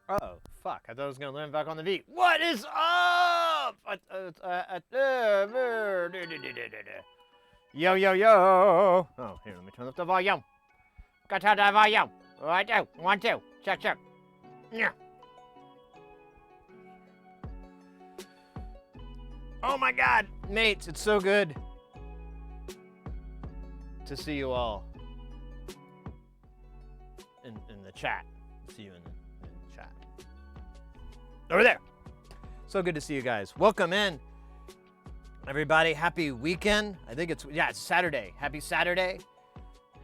Oh, fuck. I thought I was going to land back on the beat. What is up? Yo, yo, yo. Oh, here, let me turn up the volume. Got to the volume. Right, two, 1, 2. Check, check. Yeah. Oh my God, mates, it's so good to see you all in the chat. See you in the chat. Over there. So good to see you guys. Welcome in, everybody. Happy weekend. I think it's Saturday. Happy Saturday.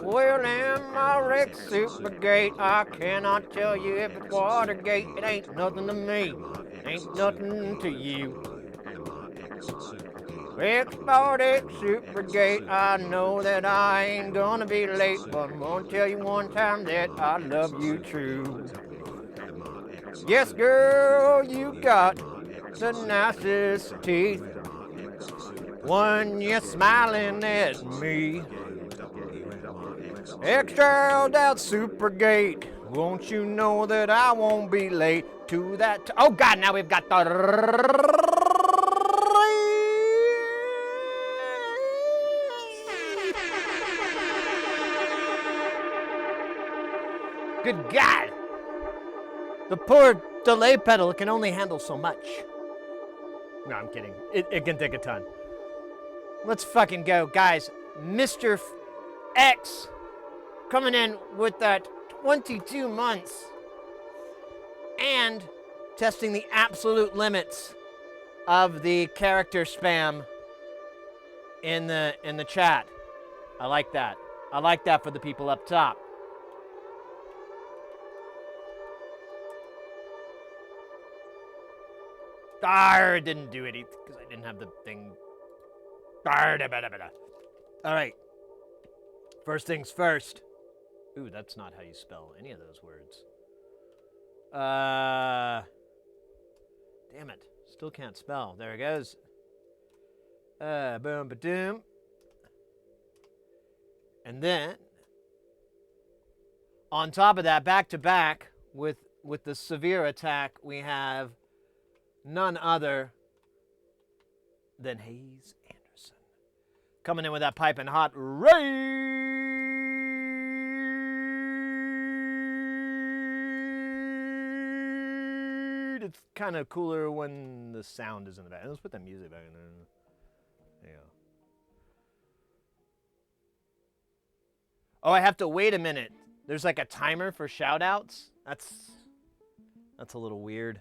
Well, MRX Supergate, I cannot tell you if it's Watergate. It ain't nothing to me, ain't nothing to you. Export it, Supergate, I know that I ain't gonna be late, but I'm gonna tell you one time that I love you true. Yes, girl, you got the nicest teeth when you're smiling at me. Extra out Supergate, won't you know that I won't be late to that? Oh God, now we've got the. Good God! The poor delay pedal can only handle so much. No, I'm kidding. It can take a ton. Let's fucking go, guys. Mr. X coming in with that 22 months and testing the absolute limits of the character spam in the chat. I like that. I like that for the people up top. It didn't do it because I didn't have the thing. All right. First things first. Ooh, that's not how you spell any of those words. Damn it. Still can't spell. There it goes. Boom, ba-doom. And then, on top of that, back to back with the severe attack, we have none other than Hayes Anderson coming in with that piping hot raid. It's kind of cooler when the sound is in the back. Let's put the music back in there. There you go. Oh, I have to wait a minute. There's like a timer for shout-outs? That's a little weird.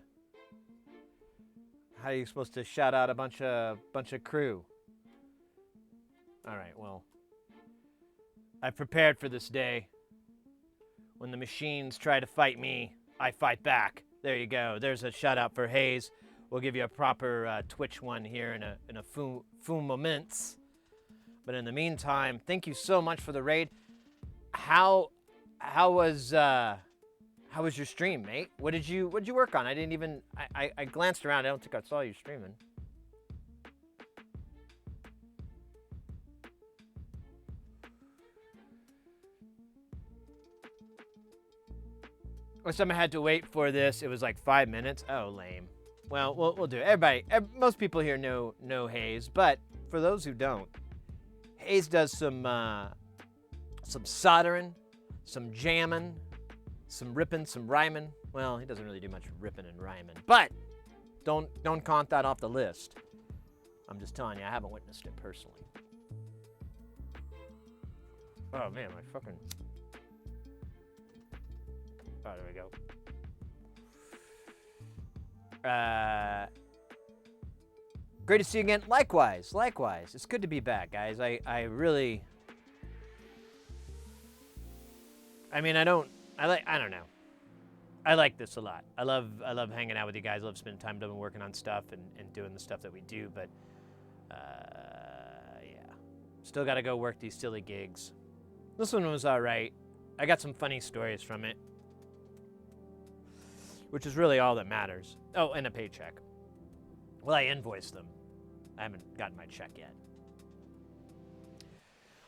How are you supposed to shout out a bunch of crew? All right, well, I prepared for this day. When the machines try to fight me, I fight back. There you go. There's a shout out for Hayes. We'll give you a proper Twitch one here in a few moments. But in the meantime, thank you so much for the raid. How was your stream, mate? What did you work on? I didn't even I glanced around. I don't think I saw you streaming. Or someone had to wait for this. It was like 5 minutes. Oh, lame. Well, we'll do it. Everybody, most people here know Hayes, but for those who don't, Hayes does some soldering, some jamming, some ripping, some rhyming. Well, he doesn't really do much ripping and rhyming, but don't count that off the list. I'm just telling you, I haven't witnessed it personally. Oh man, my fucking. Oh, there we go. Great to see you again. Likewise. It's good to be back, guys. I really... I mean, I don't know. I like this a lot. I love hanging out with you guys. I love spending time working on stuff and doing the stuff that we do, but yeah. Still got to go work these silly gigs. This one was all right. I got some funny stories from it, which is really all that matters. Oh, and a paycheck. Well, I invoiced them. I haven't gotten my check yet.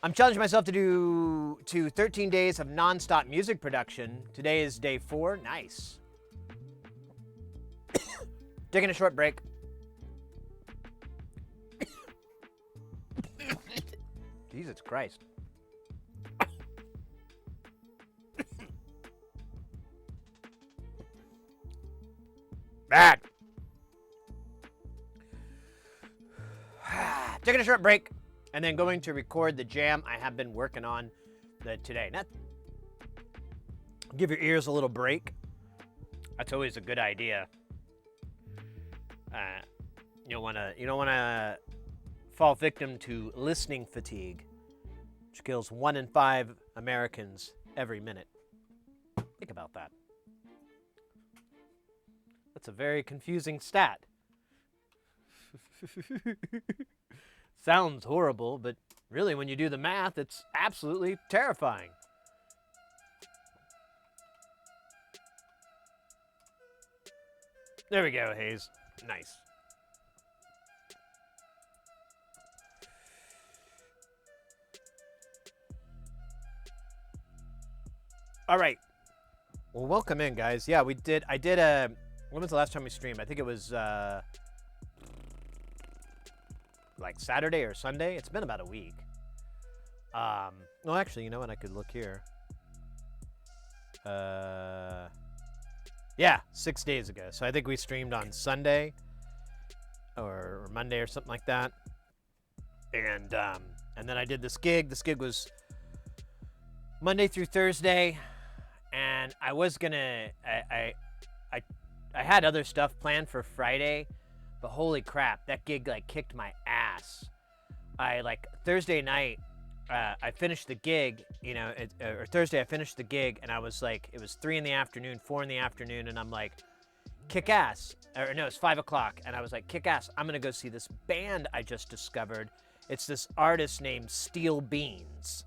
I'm challenging myself to do 13 days of non-stop music production. Today is day 4. Nice. Taking a short break. Jesus Christ. Bad. Taking a short break, and then going to record the jam I have been working on today. Give your ears a little break. That's always a good idea. You don't want to fall victim to listening fatigue, which kills 1 in 5 Americans every minute. Think about that. That's a very confusing stat. Sounds horrible, but really, when you do the math, it's absolutely terrifying. There we go, Hayes. Nice. All right. Well, welcome in, guys. Yeah, when was the last time we streamed? I think it was like Saturday or Sunday. It's been about a week. Well, actually, you know what? I could look here. Yeah, 6 days ago. So I think we streamed on Sunday or Monday or something like that. And then I did this gig. This gig was Monday through Thursday, and I was gonna I had other stuff planned for Friday, but holy crap, that gig like kicked my ass. Thursday night, I finished the gig, or Thursday I finished the gig, and I was like, it was 3 in the afternoon, 4 in the afternoon, and I'm like, kick ass. Or no, it's 5 o'clock, and I was like, kick ass. I'm gonna go see this band I just discovered. It's this artist named Steel Beans,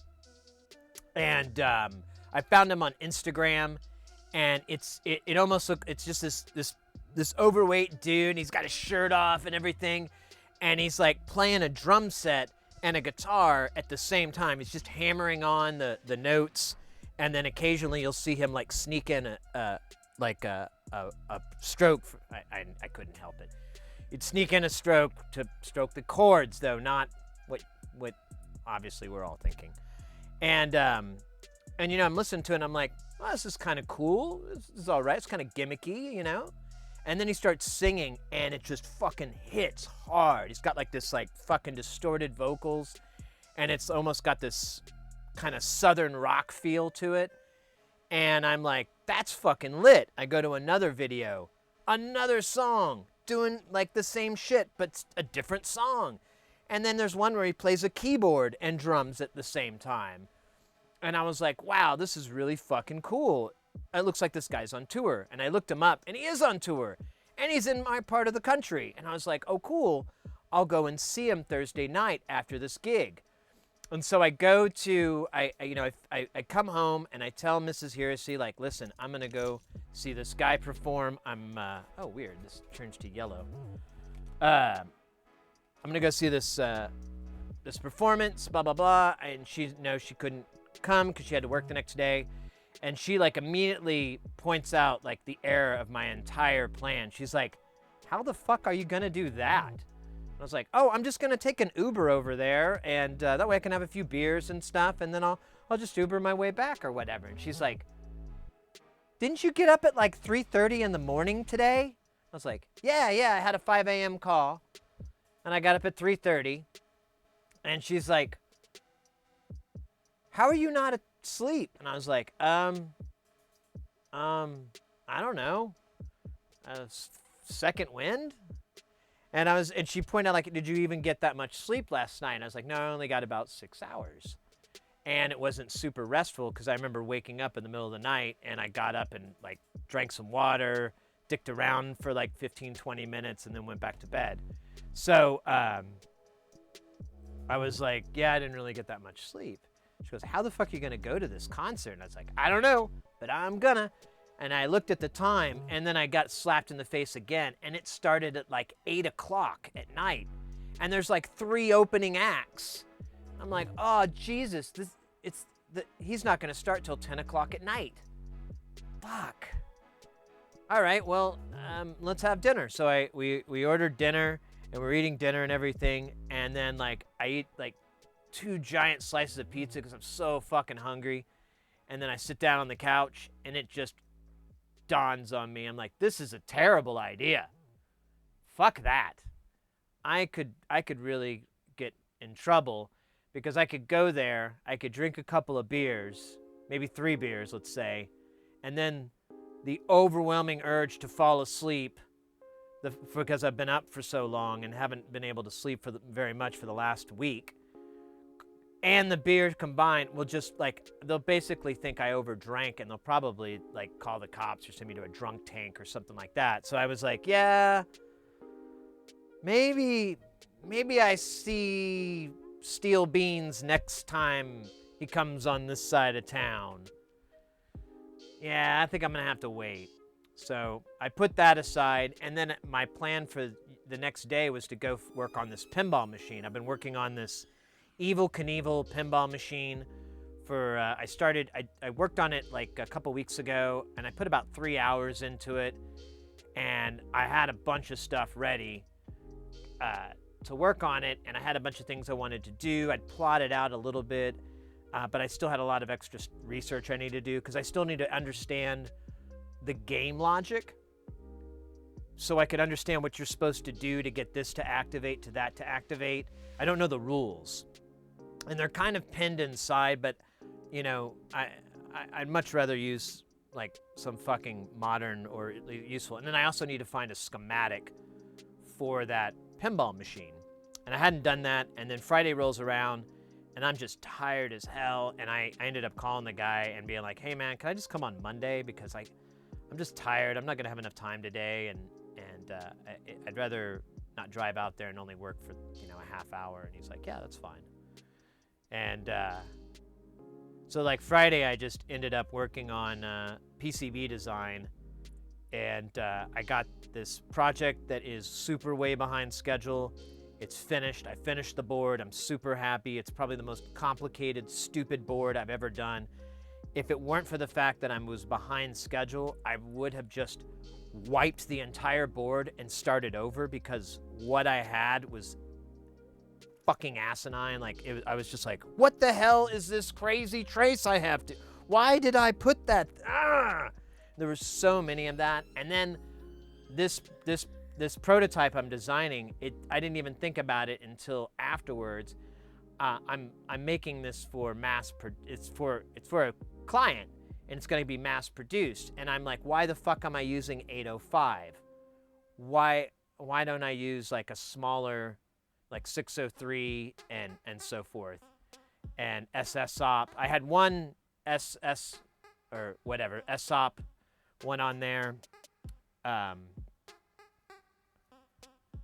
and I found him on Instagram. And it almost it's just this overweight dude, and he's got his shirt off and everything, and he's like playing a drum set and a guitar at the same time. He's just hammering on the notes, and then occasionally you'll see him like sneak in a stroke. I couldn't help it. He'd sneak in a stroke to stroke the chords, though, not what obviously we're all thinking. And I'm listening to it, and I'm like, oh, this is kind of cool. This is all right. It's kind of gimmicky, And then he starts singing, and it just fucking hits hard. He's got like this like fucking distorted vocals, and it's almost got this kind of southern rock feel to it. And I'm like, that's fucking lit. I go to another video, another song, doing like the same shit, but a different song. And then there's one where he plays a keyboard and drums at the same time. And I was like, wow, this is really fucking cool. It looks like this guy's on tour. And I looked him up, and he is on tour. And he's in my part of the country. And I was like, oh, cool. I'll go and see him Thursday night after this gig. And so I go to, I come home, and I tell Mrs. Heresy, like, listen, I'm going to go see this guy perform. Oh, weird. This turns to yellow. I'm going to go see this performance, blah, blah, blah. And she couldn't come because she had to work the next day, and she like immediately points out like the error of my entire plan. She's like, how the fuck are you gonna do that? And I was like, oh, I'm just gonna take an Uber over there, and that way I can have a few beers and stuff, and then I'll just Uber my way back or whatever. And she's like, didn't you get up at like 3:30 in the morning today? I was like, yeah, I had a 5 a.m. call, and I got up at 3:30. And she's like, how are you not asleep? And I was like, I don't know. I was second wind? And she pointed out, like, did you even get that much sleep last night? And I was like, no, I only got about 6 hours. And it wasn't super restful because I remember waking up in the middle of the night and I got up and like drank some water, dicked around for like 15, 20 minutes and then went back to bed. So I was like, yeah, I didn't really get that much sleep. She goes, how the fuck are you going to go to this concert? And I was like, I don't know, but I'm gonna. And I looked at the time and then I got slapped in the face again. And it started at like 8 o'clock at night. And there's like 3 opening acts. I'm like, oh, Jesus, he's not going to start till 10 o'clock at night. Fuck. All right, well, let's have dinner. So we ordered dinner, and we're eating dinner and everything. And then, like, I eat, like, 2 giant slices of pizza because I'm so fucking hungry. And then I sit down on the couch, and it just dawns on me. I'm like, this is a terrible idea. Fuck that. I could really get in trouble. Because I could go there, I could drink a couple of beers, maybe 3 beers, let's say, and then the overwhelming urge to fall asleep because I've been up for so long and haven't been able to sleep very much for the last week, and the beer combined will just, like, they'll basically think I overdrank, and they'll probably, like, call the cops or send me to a drunk tank or something like that. So I was like, yeah, maybe I see Steel Beans next time he comes on this side of town. Yeah, I think I'm gonna have to wait. So I put that aside, and then my plan for the next day was to go work on this pinball machine. I've been working on this 𝐒𝐴𝐞𝐥𝐸 pinball machine for, I worked on it like a couple weeks ago, and I put about 3 hours into it, and I had a bunch of stuff ready to work on it, and I had a bunch of things I wanted to do. I'd plotted out a little bit, but I still had a lot of extra research I need to do because I still need to understand the game logic so I could understand what you're supposed to do to get this to activate, to that to activate. I don't know the rules, and they're kind of pinned inside, but, you know, I'd much rather use, like, some fucking modern or useful. And then I also need to find a schematic for that pinball machine, and I hadn't done that. And then Friday rolls around and I'm just tired as hell, and I ended up calling the guy and being like, hey man, can I just come on Monday because I'm just tired, I'm not gonna have enough time today, and I'd rather not drive out there and only work for, you know, a half hour. And he's like, yeah, that's fine. And so like Friday I just ended up working on PCB design, and I got this project that is super way behind schedule. It's finished. I finished the board. I'm super happy. It's probably the most complicated, stupid board I've ever done. If it weren't for the fact that I was behind schedule, I would have just wiped the entire board and started over, because what I had was fucking asinine. Like, I was just like, what the hell is this crazy trace I have to... Why did I put that... There were so many of that. And then this prototype I'm designing, I didn't even think about it until afterwards. I'm making this for it's for a client, and it's going to be mass produced. And I'm like, why the fuck am I using 805? Why don't I use like a smaller, like 603 and so forth, and SSOP? I had one SS or whatever SOP one on there, and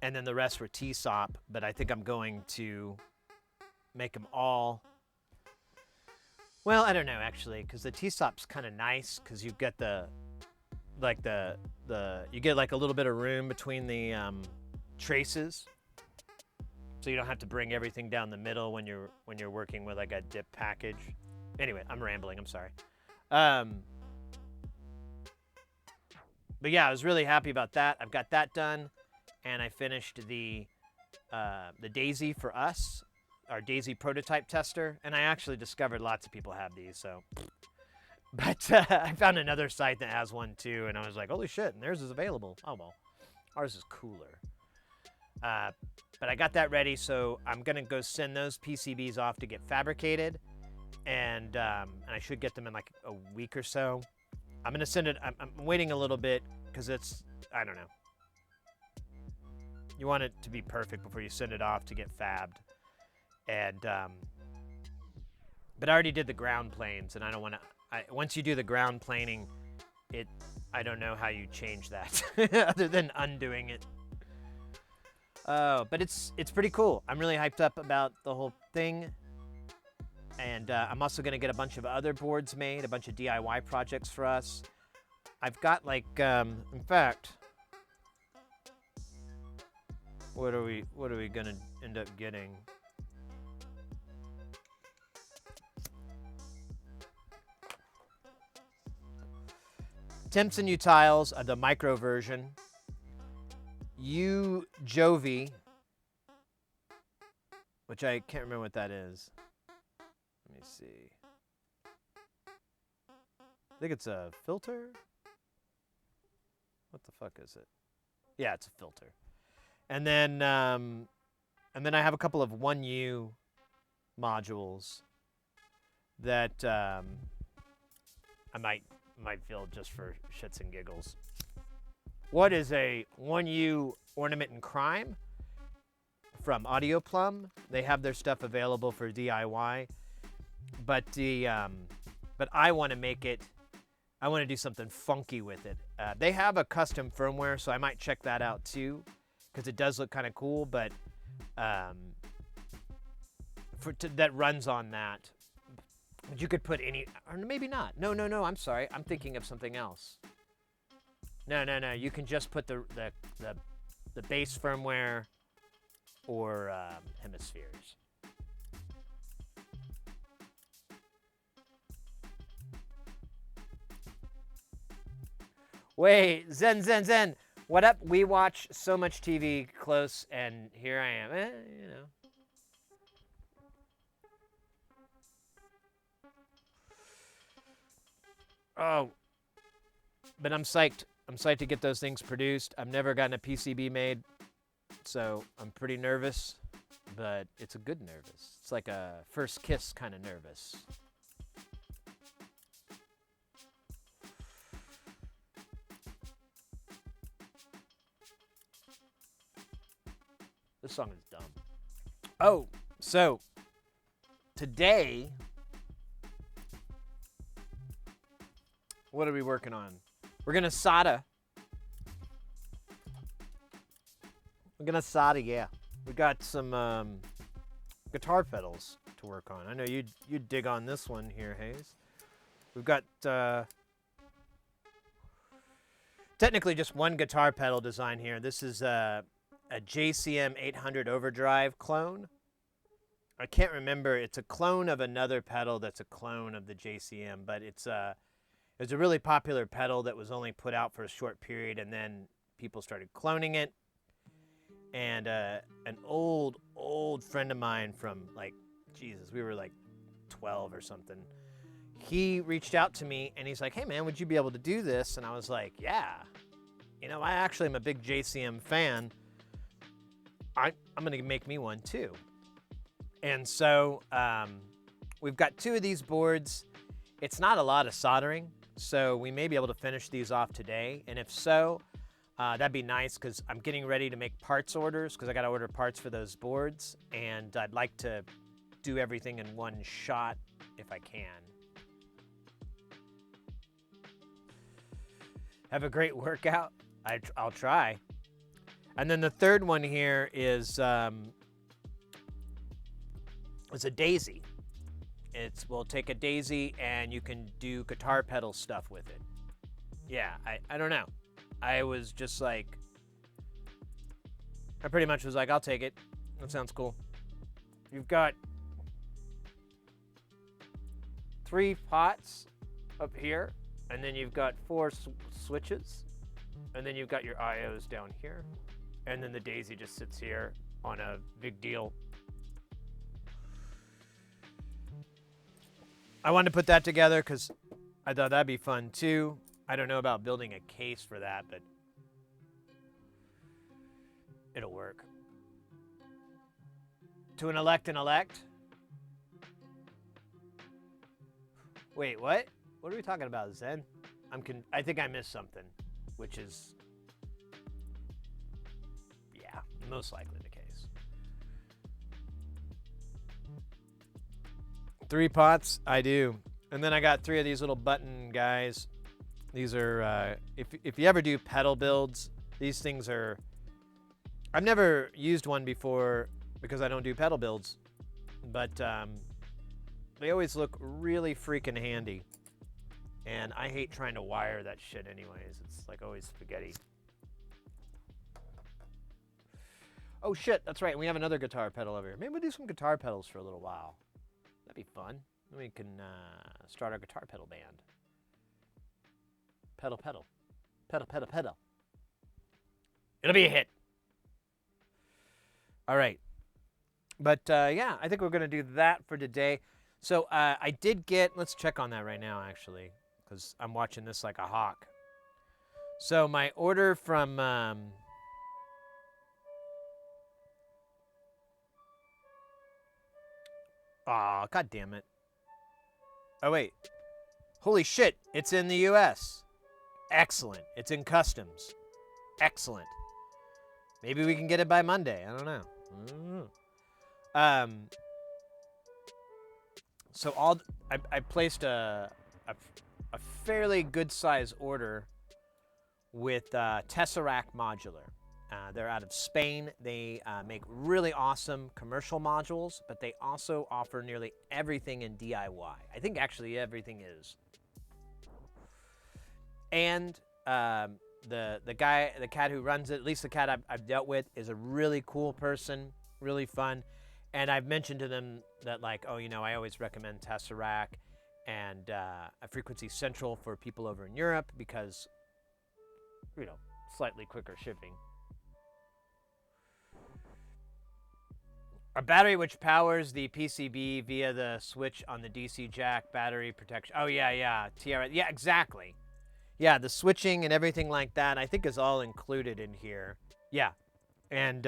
then the rest were TSOP. But I think I'm going to make them all. Well, I don't know actually, because the TSOP's kind of nice because you get you get like a little bit of room between the traces, so you don't have to bring everything down the middle when you're working with like a dip package. Anyway, I'm rambling. I'm sorry. But yeah, I was really happy about that. I've got that done, and I finished the Daisy for us, our Daisy prototype tester, and I actually discovered lots of people have these. So, but I found another site that has one too, and I was like, holy shit! And theirs is available. Oh well, ours is cooler. But I got that ready, so I'm gonna go send those PCBs off to get fabricated, and I should get them in like a week or so. I'm gonna send it. I'm waiting a little bit because I don't know. You want it to be perfect before you send it off to get fabbed. And but I already did the ground planes, and I don't want to. Once you do the ground planing, I don't know how you change that other than undoing it. But it's pretty cool. I'm really hyped up about the whole thing. And I'm also going to get a bunch of other boards made, a bunch of DIY projects for us. I've got like, in fact, what are we going to end up getting? 𝐁𝐚𝐜𝐿 tiles, the micro version. 𝐒𝐥𝐜𝐿, which I can't remember what that is. Let me see. I think it's a filter. What the fuck is it? Yeah, it's a filter. And then I have a couple of 1U modules that I might build just for shits and giggles. What is a 1U ornament and crime from AudioPlum? They have their stuff available for DIY, but I want to make it. I want to do something funky with it. They have a custom firmware, so I might check that out too, because it does look kind of cool. But that runs on that. But you could put any, or maybe not. No. I'm sorry. I'm thinking of something else. No. You can just put the base firmware or hemispheres. Wait, Zen. What up? We watch so much TV close, and here I am. You know. Oh, but I'm psyched. I'm psyched to get those things produced. I've never gotten a PCB made, so I'm pretty nervous, but it's a good nervous. It's like a first kiss kind of nervous. This song is dumb. Oh, so today, what are we working on? We're gonna solder. Yeah. We got some guitar pedals to work on. I know you'd dig on this one here, Hayes. We've got technically just one guitar pedal design here. This is a JCM 800 overdrive clone. I can't remember. It's a clone of another pedal that's a clone of the JCM, but it's a really popular pedal that was only put out for a short period, and then people started cloning it. And an old friend of mine from, like, Jesus, we were like 12 or something. He reached out to me and he's like, "Hey man, would you be able to do this?" And I was like, "Yeah. You know, I actually am a big JCM fan. I'm gonna make me one too." And so we've got two of these boards. It's not a lot of soldering, so we may be able to finish these off today. And if so, that'd be nice, because I'm getting ready to make parts orders, because I got to order parts for those boards, and I'd like to do everything in one shot if I can. Have a great workout. I'll try. And then the third one here is a daisy. We'll take a daisy and you can do guitar pedal stuff with it. Yeah, I don't know. I was just like, I pretty much was like, I'll take it. That sounds cool. You've got 3 pots up here, and then you've got 4 switches, and then you've got your IOs down here, and then the daisy just sits here on a big deal. I wanted to put that together because I thought that'd be fun too. I don't know about building a case for that, but it'll work. To an elect. Wait, what? What are we talking about, Zen? I think I missed something, which is, yeah, most likely the case. 3 pots, I do. And then I got 3 of these little button guys. These are, if you ever do pedal builds, these things are, I've never used one before because I don't do pedal builds, but they always look really freaking handy. And I hate trying to wire that shit anyways. It's like always spaghetti. Oh shit, that's right. We have another guitar pedal over here. Maybe we'll do some guitar pedals for a little while. That'd be fun. Then we can start our guitar pedal band. Pedal, pedal. Pedal, pedal, pedal. It'll be a hit. All right. But yeah, I think we're going to do that for today. So I did get, let's check on that right now, actually, because I'm watching this like a hawk. So my order from... Aw, god damn it. Oh, wait. Holy shit, it's in the U.S. Excellent. It's in customs. Excellent. Maybe we can get it by Monday. I don't know. So I placed a fairly good size order with Tesseract Modular. They're out of Spain. They make really awesome commercial modules, but they also offer nearly everything in DIY. I think actually everything is. And the cat who runs it, at least the cat I've dealt with, is a really cool person, really fun. And I've mentioned to them that, like, oh, you know, I always recommend Tesseract and a Frequency Central for people over in Europe because, you know, slightly quicker shipping. A battery which powers the PCB via the switch on the DC jack, battery protection. Oh, yeah, TRS. Yeah, exactly. Yeah, the switching and everything like that, I think is all included in here. Yeah. And,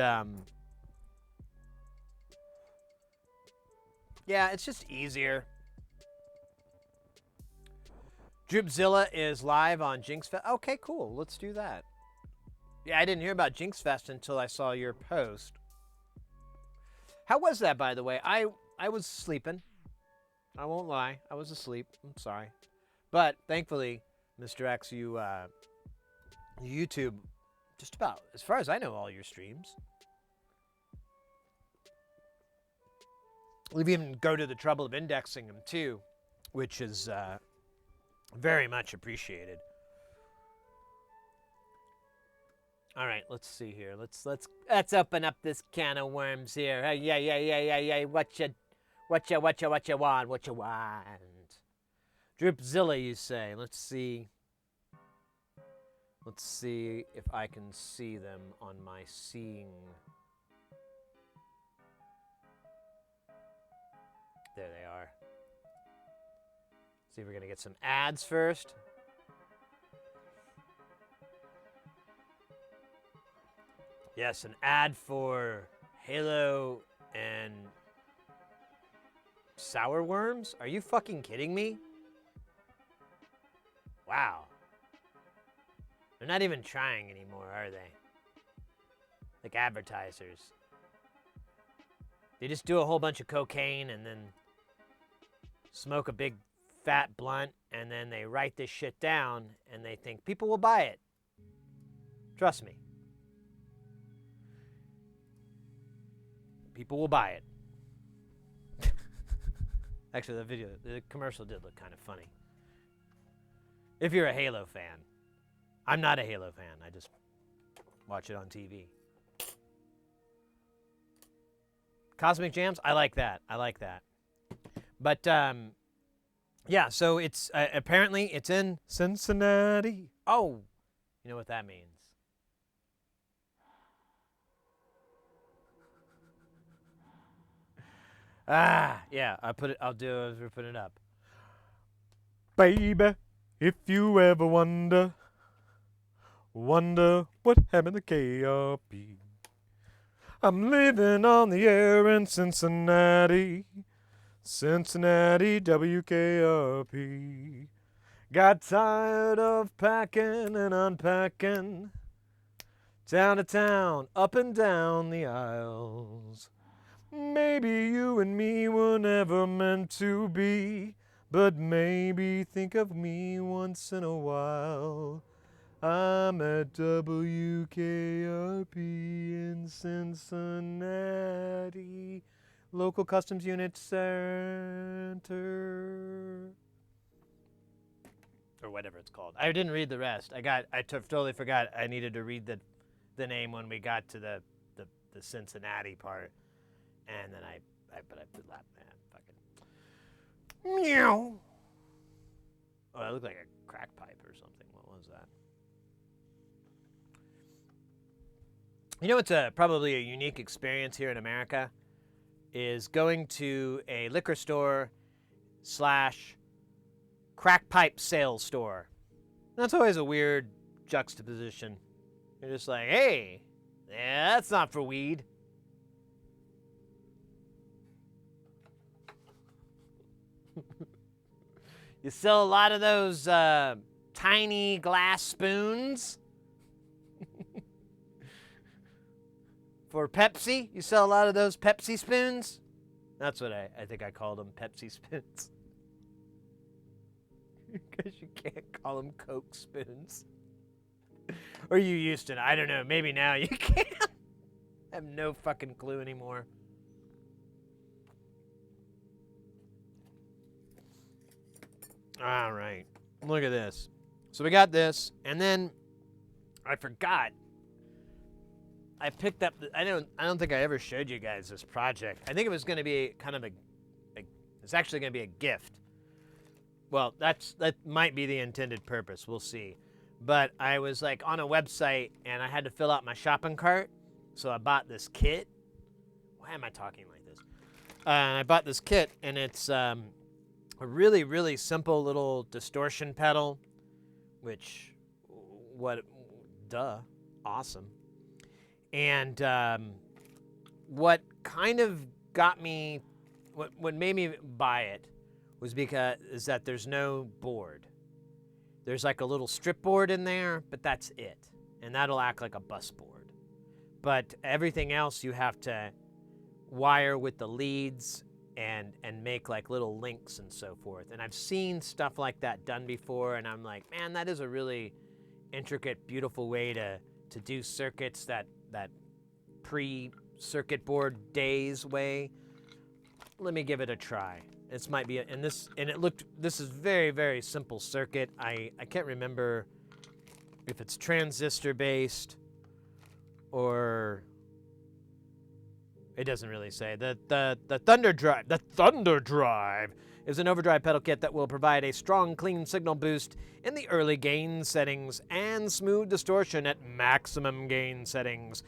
yeah, it's just easier. Droopzilla is live on Jinx Fest. Okay, cool. Let's do that. Yeah, I didn't hear about Jinx Fest until I saw your post. How was that, by the way? I was sleeping. I won't lie. I was asleep. I'm sorry. But thankfully, Mr. X, you YouTube just about, as far as I know, all your streams. We've even go to the trouble of indexing them too, which is very much appreciated. All right, let's see here. Let's open up this can of worms here. Hey, yeah. What you want? Droopzilla, you say? Let's see. Let's see if I can see them on my seeing. There they are. See if we're gonna get some ads first. Yes, an ad for Halo and sour worms? Are you fucking kidding me? Wow. They're not even trying anymore, are they? Like advertisers. They just do a whole bunch of cocaine and then smoke a big fat blunt and then they write this shit down and they think people will buy it. Trust me. People will buy it. Actually, the commercial did look kind of funny. If you're a Halo fan. I'm not a Halo fan. I just watch it on TV. Cosmic Jams? I like that. But, yeah, so it's, apparently it's in Cincinnati. Oh, you know what that means. Yeah, I'll put it up. Baby, if you ever wonder what happened to KRP. I'm living on the air in Cincinnati, WKRP. Got tired of packing and unpacking. Town to town, up and down the aisles. Maybe you and me were never meant to be, but maybe think of me once in a while. I'm at WKRP in Cincinnati, local customs unit center. Or whatever it's called. I didn't read the rest. I totally forgot I needed to read the name when we got to the Cincinnati part. And then I put that, man, fucking meow. Oh, that looked like a crack pipe or something. What was that? You know what's probably a unique experience here in America is going to a liquor store / crack pipe sales store. That's always a weird juxtaposition. You're just like, hey, yeah, that's not for weed. You sell a lot of those tiny glass spoons for Pepsi. You sell a lot of those Pepsi spoons. That's what I think I called them, Pepsi spoons. Because you can't call them Coke spoons. Or you used to. I don't know. Maybe now you can. I have no fucking clue anymore. All right. Look at this. So we got this, and then I forgot. I picked up. I don't think I ever showed you guys this project. I think it was going to be kind of it's actually going to be a gift. Well, that might be the intended purpose. We'll see. But I was like on a website, and I had to fill out my shopping cart, so I bought this kit. Why am I talking like this? I bought this kit, and it's a really, really simple little distortion pedal, which, awesome. And what kind of got me, what made me buy it is that there's no board. There's like a little strip board in there, but that's it. And that'll act like a bus board. But everything else you have to wire with the leads and make like little links and so forth. And I've seen stuff like that done before, and I'm like, man, that is a really intricate, beautiful way to do circuits that pre-circuit board days way. Let me give it a try. This might be this is very, very simple circuit. I can't remember if it's transistor based or it doesn't really say. The Thunder Drive is an overdrive pedal kit that will provide a strong, clean signal boost in the early gain settings and smooth distortion at maximum gain settings.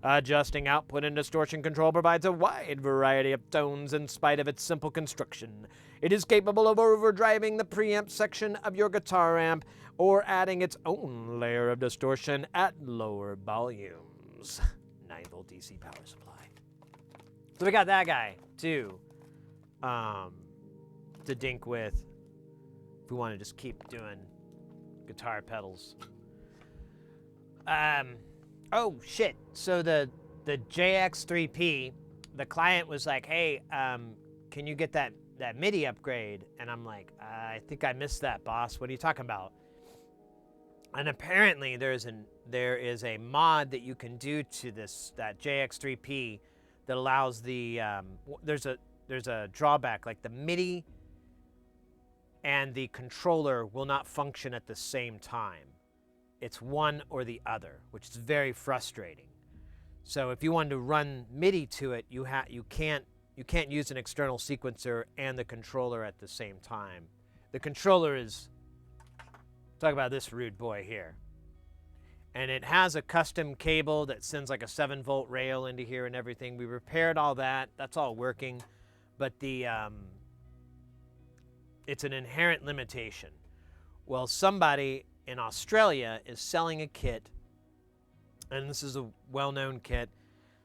Adjusting output and distortion control provides a wide variety of tones in spite of its simple construction. It is capable of overdriving the preamp section of your guitar amp or adding its own layer of distortion at lower volumes. 9-volt DC power supply. So we got that guy to dink with if we want to just keep doing guitar pedals. Oh shit! So the JX3P, the client was like, "Hey, can you get that MIDI upgrade?" And I'm like, "I think I missed that, boss. What are you talking about?" And apparently there is a mod that you can do to that JX3P that allows the there's a drawback, like the MIDI and the controller will not function at the same time. It's one or the other, which is very frustrating. So if you wanted to run MIDI to it, you can't use an external sequencer and the controller at the same time. The controller is, talk about this rude boy here. And it has a custom cable that sends like a 7-volt rail into here and everything. We repaired all that. That's all working. But it's an inherent limitation. Well, somebody in Australia is selling a kit, and this is a well-known kit,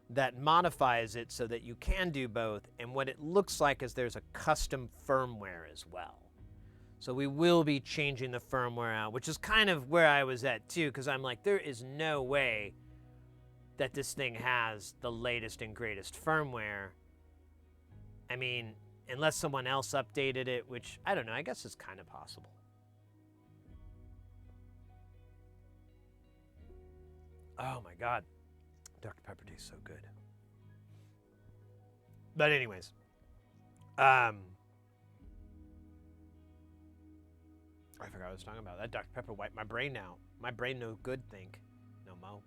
that modifies it so that you can do both. And what it looks like is there's a custom firmware as well. So we will be changing the firmware out, which is kind of where I was at too, because I'm like, there is no way that this thing has the latest and greatest firmware. I mean, unless someone else updated it, which, I don't know, I guess is kind of possible. Oh my God. Dr. Pepper tastes so good. But anyways, I forgot what I was talking about. That Dr. Pepper wiped my brain out. My brain no good think. No mo.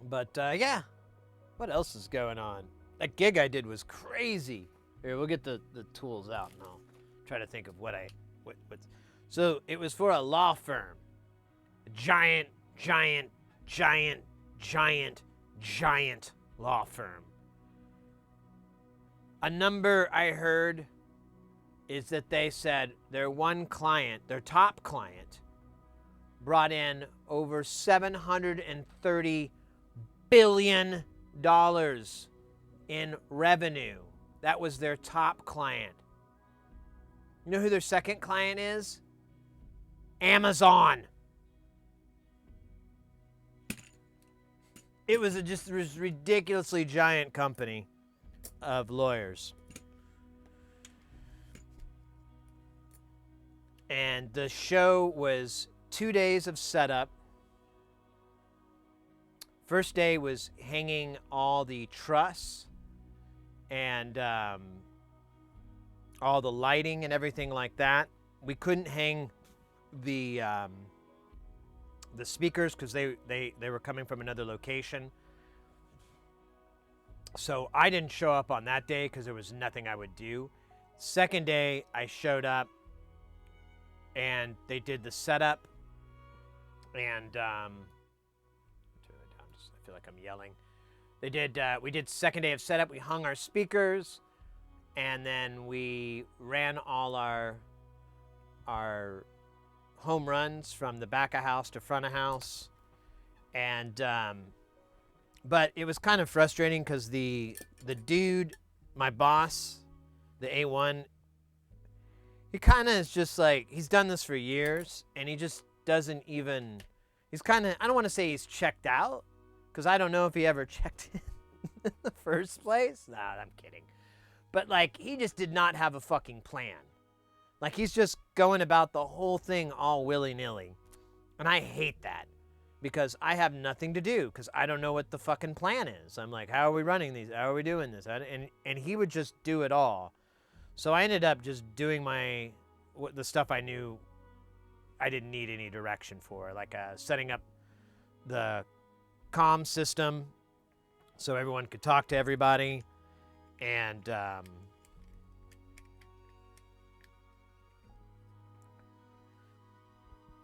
But yeah, what else is going on? That gig I did was crazy. Here, we'll get the tools out and I'll try to think of what. So it was for a law firm. A giant law firm. A number I heard is that they said their one client, their top client, brought in over $730 billion in revenue. That was their top client. You know who their second client is? Amazon. It was just this ridiculously giant company of lawyers. And the show was 2 days of setup. First day was hanging all the truss and all the lighting and everything like that. We couldn't hang the speakers because they were coming from another location. So I didn't show up on that day because there was nothing I would do. Second day, I showed up and they did the setup. And I feel like I'm yelling. We did second day of setup. We hung our speakers, and then we ran all our home runs from the back of house to front of house. And but it was kind of frustrating because the dude, my boss, the A1, he kind of is just like, he's done this for years, and he just doesn't even, he's kind of, I don't want to say he's checked out, because I don't know if he ever checked in the first place. Nah, I'm kidding. But like, he just did not have a fucking plan. Like, he's just going about the whole thing all willy-nilly. And I hate that. Because I have nothing to do, because I don't know what the fucking plan is. I'm like, how are we running these? How are we doing this? And he would just do it all. So I ended up just doing the stuff I knew I didn't need any direction for, like setting up the comm system so everyone could talk to everybody, and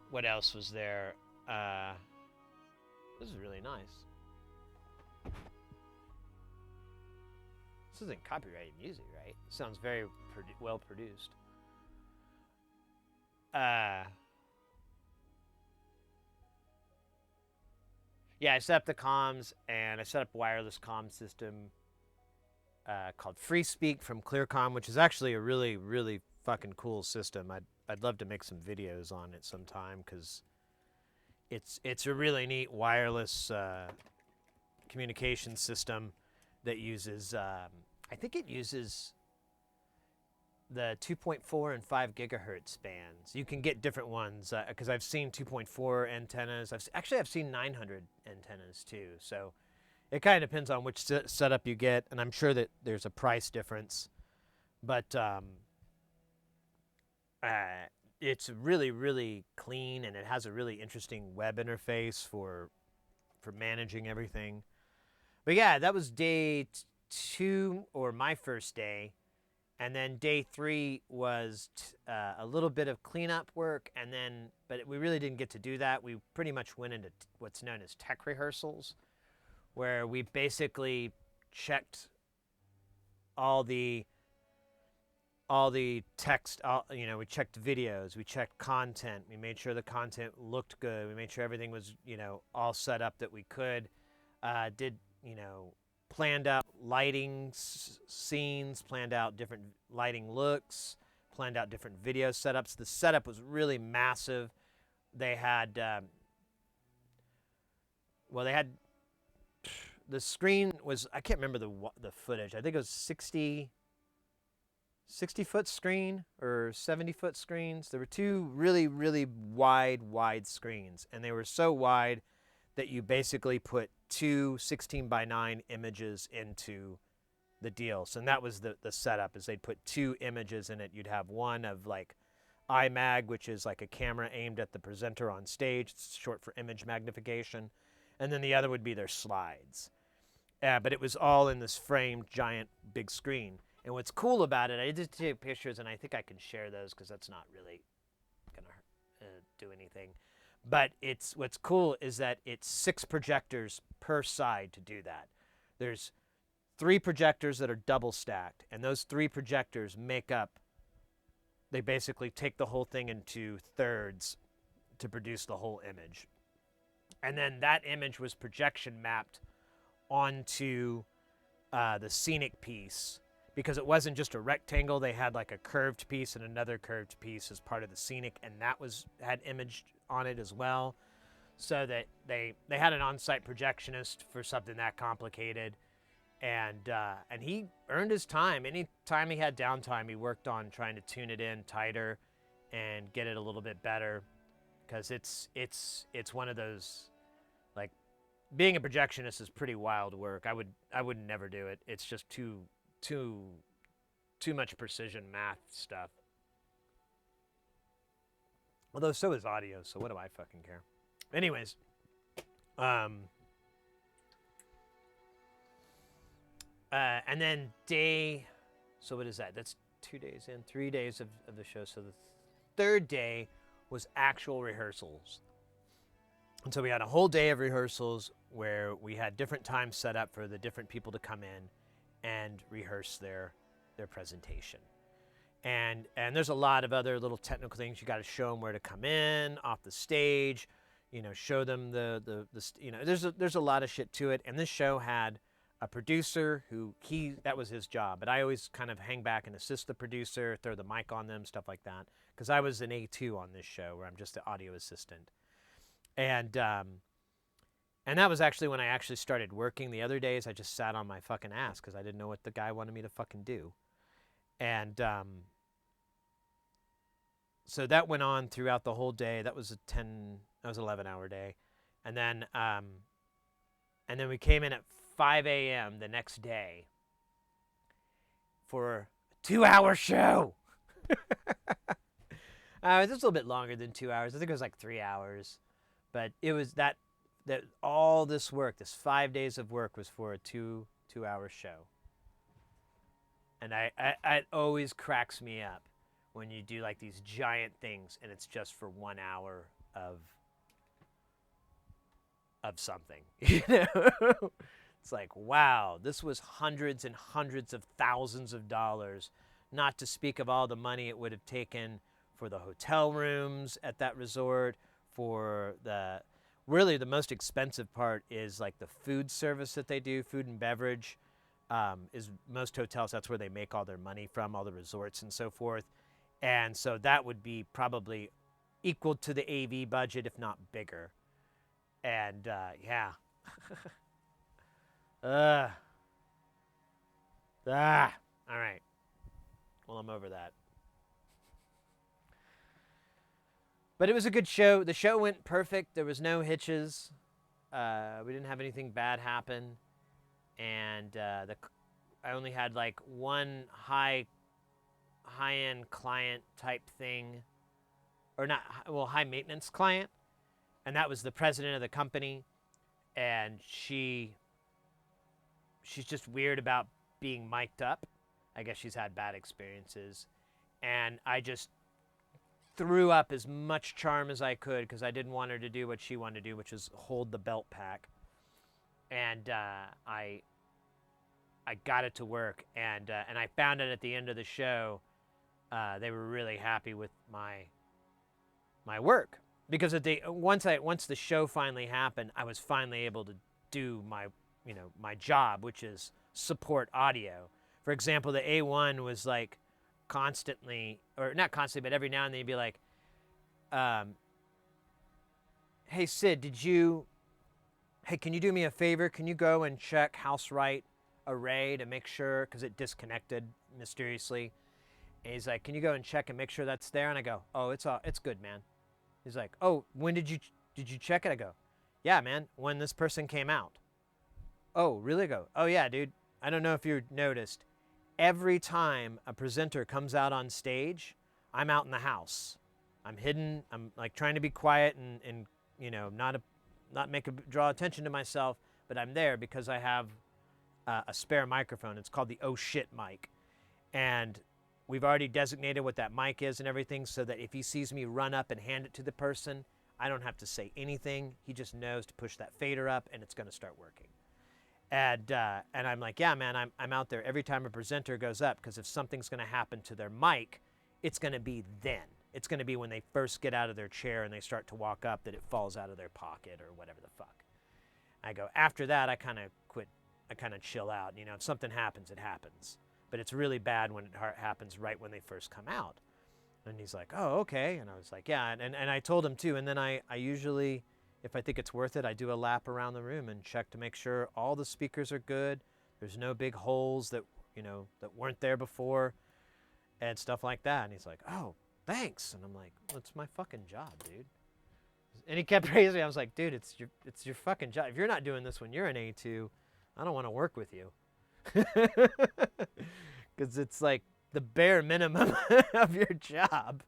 what else was there? This is really nice. This isn't copyrighted music, right? It sounds very well produced. Yeah, I set up the comms, and I set up a wireless comm system called FreeSpeak from ClearComm, which is actually a really, really fucking cool system. I'd love to make some videos on it sometime, because it's a really neat wireless communication system that uses, I think it uses the 2.4 and 5 gigahertz bands. You can get different ones, because I've seen 2.4 antennas. I've seen 900 antennas too. So it kind of depends on which setup you get, and I'm sure that there's a price difference. But it's really, really clean, and it has a really interesting web interface for managing everything. But yeah, that was day 2, or my first day. And then day 3 was a little bit of cleanup work, but we really didn't get to do that. We pretty much went into what's known as tech rehearsals, where we basically checked all the text. We checked videos, we checked content, we made sure the content looked good, we made sure everything was all set up that we could. Planned out lighting scenes, planned out different lighting looks, planned out different video setups. The setup was really massive. They had well, they had, the screen was, I can't remember the footage. I think it was 60-foot screen or 70-foot screens. There were two really, really wide screens, and they were so wide that you basically put two 16:9 images into the deal. So that was the setup, is they'd put two images in it. You'd have one of like 𝐒𝐞𝐥𝐸, which is like a camera aimed at the presenter on stage. It's short for image magnification. And then the other would be their slides. But it was all in this framed giant big screen. And what's cool about it, I did take pictures, and I think I can share those because that's not really going to do anything. But what's cool is that it's 6 projectors per side to do that. There's 3 projectors that are double stacked, and those 3 projectors make up, they basically take the whole thing into thirds to produce the whole image. And then that image was projection mapped onto the scenic piece, because it wasn't just a rectangle. They had like a curved piece and another curved piece as part of the scenic, and that had imaged on it as well. So that they had an on-site projectionist for something that complicated, and he earned his time. Any time he had downtime, he worked on trying to tune it in tighter and get it a little bit better, because it's one of those, like, being a projectionist is pretty wild work. I would never do it. It's just too much precision math stuff. Although so is audio, so what do I fucking care? Anyways, and then so what is that? That's 2 days in, 3 days of the show. So the third day was actual rehearsals. And so we had a whole day of rehearsals where we had different times set up for the different people to come in and rehearse their presentation. And there's a lot of other little technical things. You got to show them where to come in off the stage, show them there's a lot of shit to it. And this show had a producer that was his job, but I always kind of hang back and assist the producer, throw the mic on them, stuff like that, because I was an A2 on this show, where I'm just the audio assistant. And that was actually when I actually started working. The other days I just sat on my fucking ass because I didn't know what the guy wanted me to fucking do. And so that went on throughout the whole day. That was 11-hour day. And then we came in at 5 a.m. the next day for a 2-hour show. It was a little bit longer than 2 hours. I think it was like 3 hours. But it was that all this work, this 5 days of work, was for a two-hour show. And it always cracks me up when you do like these giant things and it's just for 1 hour of something. It's like, wow, this was hundreds and hundreds of thousands of dollars, not to speak of all the money it would have taken for the hotel rooms at that resort, for really the most expensive part is like the food service that they do, food and beverage. Is most hotels, that's where they make all their money from, all the resorts and so forth. And so that would be probably equal to the AV budget, if not bigger. And yeah. All right. Well, I'm over that. But it was a good show. The show went perfect. There was no hitches. We didn't have anything bad happen. And I only had like one high-end client type thing, or not, well, high maintenance client, and that was the president of the company, and she's just weird about being mic'd up. I guess she's had bad experiences, and I just threw up as much charm as I could because I didn't want her to do what she wanted to do, which is hold the belt pack. And I got it to work, and I found out at the end of the show they were really happy with my work, because once the show finally happened, I was finally able to do my job, which is support audio. For example, the A1 was like constantly, or not constantly, but every now and then he'd be like, "Hey Sid, hey, can you do me a favor? Can you go and check house right array to make sure, because it disconnected mysteriously. And he's like, can you go and check and make sure that's there? And I go, oh, it's good, man. He's like, oh, when did you check it? I go, yeah, man, when this person came out. Oh, really? I go, oh yeah, dude. I don't know if you noticed. Every time a presenter comes out on stage, I'm out in the house. I'm hidden. I'm like trying to be quiet and you know, not draw attention to myself, but I'm there because I have a spare microphone. It's called the oh shit mic. And we've already designated what that mic is and everything, so that if he sees me run up and hand it to the person, I don't have to say anything. He just knows to push that fader up and it's going to start working. And I'm like, yeah, man, I'm out there every time a presenter goes up, because if something's going to happen to their mic, it's going to be then. It's going to be when they first get out of their chair and they start to walk up that it falls out of their pocket or whatever the fuck. I go, after that, I kind of quit. I kind of chill out. You know, if something happens, it happens. But it's really bad when it happens right when they first come out. And he's like, oh, okay. And I was like, yeah. And I told him too. And then I usually, if I think it's worth it, I do a lap around the room and check to make sure all the speakers are good. There's no big holes that, you know, that weren't there before and stuff like that. And he's like, oh, thanks. And I'm like, well, it's my fucking job, dude. And he kept praising me. I was like, dude, it's your fucking job. If you're not doing this when you're an A2, I don't want to work with you. Because it's like the bare minimum of your job.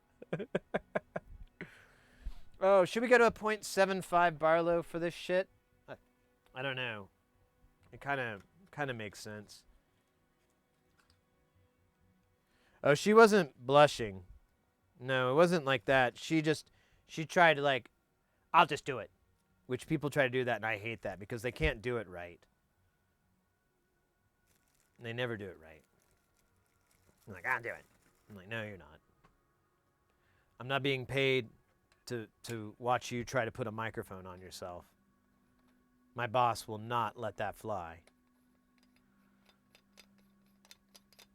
Oh, should we go to a 0.75 Barlow for this shit? I don't know. It kind of makes sense. Oh, she wasn't blushing. No, it wasn't like that. She tried to like, I'll just do it. Which people try to do that, and I hate that because they can't do it right. They never do it right. I'm like, I'll do it. I'm like, no, you're not. I'm not being paid to watch you try to put a microphone on yourself. My boss will not let that fly.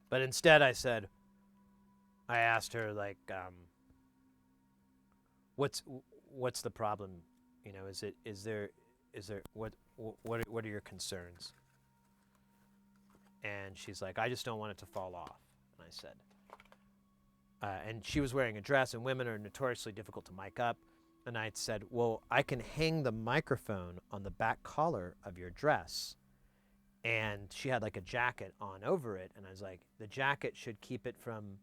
But instead I asked her, like, what's the problem? You know, is there what are your concerns? And she's like, I just don't want it to fall off. And I said, and she was wearing a dress, and women are notoriously difficult to mic up. And I said, well, I can hang the microphone on the back collar of your dress. And she had like a jacket on over it. And I was like, the jacket should keep it from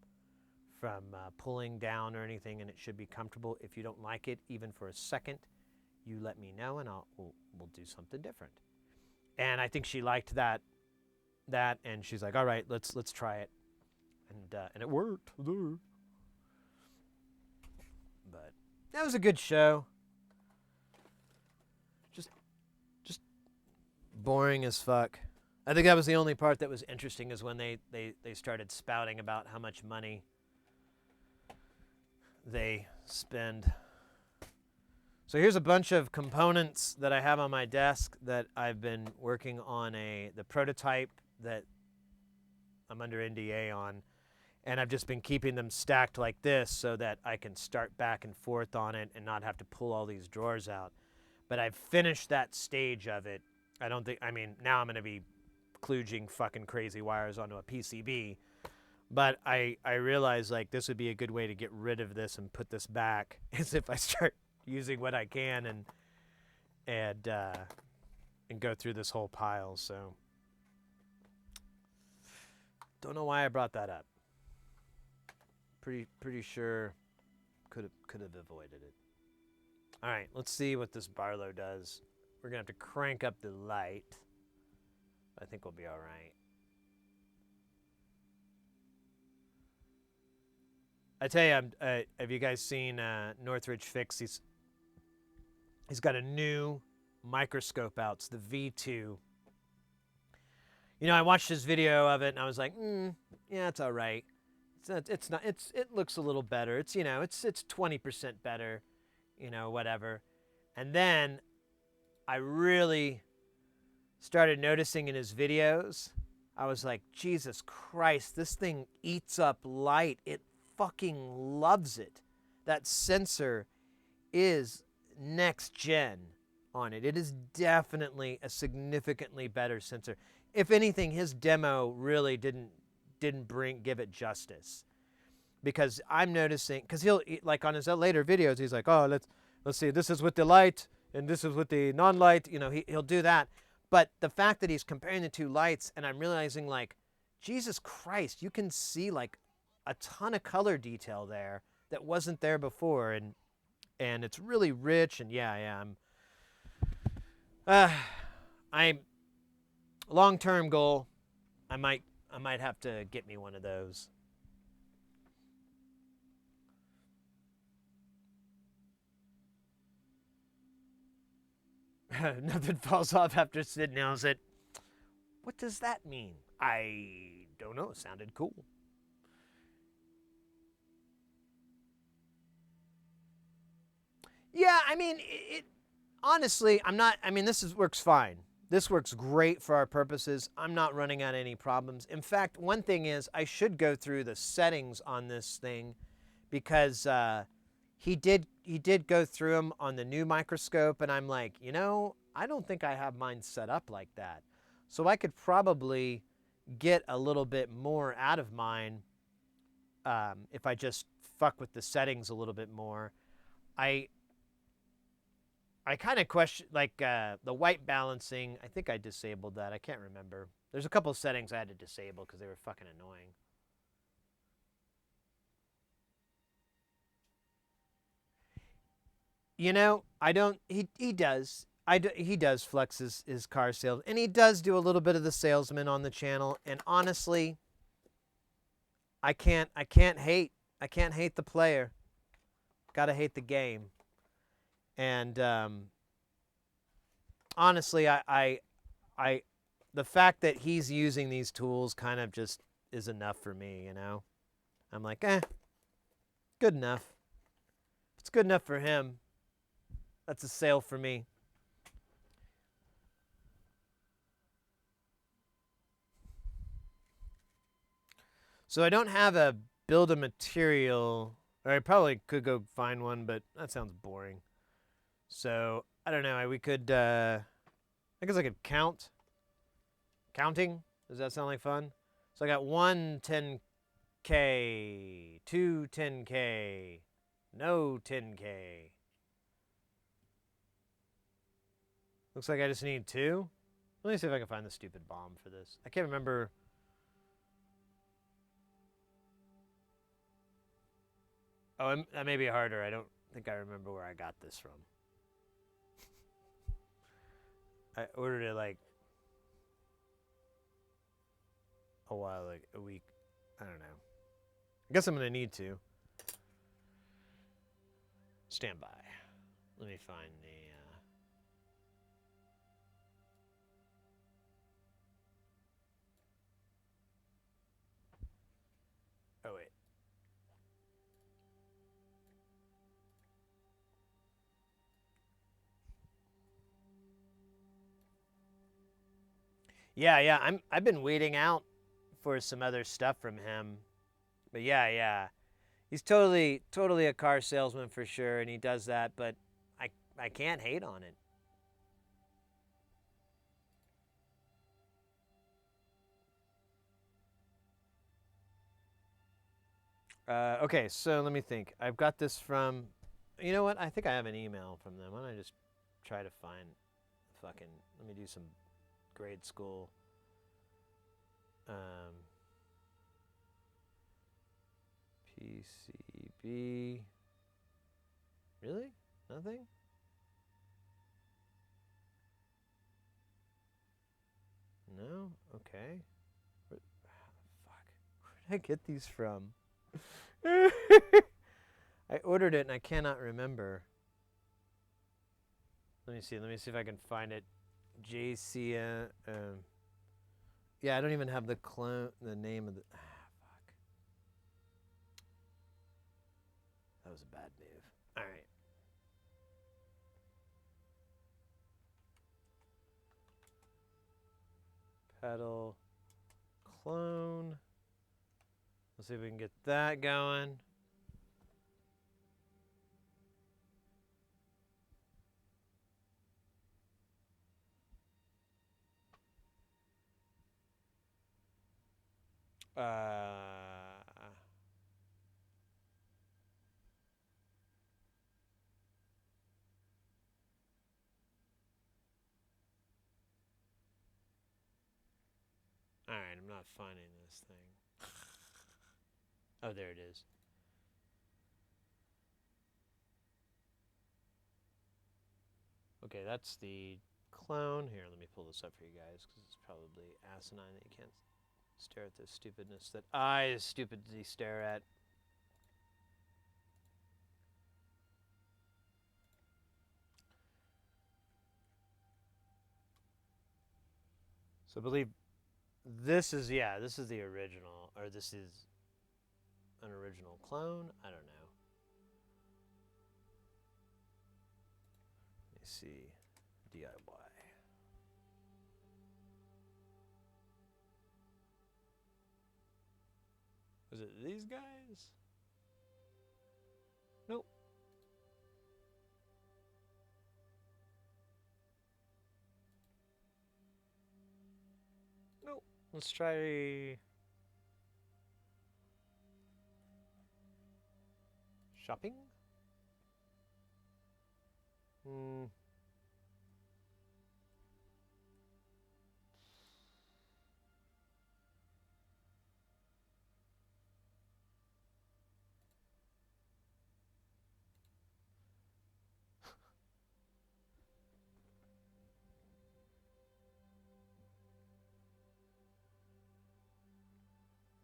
pulling down or anything, and it should be comfortable. If you don't like it, even for a second, you let me know, and we'll do something different. And I think she liked that, and she's like, all right, let's try it. And it worked. But that was a good show. Just boring as fuck. I think that was the only part that was interesting, is when they started spouting about how much money they spend. So here's a bunch of components that I have on my desk that I've been working on the prototype that I'm under NDA on. And I've just been keeping them stacked like this so that I can start back and forth on it and not have to pull all these drawers out. But I've finished that stage of it. Now I'm going to be kludging fucking crazy wires onto a PCB. But I realize, like, this would be a good way to get rid of this and put this back, is if I start using what I can and go through this whole pile. So don't know why I brought that up. Pretty sure could have avoided it. All right, let's see what this Barlow does. We're gonna have to crank up the light. I think we'll be all right. I tell you, have you guys seen Northridge Fix? He's got a new microscope out. It's the V2. You know, I watched his video of it and I was like, yeah, it's all right. It looks a little better. It's, you know, it's 20% better, you know, whatever. And then I really started noticing in his videos, I was like, Jesus Christ, this thing eats up light. It fucking loves it. That sensor is next gen on it. It is definitely a significantly better sensor. If anything, his demo really didn't give it justice, because I'm noticing, because he'll, like on his later videos, he's like, oh, let's see, this is with the light and this is with the non-light. You know, he'll do that. But the fact that he's comparing the two lights, and I'm realizing, like, Jesus Christ, you can see like a ton of color detail there that wasn't there before, and it's really rich. And I'm long-term goal. I might have to get me one of those. Nothing falls off after Sid nails it. What does that mean? I don't know. It sounded cool. Yeah, I mean, honestly, I'm not, I mean, works fine. This works great for our purposes. I'm not running out any problems. In fact, one thing is, I should go through the settings on this thing, because he did go through them on the new microscope, and I'm like, you know, I don't think I have mine set up like that. So I could probably get a little bit more out of mine if I just fuck with the settings a little bit more. I kind of question, like, the white balancing. I think I disabled that. I can't remember. There's a couple of settings I had to disable because they were fucking annoying. You know, I don't, he does. He does flex his car sales, and he does do a little bit of the salesman on the channel. And honestly, I can't hate the player. Gotta hate the game. And honestly, the fact that he's using these tools kind of just is enough for me, you know? I'm like, good enough. If it's good enough for him, that's a sale for me. So I don't have a build a material, or I probably could go find one, but that sounds boring. So I don't know. We could, I guess I could count. Counting? Does that sound like fun? So I got 1 10K, 2 10K, no 10K. Looks like I just need 2. Let me see if I can find the stupid bomb for this. I can't remember. Oh, that may be harder. I don't think I remember where I got this from. I ordered it like a while, like a week. I don't know. I guess I'm going to need to. Stand by. Let me find the... Oh, wait. Yeah. I've been waiting out for some other stuff from him. But yeah. He's totally a car salesman for sure, and he does that, but I can't hate on it. Okay, so let me think. I've got this from, you know what? I think I have an email from them. Why don't I just try to find fucking, let me do some grade school. PCB. Really? Nothing? No? Okay. Fuck. Where did I get these from? I ordered it and I cannot remember. Let me see if I can find it. JC. Yeah, I don't even have the name of the. Fuck. That was a bad move. All right. Pedal. Clone. Let's see if we can get that going. All right, I'm not finding this thing. Oh, there it is. Okay, that's the clone. Here, let me pull this up for you guys because it's probably asinine that you can't stare at this stupidness that I stupidly stare at. So I believe this is, yeah, this is the original, or this is an original clone. I don't know. Let me see. DIY. Was it these guys? Nope. Nope. Let's try shopping.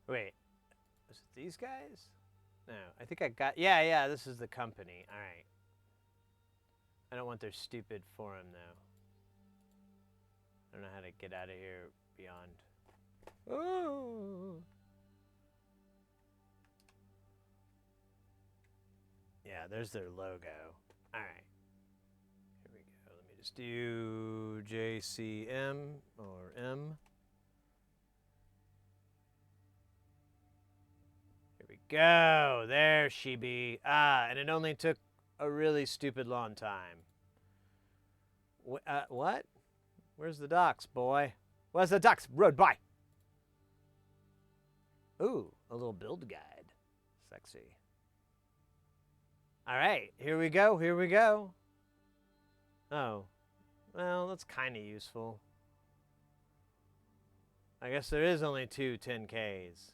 Wait, was it these guys? No, I think I got, yeah, this is the company. All right. I don't want their stupid forum, though. I don't know how to get out of here beyond. Oh. Yeah, there's their logo. All right. Here we go. Let me just do JCM or M. Here we go. There she be. Ah, and it only took a really stupid long time. What? Where's the docks, boy? Where's the docks? Road by. Ooh, a little build guide. Sexy. All right, here we go, here we go. Oh, well, that's kind of useful. I guess there is only two 10Ks.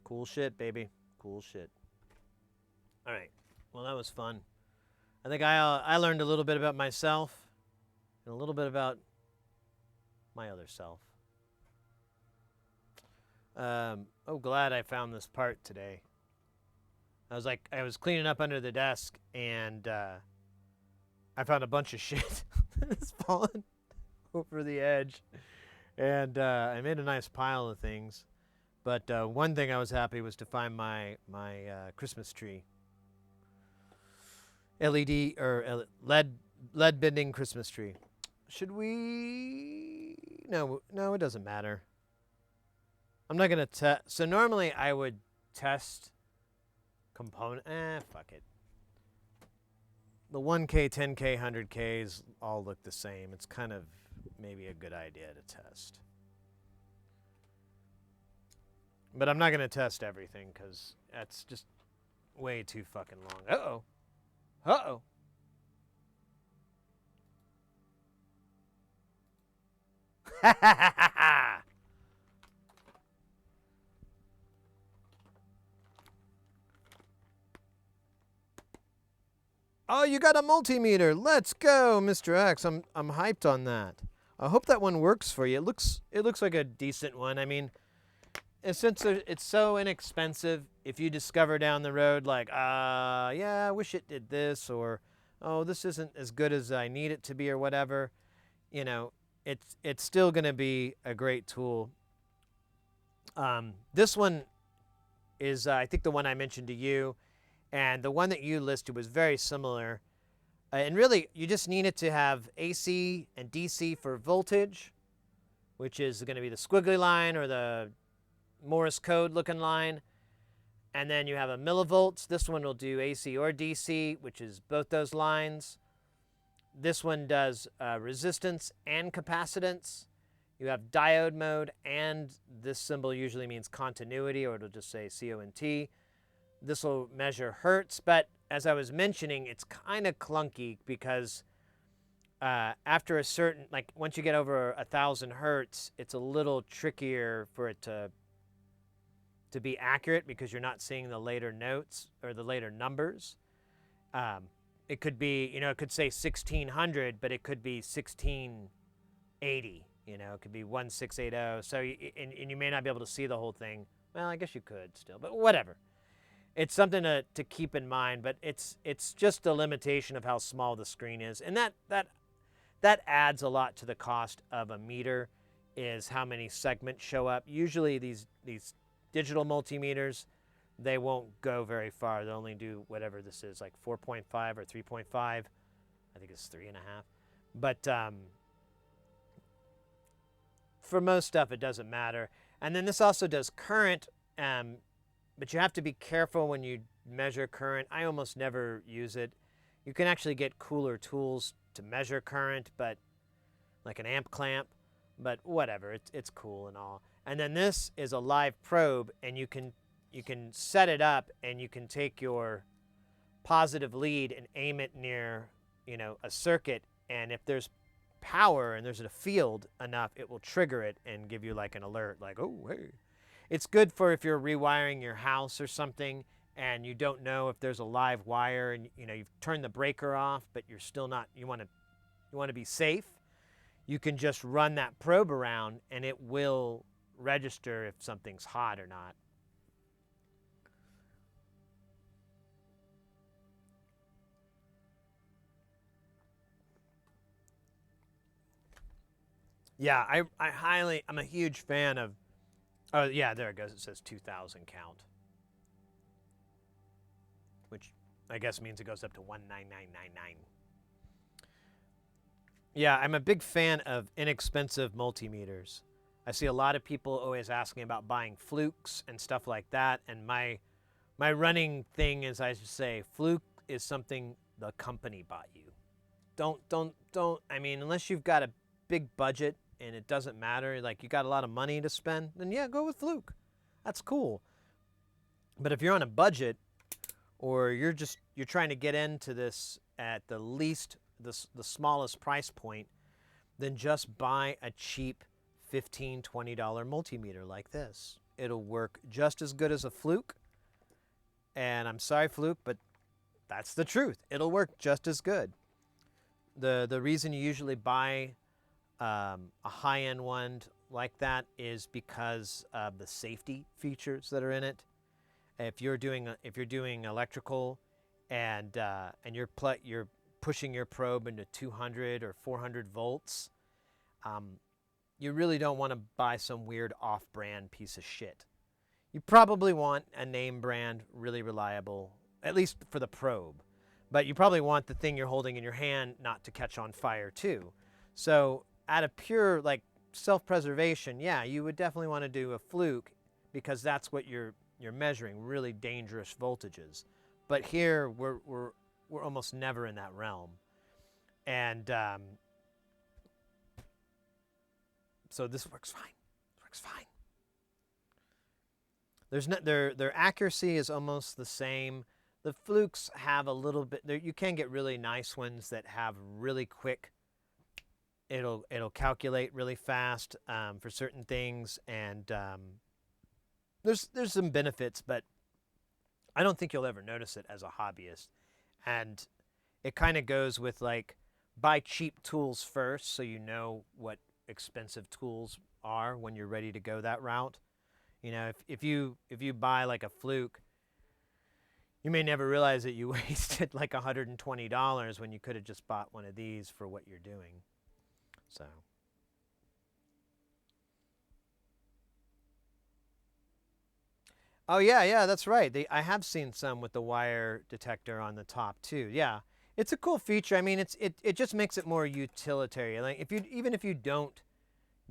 Cool shit, baby. Cool shit. All right, well, that was fun. I think I learned a little bit about myself and a little bit about my other self. Oh, glad I found this part today. I was cleaning up under the desk, and I found a bunch of shit that's fallen over the edge. And I made a nice pile of things. But one thing I was happy was to find my Christmas tree. LED or LED bending Christmas tree. Should we? No, it doesn't matter. I'm not gonna test. So normally I would test component. Fuck it. The 1K, 10K, 100Ks all look the same. It's kind of maybe a good idea to test. But I'm not gonna test everything because that's just way too fucking long. Uh-oh. Uh-oh. Ha ha ha ha ha! Oh, you got a multimeter. Let's go, Mr. X. I'm hyped on that. I hope that one works for you. It looks like a decent one. I mean, since it's so inexpensive, if you discover down the road like, yeah, I wish it did this, or oh, this isn't as good as I need it to be, or whatever, you know, it's still going to be a great tool. This one is, I think, the one I mentioned to you. And the one that you listed was very similar. And really, you just need it to have AC and DC for voltage, which is going to be the squiggly line or the Morse code looking line. And then you have a millivolts. This one will do AC or DC, which is both those lines. This one does resistance and capacitance. You have diode mode, and this symbol usually means continuity, or it'll just say CONT. This will measure hertz, but as I was mentioning, it's kind of clunky because after a certain, like once you get over 1,000 hertz, it's a little trickier for it to be accurate because you're not seeing the later notes or the later numbers. It could be, it could say 1600, but it could be 1680. It could be 1680. So, and you may not be able to see the whole thing. Well, I guess you could still, but whatever. It's something to keep in mind, but it's just a limitation of how small the screen is, and that adds a lot to the cost of a meter, is how many segments show up. Usually these digital multimeters, they won't go very far. They'll only do whatever this is, like 4.5 or 3.5. I think it's 3.5. But for most stuff, it doesn't matter. And then this also does current, but you have to be careful when you measure current. I almost never use it. You can actually get cooler tools to measure current, but like an amp clamp, but whatever, it's cool and all. And then this is a live probe, and you can set it up, and you can take your positive lead and aim it near, a circuit, and if there's power and there's a field enough, it will trigger it and give you like an alert, like, oh, hey. It's good for if you're rewiring your house or something and you don't know if there's a live wire, and you've turned the breaker off, but you're still not, you want to be safe. You can just run that probe around and it will register if something's hot or not. Yeah, I'm a huge fan of, oh yeah, there it goes, it says 2000 count. Which I guess means it goes up to 19999. Yeah, I'm a big fan of inexpensive multimeters. I see a lot of people always asking about buying flukes and stuff like that, and my running thing is, I just say, fluke is something the company bought you. Don't, I mean, unless you've got a big budget and it doesn't matter, like you got a lot of money to spend, then yeah, go with fluke. That's cool. But if you're on a budget, or you're trying to get into this at the least, the smallest price point, then just buy a cheap $15, $20 multimeter like this. It'll work just as good as a fluke. And I'm sorry, fluke, but that's the truth. It'll work just as good. The reason you usually buy a high-end one like that is because of the safety features that are in it. If you're doing electrical, and you're pushing your probe into 200 or 400 volts, you really don't want to buy some weird off-brand piece of shit. You probably want a name brand, really reliable, at least for the probe. But you probably want the thing you're holding in your hand not to catch on fire too. So out of pure like self-preservation, yeah, you would definitely want to do a fluke, because that's what you're measuring, really dangerous voltages. But here we're almost never in that realm, and so this works fine. It works fine. There's no, their accuracy is almost the same. The flukes have a little bit. You can get really nice ones that have really quick. It'll calculate really fast for certain things, and there's some benefits, but I don't think you'll ever notice it as a hobbyist. And it kind of goes with like, buy cheap tools first so you know what expensive tools are when you're ready to go that route. If you buy like a fluke, you may never realize that you wasted like $120 when you could have just bought one of these for what you're doing. So. Oh yeah, that's right. I have seen some with the wire detector on the top too. Yeah, it's a cool feature. I mean, it just makes it more utilitarian. Like even if you don't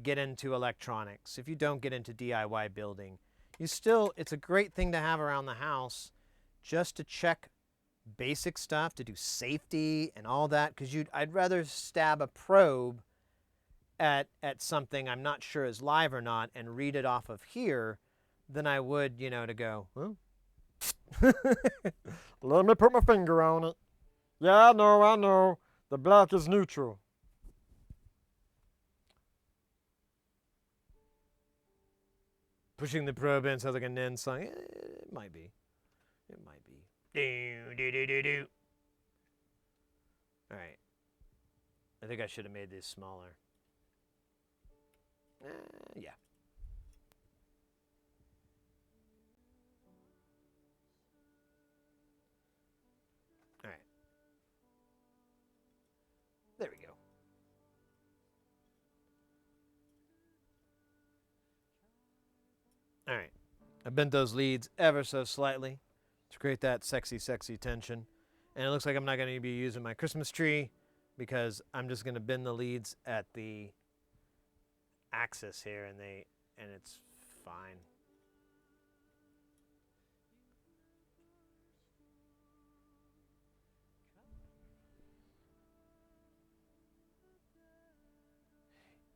get into electronics, if you don't get into DIY building, it's a great thing to have around the house, just to check basic stuff, to do safety and all that. Because I'd rather stab a probe at something I'm not sure is live or not and read it off of here than I would, you know, to go, well, let me put my finger on it. Yeah, I know. The black is neutral. pushing the probe in sounds like a Nen song. It might be. It might be. Do. All right. I think I should have made these smaller. Yeah. All right. There we go. All right. I bent those leads ever so slightly to create that sexy, sexy tension. And it looks like I'm not going to be using my Christmas tree because I'm just going to bend the leads at the axis here and it's fine.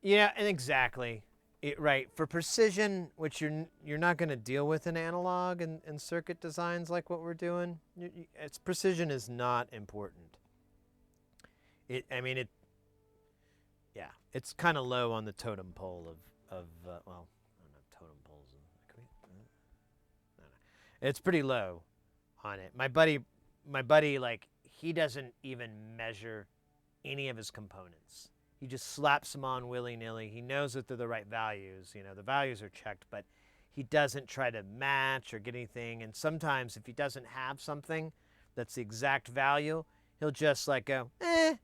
Yeah, and exactly. Right. For precision, which you're not going to deal with in analog and circuit designs like what we're doing, its precision is not important. Yeah, it's kind of low on the totem pole of well, I don't know, totem poles. No. It's pretty low on it. My buddy, like, he doesn't even measure any of his components. He just slaps them on willy-nilly. He knows that they're the right values. You know, the values are checked, but he doesn't try to match or get anything. And sometimes if he doesn't have something that's the exact value, he'll just like go, eh.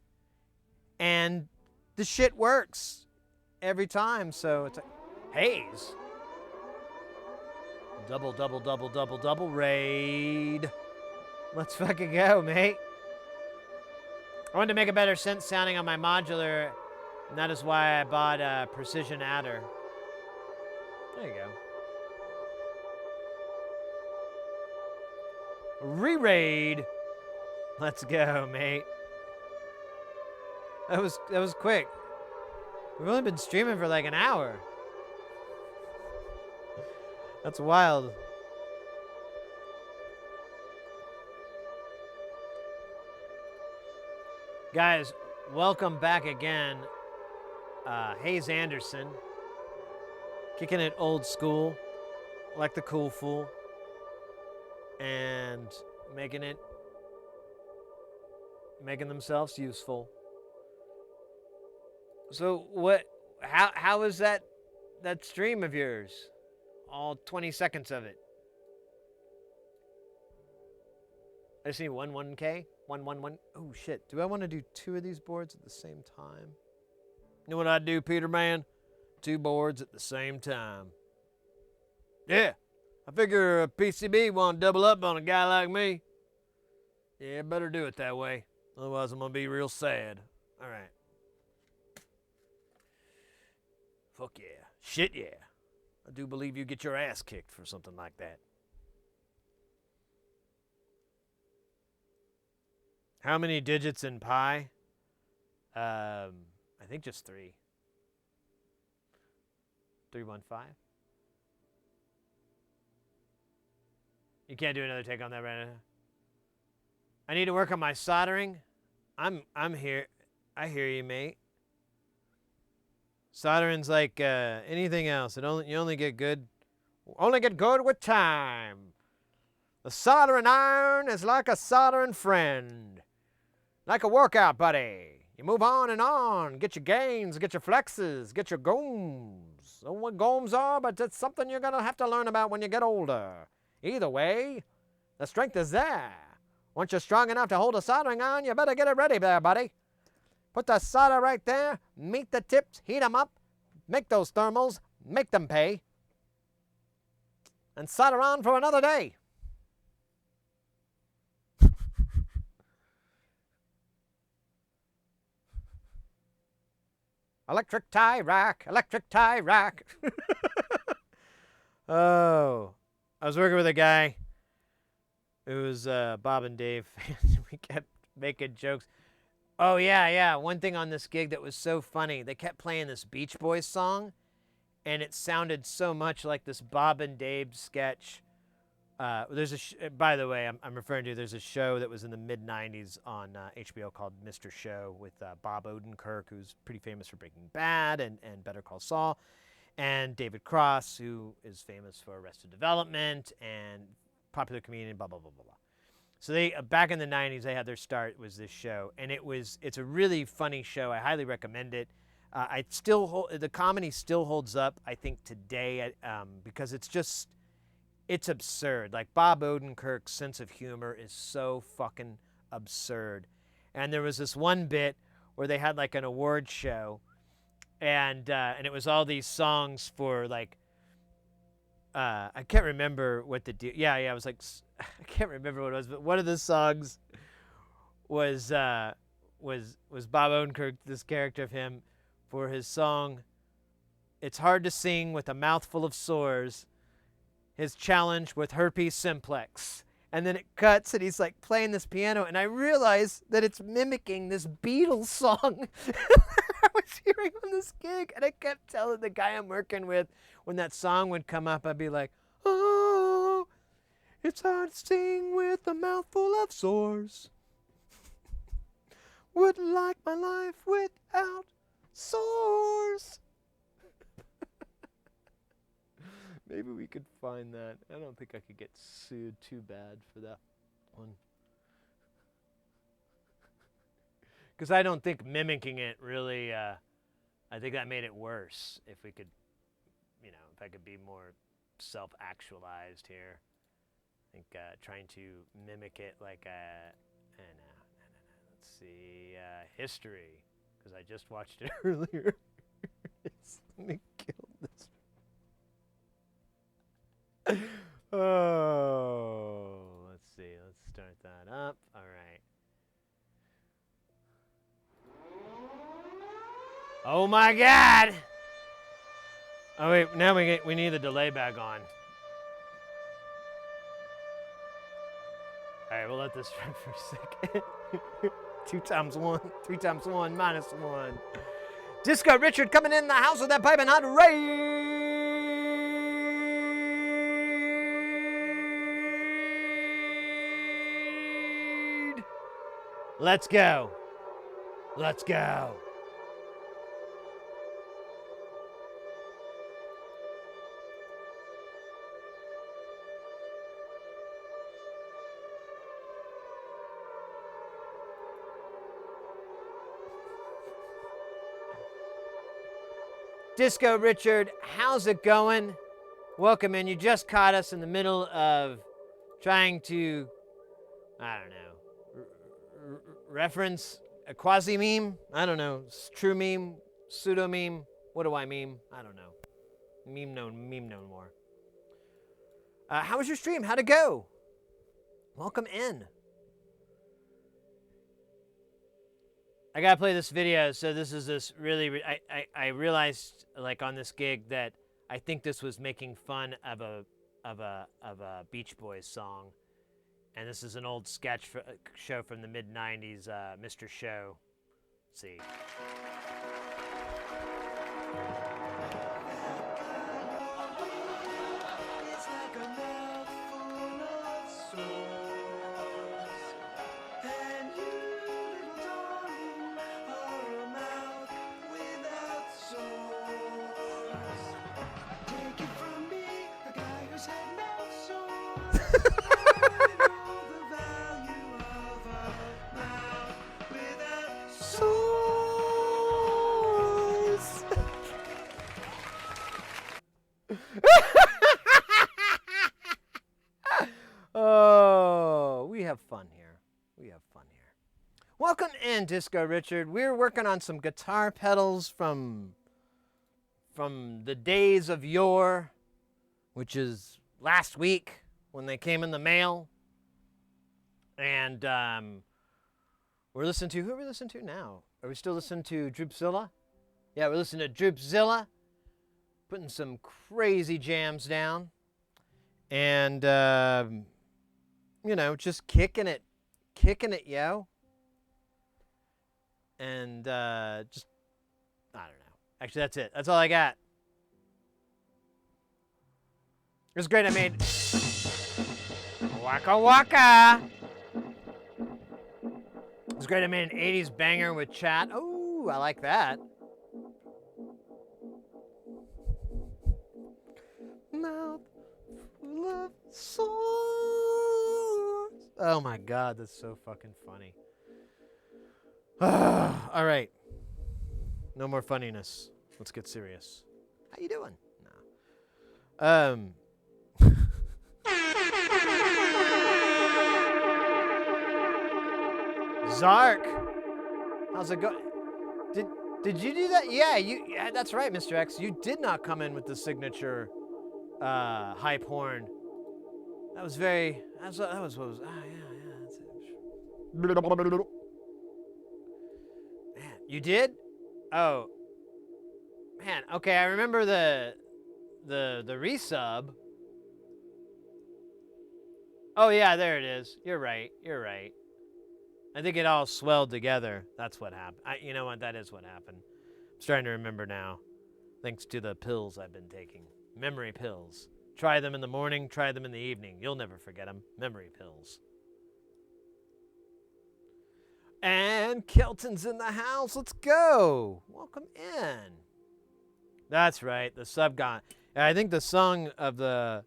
And the shit works every time. So it's like, Hayes. Double raid. Let's fucking go, mate. I wanted to make a better sense sounding on my modular, and that is why I bought a precision adder. There you go. Re-raid. Let's go, mate. That was quick. We've only been streaming for like an hour. That's wild. Guys, welcome back again. Hayes Anderson, kicking it old school, like the cool fool, and making themselves useful. So how is that stream of yours? All 20 seconds of it. I see 1K. 111. Oh shit. Do I want to do two of these boards at the same time? You know what I do, Peter Man? Two boards at the same time. Yeah. I figure a PCB won't double up on a guy like me. Yeah, better do it that way. Otherwise I'm gonna be real sad. Alright. Fuck yeah. Shit yeah. I do believe you get your ass kicked for something like that. How many digits in pi? I think just 3. 315. You can't do another take on that right now. I need to work on my soldering. I'm here. I hear you, mate. Soldering's like anything else. You only get good with time. The soldering iron is like a soldering friend. Like a workout buddy. You move on and on. Get your gains, get your flexes, get your gooms. Don't know what gooms are, but it's something you're going to have to learn about when you get older. Either way, the strength is there. Once you're strong enough to hold a soldering iron, you better get it ready there, buddy. Put the solder right there, meet the tips, heat them up, make those thermals, make them pay, and solder on for another day. Electric tie rack. Oh, I was working with a guy. It was Bob and Dave. We kept making jokes. Oh, yeah, yeah. One thing on this gig that was so funny, they kept playing this Beach Boys song, and it sounded so much like this Bob and Dave sketch. By the way, I'm referring to, there's a show that was in the mid-90s on HBO called Mr. Show with Bob Odenkirk, who's pretty famous for Breaking Bad and Better Call Saul, and David Cross, who is famous for Arrested Development and popular comedian, blah, blah, blah, blah, blah. So they back in the 90s, they had their start, was this show, and it's a really funny show. I highly recommend it. The comedy still holds up, I think, today, because it's absurd. Like, Bob Odenkirk's sense of humor is so fucking absurd. And there was this one bit where they had like an award show, and it was all these songs for like, I can't remember what the deal. Yeah, it was like, I can't remember what it was, but one of the songs was Bob Odenkirk, this character of him, for his song, "It's Hard to Sing with a Mouthful of Sores," his challenge with herpes simplex. And then it cuts and he's like playing this piano, and I realize that it's mimicking this Beatles song I was hearing on this gig, and I kept telling the guy I'm working with, when that song would come up, I'd be like, "Oh, it's hard to sing with a mouthful of sores. Wouldn't like my life without sores." Maybe we could find that. I don't think I could get sued too bad for that one. Because I don't think mimicking it really, I think that made it worse. If we could, if I could be more self-actualized here. I think trying to mimic it like let's see, history, because I just watched it earlier. Let me kill this. Oh, let's see. Let's start that up. All right. Oh my God! Oh wait, now we need the delay back on. All right, we'll let this run for a second. 2 times 1, 3 times 1, minus 1. Disco Richard coming in the house with that piping hot raid. Let's go. Let's go. Disco Richard, how's it going? Welcome in. You just caught us in the middle of trying to, I don't know, reference a quasi meme? I don't know. True meme, pseudo meme. What do I meme? I don't know. Meme no more. How was your stream? How'd it go? Welcome in. I gotta play this video. So this is this really. I realized, like, on this gig that I think this was making fun of a Beach Boys song, and this is an old sketch show from the mid '90s, Mr. Show. Let's see. Oh, we have fun here. We have fun here. Welcome in, Disco Richard. We're working on some guitar pedals from the days of yore, which is last week when they came in the mail. And we're listening to, who are we listening to now? Are we still listening to Droopzilla? Yeah, we're listening to Droopzilla, putting some crazy jams down. And, just kicking it, yo. and just, I don't know. Actually, that's it. That's all I got. It was great. I made Waka Waka. It was great. I made an 80s banger with chat. Oh, I like that. Mouth full of swords. Oh my God, that's so fucking funny. All right. No more funniness. Let's get serious. How you doing? No. Zark, how's it going? Did you do that? Yeah, that's right, Mr. X. You did not come in with the signature hype horn. That was what was. Yeah. That's it. Man, you did? Oh, man. Okay, I remember the resub. Oh yeah, there it is. You're right. I think it all swelled together. That's what happened. You know what? That is what happened. I'm starting to remember now. Thanks to the pills I've been taking. Memory pills. Try them in the morning, try them in the evening. You'll never forget them. Memory pills. And Kelton's in the house. Let's go. Welcome in. That's right. The sub got. I think the song of the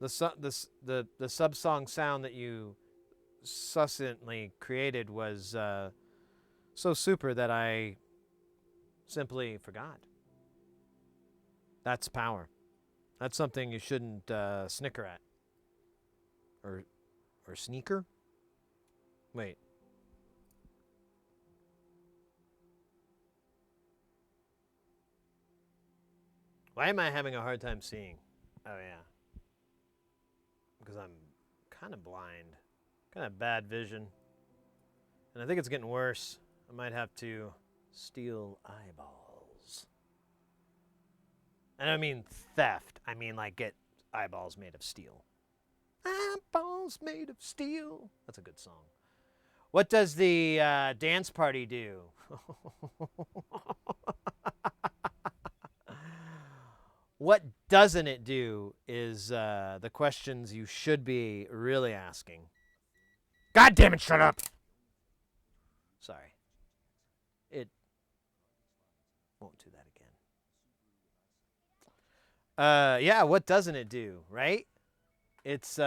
sub song sound that you succinctly created was so super that I simply forgot. That's power. That's something you shouldn't snicker at. Or sneaker? Wait. Why am I having a hard time seeing? Oh yeah. Because I'm kind of blind. Kind of bad vision. And I think it's getting worse. I might have to steal eyeballs. And I don't mean theft. I mean like get eyeballs made of steel. Eyeballs made of steel. That's a good song. What does the dance party do? What doesn't it do is the questions you should be really asking. God damn it, shut up! Sorry. It won't do that again. Yeah, what doesn't it do, right? It is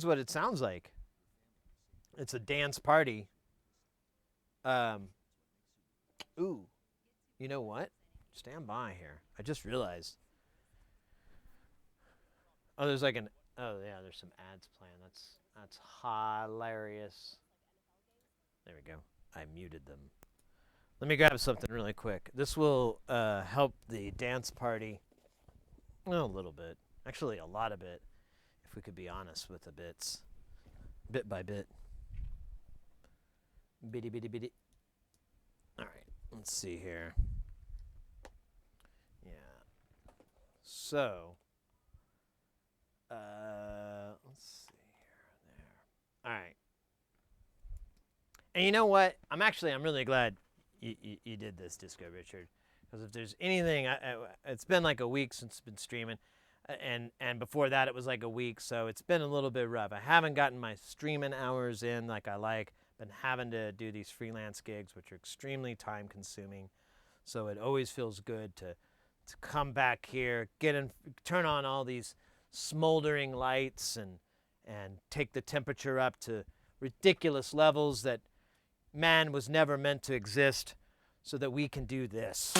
what it sounds like. It's a dance party. Ooh. You know what? Stand by here. I just realized. Oh, there's like there's some ads playing. That's hilarious. There we go. I muted them. Let me grab something really quick. This will help the dance party. Well, a little bit. Actually, a lot of it. If we could be honest with the bits. Bit by bit. Bitty, bitty, bitty. All right. Let's see here. Yeah. So, let's see here. There. All right. And you know what? I'm really glad you did this, Disco Richard, because if there's anything, it's been like a week since it's been streaming, and before that it was like a week, so it's been a little bit rough. I haven't gotten my streaming hours in like I like. Been having to do these freelance gigs, which are extremely time consuming. So it always feels good to come back here, turn on all these smoldering lights and take the temperature up to ridiculous levels that man was never meant to exist, so that we can do this.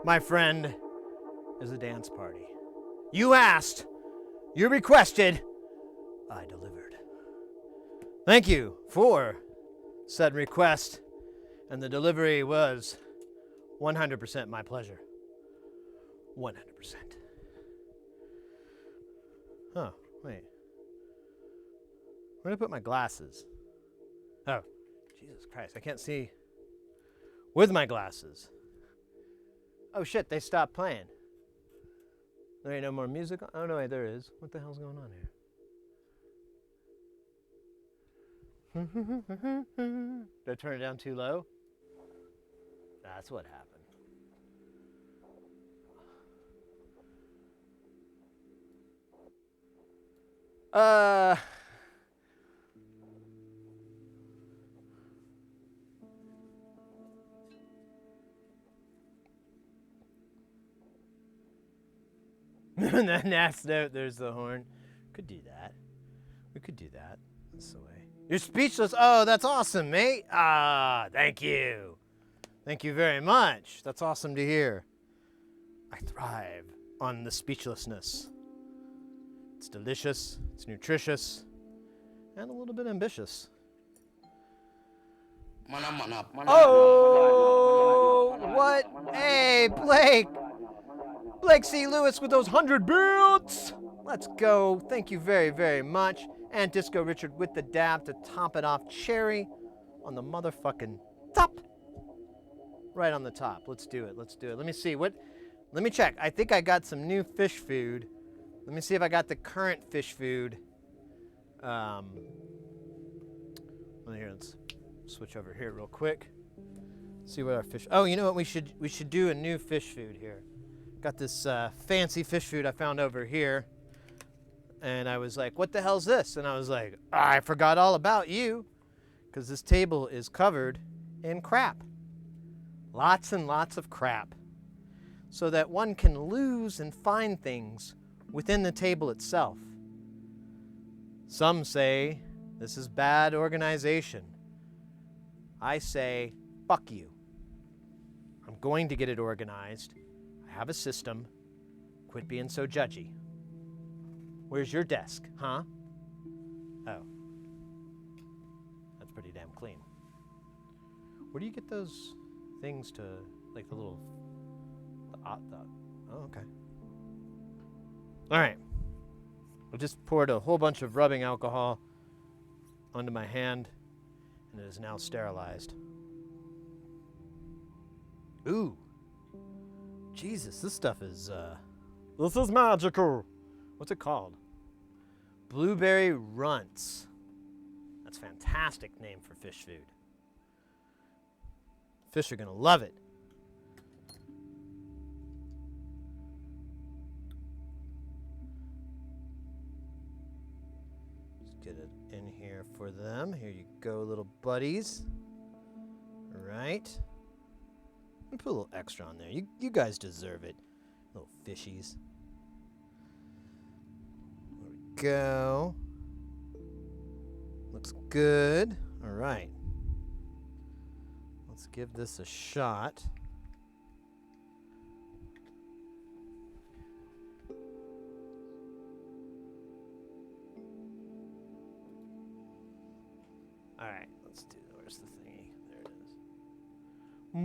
my friend, is a dance party. You asked, you requested, I delivered. Thank you for said request, and the delivery was 100% my pleasure. 100%. Oh, wait. Where did I put my glasses? Oh, Jesus Christ, I can't see with my glasses. Oh shit, they stopped playing. There ain't no more music on? Oh no, wait, there is. What the hell's going on here? Did I turn it down too low? That's what happened. That last note, there's the horn. Could do that. We could do that. That's the way. You're speechless. Oh, that's awesome, mate. Ah, thank you. Thank you very much. That's awesome to hear. I thrive on the speechlessness. It's delicious, it's nutritious, and a little bit ambitious. Oh, what? Hey, Blake! Blake C. Lewis with those 100 bits! Let's go. Thank you very, very much. And Disco Richard with the dab to top it off. Cherry on the motherfucking top. Right on the top. Let's do it. Let's do it. Let me see. Let me check. I think I got some new fish food. Let me see if I got the current fish food. Well, here, let's switch over here real quick. See what our fish. Oh, you know what? We should do a new fish food here. Got this fancy fish food I found over here. And I was like, what the hell's this? And I was like, I forgot all about you. Because this table is covered in crap. Lots and lots of crap. So that one can lose and find things within the table itself. Some say this is bad organization. I say, fuck you. I'm going to get it organized. I have a system. Quit being so judgy. Where's your desk, huh? Oh. That's pretty damn clean. Where do you get those things to, like the little, oh, okay. All right. I just poured a whole bunch of rubbing alcohol onto my hand, and it is now sterilized. Ooh. Jesus, this stuff is, This is magical. what's it called? Blueberry runts. That's a fantastic name for fish food. Fish are gonna love it. Let's get it in here for them. Here you go, little buddies. All right. Let me put a little extra on there. You guys deserve it, little fishies. There we go. Looks good. All right. Let's give this a shot. All right, let's do. Where's the thingy? There it is.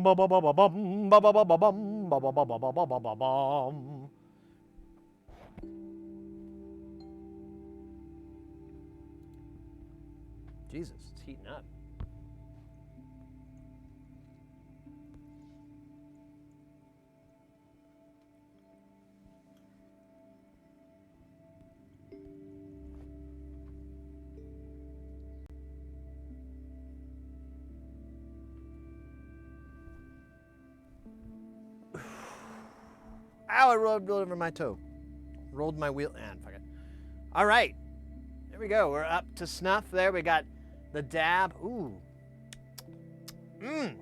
Ba ba ba ba bum ba ba ba ba bum ba ba ba ba ba ba ba ba bum. Jesus, it's heating up. Ow, I rolled over my toe. Rolled my wheel and fuck it. All right. There we go. We're up to snuff there. We got the dab. Ooh. Mmm.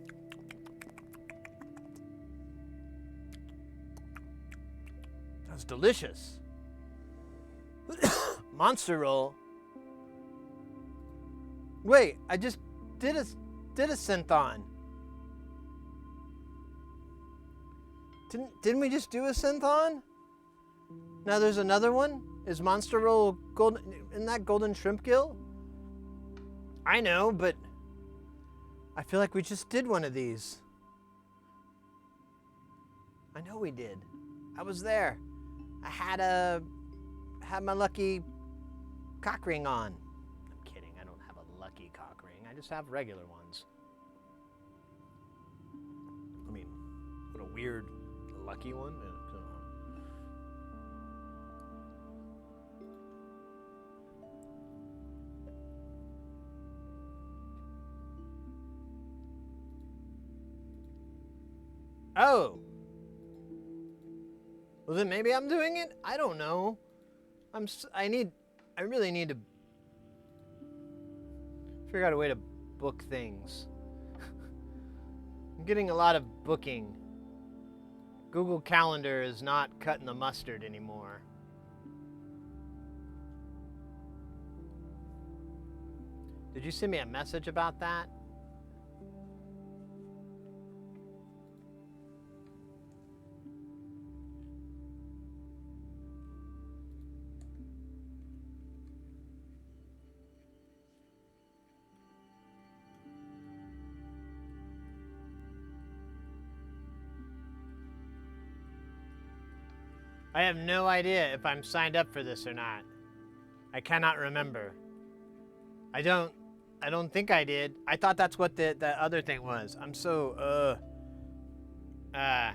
That's delicious. Monster roll. Wait, I just did a synthon. Didn't we just do a synth-on? Now there's another one? Is Monster Roll golden? Isn't that Golden Shrimp Gill? I know, but I feel like we just did one of these. I know we did. I was there. I had my lucky cock ring on. I'm kidding. I don't have a lucky cock ring. I just have regular ones. I mean, what a weird lucky one. Yeah, come on. Oh. Well, then maybe I'm doing it? I don't know. I really need to figure out a way to book things. I'm getting a lot of booking. Google Calendar is not cutting the mustard anymore. Did you send me a message about that? I have no idea if I'm signed up for this or not. I cannot remember. I don't think I did. I thought that's what the other thing was. I'm so, I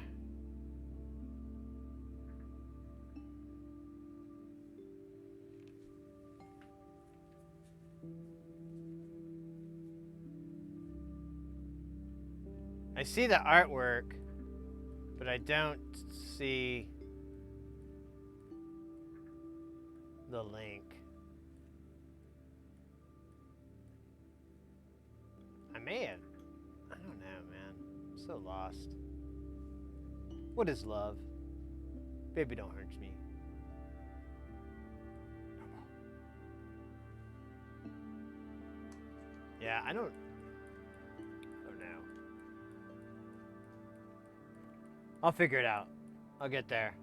see the artwork, but I don't see the link. I may have. I don't know, man. I'm so lost. What is love? Baby, don't hurt me. Yeah, I don't know. I'll figure it out. I'll get there.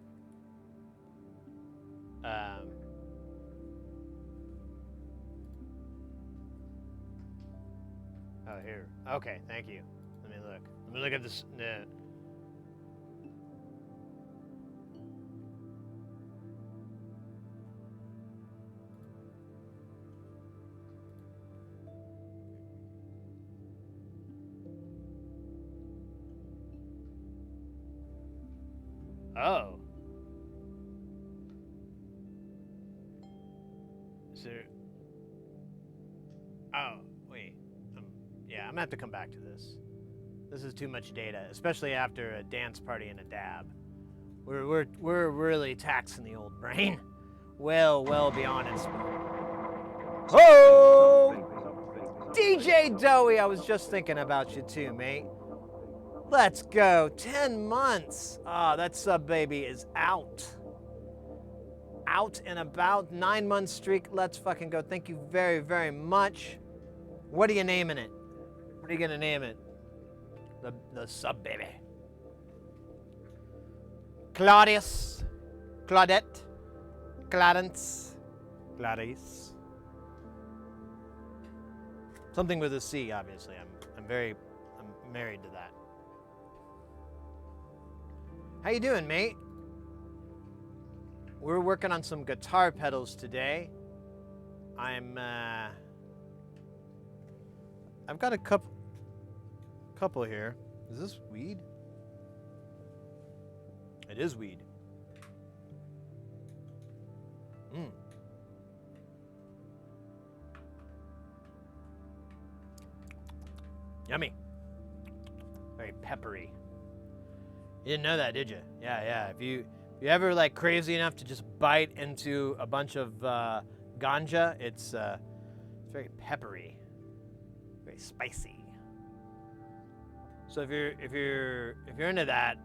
Oh, here. Okay, thank you. Let me look. Let me look at this. Oh. Is there... Oh, wait. Yeah, I'm gonna have to come back to this. This is too much data, especially after a dance party and a dab. We're really taxing the old brain. Well beyond its... Oh! DJ Dowie, I was just thinking about you too, mate. Let's go. 10 months. Ah, that sub baby is out. Out and about. 9-month streak. Let's fucking go. Thank you very, very much. What are you naming it? What are you gonna name it? The sub baby. Claudius. Claudette. Clarence. Clarice. Something with a C, obviously. I'm married to that. How you doing, mate? We're working on some guitar pedals today. I've got a couple here. Is this weed? It is weed. Yummy. Very peppery. You didn't know that, did you? Yeah. If you ever like crazy enough to just bite into a bunch of ganja, it's very peppery, very spicy. So if you're into that,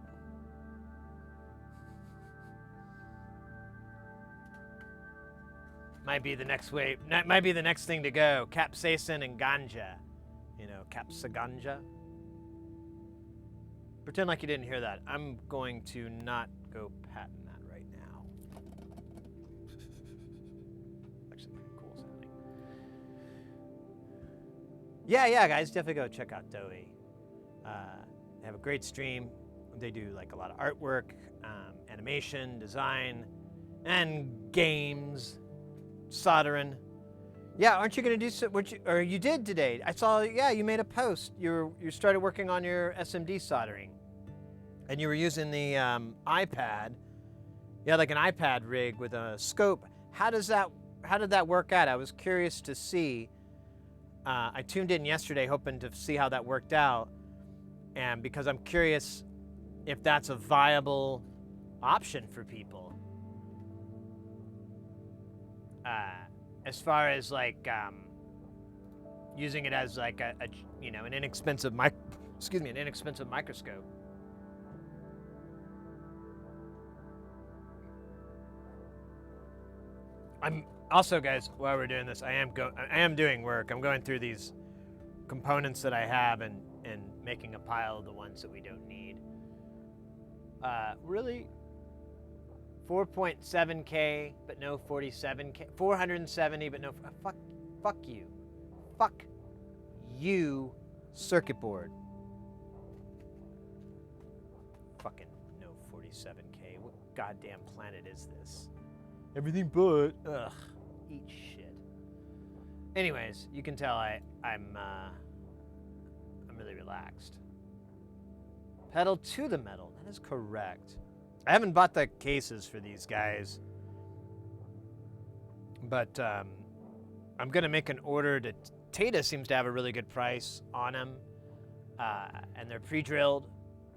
might be the next way. Might be the next thing to go. Capsaicin and ganja. You know, capsa ganja. Pretend like you didn't hear that. I'm going to not go patent that right now. Actually, pretty cool sounding. Yeah, guys, definitely go check out 𝐤𝐸. They have a great stream. They do like a lot of artwork, animation, design, and games, soldering. Yeah, aren't you gonna do so? Or you did today? I saw. Yeah, you made a post. You started working on your SMD soldering, and you were using the iPad. You had like an iPad rig with a scope. How did that work out? I was curious to see. I tuned in yesterday, hoping to see how that worked out, and because I'm curious if that's a viable option for people. As far as like using it as like an inexpensive microscope. I'm also, guys, while we're doing this, I am doing work. I'm going through these components that I have and making a pile of the ones that we don't need. Really? 4.7K, but no 47K. 470, but no. Fuck you. Fuck you, circuit board. Fucking no 47K. What goddamn planet is this? Everything but. Ugh. Eat shit. Anyways, you can tell I'm really relaxed. Pedal to the metal. That is correct. I haven't bought the cases for these guys, but I'm gonna make an order. Tata seems to have a really good price on them, and they're pre-drilled.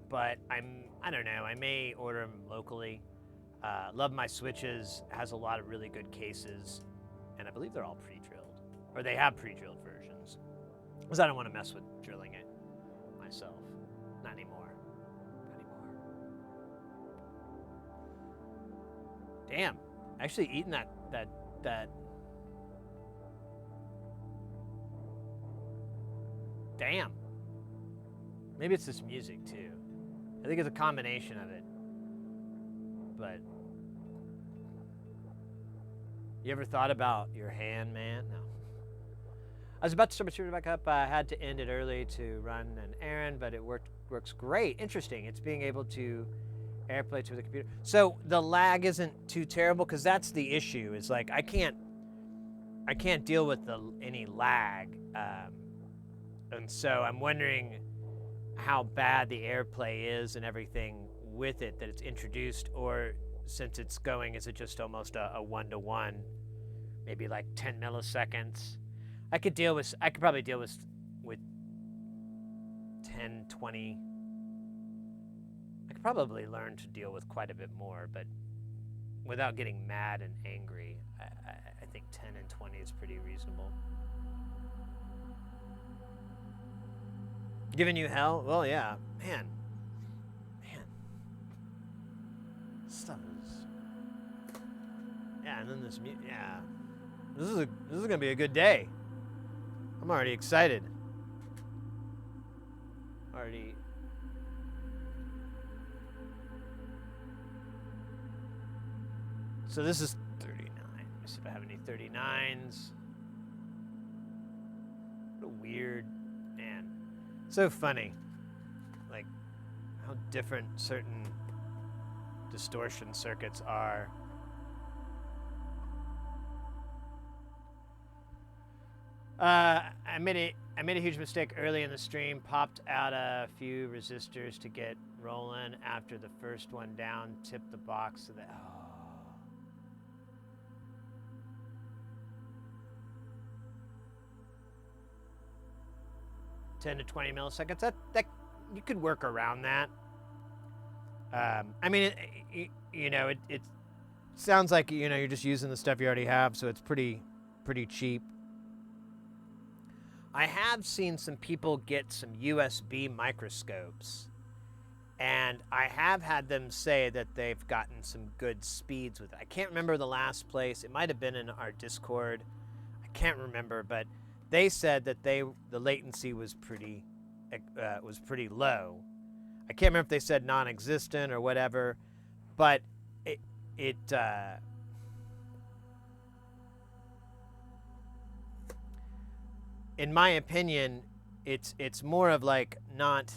But I don't know. I may order them locally. Love My Switches has a lot of really good cases, and I believe they're all pre-drilled, or they have pre-drilled versions. Because I don't want to mess with drilling it myself. Not anymore. Damn, actually eating that. Damn. Maybe it's this music too. I think it's a combination of it. But you ever thought about your hand, man? No. I was about to start my shooter back up. I had to end it early to run an errand, but it works great. Interesting. It's being able to AirPlay to the computer. So the lag isn't too terrible, because that's the issue. Is like I can't deal with any lag, and so I'm wondering how bad the AirPlay is and everything with it that it's introduced, or since it's going, is it just almost a 1-to-1, maybe like 10 milliseconds? I could probably deal with 10, 20. I could probably learn to deal with quite a bit more, but without getting mad and angry, I think 10 and 20 is pretty reasonable. Giving you hell? Well, yeah, man. Stuff is. Yeah, and then this is gonna be a good day. I'm already excited. So this is 39. Let me see if I have any 39s. What a weird, man. So funny. Like how different certain distortion circuits are. I made a huge mistake early in the stream. Popped out a few resistors to get rolling. After the first one down, tipped the box so that. Oh. 10 to 20 milliseconds. That you could work around that. I mean, it sounds like you're just using the stuff you already have, so it's pretty cheap. I have seen some people get some USB microscopes, and I have had them say that they've gotten some good speeds with it. I can't remember the last place. It might have been in our Discord. I can't remember, but they said that the latency was pretty low. I can't remember if they said non-existent or whatever, but it in my opinion, it's more of like not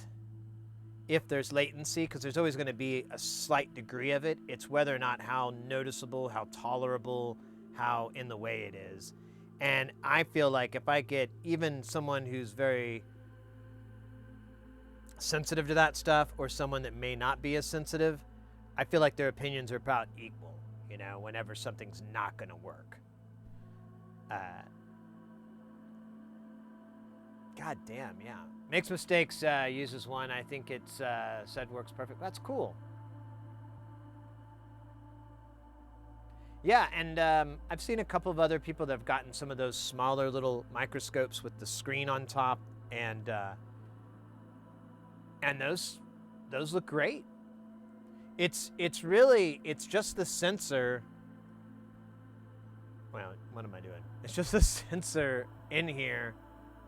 if there's latency, because there's always going to be a slight degree of it. It's whether or not how noticeable, how tolerable, how in the way it is. And I feel like if I get even someone who's very sensitive to that stuff or someone that may not be as sensitive, I feel like their opinions are about equal, you know, whenever something's not going to work. God damn, yeah. Makes mistakes, uses one. I think it's said works perfect. That's cool. Yeah, and I've seen a couple of other people that have gotten some of those smaller little microscopes with the screen on top, and those look great. It's just the sensor. Well, what am I doing? It's just the sensor in here,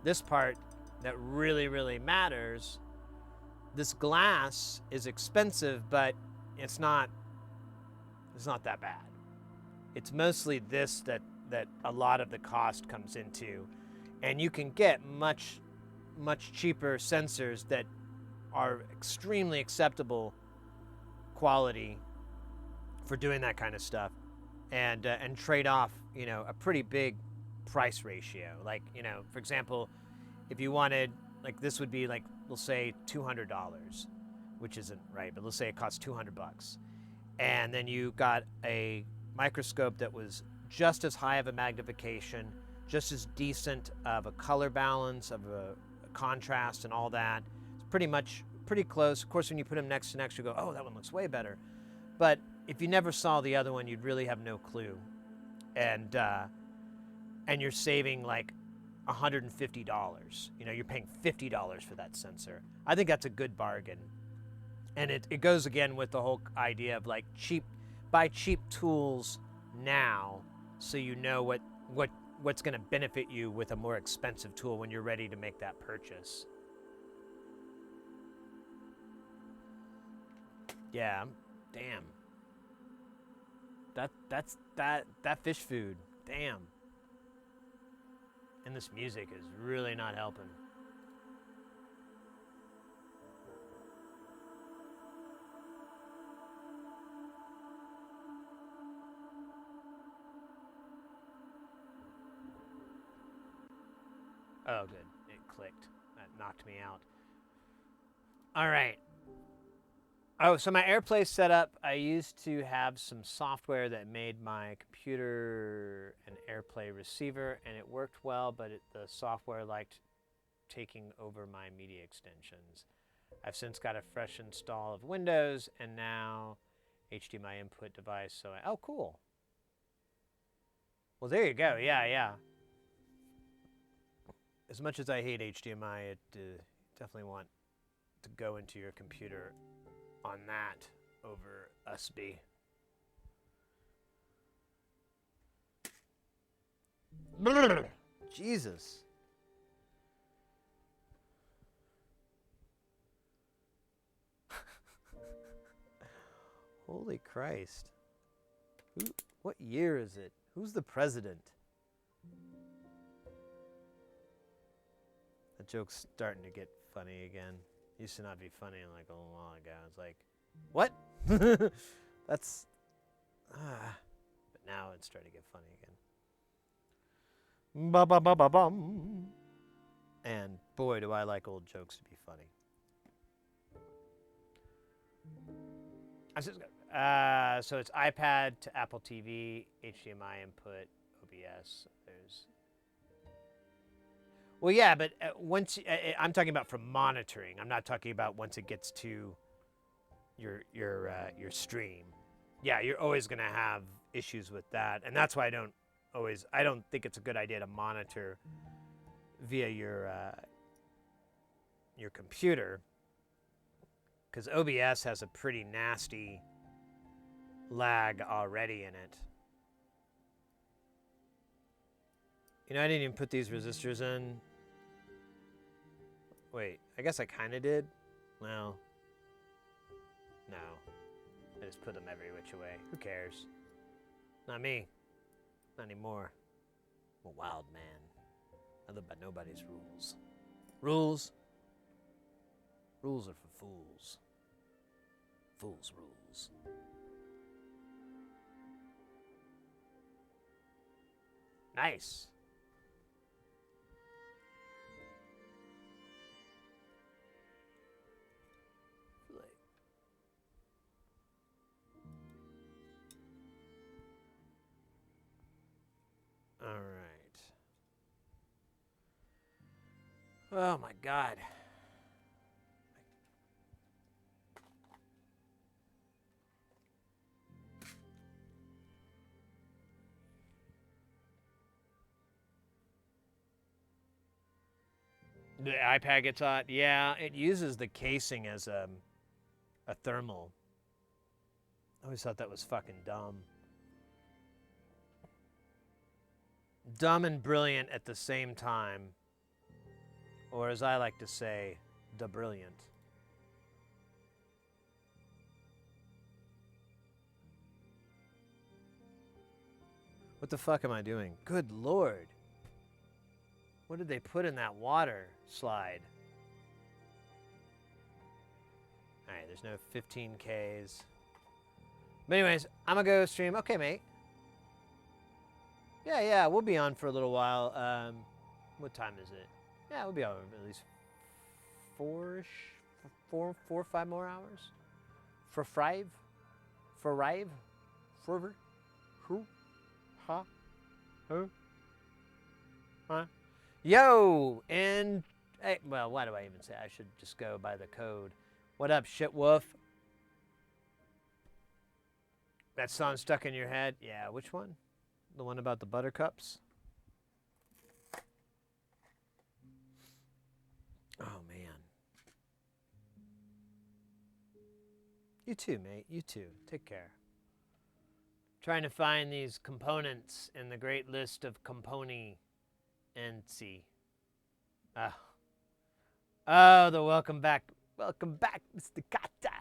this part that really matters. This glass is expensive, but it's not that bad. It's mostly this that a lot of the cost comes into, and you can get much cheaper sensors that are extremely acceptable quality for doing that kind of stuff, and trade off, you know, a pretty big price ratio. Like, you know, for example, if you wanted, like, this would be like, we'll say $200, which isn't right, but let's say it costs $200, and then you got a microscope that was just as high of a magnification, just as decent of a color balance, of a contrast and all that. It's pretty close. Of course, when you put them next to next, you go, oh, that one looks way better. But if you never saw the other one, you'd really have no clue. And you're saving like $150. You know, you're paying $50 for that sensor. I think that's a good bargain. And it goes again with the whole idea of like buy cheap tools now, so you know what's going to benefit you with a more expensive tool when you're ready to make that purchase. Yeah, damn. That fish food, damn. And this music is really not helping. Oh, good. It clicked. That knocked me out. All right. Oh, so my AirPlay setup, I used to have some software that made my computer an AirPlay receiver, and it worked well, but the software liked taking over my media extensions. I've since got a fresh install of Windows, and now HDMI input device. So, oh, cool. Well, there you go. Yeah. As much as I hate HDMI, it definitely want to go into your computer on that over USB. Jesus. Holy Christ. What year is it? Who's the president? That joke's starting to get funny again. Used to not be funny like a little while ago. It's like, what? That's, but now it's starting to get funny again. Ba-ba-ba-ba-bum. And boy, do I like old jokes to be funny. So it's iPad to Apple TV, HDMI input, OBS. Well, yeah, but once I'm talking about for monitoring. I'm not talking about once it gets to your stream. Yeah, you're always going to have issues with that, and that's why I don't think it's a good idea to monitor via your computer, because OBS has a pretty nasty lag already in it. You know, I didn't even put these resistors in. Wait, I guess I kind of did. Well, No. I just put them every which way. Who cares? Not me. Not anymore. I'm a wild man. I live by nobody's rules. Rules? Rules are for fools. Fools' rules. Nice. All right. Oh my God. The iPad gets hot. Yeah, it uses the casing as a thermal. I always thought that was fucking dumb. Dumb and brilliant at the same time. Or as I like to say, the brilliant. What the fuck am I doing? Good Lord. What did they put in that water slide? Alright, there's no 15Ks. But anyways, I'm gonna go stream. Okay, mate. Yeah, we'll be on for a little while. What time is it? Yeah, we'll be on at least 4 or 5 more hours. For five? For rive? Forever? Who? Ha? Who? Huh? Yo! And, hey, well, why do I even say I should just go by the code? What up, shit wolf? That song stuck in your head? Yeah, which one? The one about the buttercups? Oh, man. You too, mate. You too. Take care. Trying to find these components in the great list of componency. Oh, the welcome back. Welcome back, Mr. Kata.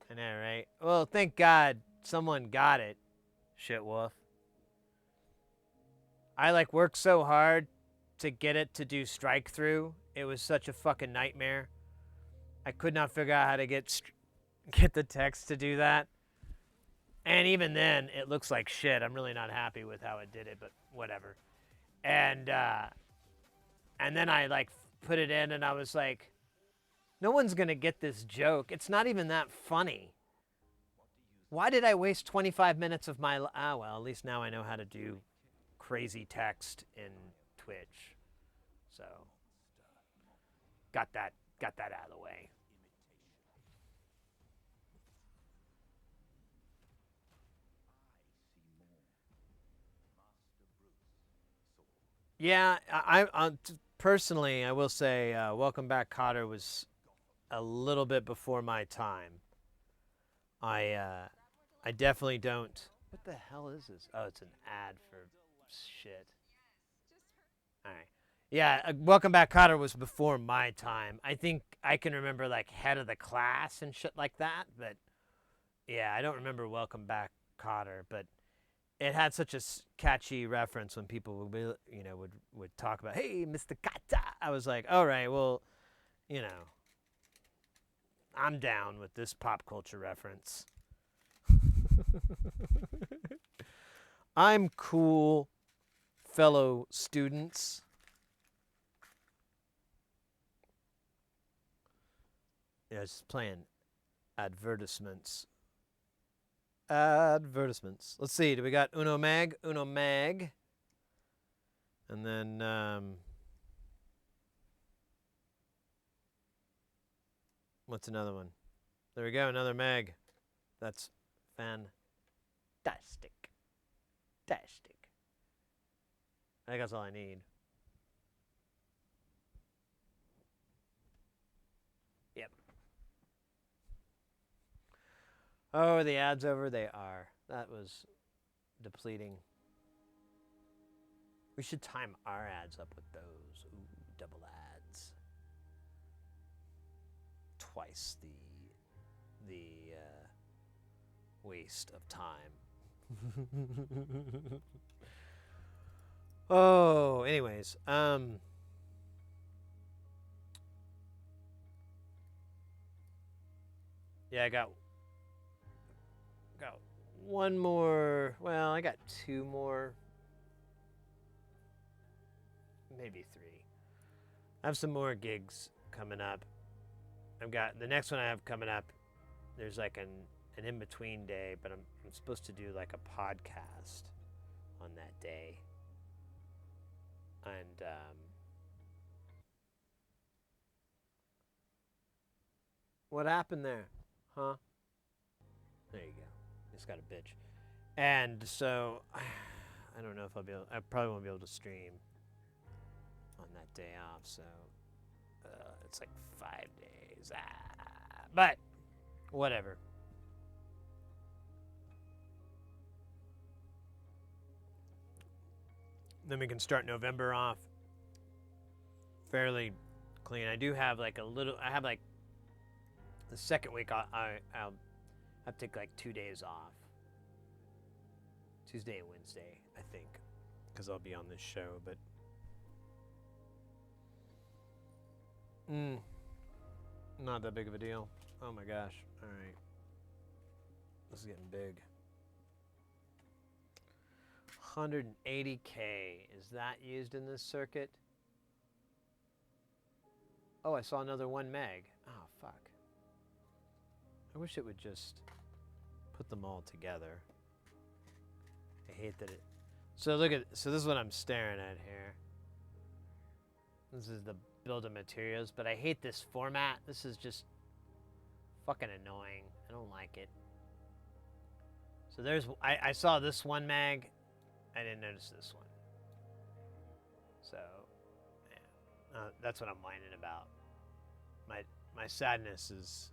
I know, right? Well, thank God someone got it, shit wolf. I like worked so hard to get it to do strike through. It was such a fucking nightmare. I could not figure out how to get the text to do that. And even then, it looks like shit. I'm really not happy with how it did it, but whatever. And then I like put it in, and I was like, no one's gonna get this joke. It's not even that funny. Why did I waste 25 minutes of my well, at least now I know how to do crazy text in Twitch. So got that out of the way. Yeah, personally, I will say, Welcome Back, Cotter was a little bit before my time. I definitely don't. What the hell is this? Oh, it's an ad for shit. All right. Yeah, Welcome Back, Cotter was before my time. I think I can remember like Head of the Class and shit like that, but yeah, I don't remember Welcome Back, Cotter, but it had such a catchy reference when people would be, would talk about, hey, Mr. Kata. I was like, all right, well, I'm down with this pop culture reference. I'm cool, fellow students. Yeah, just playing advertisements. Advertisements. Let's see. Do we got Uno Mag? Uno Mag. And then, what's another one? There we go. Another Mag. That's fantastic. Fantastic. I think that's all I need. Yep. Oh, are the ads over? They are. That was depleting. We should time our ads up with those. Ooh, double ads. Twice the the waste of time. Oh, anyways, yeah, I got one more. Well, I got two more, maybe three. I have some more gigs coming up. I've got the next one I have coming up. There's like an in-between day, but I'm supposed to do like a podcast on that day. And what happened there? Huh? There you go. Just got a bitch. And so I don't know if I probably won't be able to stream on that day off, so it's like 5 days. But whatever. Then we can start November off fairly clean. I do have like I have like the second week I'll have to take like 2 days off. Tuesday and Wednesday, I think, because I'll be on this show, but not that big of a deal. Oh my gosh. All right. This is getting big. 180K. Is that used in this circuit? Oh, I saw another 1 meg. Oh, fuck. I wish it would just put them all together. I hate that it... So this is what I'm staring at here. This is the build of materials, but I hate this format. This is just fucking annoying. I don't like it. So I saw this 1 meg. I didn't notice this one. So, yeah. That's what I'm whining about. My sadness is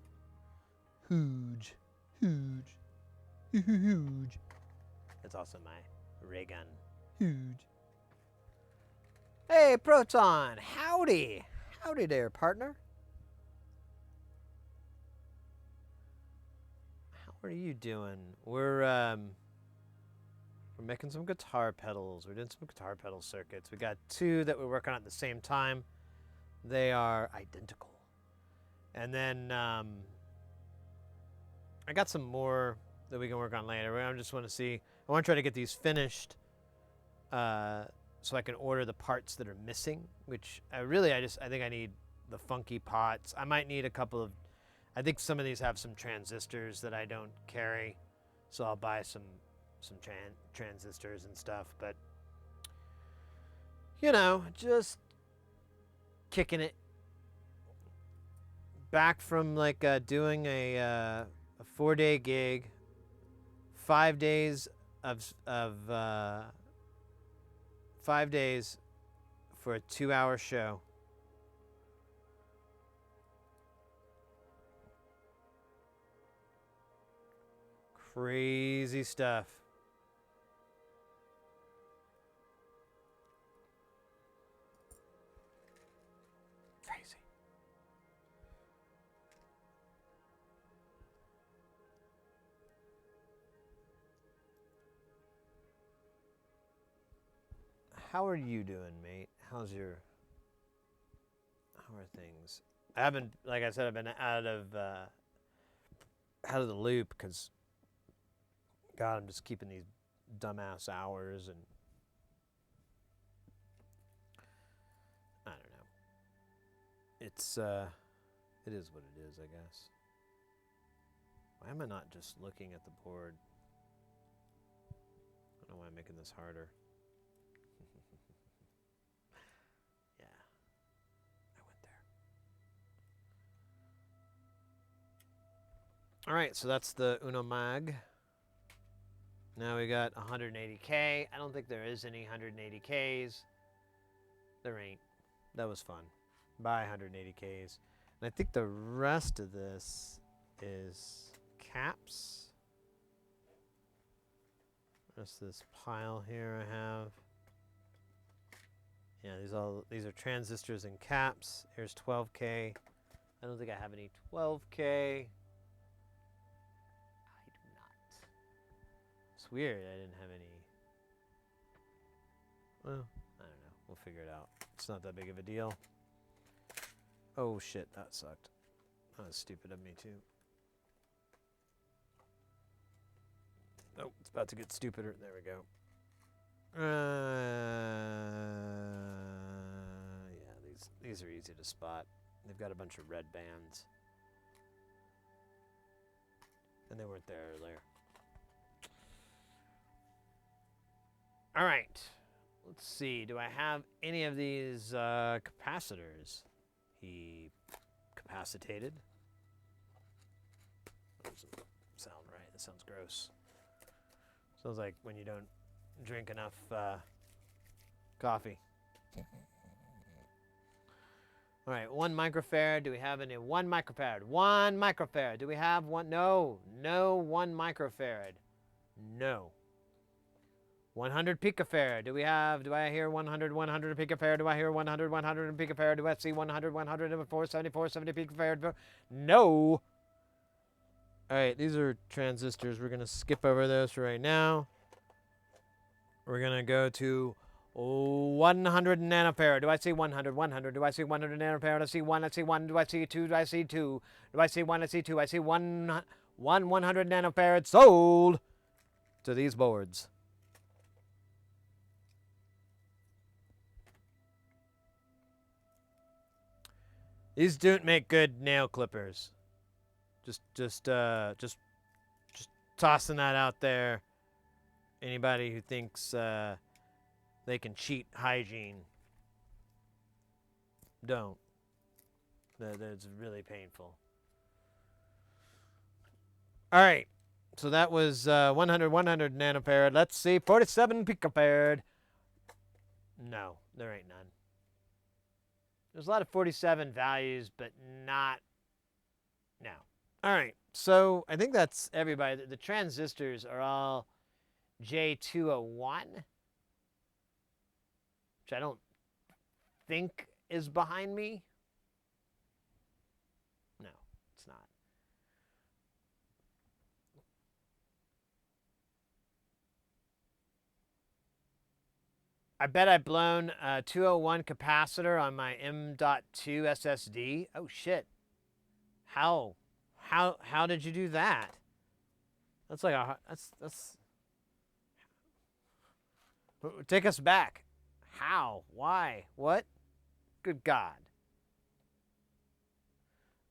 huge. Huge. That's also my ray gun. Huge. Hey, Proton! Howdy! Howdy there, partner. How are you doing? We're making some guitar pedals. We're doing some guitar pedal circuits. We got 2 that we're working on at the same time. They are identical. And then I got some more that we can work on later. I just want to see. I want to try to get these finished so I can order the parts that are missing, which I think I need the funky pots. I might need a couple of, I think some of these have some transistors that I don't carry, so I'll buy some transistors and stuff, but you know, just kicking it back from like doing a 4-day gig, 5 days of 5 days for a 2-hour show. Crazy stuff. Crazy. How are you doing, mate? How are things? I haven't, like I said, I've been out of the loop because, God, I'm just keeping these dumbass hours, and I don't know. It is what it is, I guess. Why am I not just looking at the board? I don't know why I'm making this harder. Yeah, I went there. All right, so that's the Uno Mag. Now we got 180K. I don't think there is any 180Ks. There ain't. That was fun. Buy 180Ks. And I think the rest of this is caps. Rest of this pile here I have. Yeah, these are transistors and caps. Here's 12K. I don't think I have any 12K. It's weird. I didn't have any. Well, I don't know. We'll figure it out. It's not that big of a deal. Oh shit, that sucked. That was stupid of me too. Oh, it's about to get stupider. There we go. Yeah, these are easy to spot. They've got a bunch of red bands. And they weren't there earlier. All right. Let's see. Do I have any of these capacitors? He capacitated. That doesn't sound right. That sounds gross. Sounds like when you don't drink enough coffee. All right, 1 microfarad. Do we have any? 1 microfarad. 1 microfarad. Do we have one? No. No 1 microfarad. No. 100 picofarad. Do I hear 100 picofarad? Do I hear 100 picofarad? Do I see 100 474 70 picofarad? No. All right, these are transistors. We're going to skip over those for right now. We're going to go to 100 nanofarad. Do I see 100? 100. Do I see 100 nanofarad? I see 1. I see 1. Do I see 2? Do I see 2? Do I see 1? I see 2. I see 100 nanofarad sold to these boards. These don't make good nail clippers. Just tossing that out there. Anybody who thinks they can cheat hygiene, don't. That's really painful. All right, so that was 100 nanofarad. Let's see, 47 picofarad. No, there ain't none. There's a lot of 47 values, but not now. All right, so I think that's everybody. The transistors are all J201, which I don't think is behind me. No, it's not. I bet I've blown a 201 capacitor on my M.2 SSD. Oh shit. How did you do that? That's like that's take us back. How? Why? What? Good God.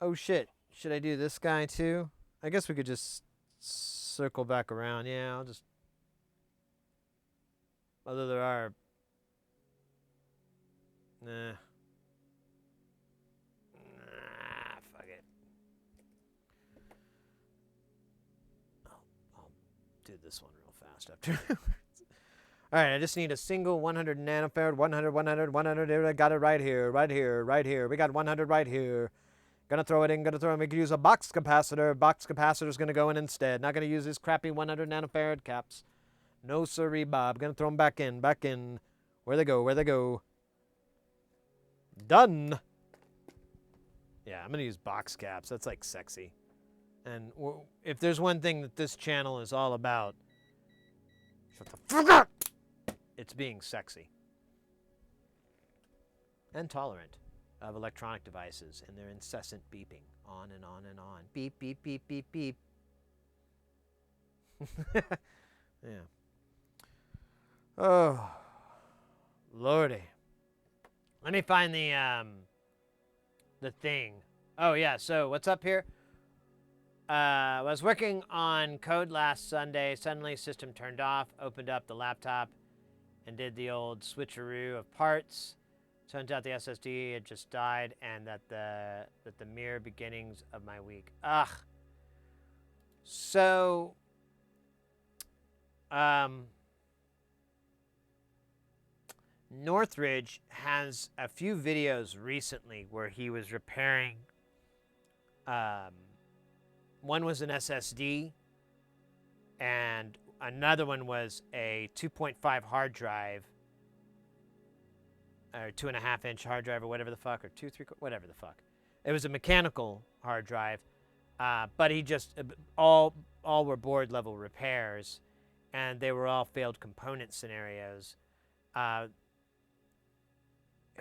Oh shit. Should I do this guy too? I guess we could just circle back around. Yeah, I'll just. Although there are. Nah, fuck it. I'll do this one real fast after. All right, I just need a single 100 nanofarad, 100. I got it right here. We got 100 right here. Gonna throw it in. We could use a box capacitor. Box capacitor's gonna go in instead. Not gonna use these crappy 100 nanofarad caps. No siree, Bob. Gonna throw them back in. Where they go? Done. Yeah, I'm gonna use box caps. That's like sexy. And if there's one thing that this channel is all about, shut the fuck up! It's being sexy. And tolerant of electronic devices and their incessant beeping. On and on and on. Beep, beep, beep, beep, beep. Yeah. Oh, Lordy. Let me find the thing. Oh, yeah, so what's up here? I was working on code last Sunday. Suddenly, system turned off, opened up the laptop, and did the old switcheroo of parts. Turns out the SSD had just died, and that the mere beginnings of my week. Ugh. So, Northridge has a few videos recently where he was repairing. One was an SSD, and another one was a 2.5 hard drive, or 2.5-inch hard drive, or whatever the fuck, or 2, 3, whatever the fuck. It was a mechanical hard drive, but he just all were board level repairs, and they were all failed component scenarios. If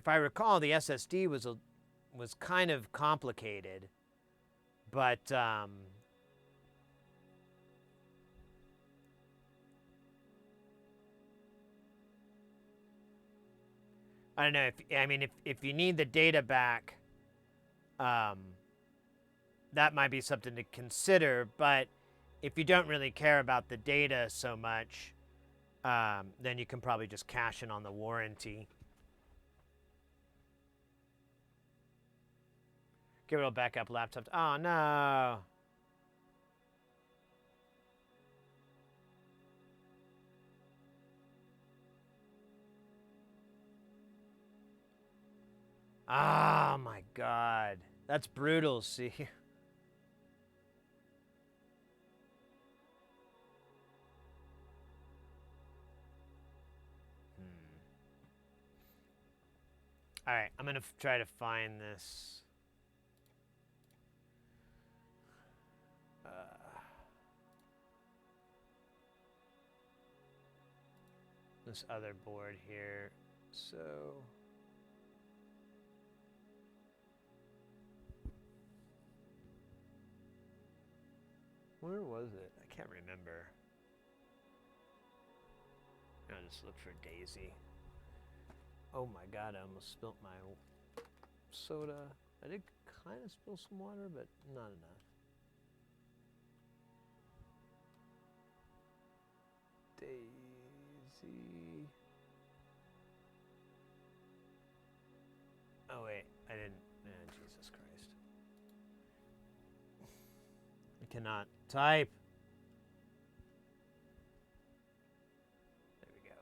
I recall, the SSD was kind of complicated, but I don't know. If you need the data back, that might be something to consider. But if you don't really care about the data so much, then you can probably just cash in on the warranty. Give it a backup laptop. Oh no. Oh my God. That's brutal, see. All right, I'm gonna try to find this. This other board here. So where was it? I can't remember. I'll just look for Daisy. Oh my God, I almost spilt my soda. I did kind of spill some water, but not enough. Daisy. Oh wait, I didn't. Jesus Christ. I cannot type. There we go.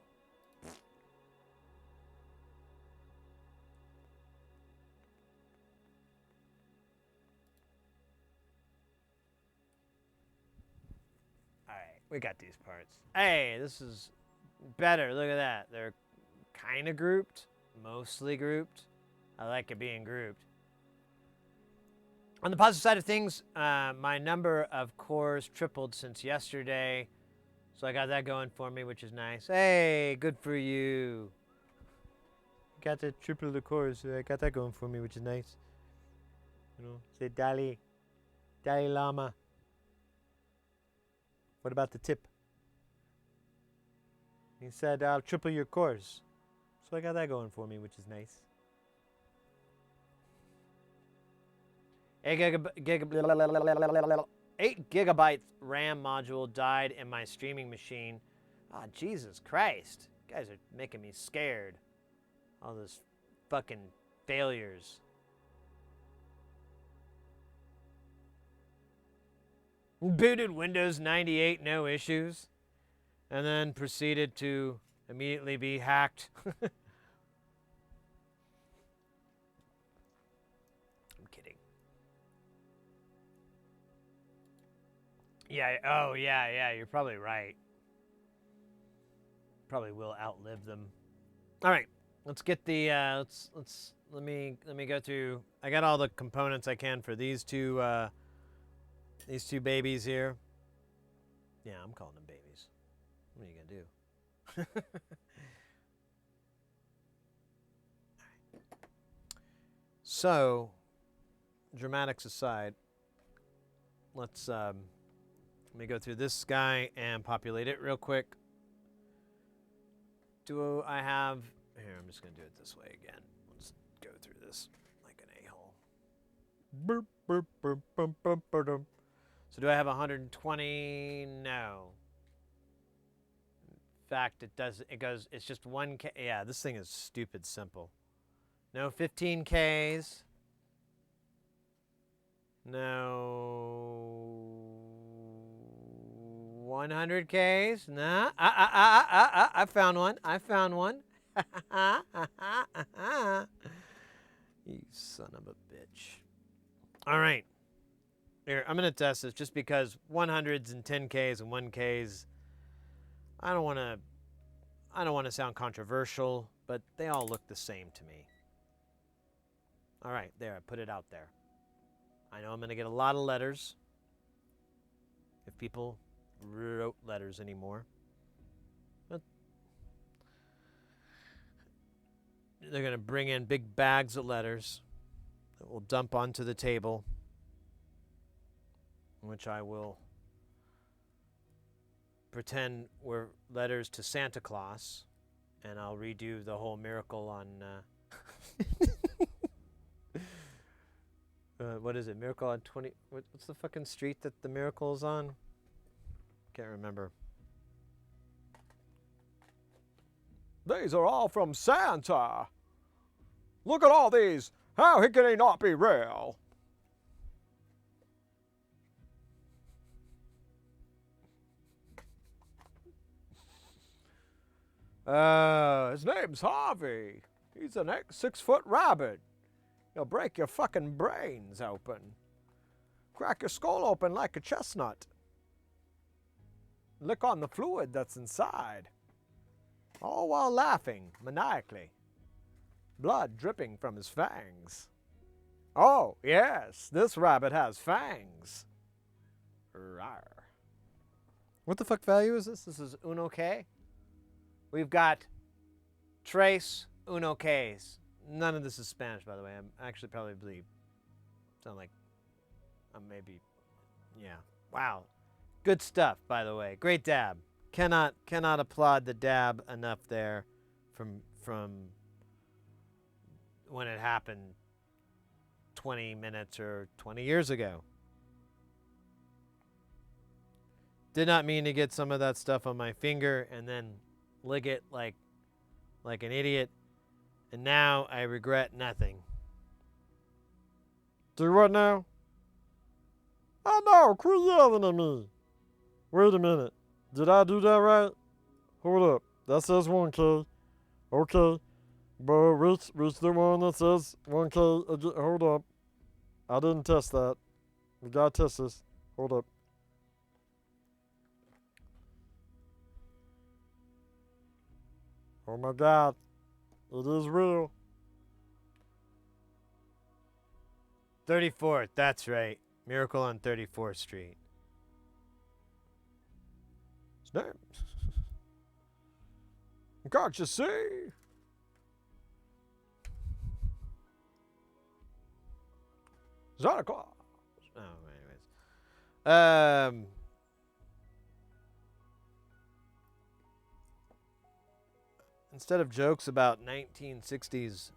All right, we got these parts. Hey, this is better. Look at that. They're kind of grouped, mostly grouped. I like it being grouped. On the positive side of things, my number of cores tripled since yesterday. So I got that going for me, which is nice. Hey, good for you. Got to triple the cores, so I got that going for me, which is nice. You know, say Dalai Lama. What about the tip? He said, I'll triple your cores. So I got that going for me, which is nice. 8 gigabyte RAM module died in my streaming machine. Oh, Jesus Christ. You guys are making me scared. All those fucking failures. Booted Windows 98, no issues. And then proceeded to immediately be hacked. I'm kidding. Yeah, oh yeah, you're probably right. Probably will outlive them. All right, let's get the let me go through. I got all the components I can for these two babies here. Yeah, I'm calling them babies. What are you gonna do? So, dramatics aside, let's let me go through this guy and populate it real quick. Do I have here? I'm just gonna do it this way again. Let's go through this like an a-hole. So do I have 120? No. In fact, it does. It goes. It's just 1K. Yeah, this thing is stupid simple. No 15Ks. No 100Ks. Nah. I found one. I found one. You son of a bitch. All right. Here, I'm going to test this just because 100s and 10Ks and 1Ks, I don't want to sound controversial, but they all look the same to me. All right, there, I put it out there. I know I'm going to get a lot of letters if people wrote letters anymore. they're going to bring in big bags of letters that will dump onto the table, which I will pretend were letters to Santa Claus, and I'll redo the whole miracle on what is it? Miracle on 20. What's the fucking street that the miracle is on? Can't remember. These are all from Santa. Look at all these. How can they not be real? His name's Harvey. He's an 6-foot rabbit. He'll break your fucking brains open. Crack your skull open like a chestnut. Lick on the fluid that's inside. All while laughing maniacally. Blood dripping from his fangs. Oh, yes, this rabbit has fangs. Rawr. What the fuck value is this? This is 𝐒𝐞𝐥𝐜. We've got Trace 𝐒𝐞𝐥𝐿. None of this is Spanish, by the way. I'm actually probably sound like I'm maybe, yeah. Wow, good stuff, by the way. Great dab. Cannot applaud the dab enough there, from when it happened 20 minutes or 20 years ago. Did not mean to get some of that stuff on my finger and then lick it like an idiot. And now I regret nothing. Do what now? Oh no, quit yelling at me. Wait a minute. Did I do that right? Hold up. That says 1K. Okay. But reach the one that says 1K again. Hold up. I didn't test that. We gotta test this. Hold up. Oh my God. It is real. 34th, that's right. Miracle on 34th Street. His name. Can't you see? Santa Claus. Oh, anyways. Instead of jokes about 1960s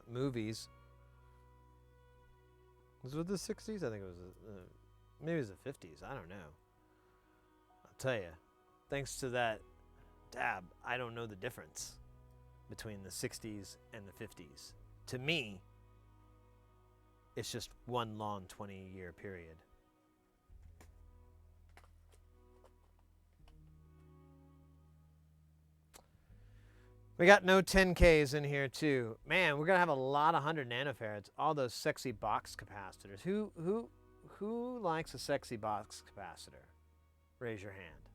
movies, was it the 60s? I think it was, maybe it was the 50s. I don't know. I'll tell you, thanks to that dab, I don't know the difference between the 60s and the 50s. To me, it's just one long 20-year period. We got no 10Ks in here too. Man, we're gonna have a lot of 100 nanofarads. All those sexy box capacitors. Who likes a sexy box capacitor? Raise your hand.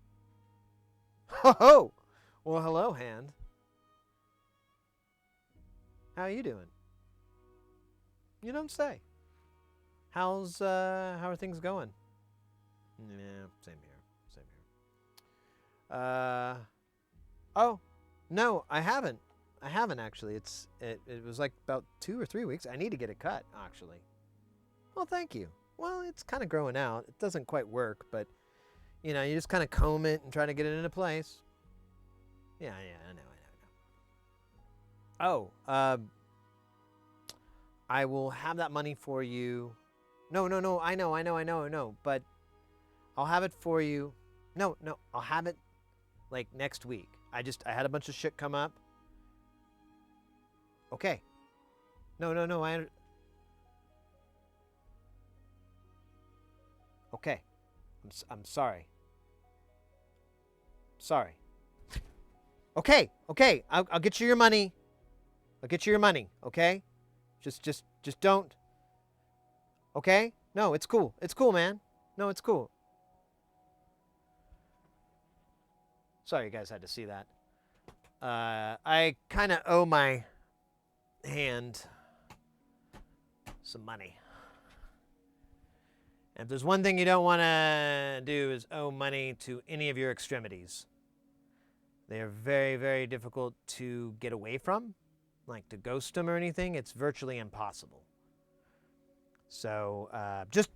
Ho ho! Well, hello, hand. How are you doing? You don't say. How are things going? Yeah, same here. Oh. No, I haven't. I haven't actually. It was like about 2 or 3 weeks. I need to get it cut, actually. Well, thank you. Well, it's kind of growing out. It doesn't quite work, but you know, you just kind of comb it and try to get it into place. Yeah, I know. Oh, I will have that money for you. No, I know, but I'll have it for you. No, I'll have it like next week. I had a bunch of shit come up. Okay. No, okay. I'm sorry. Sorry. Okay. I'll get you your money. Okay? Just don't. Okay? No, it's cool. It's cool, man. No, it's cool. Sorry you guys had to see that. I kind of owe my hand some money. And if there's one thing you don't want to do is owe money to any of your extremities. They are very, very difficult to get away from. like to ghost them or anything. It's virtually impossible. So just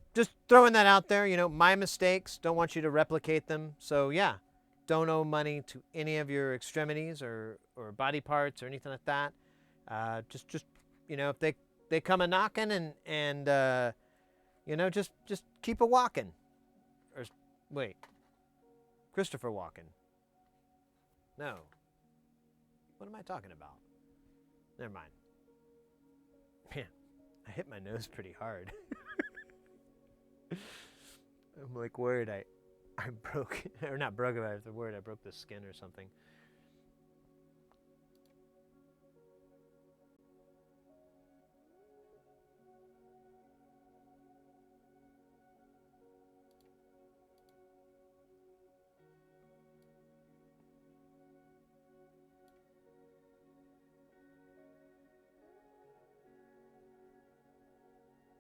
throwing that out there. You know, my mistakes. Don't want you to replicate them. So yeah, don't owe money to any of your extremities or body parts or anything like that. Just you know, if they come a knocking and you know, just keep a walking. Or wait, Christopher Walken. No. What am I talking about? Never mind. Man, I hit my nose pretty hard. I'm like worried I broke, or not broke about it, I'm worried I broke the skin or something.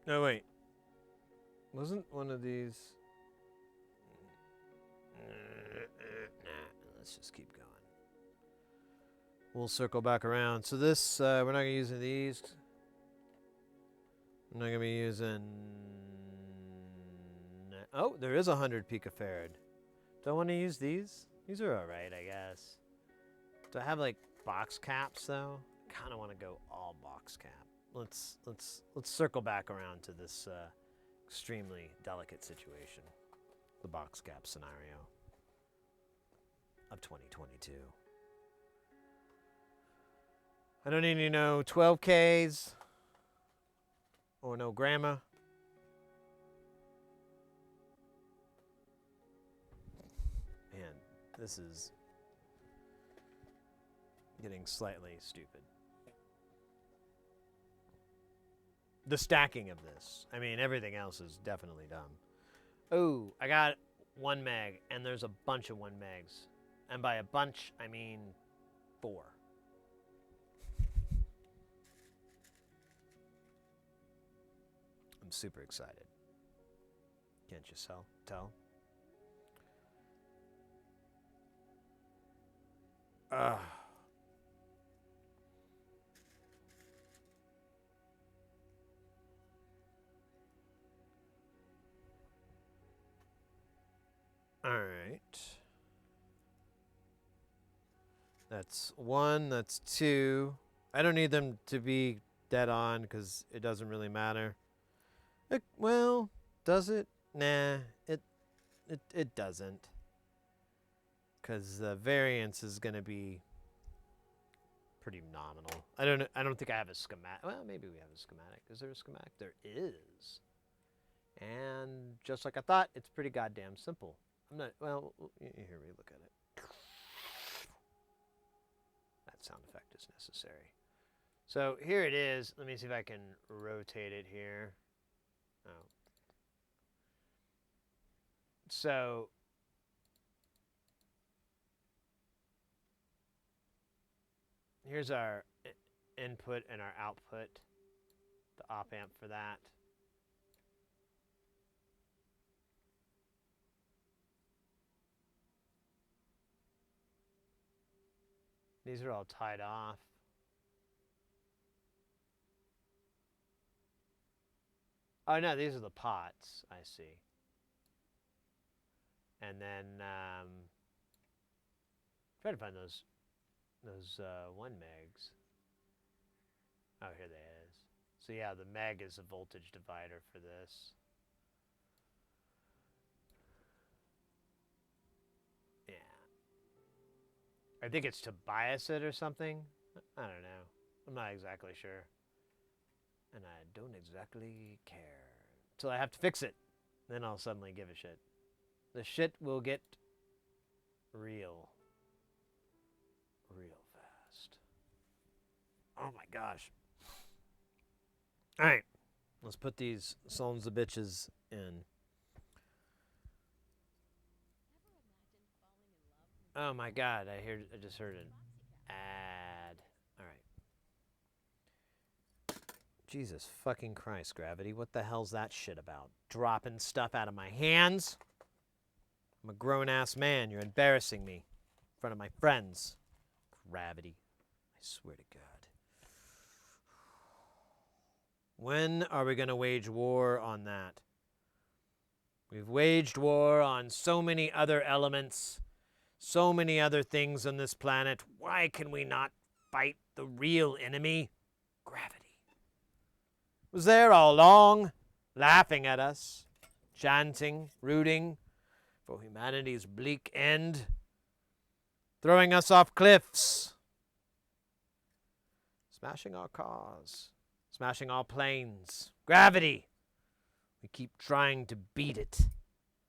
No, wait. Wasn't one of these... Nah, let's just keep going. We'll circle back around. So this, we're not going to use any of these. I'm not going to be using... Oh, there is 100 picofarad. Do I want to use these? These are alright, I guess. Do I have, like, box caps, though? I kind of want to go all box cap. Let's circle back around to this extremely delicate situation, the box cap scenario of 2022. I don't need to know 12Ks or no grandma. Man, this is getting slightly stupid. The stacking of this. I mean, everything else is definitely dumb. Oh, I got 1 meg, and there's a bunch of 1 megs. And by a bunch, I mean 4. I'm super excited. Can't you tell? Ugh. All right. That's 1, that's 2. I don't need them to be dead on because it doesn't really matter. Well, does it? Nah, it doesn't. Because the variance is going to be pretty nominal. I don't think I have a schematic. Well, maybe we have a schematic. Is there a schematic? There is. And just like I thought, it's pretty goddamn simple. I'm not, well, here we look at it. That sound effect is necessary. So here it is. Let me see if I can rotate it here. Oh. So here's our input and our output, the op amp for that. These are all tied off. Oh no, these are the pots, I see. And then try to find those 1 megs. Oh, here they is. So yeah, the meg is a voltage divider for this. Yeah. I think it's to bias it or something. I don't know. I'm not exactly sure. And I don't exactly care. Till I have to fix it. Then I'll suddenly give a shit. The shit will get real. Real fast. Oh my gosh. Alright. Let's put these sons of bitches in. Oh my god, I just heard an ad. Alright. Jesus fucking Christ, Gravity. What the hell's that shit about? Dropping stuff out of my hands? I'm a grown-ass man. You're embarrassing me in front of my friends. Gravity. I swear to God. When are we going to wage war on that? We've waged war on so many other elements, so many other things on this planet. Why can we not fight the real enemy? Gravity. It was there all along, laughing at us, chanting, rooting for humanity's bleak end, throwing us off cliffs, smashing our cars, smashing our planes. Gravity. We keep trying to beat it,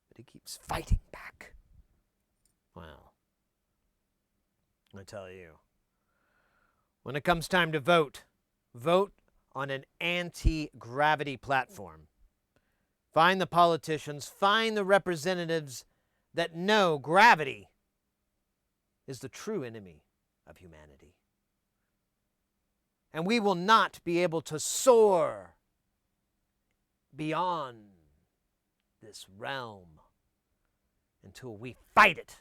but it keeps fighting back. Well, I tell you, when it comes time to vote, vote on an anti-gravity platform. Find the politicians, find the representatives that know gravity is the true enemy of humanity. And we will not be able to soar beyond this realm until we fight it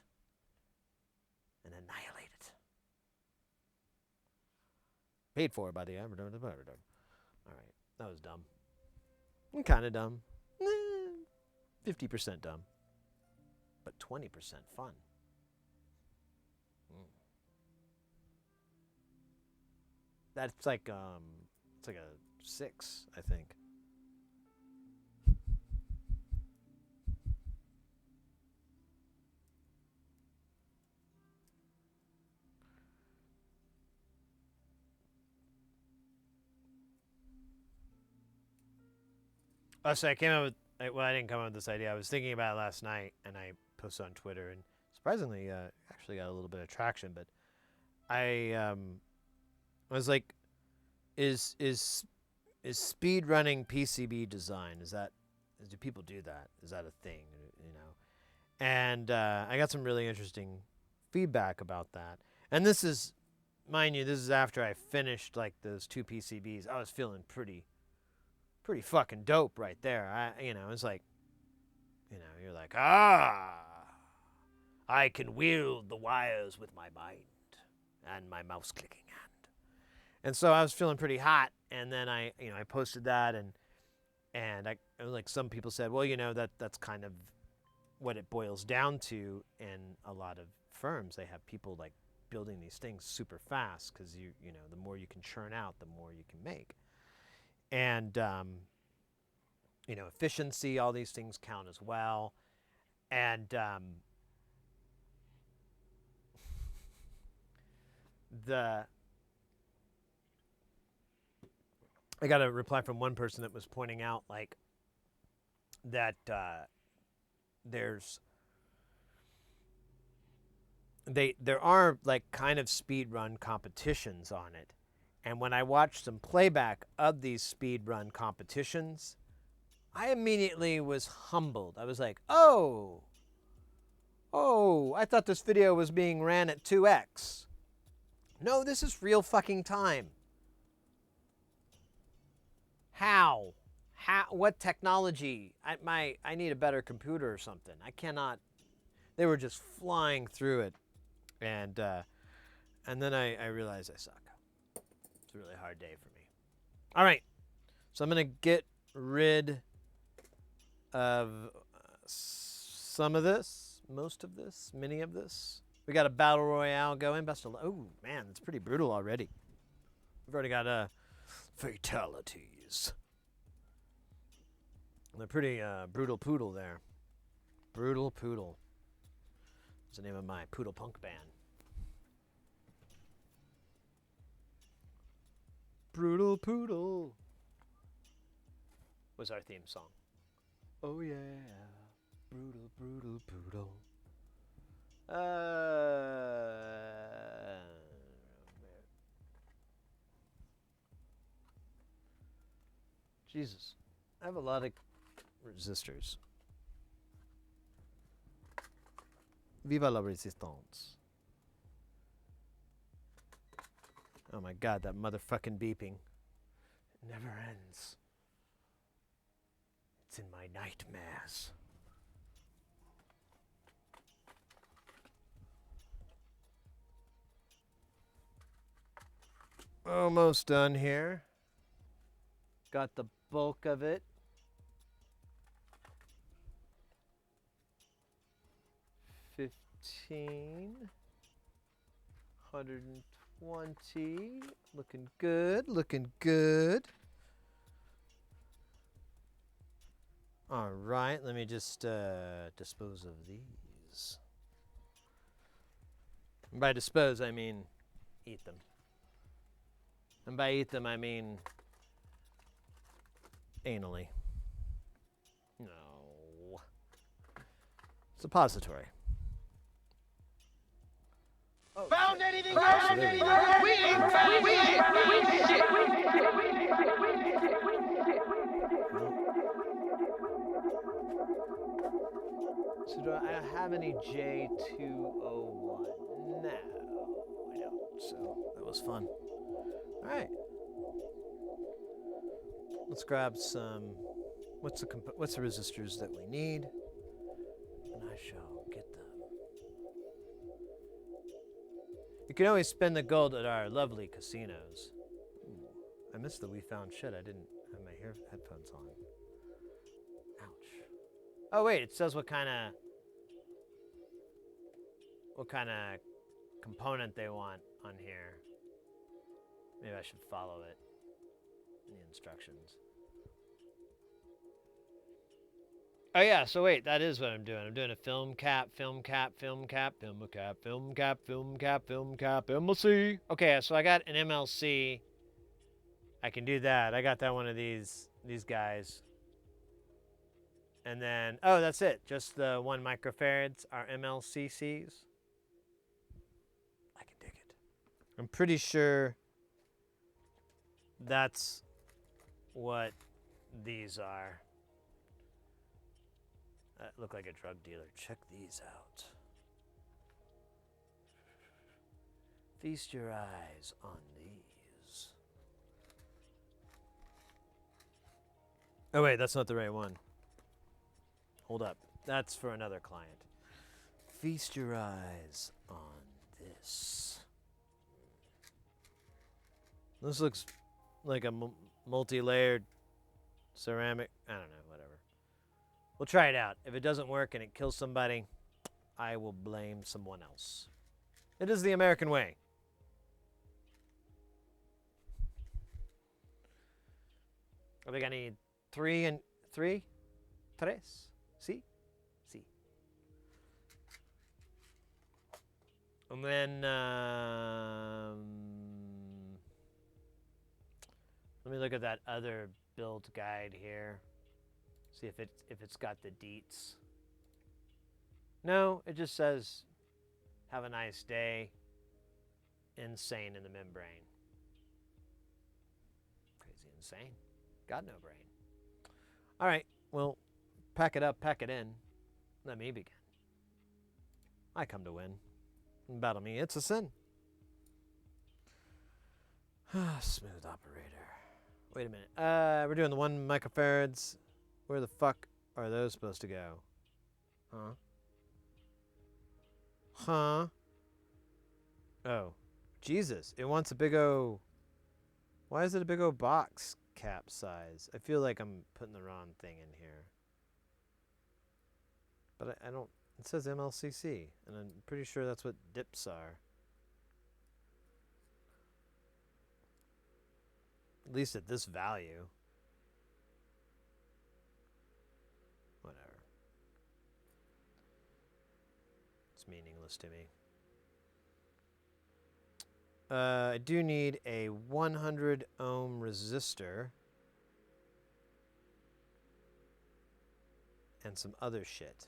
and annihilate it. Paid for by the All right, that was dumb. Kind of dumb. 50% dumb. But 20% fun. That's like it's like a 6, I think. Oh, so I came up with, well, I didn't come up with this idea. I was thinking about it last night, and I posted on Twitter, and surprisingly, actually got a little bit of traction. But I was like, is speed running PCB design? Do people do that? Is that a thing? You know, and I got some really interesting feedback about that. And this is, mind you, this is after I finished like those 2 PCBs. I was feeling pretty fucking dope right there. It's like, you're like, I can wield the wires with my mind and my mouse clicking hand. And so I was feeling pretty hot, and then I posted that, and I, like, some people said, well, that's kind of what it boils down to in a lot of firms. They have people like building these things super fast because the more you can churn out, the more you can make. And, efficiency, all these things count as well. And I got a reply from one person that was pointing out, like, that there are, like, kind of speed run competitions on it. And when I watched some playback of these speed run competitions, I immediately was humbled. I was like, oh, I thought this video was being ran at 2x. No, this is real fucking time. How? What technology? I need a better computer or something. I cannot. They were just flying through it. And then I realized I suck. It's a really hard day for me. All right. So I'm going to get rid of some of this, most of this, many of this. We got a battle royale going. Oh, man, it's pretty brutal already. We've already got fatalities. They're pretty brutal poodle there. Brutal Poodle. That's the name of my poodle punk band. Brutal Poodle was our theme song. Oh yeah, brutal, brutal poodle. Jesus, I have a lot of resistors. Viva la resistance. Oh my God, that motherfucking beeping. It never ends. It's in my nightmares. Almost done here. Got the bulk of it. $15, $120. Looking good. Looking good. All right. Let me just dispose of these. And by dispose, I mean eat them. And by eat them, I mean anally. No. Suppository. Oh, Found shit. anything? Okay, so there we go. We ain't found shit. So do I have any J201? No, I don't. So that was fun. All right. Let's grab some. What's the resistors that we need? And I shall get them. You can always spend the gold at our lovely casinos. Ooh, I missed the we found shit. I didn't have my headphones on. Ouch. Oh wait, it says what kind of component they want on here. Maybe I should follow it in the instructions. Oh yeah, so wait, that is what I'm doing. I'm doing a film cap, MLC. Okay, so I got an MLC. I can do that. I got that one of these guys. And then, oh, that's it. Just the 1 microfarads are MLCCs. I can dig it. I'm pretty sure that's what these are. Look like a drug dealer. Check these out. Feast your eyes on these. Oh wait, that's not the right one. Hold up. That's for another client. Feast your eyes on this. This looks like a multi-layered ceramic. I don't know, whatever. We'll try it out. If it doesn't work and it kills somebody, I will blame someone else. It is the American way. I think I need 3 and 3. Tres. See? See. And then, let me look at that other build guide here. See if it's got the deets. No, it just says, have a nice day. Insane in the membrane. Crazy insane. Got no brain. All right, well, pack it up, pack it in. Let me begin. I come to win. Battle me, it's a sin. Smooth operator. Wait a minute. We're doing the 1 microfarads. Where the fuck are those supposed to go? Huh? Huh? Oh. Jesus. It wants a big O... Why is it a big O box cap size? I feel like I'm putting the wrong thing in here. But I don't... It says MLCC. And I'm pretty sure that's what dips are. At least at this value. Whatever. It's meaningless to me. I do need a 100 ohm resistor. And some other shit.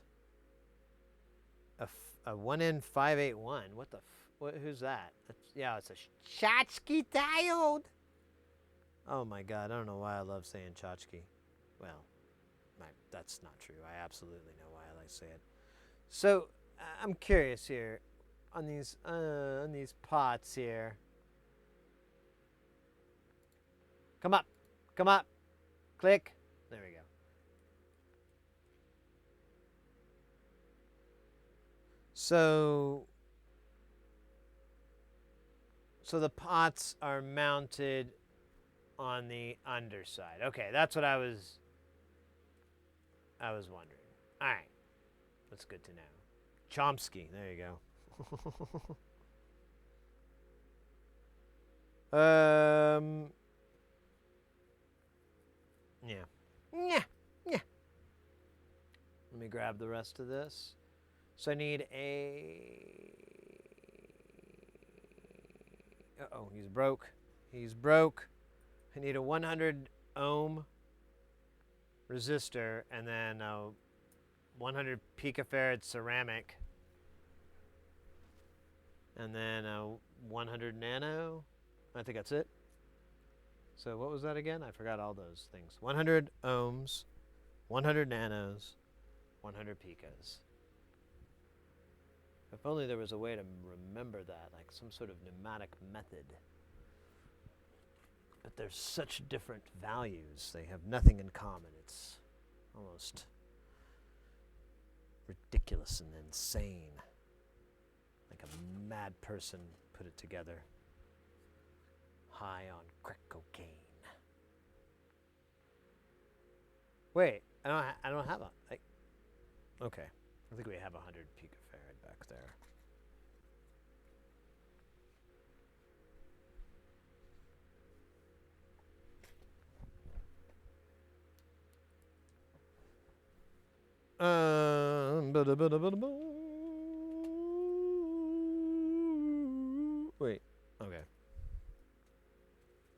A 1N581. What the who's that? Yeah, it's a Tchotchke diode. Oh my god, I don't know why I love saying tchotchke. Well, that's not true. I absolutely know why I like to say it. So, I'm curious here on these pots here. Come up. Come up. Click. There we go. So the pots are mounted on the underside. Okay, that's what I was wondering. All right, that's good to know. Chomsky, there you go. Yeah. Yeah. Yeah. Let me grab the rest of this. So I need a... Uh-oh, he's broke. He's broke. I need a 100 ohm resistor and then a 100 picofarad ceramic. And then a 100 nano. I think that's it. So what was that again? I forgot all those things. 100 ohms, 100 nanos, 100 picas. If only there was a way to remember that, like some sort of pneumatic method. But there's such different values. They have nothing in common. It's almost ridiculous and insane. Like a mad person put it together. High on crack cocaine. Wait, I don't have a... okay, I think we have 100 picofarad back there. Wait, okay.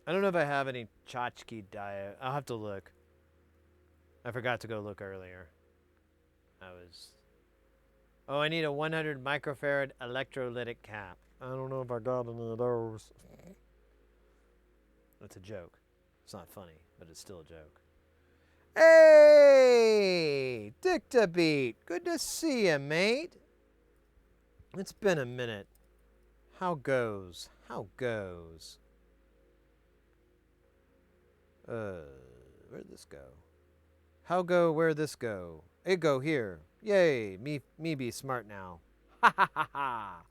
I don't know if I have any tchotchke diode. I'll have to look. I forgot to go look earlier. Oh, I need a 100 microfarad electrolytic cap. I don't know if I got any of those. That's a joke. It's not funny, but it's still a joke. Hey! 𝐤𝐸𝐿. Good to see you, mate. It's been a minute. How goes? How goes? Where'd this go? How go, where'd this go? It go here. Yay, me be smart now. Ha ha ha ha.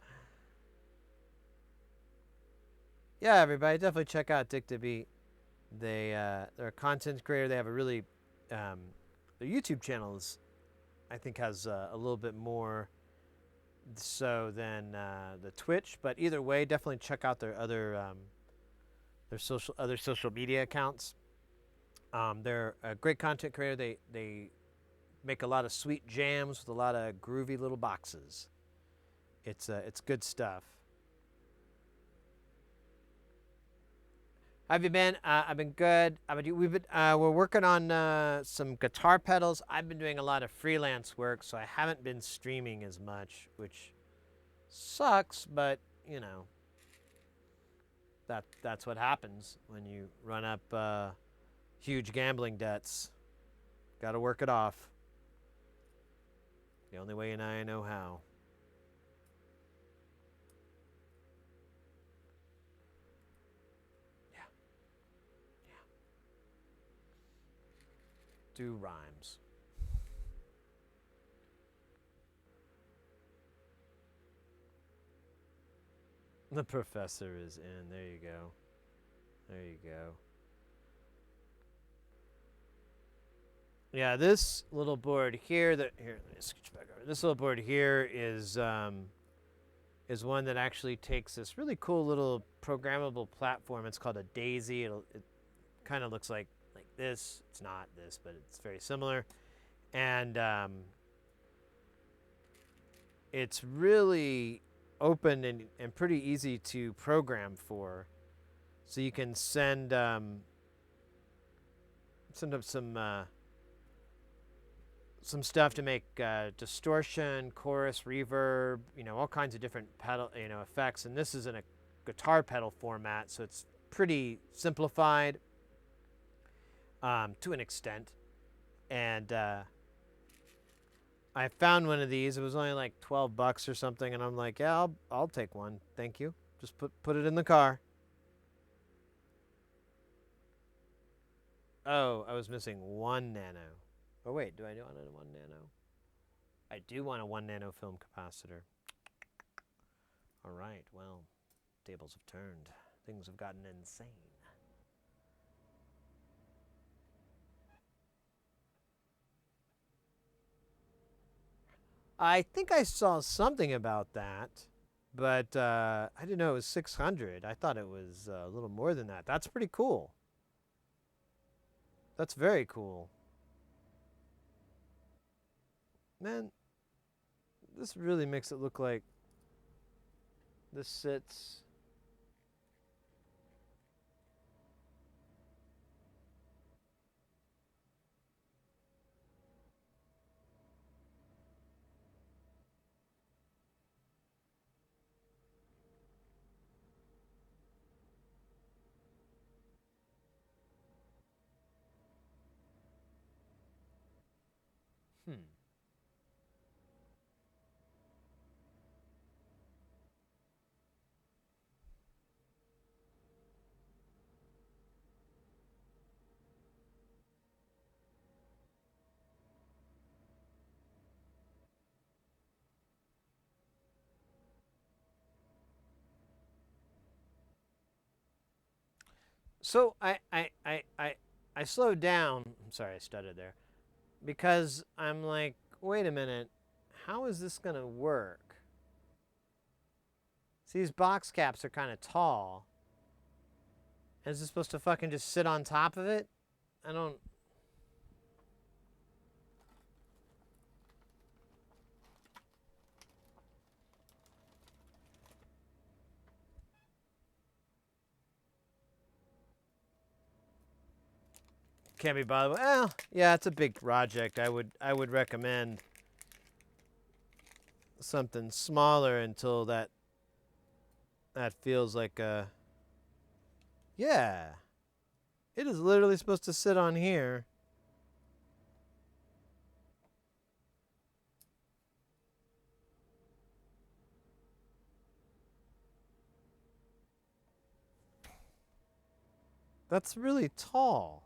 Yeah, everybody, definitely check out 𝐤𝐸𝐿. They're a content creator. They have a really, their YouTube channels, I think, has a little bit more so than the Twitch. But either way, definitely check out their other social media accounts. They're a great content creator. They make a lot of sweet jams with a lot of groovy little boxes. It's good stuff. How have you been? I've been good. We're working on some guitar pedals. I've been doing a lot of freelance work, so I haven't been streaming as much, which sucks, but you know, that's what happens when you run up huge gambling debts. Got to work it off. The only way I know how. Do rhymes. The professor is in. There you go. There you go. Yeah, this little board here. Here, let me scooch back over. This little board here is one that actually takes this really cool little programmable platform. It's called a Daisy. It kind of looks like this. It's not this, but it's very similar. And it's really open and pretty easy to program for. So you can send up some stuff to make distortion, chorus, reverb, all kinds of different pedal, effects. And this is in a guitar pedal format, so it's pretty simplified. To an extent, and I found one of these. It was only like $12 or something, and I'm like, yeah, I'll take one, thank you. Just put it in the car. Oh, I was missing 1 nano. Oh wait, do I want a 1 nano? I do want a 1 nano film capacitor. All right, well, tables have turned. Things have gotten insane. I think I saw something about that, but I didn't know it was 600. I thought it was a little more than that. That's pretty cool. That's very cool. Man, this really makes it look like this sits... So I slowed down. I'm sorry, I stuttered there. Because I'm like, wait a minute, how is this going to work? See, these box caps are kind of tall. Is it supposed to fucking just sit on top of it? I don't... Can't be bothered with. Well, yeah, it's a big project. I would recommend something smaller until that feels like a... Yeah. It is literally supposed to sit on here. That's really tall.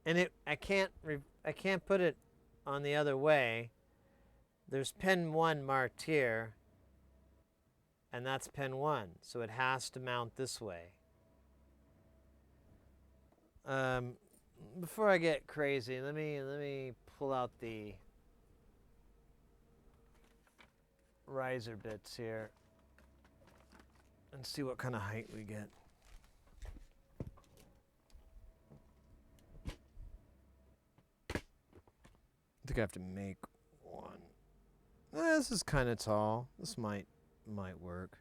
And I can't put it on the other way. There's pin 1 marked here, and that's pin 1, so it has to mount this way. Before I get crazy, let me pull out the riser bits here and see what kind of height we get. I think I have to make one. This is kind of tall. This might work.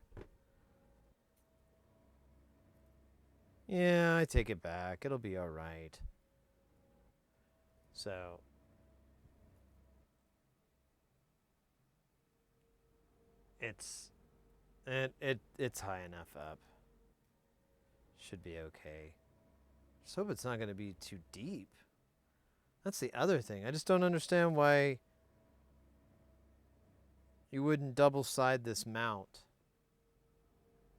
Yeah, I take it back. It'll be all right. So it's high enough up. Should be okay. Just hope it's not going to be too deep. That's the other thing. I just don't understand why you wouldn't double side this mount.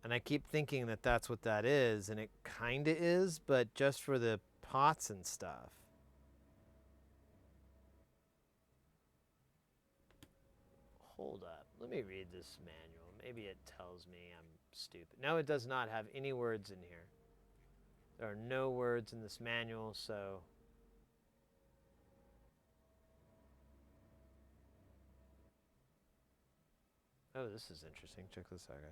And I keep thinking that that's what that is, and it kind of is, but just for the pots and stuff. Hold up. Let me read this manual. Maybe it tells me I'm stupid. No, it does not have any words in here. There are no words in this manual, so... Oh, this is interesting. Check this out, guys.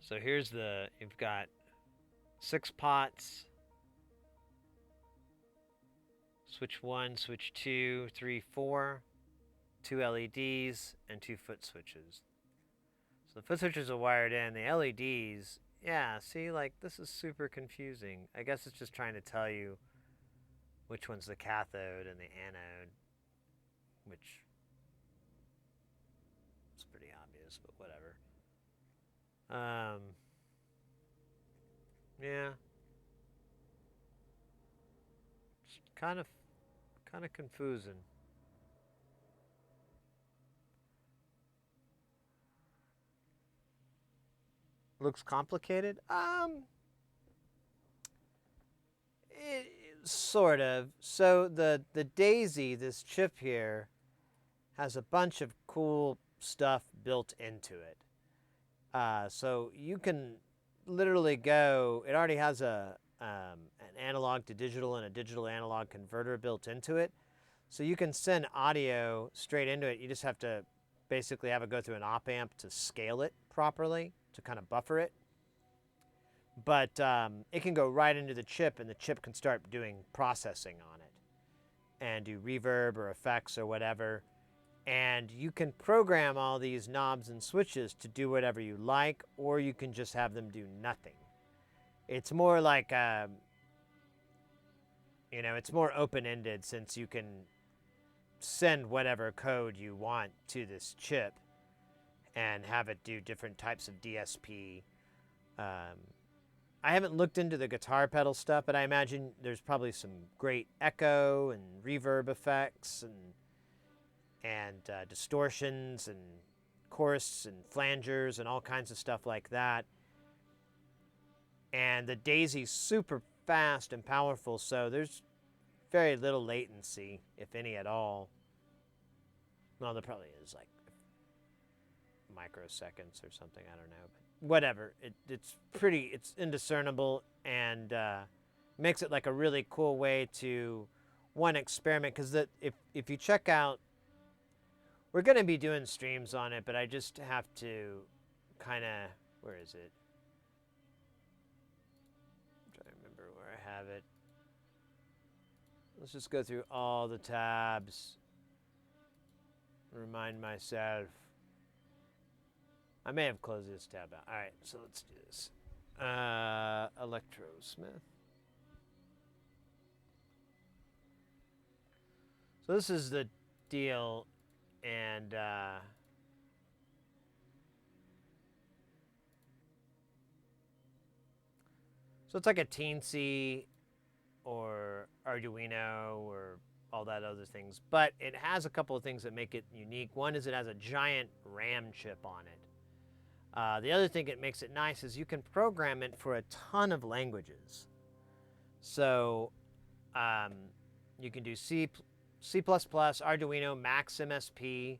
So here's you've got 6 pots. Switch 1, switch 2, 3, 4. 2 LEDs, and 2 foot switches. So the foot switches are wired in. The LEDs, yeah, see, like, this is super confusing. I guess it's just trying to tell you which one's the cathode and the anode, which is pretty obvious, but whatever. Yeah. It's kind of confusing. Looks complicated? Sort of. So the Daisy, this chip here, has a bunch of cool stuff built into it. So you can literally go, it already has an analog to digital and a digital analog converter built into it. So you can send audio straight into it. You just have to basically have it go through an op amp to scale it properly, to kind of buffer it. But it can go right into the chip, and the chip can start doing processing on it and do reverb or effects or whatever. And you can program all these knobs and switches to do whatever you like, or you can just have them do nothing. It's more like, it's more open-ended, since you can send whatever code you want to this chip and have it do different types of DSP. I haven't looked into the guitar pedal stuff, but I imagine there's probably some great echo and reverb effects and distortions and chorus and flangers and all kinds of stuff like that. And the Daisy's super fast and powerful, so there's very little latency, if any at all. Well, there probably is, like microseconds or something, I don't know. But whatever, it's indiscernible, and makes it like a really cool way to, one, experiment. Because if you check out, we're going to be doing streams on it, but I just have to kind of, where is it? I'm trying to remember where I have it. Let's just go through all the tabs. Remind myself. I may have closed this tab out. All right, so let's do this. Electrosmith. So this is the deal, and so it's like a Teensy or Arduino or all that other things, but it has a couple of things that make it unique. One is it has a giant RAM chip on it. The other thing that makes it nice is you can program it for a ton of languages. So you can do C++, Arduino, Max MSP,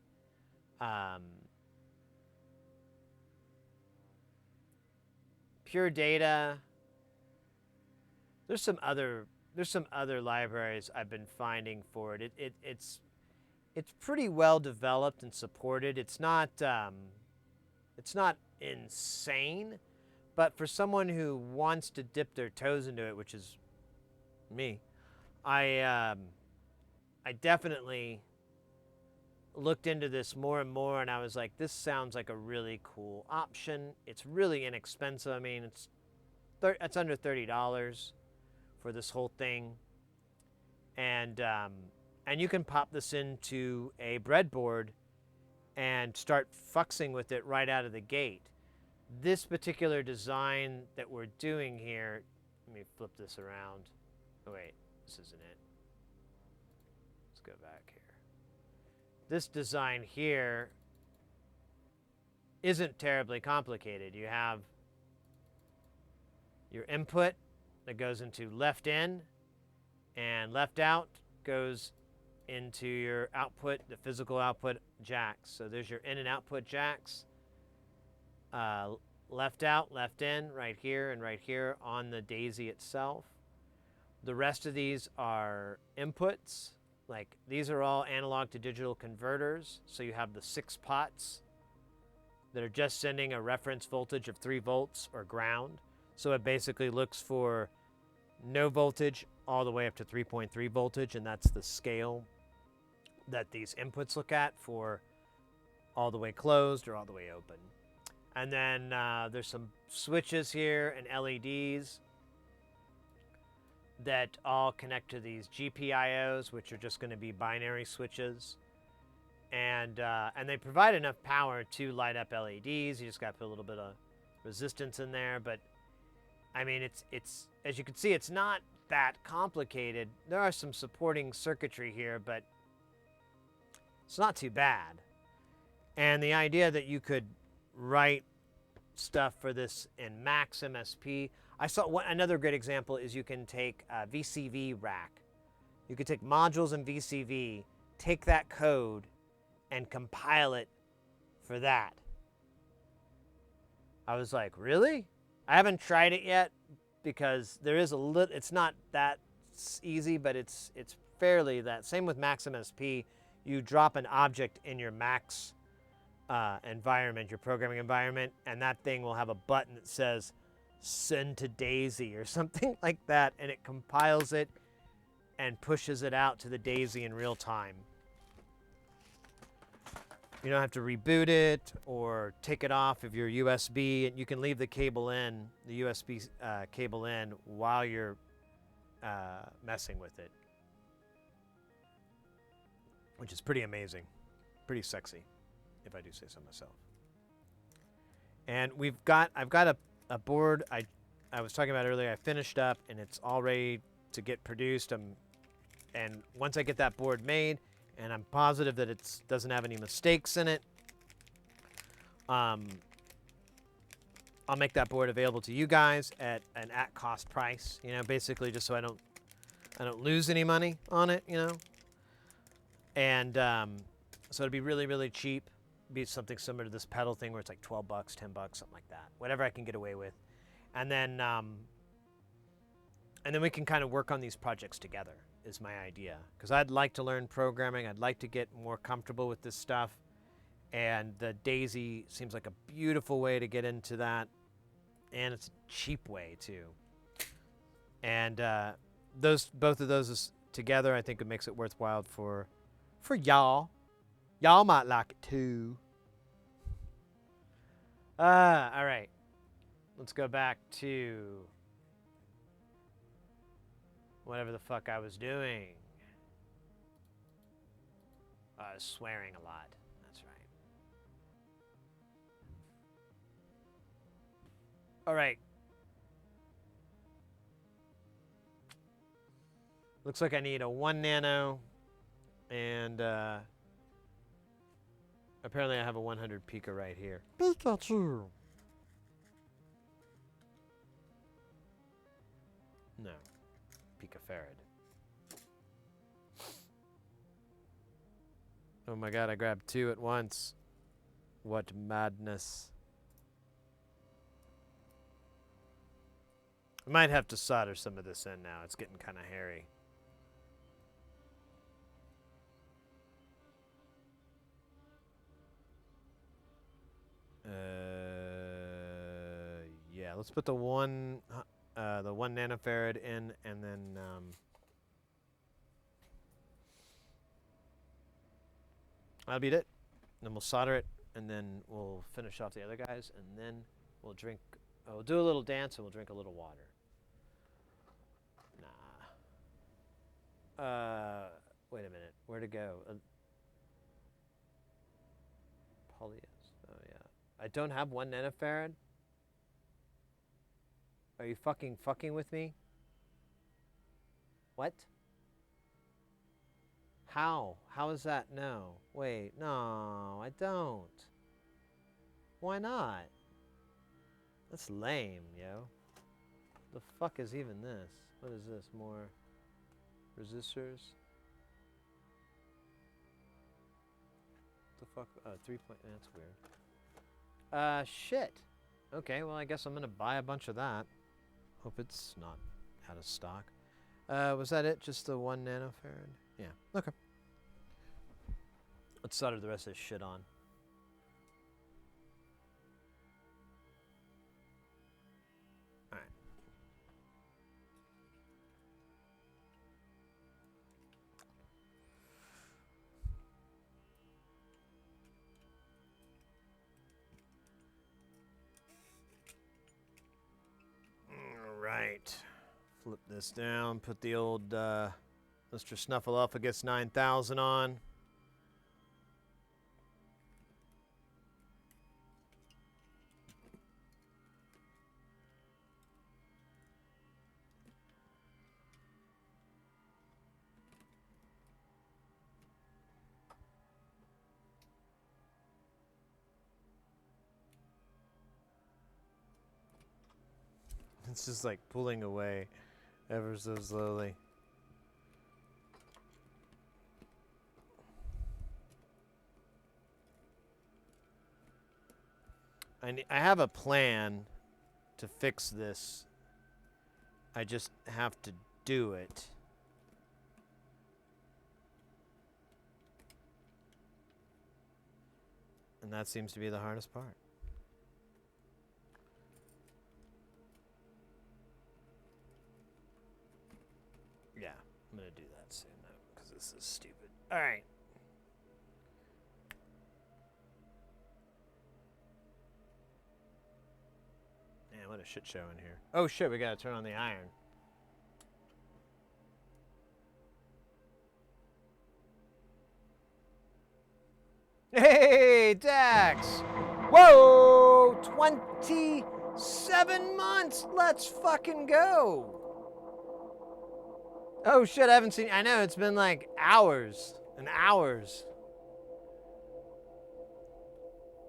Pure Data. There's some other libraries I've been finding for it. It's pretty well developed and supported. It's not insane, but for someone who wants to dip their toes into it, which is me, I definitely looked into this more and more, and I was like, this sounds like a really cool option. It's really inexpensive. I mean, it's under $30 for this whole thing, and you can pop this into a breadboard and start fuxing with it right out of the gate. This particular design that we're doing here, let me flip this around. Oh wait, this isn't it. Let's go back here. This design here isn't terribly complicated. You have your input that goes into left in, and left out goes into your output, the physical output jacks. So there's your in and output jacks. Left out, left in, right here and right here on the Daisy itself. The rest of these are inputs. Like, these are all analog to digital converters. So you have the 6 pots that are just sending a reference voltage of 3 volts or ground. So it basically looks for no voltage all the way up to 3.3 voltage, and that's the scale that these inputs look at for all the way closed or all the way open. And then there's some switches here and LEDs that all connect to these GPIOs, which are just going to be binary switches. And they provide enough power to light up LEDs. You just got to put a little bit of resistance in there. But, I mean, it's as you can see, it's not that complicated. There are some supporting circuitry here, but it's not too bad. And the idea that you could write stuff for this in Max MSP. I saw another great example is you can take a VCV rack. You could take modules in VCV, take that code, and compile it for that. I was like, really? I haven't tried it yet because there is a little, it's not that easy, but it's fairly that. Same with Max MSP. You drop an object in your Max environment, your programming environment, and that thing will have a button that says send to Daisy or something like that, and it compiles it and pushes it out to the Daisy in real time. You don't have to reboot it or take it off of your USB, and you can leave the cable in, the USB cable in, while you're messing with it, which is pretty amazing, pretty sexy, if I do say so myself. And I've got a board I was talking about earlier. I finished up, and it's all ready to get produced. And once I get that board made, and I'm positive that it doesn't have any mistakes in it, I'll make that board available to you guys at an at-cost price. You know, basically just so I don't lose any money on it. You know, and so it'd be really, really cheap. Be something similar to this pedal thing where it's like $12, $10, something like that. Whatever I can get away with, and then we can kind of work on these projects together. Is my idea, because I'd like to learn programming. I'd like to get more comfortable with this stuff, and the Daisy seems like a beautiful way to get into that, and it's a cheap way too. And both of those together, I think it makes it worthwhile for y'all. Y'all might like it too. All right, let's go back to whatever the fuck I was doing. I was swearing a lot. That's right. All right. Looks like I need a 1 nano, and apparently I have a 100 pico right here. Pikachu. No. Picofarad. Oh my god, I grabbed 2 at once. What madness. I might have to solder some of this in now. It's getting kind of hairy. Yeah, let's put the 1 nanofarad in, and then that'll be it. Then we'll solder it, and then we'll finish off the other guys, and then we'll drink. We'll do a little dance, and we'll drink a little water. Nah. Wait a minute. Where to go? Polyus. Oh yeah. I don't have 1 nanofarad. Are you fucking with me? What? How? How is that? No. Wait, no, I don't. Why not? That's lame, yo. The fuck is even this? What is this? More resistors? The fuck? 3 point. That's weird. Shit. Okay, well, I guess I'm gonna buy a bunch of that. Hope it's not out of stock. Was that it? Just the 1 nanofarad? Yeah. Okay. Let's solder the rest of this shit on. All right. All right. Flip this down. Put the old Mr. Snuffleupagus 9000 on. It's just like pulling away ever so slowly. I have a plan to fix this. I just have to do it. And that seems to be the hardest part. Yeah, I'm gonna do that soon though, because this is stupid. All right. Man, what a shit show in here. Oh shit, we gotta turn on the iron. Hey, Dax! Whoa! 27 months! Let's fucking go! Oh shit, I haven't seen... I know, it's been like hours and hours.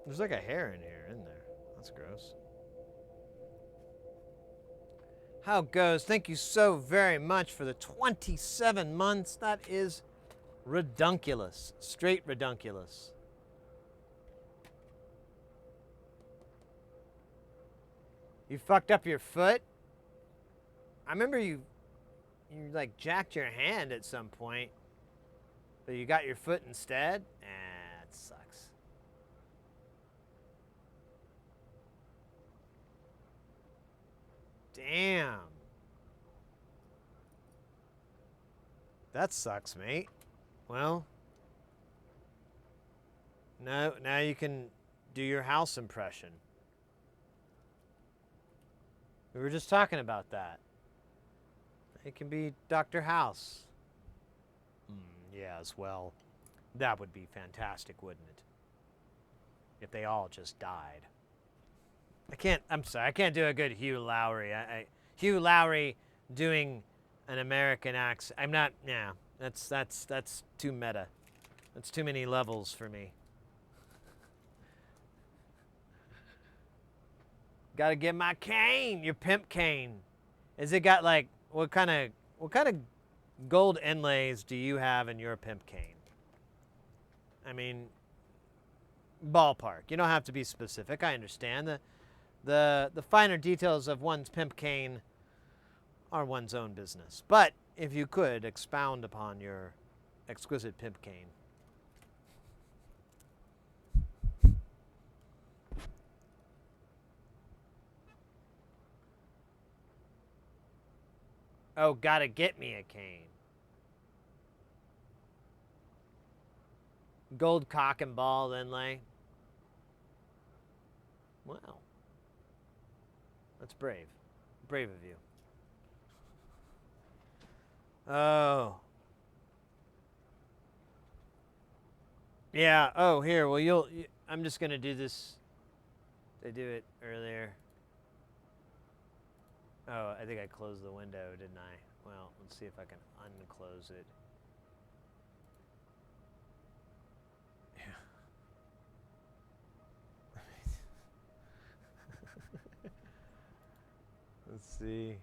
There's like a hair in here, isn't there? That's gross. How goes? Thank you so very much for the 27 months. That is redunculous. Straight redunculous. You fucked up your foot? I remember you like jacked your hand at some point, but you got your foot instead? It sucks. Damn. That sucks, mate. Well, now you can do your house impression. We were just talking about that. It can be Dr. House. Yeah, as well. That would be fantastic, wouldn't it? If they all just died. I'm sorry, I can't do a good Hugh Lowry. Hugh Lowry doing an American accent. I'm not, yeah, that's too meta. That's too many levels for me. Gotta get my cane, your pimp cane. Is it got like, what kind of gold inlays do you have in your pimp cane? I mean, ballpark. You don't have to be specific. I understand. The finer details of one's pimp cane are one's own business. But if you could expound upon your exquisite pimp cane. Oh, gotta get me a cane. Gold cock and ball inlay. Wow. That's brave. Brave of you. Oh. Yeah, oh, here, well, I'm just gonna do this. Did I do it earlier? Oh, I think I closed the window, didn't I? Well, let's see if I can unclose it. Yeah. Let's see.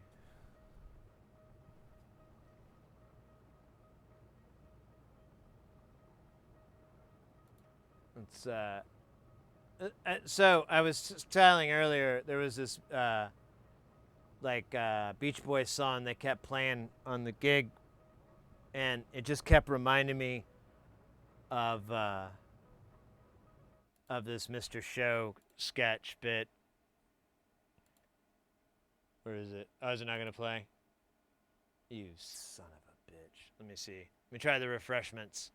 It's so I was telling earlier, there was this Beach Boys song they kept playing on the gig, and it just kept reminding me of this Mr. Show sketch bit. Where is it? Oh, is it not gonna play? You son of a bitch. Let me see. Let me try the refreshments.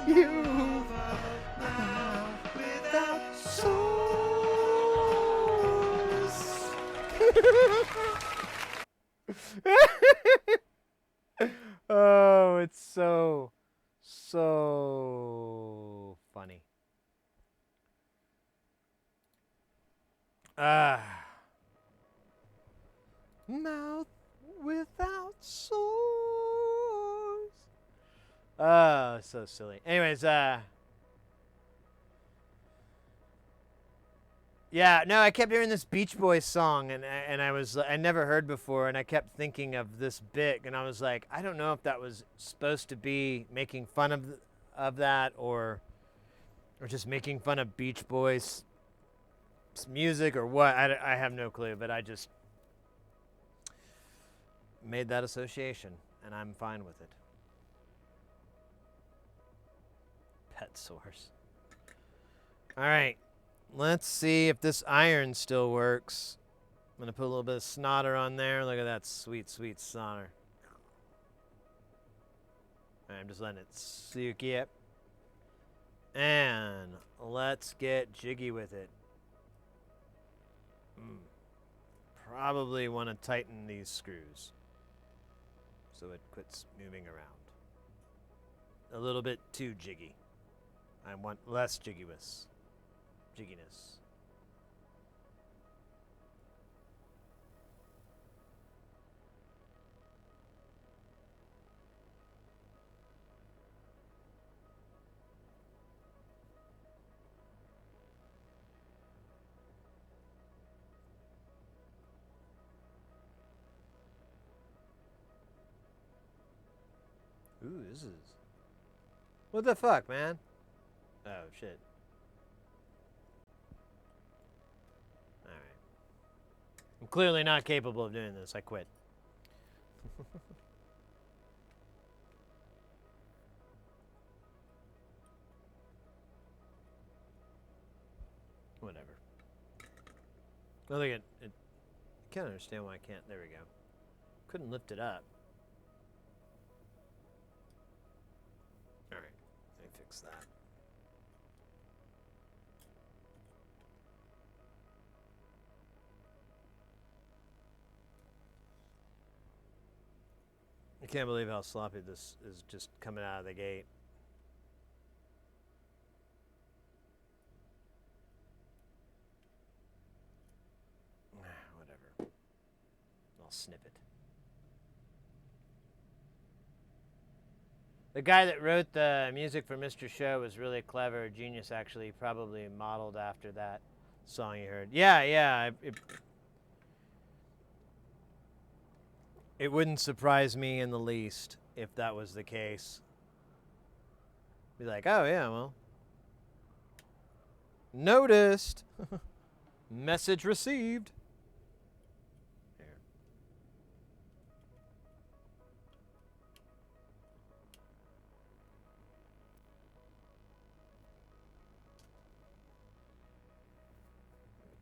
You without source. Oh, it's so funny. Mouth without sores. Oh, so silly. Anyways, yeah, no, I kept hearing this Beach Boys song, and I never heard before, and I kept thinking of this bit, and I was like, I don't know if that was supposed to be making fun of that, or just making fun of Beach Boys music, or what. I have no clue, but I just made that association, and I'm fine with it. Pet source. All right. Let's see if this iron still works. I'm going to put a little bit of snodder on there. Look at that sweet, sweet snodder. All right, I'm just letting it soak up. And let's get jiggy with it. Probably want to tighten these screws so it quits moving around. A little bit too jiggy. I want less jigginess. Ooh, this is... What the fuck, man? Oh, shit. Alright. I'm clearly not capable of doing this. I quit. Whatever. I think it... I can't understand why I can't... There we go. Couldn't lift it up. Alright. Let me fix that. I can't believe how sloppy this is just coming out of the gate. Whatever. I'll snip it. The guy that wrote the music for Mr. Show was really clever. A genius, actually. Probably modeled after that song you heard. Yeah. It wouldn't surprise me in the least if that was the case. Be like, oh yeah, well. Noticed. Message received. Here.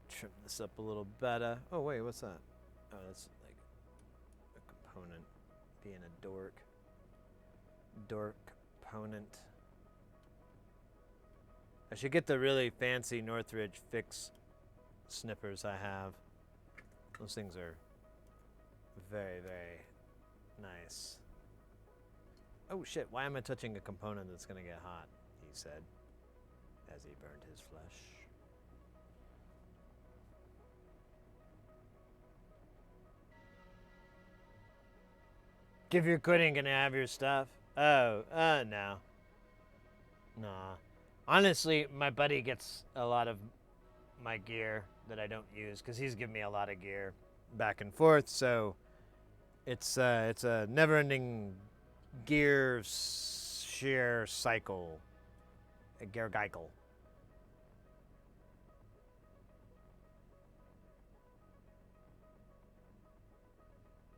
Trim this up a little better. Oh wait, what's that? Oh, that's like a component. Being a dork. Dork component. I should get the really fancy Northridge Fix snippers I have. Those things are very, very nice. Oh shit, why am I touching a component that's gonna get hot? He said, as he burned his flesh. If you're quitting, gonna have your stuff? Oh, no. Nah. Honestly, my buddy gets a lot of my gear that I don't use because he's given me a lot of gear back and forth. So it's a never-ending gear share cycle, a gear cycle.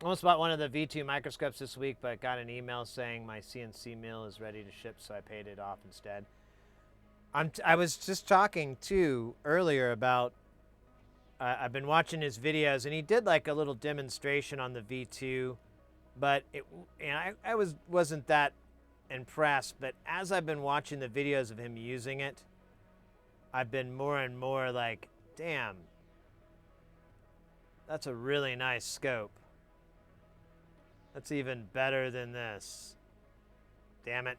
Almost bought one of the V2 microscopes this week, but got an email saying my CNC mill is ready to ship, so I paid it off instead. I was just talking too earlier about I've been watching his videos, and he did like a little demonstration on the V2, but I wasn't that impressed. But as I've been watching the videos of him using it, I've been more and more like, damn, that's a really nice scope. That's even better than this. Damn it.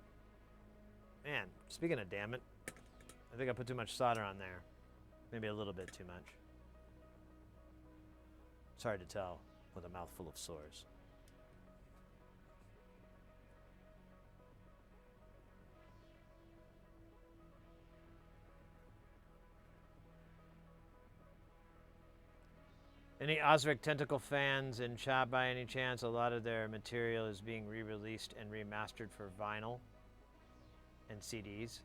Man, speaking of damn it, I think I put too much solder on there. Maybe a little bit too much. It's hard to tell. with a mouthful of sores. Any Ozric Tentacle fans in chat by any chance? A lot of their material is being re-released and remastered for vinyl and CDs.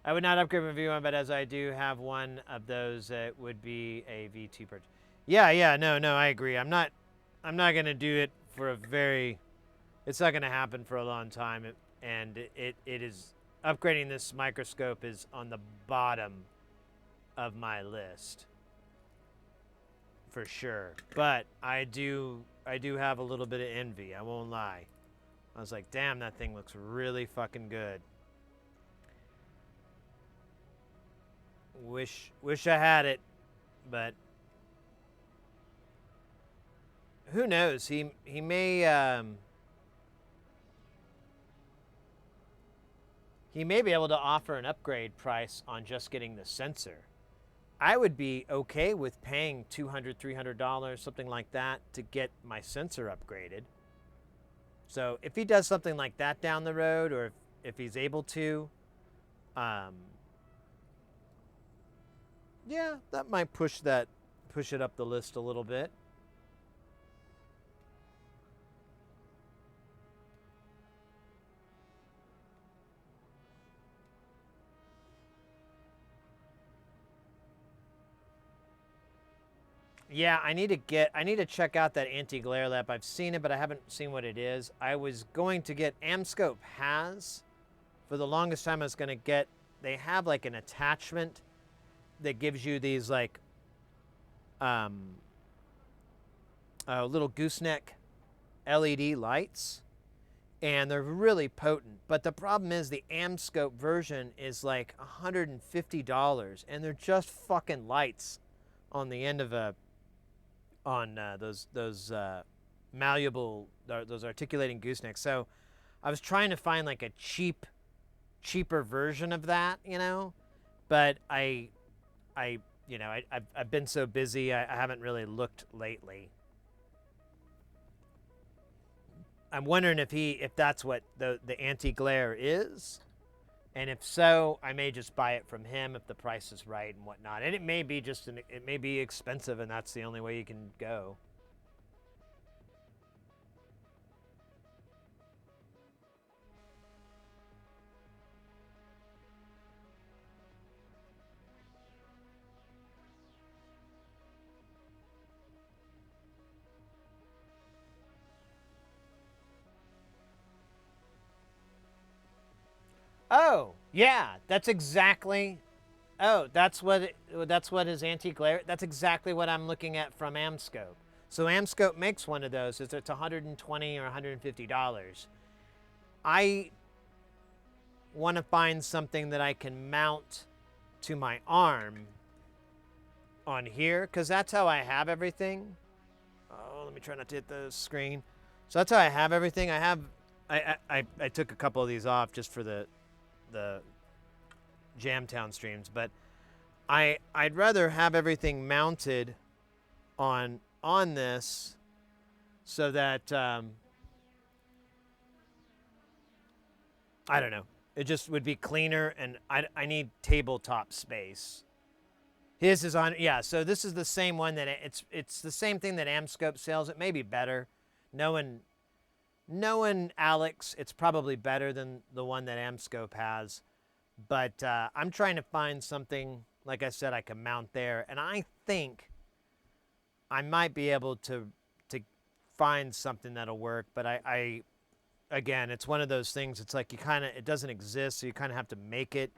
I would not upgrade my V1, but as I do have one of those, it would be a V2 purchase. Yeah, no, I agree. I'm not gonna do it for a very. It's not gonna happen for a long time, and it is upgrading this microscope is on the bottom of my list. For sure, but I do have a little bit of envy. I won't lie. I was like, damn, that thing looks really fucking good. Wish I had it, but who knows? He may be able to offer an upgrade price on just getting the sensor. I would be okay with paying $200, $300, something like that, to get my sensor upgraded. So if he does something like that down the road, or if he's able to, yeah, that might push it up the list a little bit. Yeah, I need to check out that anti-glare lamp. I've seen it, but I haven't seen what it is. I was going to get 𝐒𝐴Mscope has. For the longest time I was going to get, they have like an attachment that gives you these like little gooseneck LED lights, and they're really potent. But the problem is the 𝐒𝐴Mscope version is like $150, and they're just fucking lights on the end of those malleable, those articulating goosenecks. So I was trying to find like a cheaper version of that, you know, but I've been so busy, I haven't really looked lately. I'm wondering if that's what the anti-glare is, and if so, I may just buy it from him if the price is right and whatnot. And it may be it may be expensive, and that's the only way you can go. Oh, yeah, that's exactly. Oh, that's what his anti-glare. That's exactly what I'm looking at from 𝐴Mscope. So 𝐴Mscope makes one of those. It's $120 or $150. I want to find something that I can mount to my arm on here, because that's how I have everything. Oh, let me try not to hit the screen. So that's how I have everything. I took a couple of these off just for the Jamtown streams, but I'd rather have everything mounted on this so that I don't know, it just would be cleaner, and I need tabletop space. His is on, yeah, so this is the same one that it's the same thing that 𝐴Mscope sells. It may be better. Knowing Alex, it's probably better than the one that 𝐴Mscope has. But I'm trying to find something, like I said, I can mount there. And I think I might be able to find something that'll work. But I again, it's one of those things, it's like it doesn't exist, so you kind of have to make it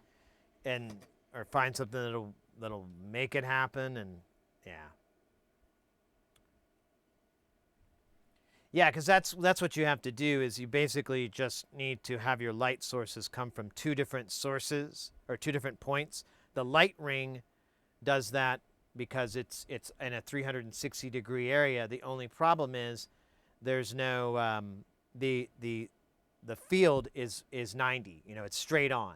or find something that'll make it happen, and yeah. Yeah, because that's what you have to do, is you basically just need to have your light sources come from two different sources or two different points. The light ring does that because it's in a 360-degree area. The only problem is there's no the field is 90. You know, it's straight on.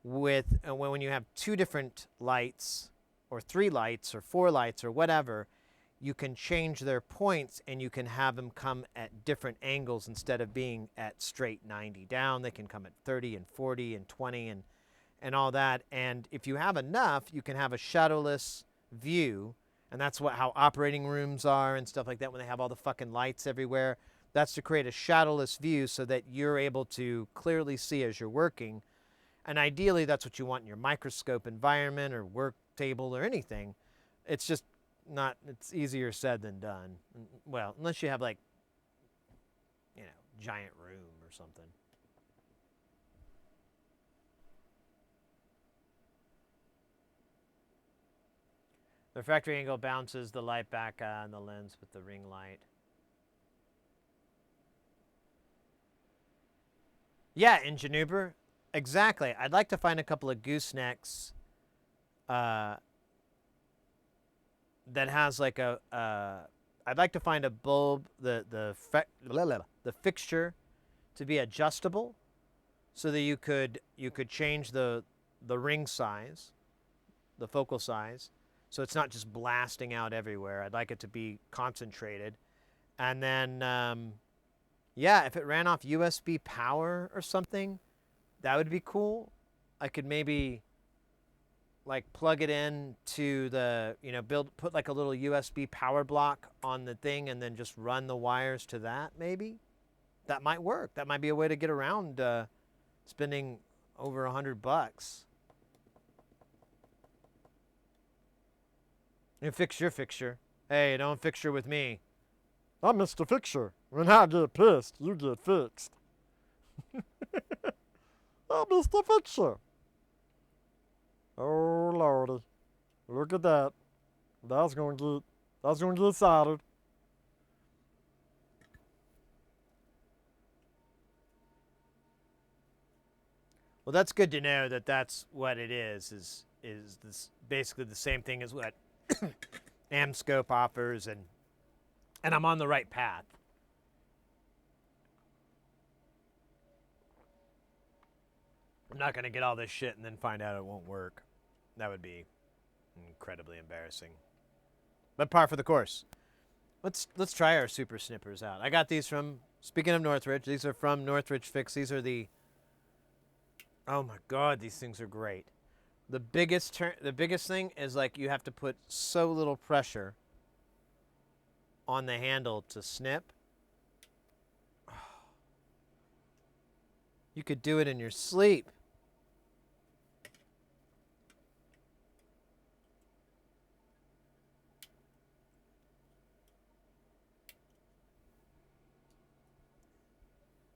When you have two different lights or three lights or four lights or whatever, you can change their points and you can have them come at different angles instead of being at straight 90 down. They can come at 30 and 40 and 20 and all that. And if you have enough, you can have a shadowless view. And that's how operating rooms are and stuff like that when they have all the fucking lights everywhere. That's to create a shadowless view so that you're able to clearly see as you're working. And ideally, that's what you want in your microscope environment or work table or anything. It's just not, it's easier said than done. Well, unless you have like, you know, giant room or something. The refractory angle bounces the light back on the lens with the ring light. Yeah, Ingenuber. Exactly. I'd like to find a couple of goosenecks that has like a I'd like to find a bulb, the fixture to be adjustable so that you could change the ring size, the focal size, so it's not just blasting out everywhere. I'd like it to be concentrated. And then yeah, if it ran off USB power or something, that would be cool. I could maybe like plug it in to the, you know, put like a little USB power block on the thing and then just run the wires to that maybe. That might work. That might be a way to get around spending over $100. You fix your fixture. Hey, don't fixture with me. I'm Mr. Fixture. When I get pissed, you get fixed. I'm Mr. Fixture. Oh, Lordy. Look at that. That's gonna get soldered. Well, that's good to know that that's what it is this basically the same thing as what AmScope offers, and I'm on the right path. I'm not going to get all this shit and then find out it won't work. That would be incredibly embarrassing. But par for the course. Let's try our super snippers out. I got these from, speaking of Northridge, these are from Northridge Fix. These are the, oh my God, these things are great. The biggest thing is like you have to put so little pressure on the handle to snip. You could do it in your sleep.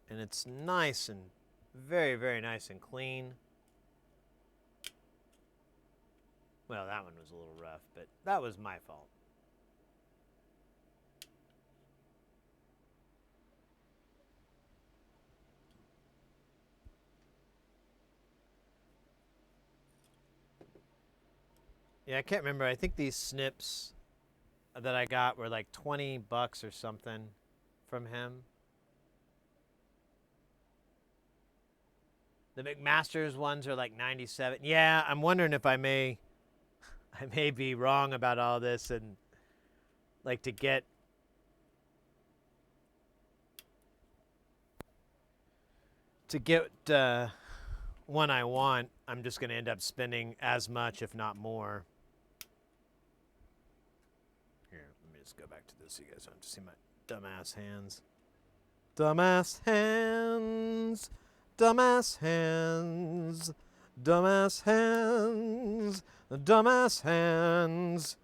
And it's nice and very, very nice and clean. Well, that one was a little rough, but that was my fault. Yeah, I can't remember. I think these snips that I got were like $20 or something from him. The McMaster's ones are like 97. Yeah, I'm wondering if I may be wrong about all this, and like to get one I want, I'm just going to end up spending as much, if not more. Here, let me just go back to this so you guys don't have to see my dumbass hands. Dumbass hands. Dumbass hands, dumbass hands, dumbass hands.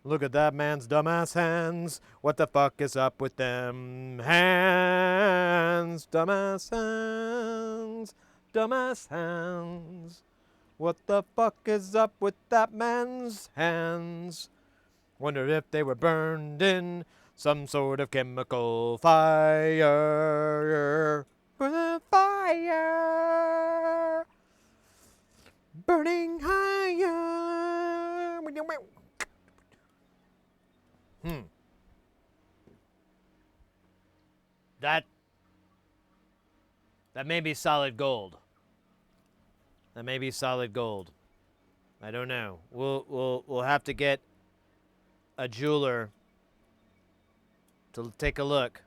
Look at that man's dumbass hands. What the fuck is up with them hands? Dumbass hands, dumbass hands. What the fuck is up with that man's hands? Wonder if they were burned in some sort of chemical fire. Fire burning higher. That may be solid gold. That may be solid gold. I don't know. We'll have to get a jeweler to take a look.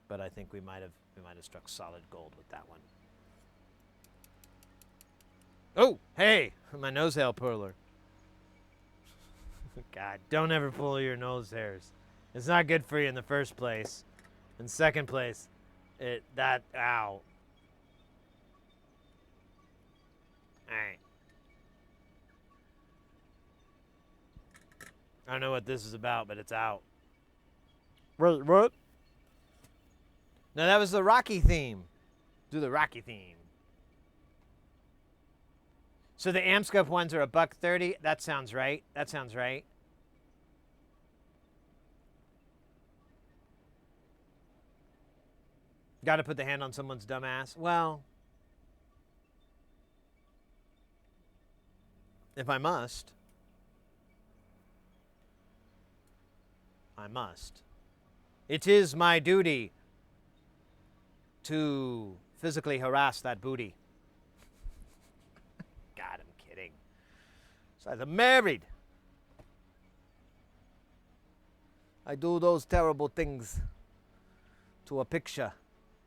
But I think we might have struck solid gold with that one. Oh, hey, my nose hair puller. God, don't ever pull your nose hairs. It's not good for you in the first place. In second place, ow. Alright. I don't know what this is about, but it's out. Wait, what? No, that was the Rocky theme. Do the Rocky theme. So the Amscope ones are $1.30. That sounds right. That sounds right. Got to put the hand on someone's dumb ass. Well, if I must, I must. It is my duty to physically harass that booty. God, I'm kidding. Besides, I'm married. I do those terrible things to a picture,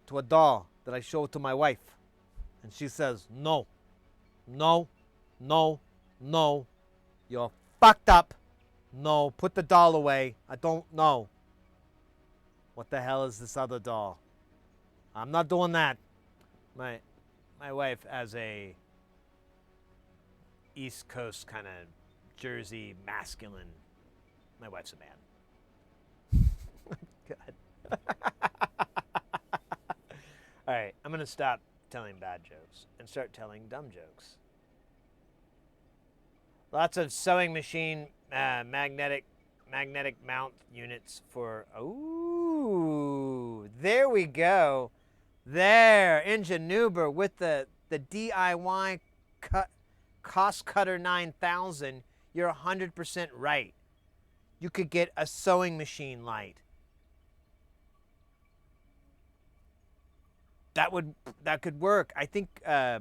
to a doll that I show to my wife. And she says, no, no, no, no. You're fucked up. No, put the doll away. I don't know. What the hell is this other doll? I'm not doing that. My wife has a East Coast kind of Jersey masculine. My wife's a man. God. All right, I'm going to stop telling bad jokes and start telling dumb jokes. Lots of sewing machine magnetic mount units for, ooh, there we go. There, Ingenuber with the DIY Cost Cutter 9000. You're 100% right. You could get a sewing machine light. That could work. I think, I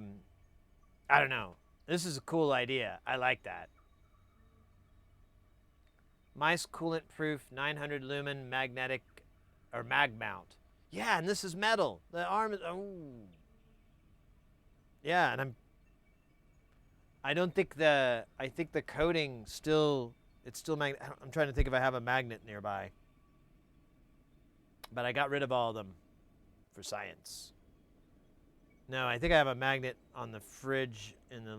don't know. This is a cool idea. I like that. Mice coolant proof 900 lumen magnetic or mag mount. Yeah, and this is metal. The arm is, oh. Yeah, and I think the coating still, it's still I'm trying to think if I have a magnet nearby. But I got rid of all of them for science. No, I think I have a magnet on the fridge in the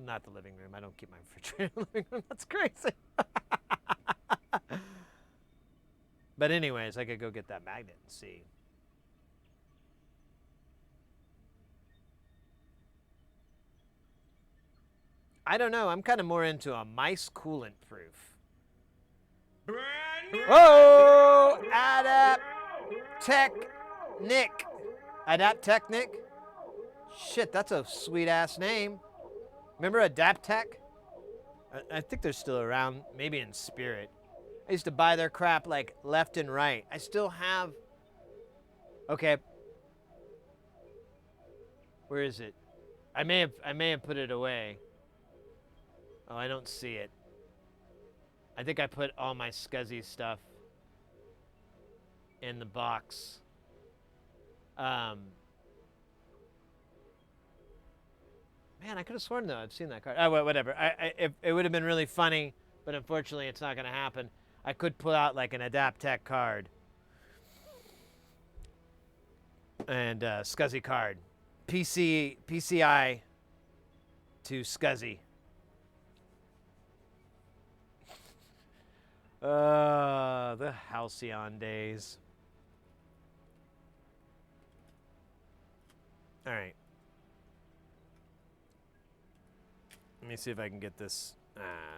not the living room. I don't keep my refrigerator in the living room. That's crazy. But anyways, I could go get that magnet and see. I don't know. I'm kind of more into a mice coolant proof. Oh, Adaptechnic. Shit, that's a sweet ass name. Remember Adaptech? I think they're still around, maybe in spirit. I used to buy their crap like left and right. I still have. Okay. Where is it? I may have put it away. Oh, I don't see it. I think I put all my SCSY stuff in the box. Man, I could have sworn though I've seen that card. Oh, well, whatever. It would have been really funny, but unfortunately, it's not going to happen. I could pull out like an Adaptech card and SCSY card, PCI to SCSY. The halcyon days. All right. Let me see if I can get this.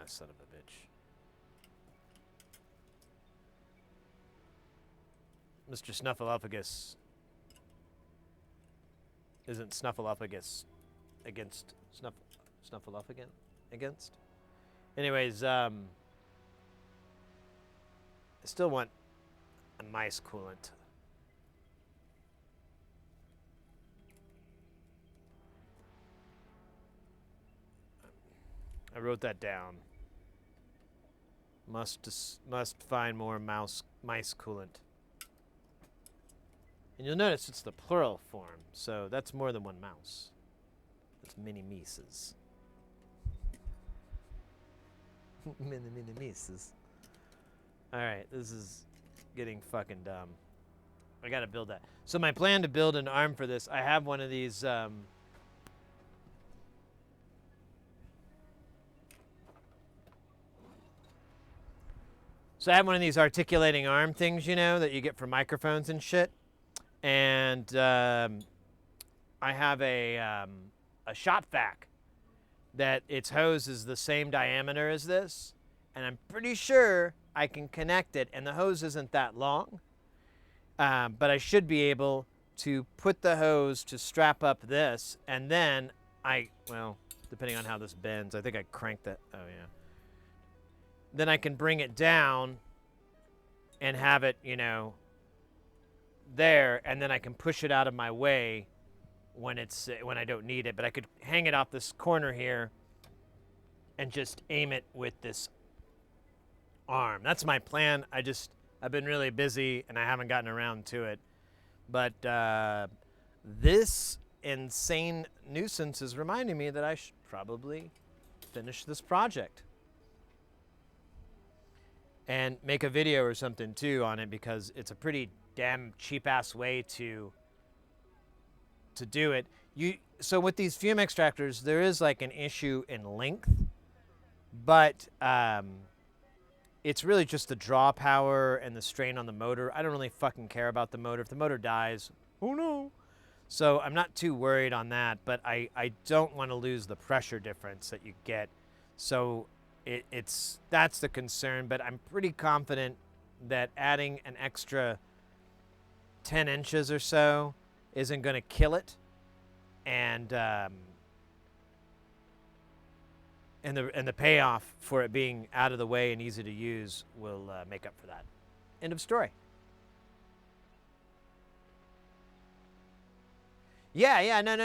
Son of a bitch. Mr. Snuffleupagus isn't Snuffleupagus against Snuffleupagus against. Anyways, I still want a mice coolant. I wrote that down. Must find more mice coolant. And you'll notice it's the plural form, so that's more than one mouse. It's mini mices. mini mices. All right, this is getting fucking dumb. I gotta build that. So my plan to build an arm for this, I have one of these. So I have one of these articulating arm things, you know, that you get for microphones and shit. And I have a shop vac that its hose is the same diameter as this. And I'm pretty sure I can connect it, and the hose isn't that long. But I should be able to put the hose to strap up this, and then well, depending on how this bends, I think I cranked that. Oh, yeah. Then I can bring it down and have it, you know, there, and then I can push it out of my way when I don't need it. But I could hang it off this corner here and just aim it with this arm. That's my plan. I've been really busy and I haven't gotten around to it. But this insane nuisance is reminding me that I should probably finish this project and make a video or something too on it, because it's a pretty damn cheap ass way to do it. So with these fume extractors, there is like an issue in length, but it's really just the draw power and the strain on the motor. I don't really fucking care about the motor. If the motor dies, oh no. So I'm not too worried on that, but I don't want to lose the pressure difference that you get. So that's the concern, but I'm pretty confident that adding an extra 10 inches or so isn't going to kill it. And the payoff for it being out of the way and easy to use will make up for that. End of story. Yeah, no.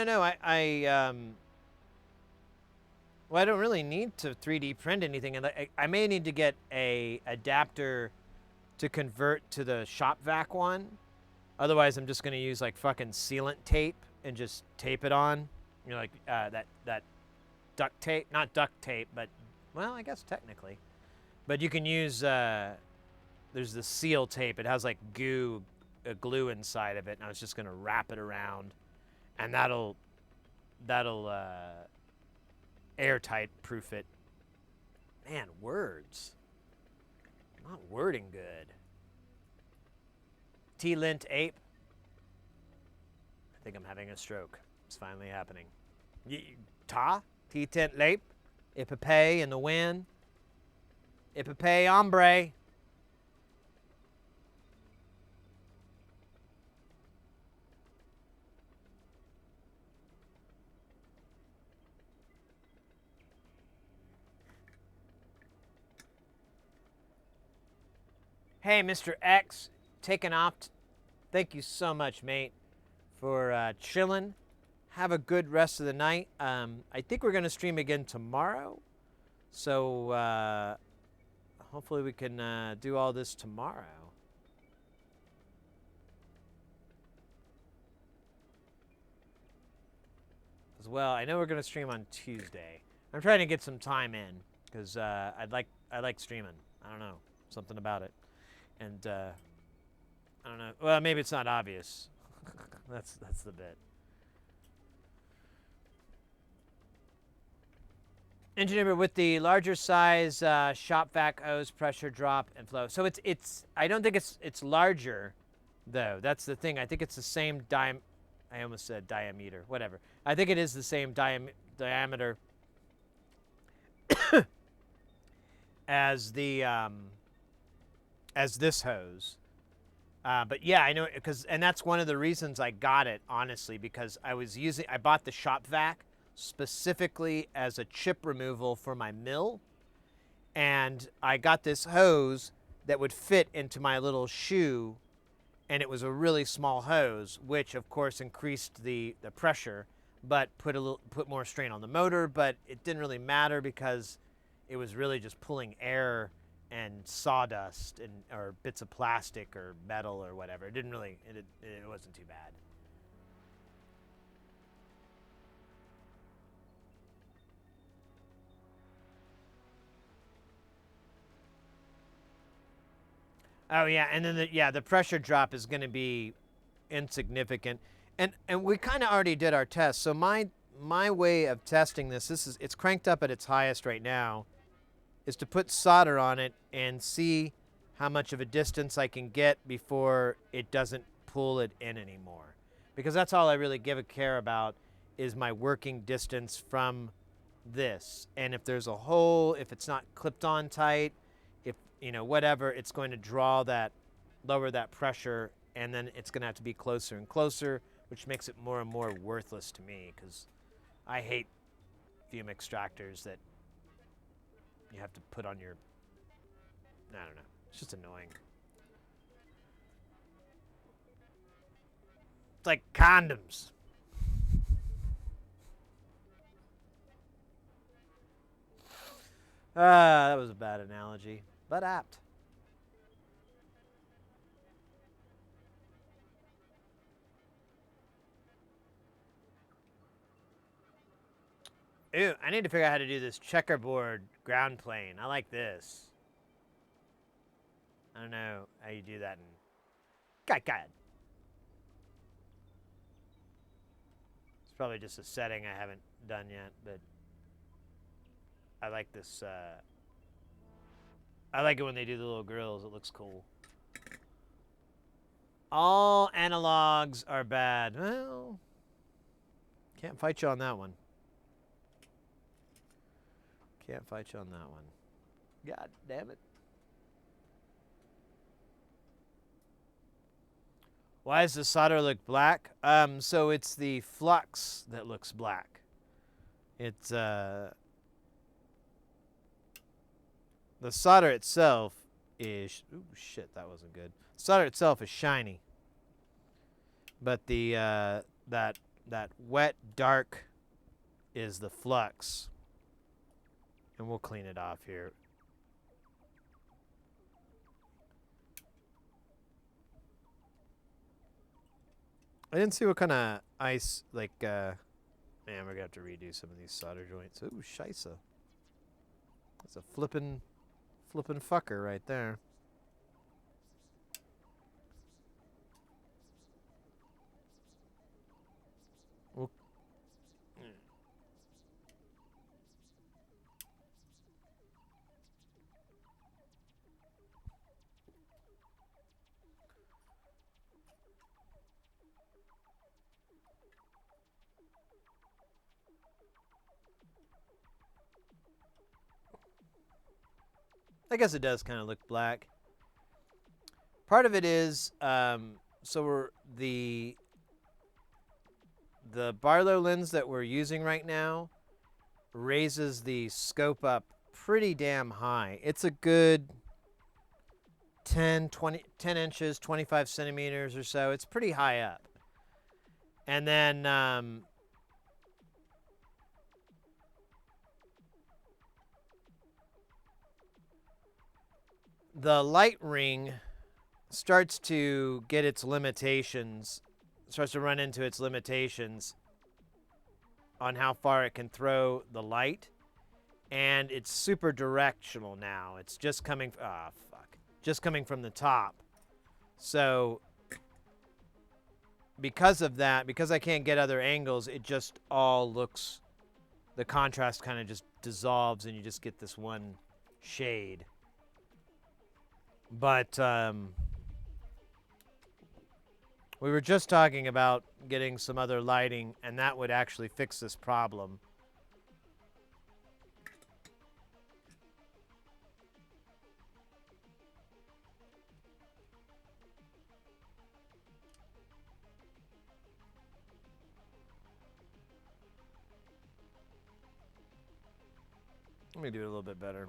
Well, I don't really need to 3D print anything. And I may need to get a adapter to convert to the shop vac one. Otherwise, I'm just going to use like fucking sealant tape and just tape it on. You know, like that duct tape, not duct tape, but, well, I guess technically. But you can use, there's the seal tape. It has like glue inside of it, and I was just gonna wrap it around, and that'll airtight proof it. Man, words. I'm not wording good. T-lint ape. I think I'm having a stroke. It's finally happening. T-tent lape, ipepe in the wind, ipepe hombre. Hey, Mr. X, taking off. Thank you so much, mate, for chilling. Have a good rest of the night. I think we're going to stream again tomorrow. So hopefully we can do all this tomorrow. As well, I know we're going to stream on Tuesday. I'm trying to get some time in because I like streaming. I don't know, something about it. And I don't know. Well, maybe it's not obvious. That's the bit. Engineer with the larger size shop vac hose, pressure drop and flow. So it's I don't think it's larger though. That's the thing. I think it's the same I almost said diameter. Whatever. I think it is the same diameter as the as this hose. But yeah, I know, and that's one of the reasons I got it, honestly, because I bought the shop vac specifically as a chip removal for my mill, and I got this hose that would fit into my little shoe, and it was a really small hose, which of course increased the pressure, but put more strain on the motor. But it didn't really matter because it was really just pulling air and sawdust and or bits of plastic or metal or whatever. It didn't really, it wasn't too bad. Oh yeah, and then the pressure drop is going to be insignificant, and we kind of already did our test. So my way of testing it's cranked up at its highest right now, is to put solder on it and see how much of a distance I can get before it doesn't pull it in anymore, because that's all I really give a care about is my working distance from this. And if there's a hole, if it's not clipped on tight, if whatever, it's going to lower that pressure, and then it's going to have to be closer and closer, which makes it more and more worthless to me, because I hate fume extractors that you have to put on your, I don't know, it's just annoying. It's like condoms. That was a bad analogy, but apt. Ew, I need to figure out how to do this checkerboard ground plane. I like this. I don't know how you do that in God. It's probably just a setting I haven't done yet, but I like this. I like it when they do the little grills. It looks cool. All analogs are bad. Well, can't fight you on that one. Can't fight you on that one. God damn it. Why does the solder look black? So it's the flux that looks black. It's the solder itself is, ooh shit, that wasn't good. Solder itself is shiny, but the that wet dark is the flux, and we'll clean it off here. I didn't see what kind of ice, like, man, we're gonna have to redo some of these solder joints. Ooh, scheisse. That's a flippin' fucker right there. Well, I guess it does kind of look black. Part of it is, so the Barlow lens that we're using right now raises the scope up pretty damn high. It's a good 10 inches, 25 centimeters or so. It's pretty high up. And then the light ring starts to get its limitations, starts to run into its limitations on how far it can throw the light, and it's super directional now. It's just coming, just coming from the top. So because of that, because I can't get other angles, it just all looks, the contrast kind of just dissolves and you just get this one shade. But we were just talking about getting some other lighting, and that would actually fix this problem. Let me do it a little bit better.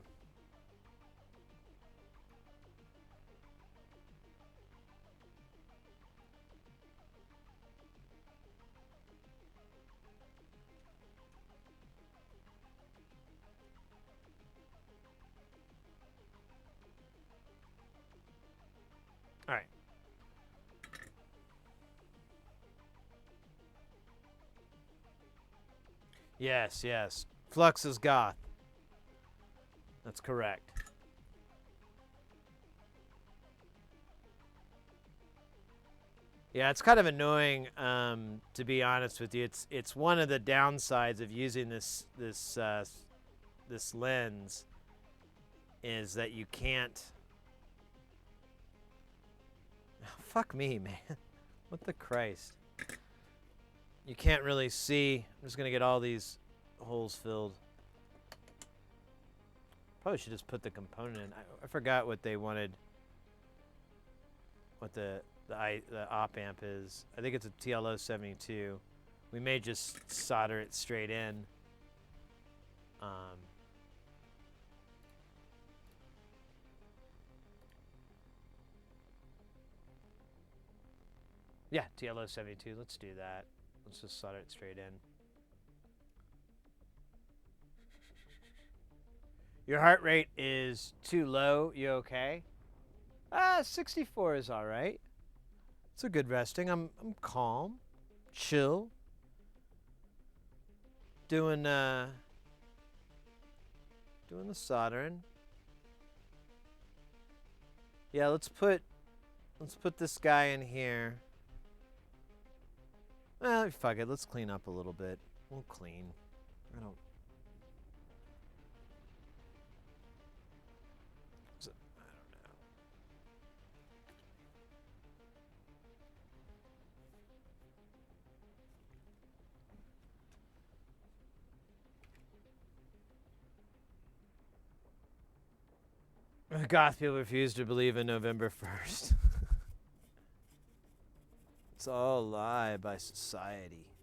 All right. Yes, yes. Flux is goth. That's correct. Yeah, it's kind of annoying, to be honest with you. It's one of the downsides of using this lens is that you can't. Fuck me, man. What the Christ? You can't really see. I'm just gonna get all these holes filled. Probably should just put the component in. I forgot what they wanted. What the op amp is. I think it's a TLO72. We may just solder it straight in. Yeah, TLO72. Let's do that. Let's just solder it straight in. Your heart rate is too low. You okay? 64 is all right. It's a good resting. I'm calm, chill. Doing the soldering. Yeah, let's put this guy in here. Well, fuck it. Let's clean up a little bit. We'll clean. I don't. Goth people refuse to believe in November 1st. It's all a lie by society.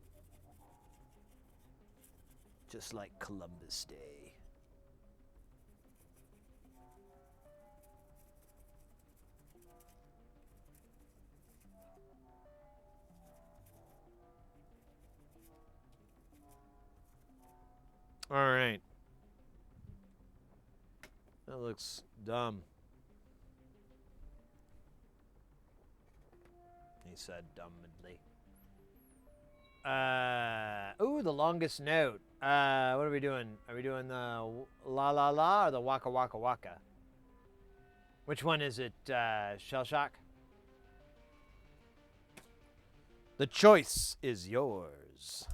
Just like Columbus Day. All right. That looks dumb. He said dumbly. Ooh, the longest note. What are we doing? Are we doing the la la la or the waka waka waka? Which one is it, Shell Shock? The choice is yours.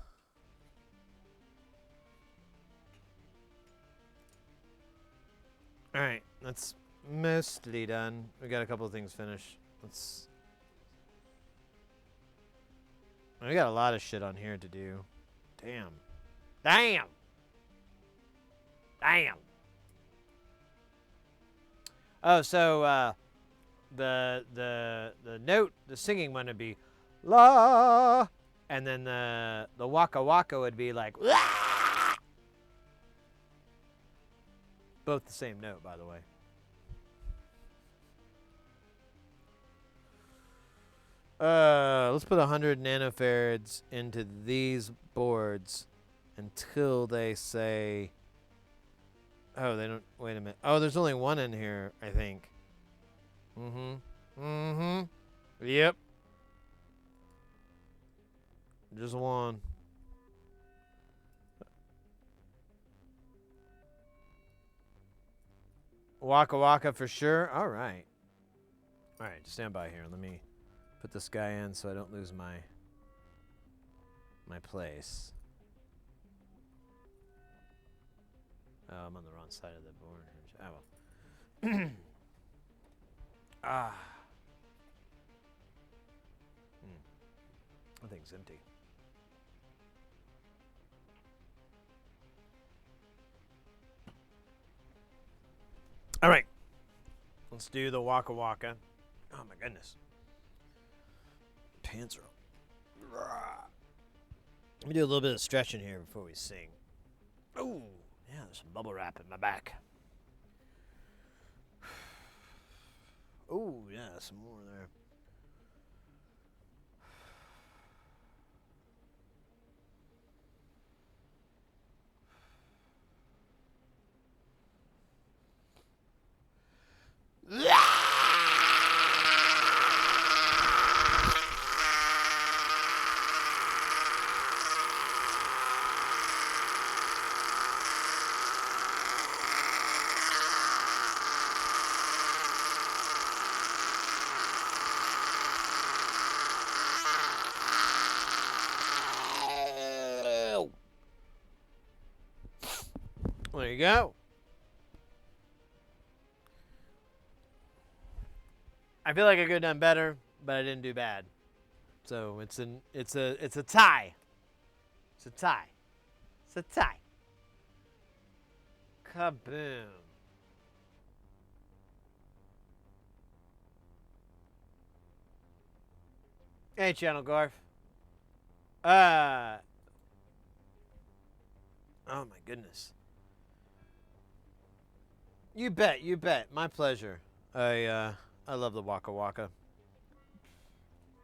All right, that's mostly done. We got a couple of things finished. We got a lot of shit on here to do. Damn. Damn. Damn. Oh, so the note, the singing one would be la, and then the waka waka would be like wah! Both the same note, by the way. Let's put 100 nanofarads into these boards until they say. Oh, they don't. Wait a minute. Oh, there's only one in here, I think. Yep. Just one. Waka waka for sure. All right. All right, just stand by here. Let me put this guy in so I don't lose my place. Oh, I'm on the wrong side of the board. Oh well. That thing's empty. All right. Let's do the waka waka. Oh my goodness. Pants are up. Let me do a little bit of stretching here before we sing. Oh, yeah, there's some bubble wrap in my back. Oh, yeah, some more there. There you go. I feel like I could have done better, but I didn't do bad. So it's a tie. It's a tie. It's a tie. Kaboom. Hey, Channel Garf. Oh my goodness. You bet, you bet. My pleasure. I love the Waka Waka.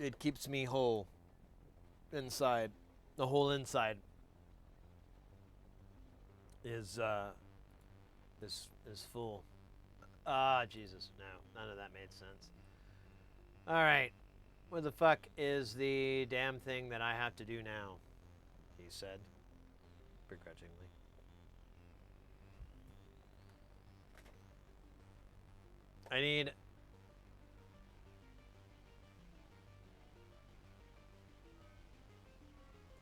It keeps me whole inside. The whole inside is full. Ah, Jesus. No, none of that made sense. All right. What the fuck is the damn thing that I have to do now? He said, begrudgingly. I need...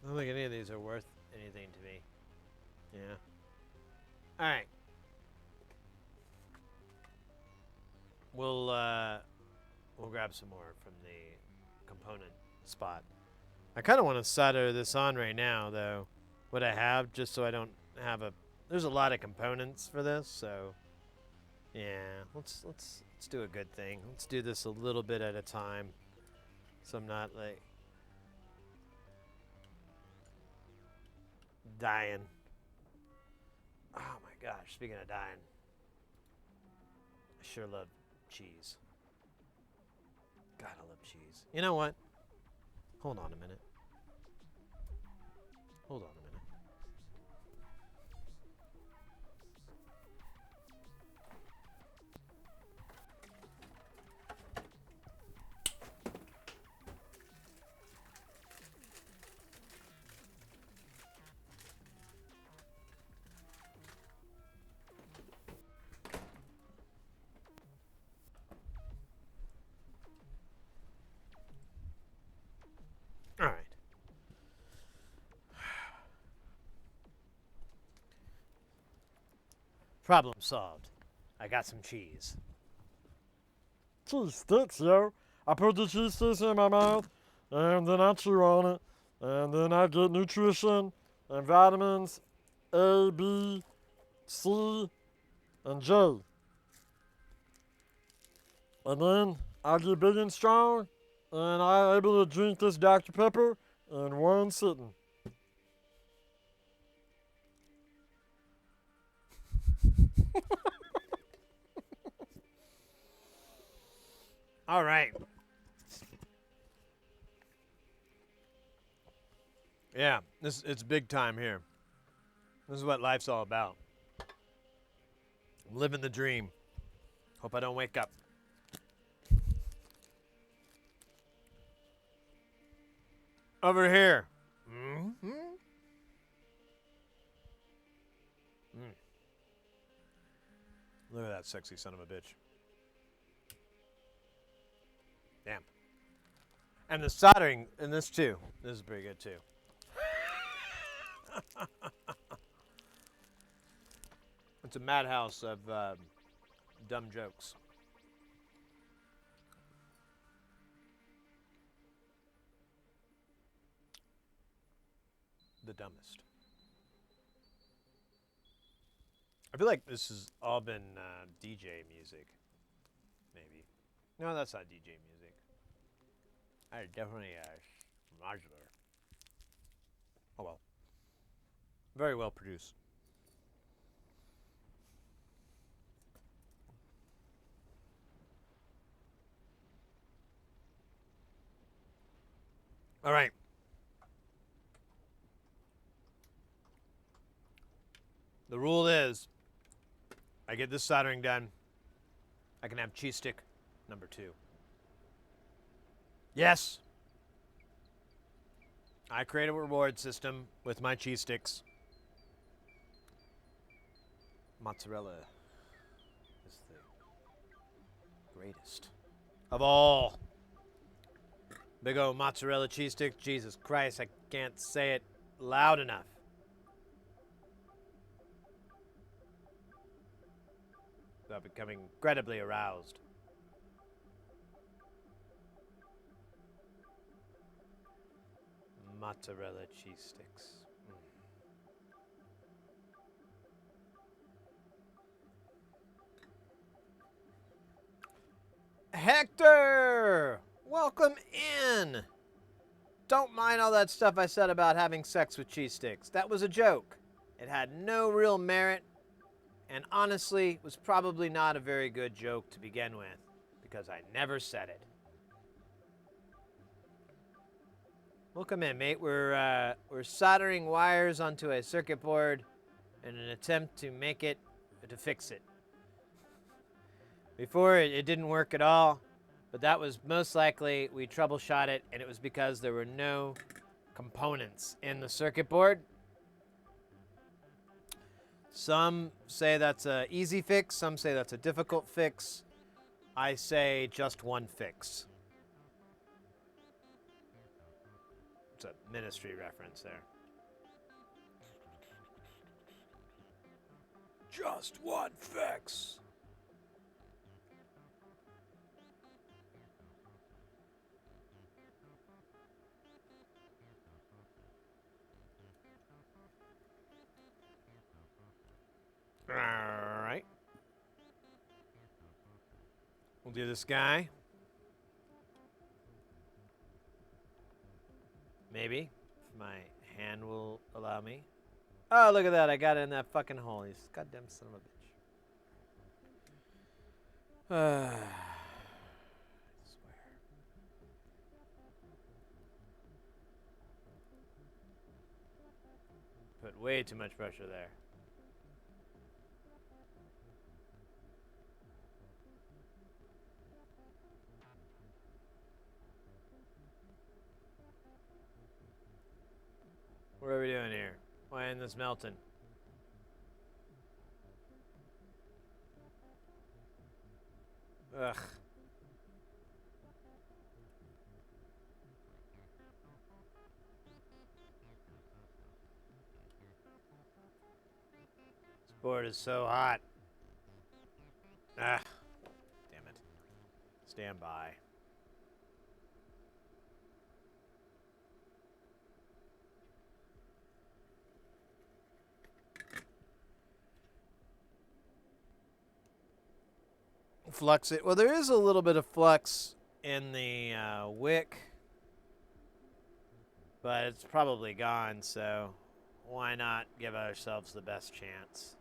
I don't think any of these are worth anything to me. Yeah. Alright. We'll grab some more from the component spot. I kind of want to solder this on right now, though. What I have, just so I don't have a... There's a lot of components for this, so... Yeah, let's do a good thing. Let's do this a little bit at a time, so I'm not like dying. Oh my gosh! Speaking of dying, I sure love cheese. God, I love cheese. You know what? Hold on a minute. Hold on a minute. All right. Problem solved. I got some cheese. Cheese sticks, yo. I put the cheese sticks in my mouth, and then I chew on it, and then I get nutrition and vitamins A, B, C, and J. And then I get big and strong, and I'm able to drink this Dr. Pepper in one sitting. All right. Yeah, it's big time here. This is what life's all about. I'm living the dream. Hope I don't wake up. Over here. Mm-hmm. Look at that sexy son of a bitch. Damn. And the soldering in this too. This is pretty good too. It's a madhouse of dumb jokes. The dumbest. I feel like this has all been DJ music. Maybe. No, that's not DJ music. I definitely modular. Oh well. Very well produced. All right. The rule is, I get this soldering done, I can have cheese stick number 2. Yes. I create a reward system with my cheese sticks. Mozzarella is the greatest of all. Big old mozzarella cheese stick. Jesus Christ, I can't say it loud enough. without becoming incredibly aroused. Mozzarella cheese sticks. Hector! Welcome in! Don't mind all that stuff I said about having sex with cheese sticks. That was a joke. It had no real merit, and honestly, was probably not a very good joke to begin with, because I never said it. Welcome in, mate. We're soldering wires onto a circuit board in an attempt to fix it. Before, it didn't work at all, but that was most likely, we troubleshot it, and it was because there were no components in the circuit board. Some say that's an easy fix, some say that's a difficult fix. I say just one fix. It's a ministry reference there. Just one fix. All right. We'll do this guy. Maybe, if my hand will allow me. Oh, look at that. I got it in that fucking hole. He's goddamn son of a bitch. I swear. Put way too much pressure there. What are we doing here? Why isn't this melting? Ugh. This board is so hot. Ah. Damn it. Stand by. Flux it. Well, there is a little bit of flux in the wick, but it's probably gone, so why not give ourselves the best chance?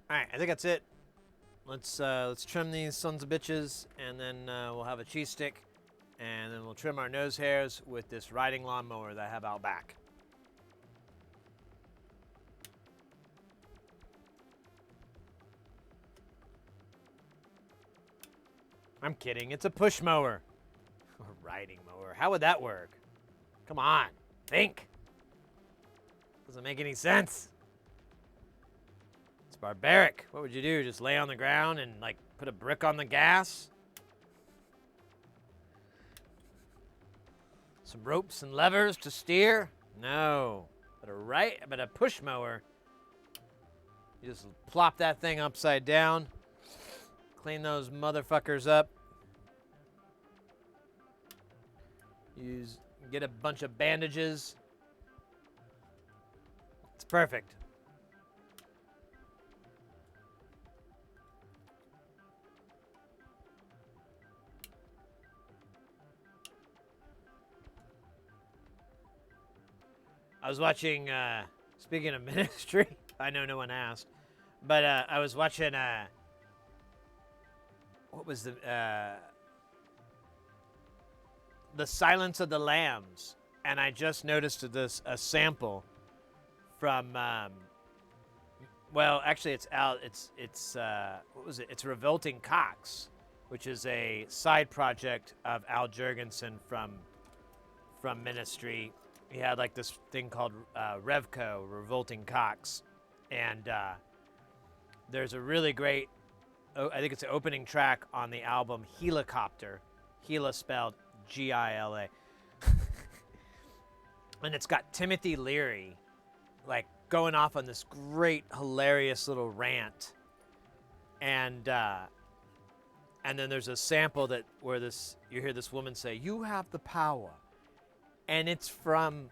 All right, I think that's it. Let's trim these sons of bitches, and then we'll have a cheese stick, and then we'll trim our nose hairs with this riding lawnmower that I have out back. I'm kidding. It's a push mower. A riding mower. How would that work? Come on. Think. Doesn't make any sense. It's barbaric. What would you do? Just lay on the ground and, like, put a brick on the gas? Some ropes and levers to steer? No. But a push mower, you just plop that thing upside down, clean those motherfuckers up, get a bunch of bandages. It's perfect. I was watching, speaking of ministry, I know no one asked, but I was watching, what was the Silence of the Lambs, and I just noticed a sample from, well, actually it's out, it's what was it? It's Revolting Cocks, which is a side project of Al Jurgensen from ministry. He had like this thing called Revco, Revolting Cocks, and there's a really great I think it's the opening track on the album 𝐒𝐞𝐥𝐜𝐿. 𝐒𝐿A spelled G-I-L-A. And it's got Timothy Leary, like, going off on this great, hilarious little rant. And then there's a sample where you hear this woman say, "You have the power." And it's from,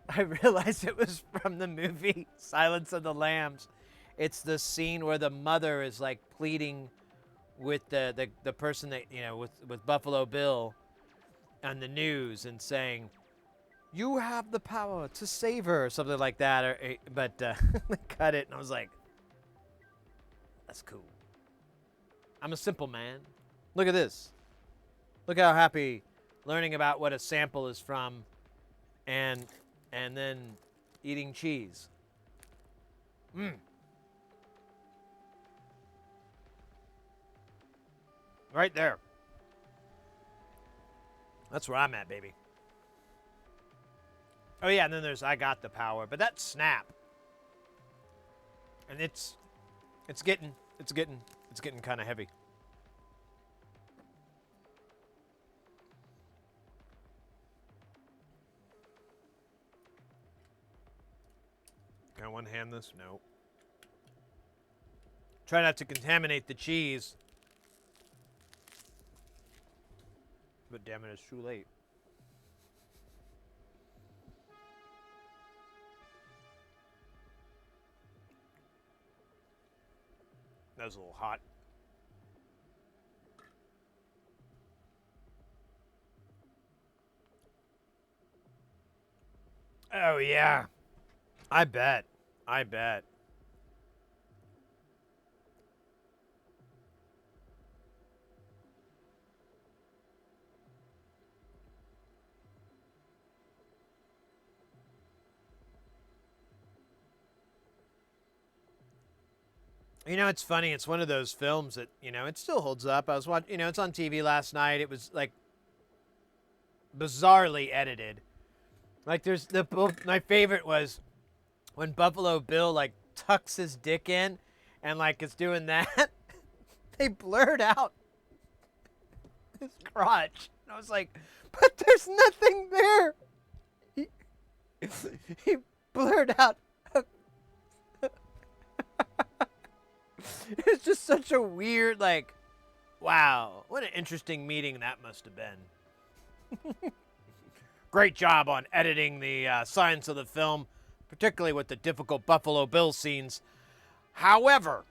I realized it was from the movie Silence of the Lambs. It's the scene where the mother is like pleading with the person that, you know, with Buffalo Bill on the news and saying, "You have the power to save her," or something like that. But they cut it, and I was like, that's cool. I'm a simple man. Look at this. Look how happy learning about what a sample is from and then eating cheese. Right there. That's where I'm at, baby. Oh yeah, and then there's I Got the Power, but that's Snap. And it's getting kind of heavy. Can I one-hand this? No. Try not to contaminate the cheese. But damn it, it's too late. That was a little hot. Oh, yeah. I bet. You know, it's funny. It's one of those films that, you know, it still holds up. I was watching, you know, it's on TV last night. It was, like, bizarrely edited. Like, my favorite was when Buffalo Bill, like, tucks his dick in and, like, is doing that. They blurred out his crotch. And I was like, but there's nothing there. He blurred out. It's just such a weird, like, wow, what an interesting meeting that must have been. Great job on editing the science of the film, particularly with the difficult Buffalo Bill scenes. However,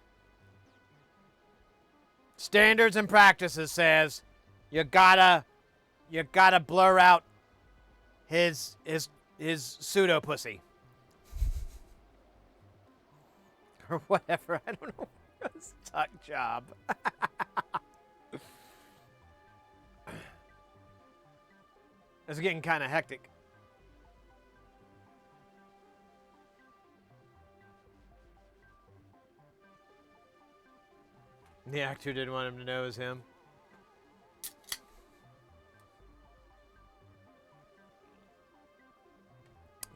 standards and practices says you gotta blur out his pseudo pussy. Or whatever, I don't know. It's a tuck job. It's getting kind of hectic. The actor didn't want him to know it was him.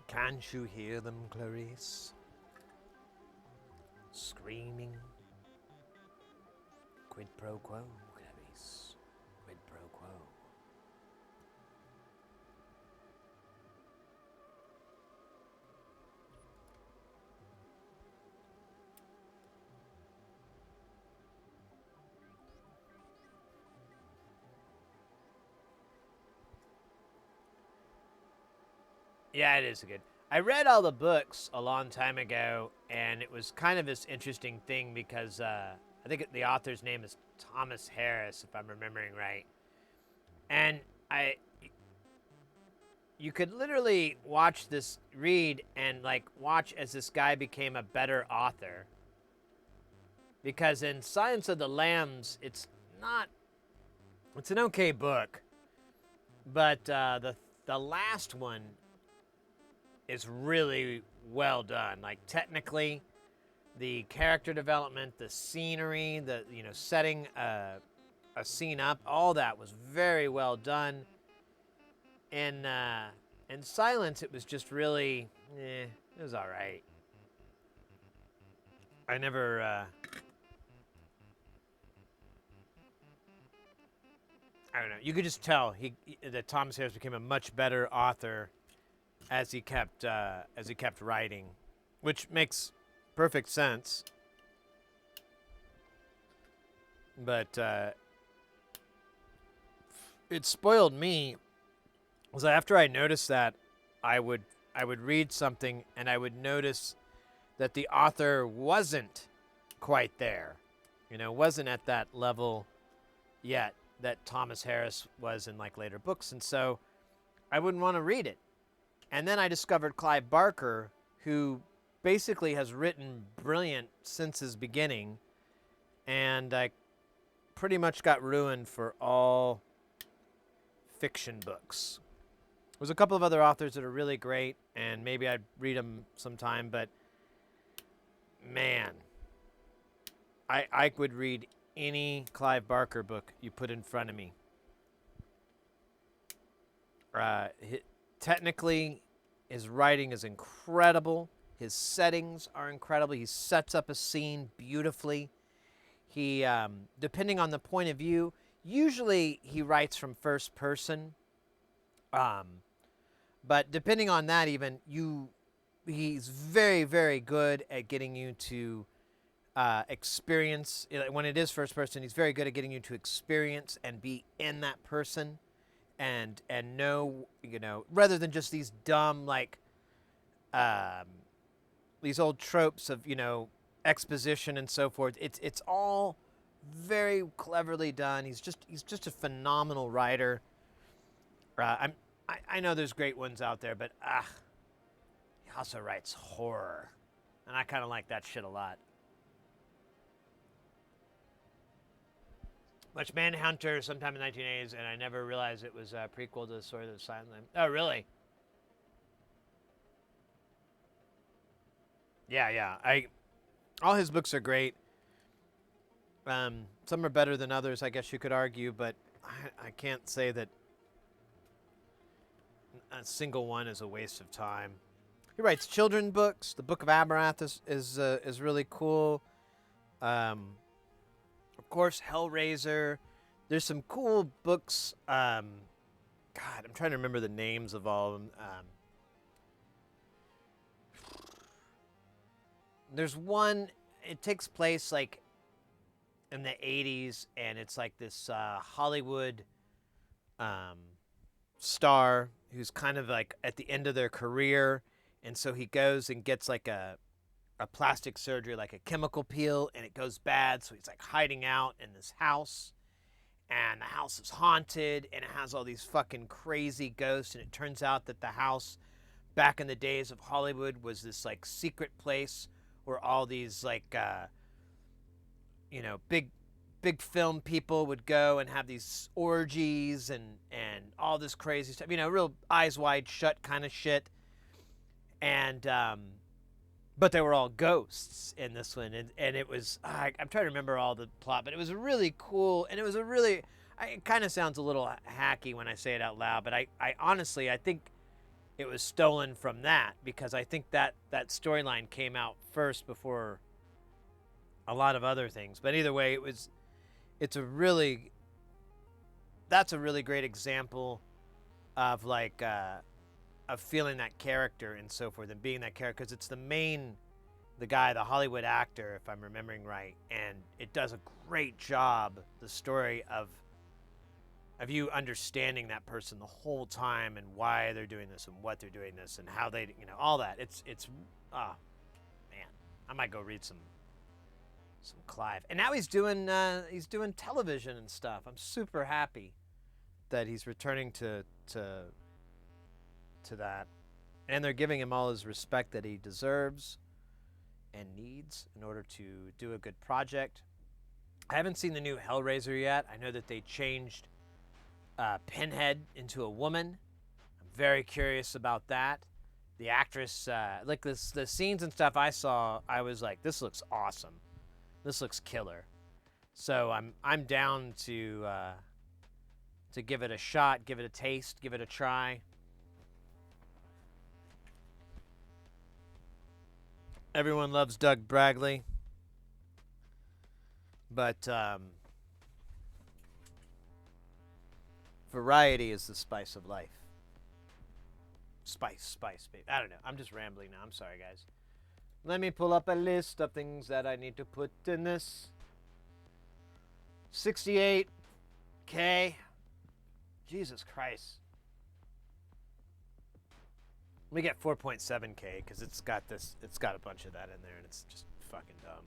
Can't you hear them, Clarice? Screaming. Quid pro quo, Clarice. Quid pro quo. Yeah, it is good. I read all the books a long time ago, and it was kind of this interesting thing because I think the author's name is Thomas Harris, if I'm remembering right. And you could literally read and like watch as this guy became a better author. Because in Silence of the Lambs, it's an okay book, but the last one is really well done. Like technically, the character development, the scenery, setting a scene up, all that was very well done. In Silence, it was just really, it was all right. I never I don't know. You could just tell that Thomas Harris became a much better author as he kept writing, which makes perfect sense. But it spoiled me. Was after I noticed that, I would read something and I would notice that the author wasn't quite there, wasn't at that level yet that Thomas Harris was in like later books, and so I wouldn't want to read it. And then I discovered Clive Barker, who basically has written brilliant since his beginning, and I pretty much got ruined for all fiction books. There's a couple of other authors that are really great, and maybe I'd read them sometime, but man, I would read any Clive Barker book you put in front of me. Technically, his writing is incredible. His settings are incredible. He sets up a scene beautifully. He, depending on the point of view, usually he writes from first person. But depending on that, even he's very, very good at getting you to experience. When it is first person, he's very good at getting you to experience and be in that person, and know, rather than just these dumb these old tropes of exposition and so forth. It's all very cleverly done. He's just a phenomenal writer. I know there's great ones out there, but he also writes horror, and I kind of like that shit a lot. Watched Manhunter sometime in the 1980s, and I never realized it was a prequel to The Sword of the Silent Lamb. Oh, really? Yeah. All his books are great. Some are better than others, I guess you could argue, but I can't say that a single one is a waste of time. He writes children books. The Book of Amaranth is really cool. Of course, Hellraiser. There's some cool books. God, I'm trying to remember the names of all of them. There's one. It takes place in the 80s, and it's like this Hollywood star who's kind of like at the end of their career, and so he goes and gets like a plastic surgery, like a chemical peel, and it goes bad, so he's like hiding out in this house, and the house is haunted, and it has all these fucking crazy ghosts, and it turns out that the house back in the days of Hollywood was this like secret place where all these big film people would go and have these orgies and all this crazy stuff, real eyes wide shut kind of shit. And but they were all ghosts in this one, and it was I'm trying to remember all the plot, but it was really cool, and it kind of sounds a little hacky when I say it out loud, but I honestly think it was stolen from that, because I think that storyline came out first before a lot of other things. But either way, that's a really great example of of feeling that character and so forth, and being that character, because it's the Hollywood actor, if I'm remembering right, and it does a great job, the story of you understanding that person the whole time, and why they're doing this, and what they're doing this, and how they, all that. It's man, I might go read some Clive. And now he's doing television and stuff. I'm super happy that he's returning to that, and they're giving him all his respect that he deserves and needs in order to do a good project. I haven't seen the new Hellraiser yet. I know that they changed Pinhead into a woman. I'm very curious about that. The actress, the scenes and stuff I saw, I was like, this looks awesome. This looks killer. So I'm down to give it a shot, give it a taste, give it a try. Everyone loves Doug Bradley, but Variety is the spice of life. Spice, baby. I don't know. I'm just rambling now. I'm sorry, guys. Let me pull up a list of things that I need to put in this. 68K. Jesus Christ. Let me get 4.7K because it's got a bunch of that in there and it's just fucking dumb.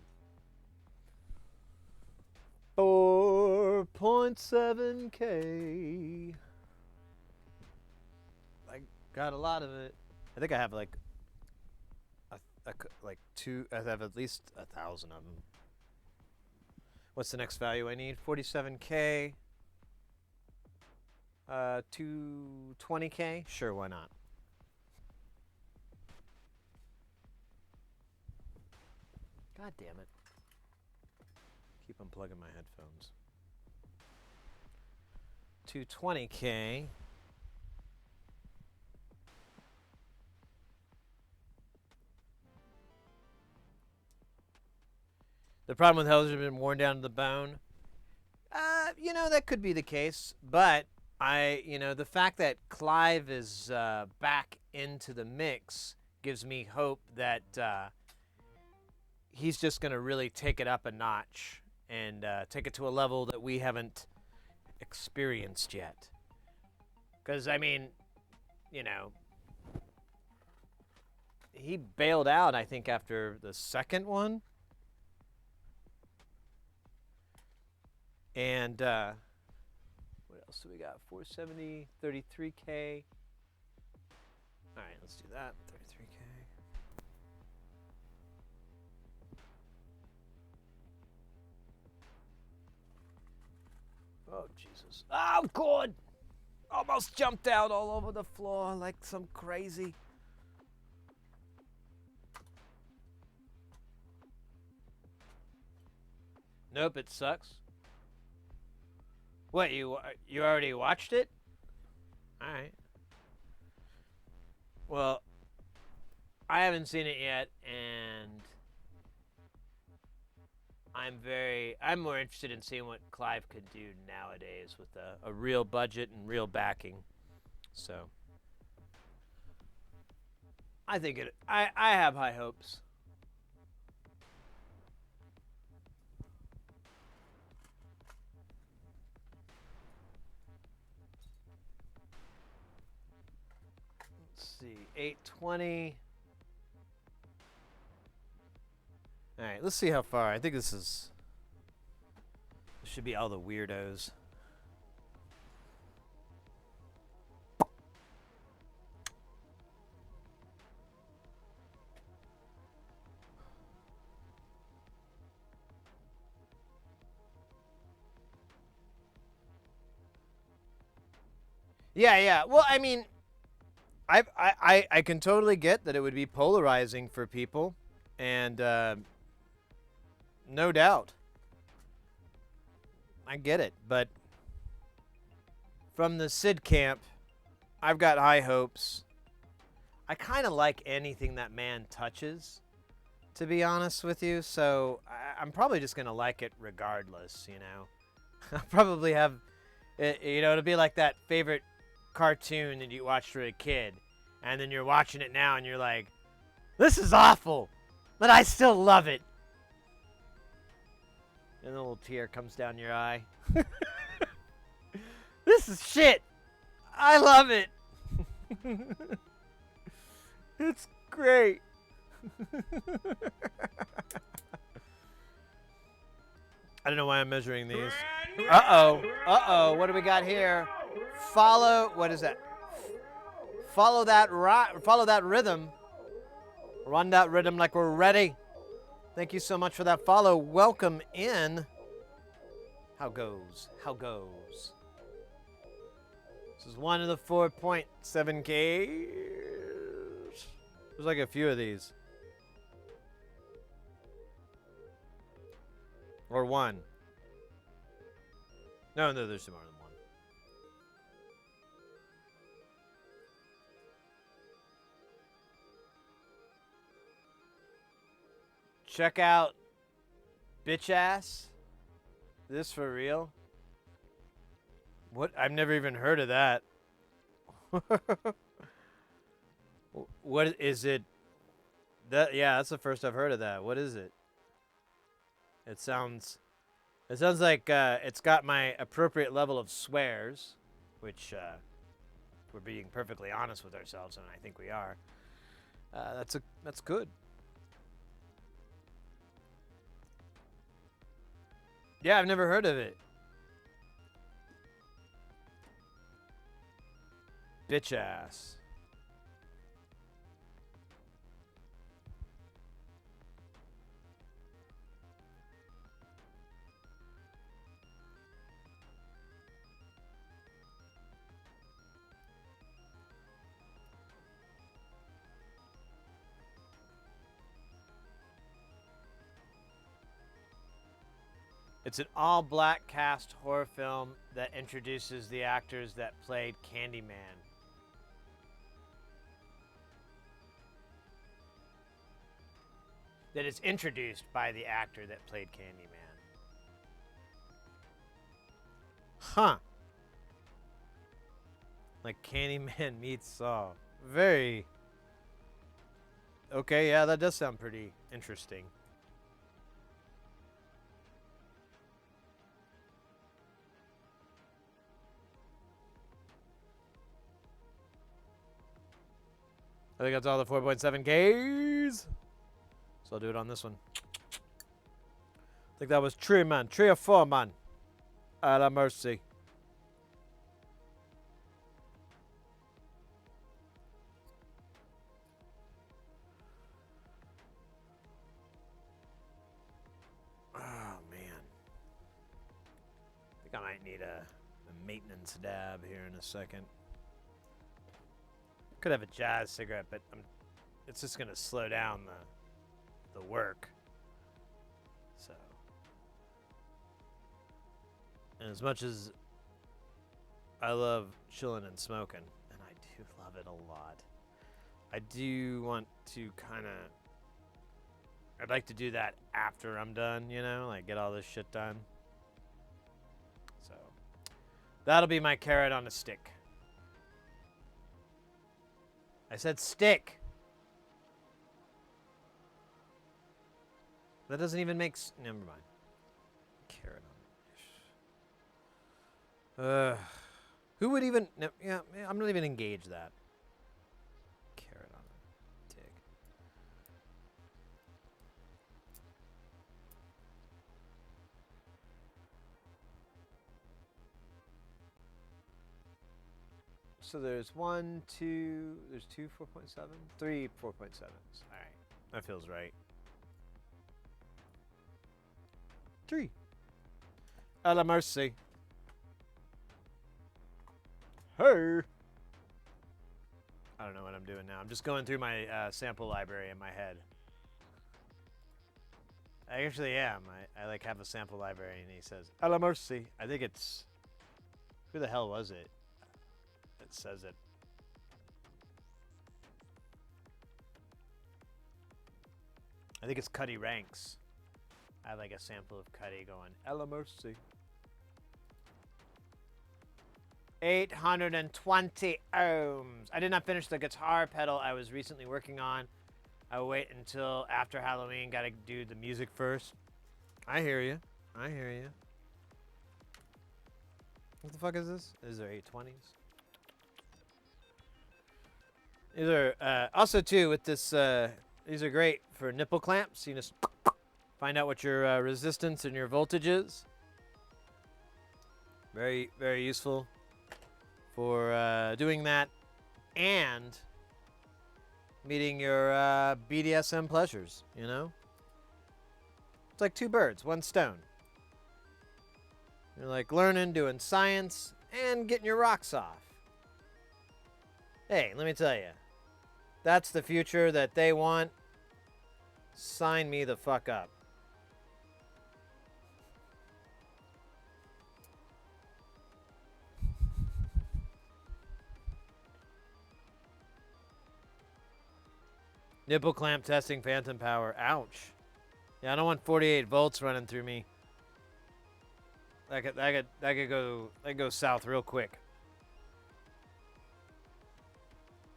4.7K. I got a lot of it. I think I have like I have at least 1,000 of them. What's the next value I need? 47K. 220K? Sure, why not? God damn it. Keep unplugging my headphones. 220K. The problem with Hell's been worn down to the bone. You know, that could be the case, but the fact that Clive is back into the mix gives me hope that he's just going to really take it up a notch and take it to a level that we haven't experienced yet. Because, I mean, you know, he bailed out, I think, after the second one. And what else do we got? 470, 33K. All right, let's do that. 33K. Oh, Jesus. Oh, God! Almost jumped out all over the floor like some crazy. Nope, it sucks. What, you already watched it? All right. Well, I haven't seen it yet, and I'm more interested in seeing what Clive could do nowadays with a real budget and real backing. So, I think I have high hopes. Let's see, 820. All right, let's see how far. I think this should be all the weirdos. Yeah. Well, I mean, I can totally get that it would be polarizing for people, and no doubt, I get it. But from the Sid camp, I've got high hopes. I kind of like anything that man touches, to be honest with you. So I'm probably just gonna like it regardless. You know, I'll probably have, it'll be like that favorite cartoon that you watched for a kid, and then you're watching it now and you're like, this is awful, but I still love it. And a little tear comes down your eye. This is shit. I love it. It's great. I don't know why I'm measuring these. Uh-oh. What do we got here? What is that? Follow that rhythm. Run that rhythm like we're ready. Thank you so much for that follow. Welcome in. How goes? This is one of the 4.7Ks. There's like a few of these. Or one. No, there's more than one. Check out Bitch Ass. This for real? What? I've never even heard of that. What is it? Yeah, that's the first I've heard of that. What is it? It sounds like it's got my appropriate level of swears, which if we're being perfectly honest with ourselves, and I think we are. That's good. Yeah, I've never heard of it. Bitch ass. It's an all-black cast horror film that introduces the actors that played Candyman. That is introduced by the actor that played Candyman. Huh. Like Candyman meets Saw. Very... Okay, yeah, that does sound pretty interesting. I think that's all the 4.7Ks. So I'll do it on this one. I think that was 3, man. 3 or 4, man. Out of mercy. Oh, man. I think I might need a maintenance dab here in a second. Could have a jazz cigarette, but it's just going to slow down the work. So, and as much as I love chilling and smoking, and I do love it a lot, I do want to kind of, I'd like to do that after I'm done, you know, like get all this shit done. So, that'll be my carrot on a stick. I said stick. That doesn't even make never mind. Carrot on it. Who would even... No, yeah, I'm not even engaged that. Carrot on a dick. So there's 1, 2... There's 2 4.7? 3 4.7s. Alright. That feels right. 3. A la mercy. Hey. I don't know what I'm doing now. I'm just going through my sample library in my head. I actually am. I like have a sample library, and he says, "A la mercy." I think it's... Who the hell was it? That says it. I think it's Cuddy Ranks. I have like a sample of Cuddy going, "A la mercy." 820 ohms. I did not finish the guitar pedal I was recently working on. I will wait until after Halloween. Gotta do the music first. I hear you. I hear you. What the fuck is this? These are 820s. These are also too with this. These are great for nipple clamps. You just find out what your resistance and your voltage is. Very, very useful for doing that and meeting your BDSM pleasures, you know? It's like 2 birds, 1 stone. You're like learning, doing science, and getting your rocks off. Hey, let me tell you, that's the future that they want. Sign me the fuck up. Nipple clamp testing, phantom power. Ouch. Yeah, I don't want 48 volts running through me. That could go south real quick.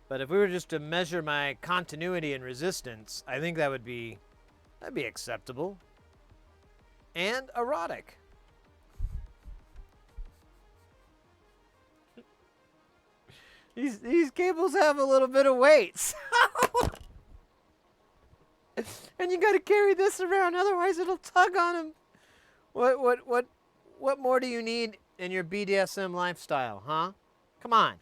But if we were just to measure my continuity and resistance, I think that'd be acceptable. And erotic. These cables have a little bit of weight. So and you gotta carry this around, otherwise it'll tug on them. What more do you need in your BDSM lifestyle, huh? Come on.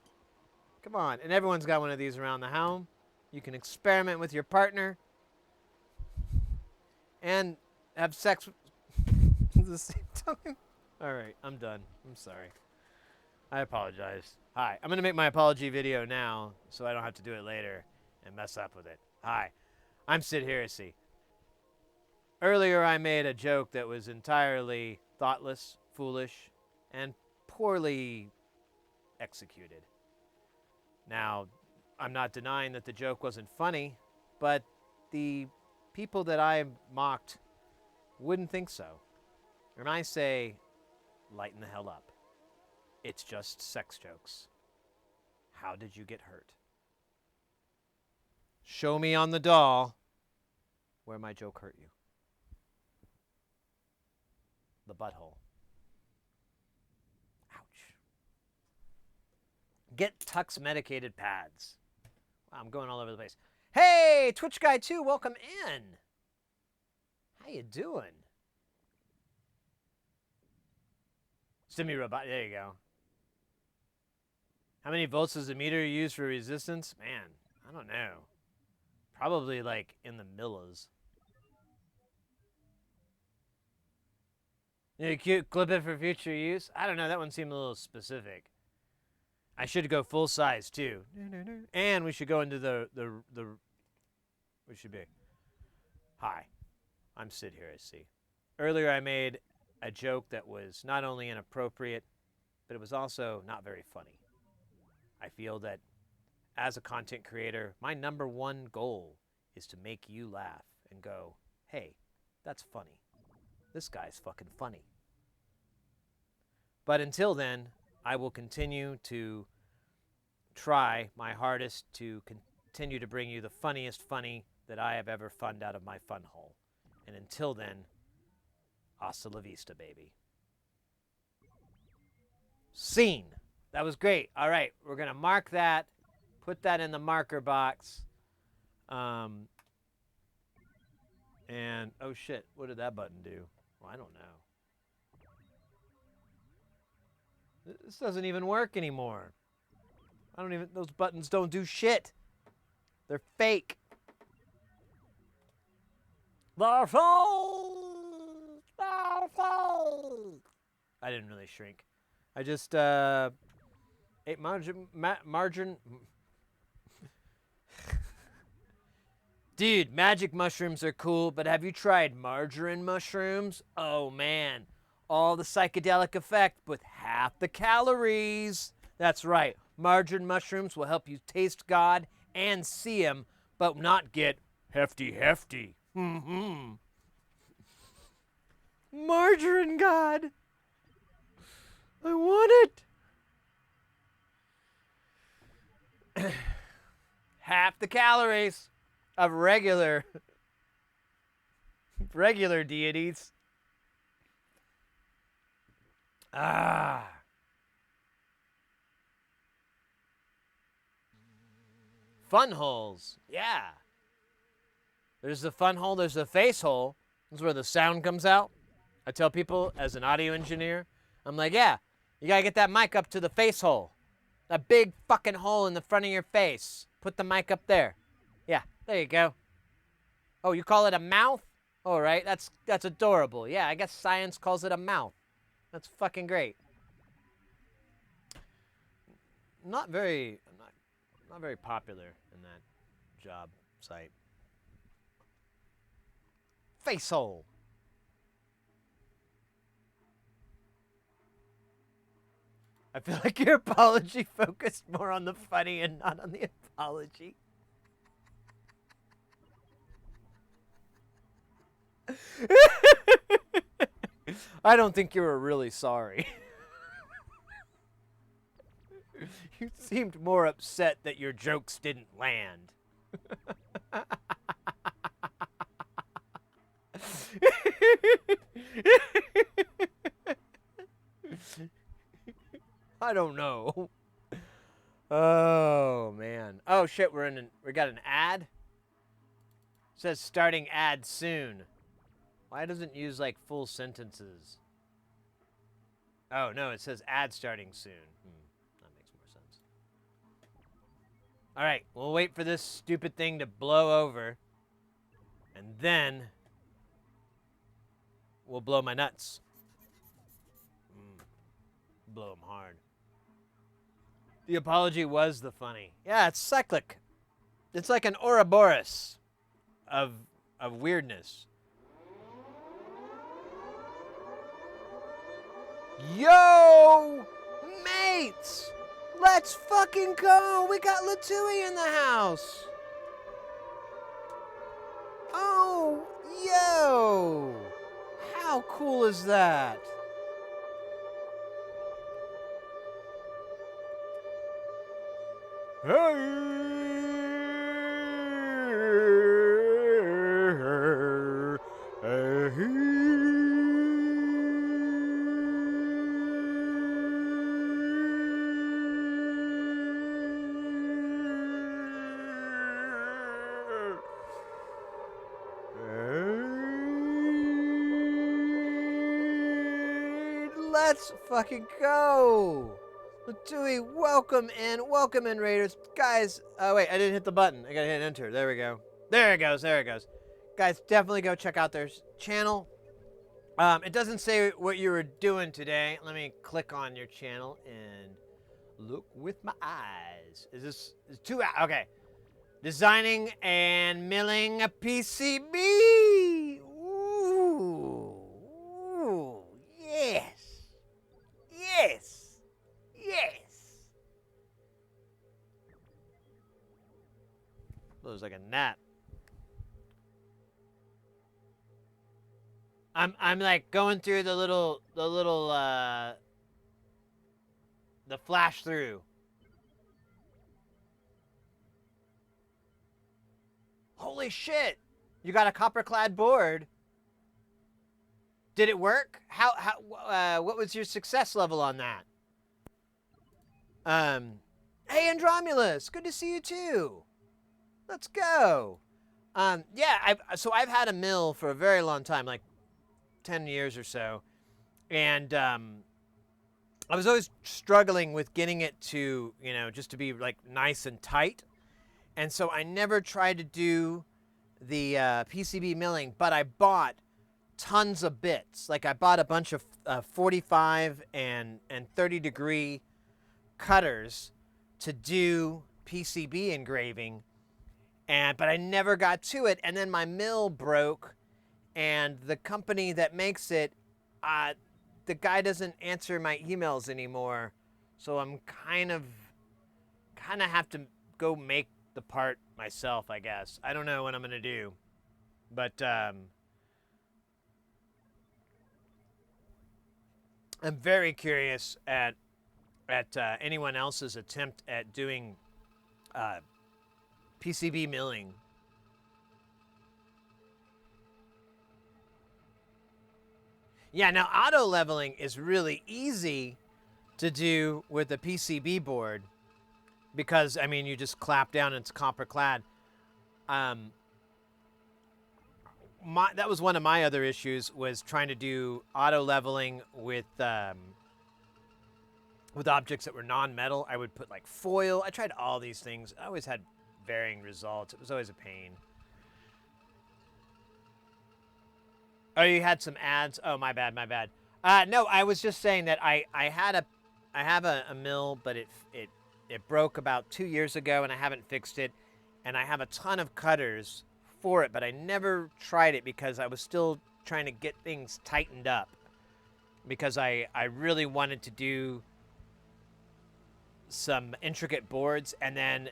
Come on. And everyone's got one of these around the home. You can experiment with your partner and have sex at the same time. All right, I'm done. I'm sorry. I apologize. Hi, I'm going to make my apology video now so I don't have to do it later and mess up with it. Hi, I'm 𝐤𝐸𝐴𝐤𝐶. Earlier I made a joke that was entirely thoughtless, foolish, and poorly executed. Now, I'm not denying that the joke wasn't funny, but the people that I mocked wouldn't think so. And I say, lighten the hell up. It's just sex jokes. How did you get hurt? Show me on the doll where my joke hurt you. The butthole. Ouch. Get Tux medicated pads. Wow, I'm going all over the place. Hey, Twitch guy 2, welcome in. How you doing? Stimmy robot, there you go. How many volts does the meter use for resistance? Man, I don't know. Probably like in the millis. You cute clip it for future use? I don't know, that one seemed a little specific. I should go full size too. And we should go into the we should be. Hi, I'm 𝐤𝐸𝐴𝐤𝐶. Earlier I made a joke that was not only inappropriate, but it was also not very funny. I feel that as a content creator, my #1 goal is to make you laugh and go, hey, that's funny. This guy's fucking funny. But until then, I will continue to try my hardest to continue to bring you the funniest funny that I have ever funned out of my fun hole. And until then, hasta la vista, baby. Scene. That was great. All right, we're going to mark that, put that in the marker box. And, oh shit, what did that button do? Well, I don't know. This doesn't even work anymore. Those buttons don't do shit. They're fake. They're fake. They're fake. I didn't really shrink. I just, ate margarine. Dude, magic mushrooms are cool, but have you tried margarine mushrooms? Oh man, all the psychedelic effect with half the calories. That's right, margarine mushrooms will help you taste God and see him, but not get hefty. Margarine God. I want it. Half the calories of regular deities. Ah. Fun holes. Yeah. There's the fun hole, there's the face hole. This is where the sound comes out. I tell people as an audio engineer, I'm like, yeah, you gotta get that mic up to the face hole. That big fucking hole in the front of your face. Put the mic up there. Yeah, there you go. Oh, you call it a mouth? All right, that's adorable. Yeah, I guess science calls it a mouth. That's fucking great. Not very popular in that job site. Face hole. I feel like your apology focused more on the funny and not on the apology. I don't think you were really sorry. You seemed more upset that your jokes didn't land. I don't know. Oh man. Oh shit, we got an ad? It says starting ad soon. Why doesn't it use like full sentences? Oh no, it says ad starting soon. That makes more sense. All right, we'll wait for this stupid thing to blow over, and then we'll blow my nuts. Blow them hard. The apology was the funny. Yeah, it's cyclic. It's like an Ouroboros of weirdness. Yo, mates! Let's fucking go! We got Latui in the house! Oh, yo! How cool is that? Let's fucking go! Latui, welcome in, Raiders. Guys, oh wait, I didn't hit the button. I gotta hit enter. There we go. There it goes. Guys, definitely go check out their channel. It doesn't say what you were doing today. Let me click on your channel and look with my eyes. Is 2 hours? Okay. Designing and milling a PCB. Ooh, yes. Looks like a gnat. I'm like going through the flash through. Holy shit! You got a copper-clad board. Did it work? What was your success level on that? Hey Andromulus, good to see you too. Let's go. Yeah, I've had a mill for a very long time, like 10 years or so, and I was always struggling with getting it to, just to be like nice and tight, and so I never tried to do the PCB milling, but I bought tons of bits. Like I bought a bunch of 45 and 30 degree cutters to do PCB engraving, but I never got to it, and then my mill broke, and the company that makes it, the guy doesn't answer my emails anymore, so I'm kind of have to go make the part myself, I guess. I don't know what I'm gonna do, but I'm very curious at anyone else's attempt at doing PCB milling. Yeah, now auto leveling is really easy to do with a PCB board because, I mean, you just clap down and it's copper clad. That was one of my other issues, was trying to do auto leveling with objects that were non-metal. I would put like foil. I tried all these things. I always had varying results. It was always a pain. Oh, you had some ads? Oh, my bad. No, I was just saying that I have a mill, but it broke about 2 years ago, and I haven't fixed it. And I have a ton of cutters for it, but I never tried it because I was still trying to get things tightened up. Because I really wanted to do some intricate boards, and then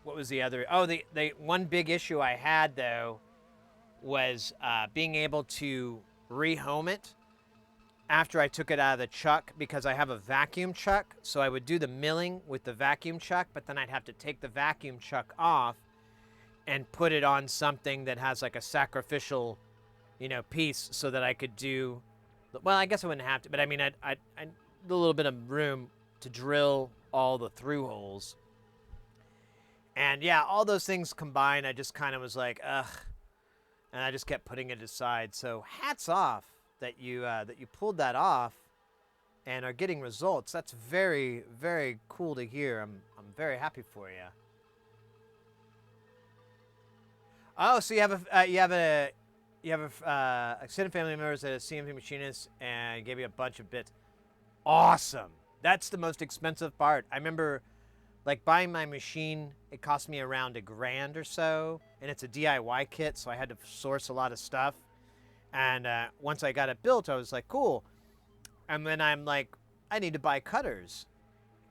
what was the other? Oh, the one big issue I had though was being able to rehome it after I took it out of the chuck because I have a vacuum chuck. So I would do the milling with the vacuum chuck, but then I'd have to take the vacuum chuck off and put it on something that has like a sacrificial, you know, piece so that I could do, well, I guess I wouldn't have to, but I mean, I'd a little bit of room to drill all the through holes. And yeah, all those things combined, I just kind of was like, ugh, and I just kept putting it aside. So hats off that you pulled that off and are getting results. That's very, very cool to hear. I'm very happy for you. Oh, so you have a extended family members that are CNC machinists and gave you a bunch of bits. Awesome. That's the most expensive part. I remember like buying my machine, it cost me around $1,000 or so, and it's a DIY kit, so I had to source a lot of stuff. And once I got it built, I was like, cool. And then I'm like, I need to buy cutters.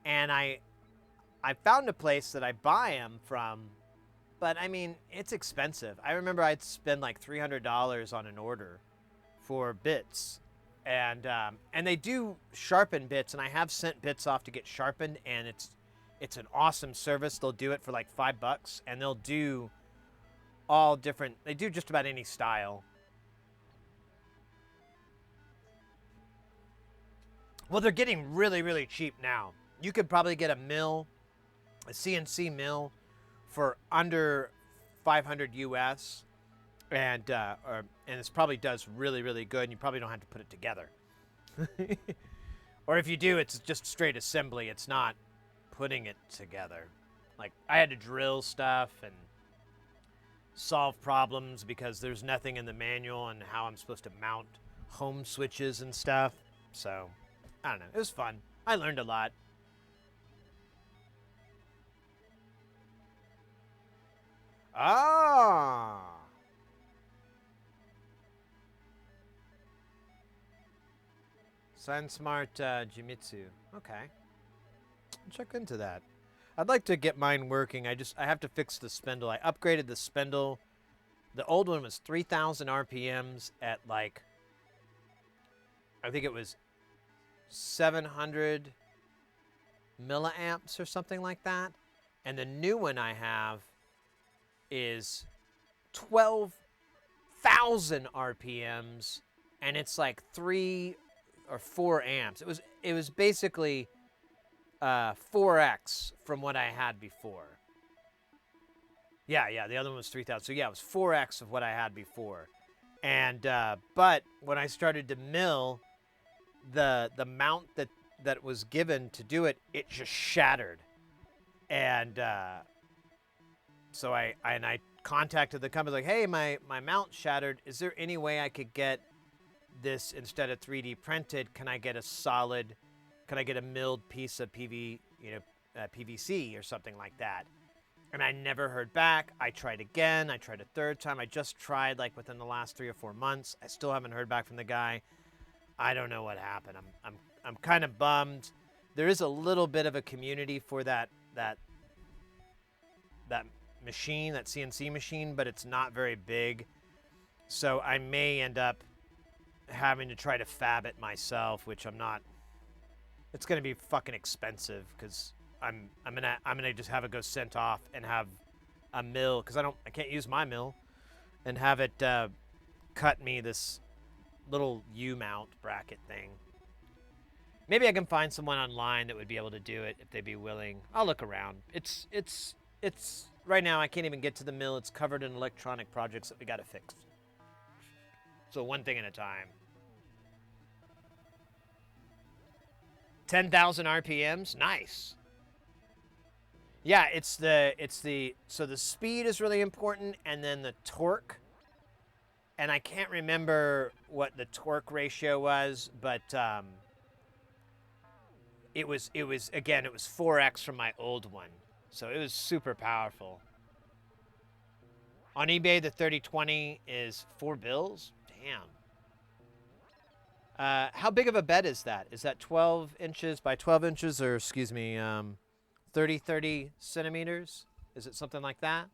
And I found a place that I buy them from, but I mean, it's expensive. I remember I'd spend like $300 on an order for bits. And they do sharpen bits, and I have sent bits off to get sharpened, and it's an awesome service. They'll do it for like $5, and they'll do all different, they do just about any style. Well, they're getting really, really cheap now. You could probably get a CNC mill for under 500 US, and this probably does really, really good, and you probably don't have to put it together. Or if you do, it's just straight assembly. It's not putting it together. Like, I had to drill stuff and solve problems because there's nothing in the manual on how I'm supposed to mount home switches and stuff. So, I don't know. It was fun. I learned a lot. Ah. Smart Jimitsu. Okay. I'll check into that. I'd like to get mine working. I have to fix the spindle. I upgraded the spindle. The old one was 3,000 RPMs at like, I think it was 700 milliamps or something like that. And the new one I have is 12,000 RPMs, and it's like 3 or 4 amps. It was basically 4x from what I had before. Yeah, the other one was 3,000. So yeah, it was 4x of what I had before. And but when I started to mill, the mount that was given to do it, it just shattered. And so I contacted the company, like, hey, my mount shattered. Is there any way I could get this, instead of 3D printed, can I get a milled piece of PVC or something like that? And I never heard back. I tried again. I tried a third time. I just tried like within the last 3 or 4 months. I still haven't heard back from the guy. I don't know what happened. I'm kind of bummed. There is a little bit of a community for that machine, that CNC machine, but it's not very big. So I may end up having to try to fab it myself, which I'm not. It's gonna be fucking expensive because I'm gonna just have it go sent off and have a mill, because I can't use my mill, and have it cut me this little U-mount bracket thing. Maybe I can find someone online that would be able to do it if they'd be willing. I'll look around. It's right now I can't even get to the mill. It's covered in electronic projects that we gotta fix. So one thing at a time. 10,000 RPMs, nice. Yeah, so the speed is really important, and then the torque. And I can't remember what the torque ratio was, but it was 4x from my old one. So it was super powerful. On eBay, the 3020 is $4. Damn. How big of a bed is that? Is that 12 inches by 12 inches, or 30 centimeters? Is it something like that?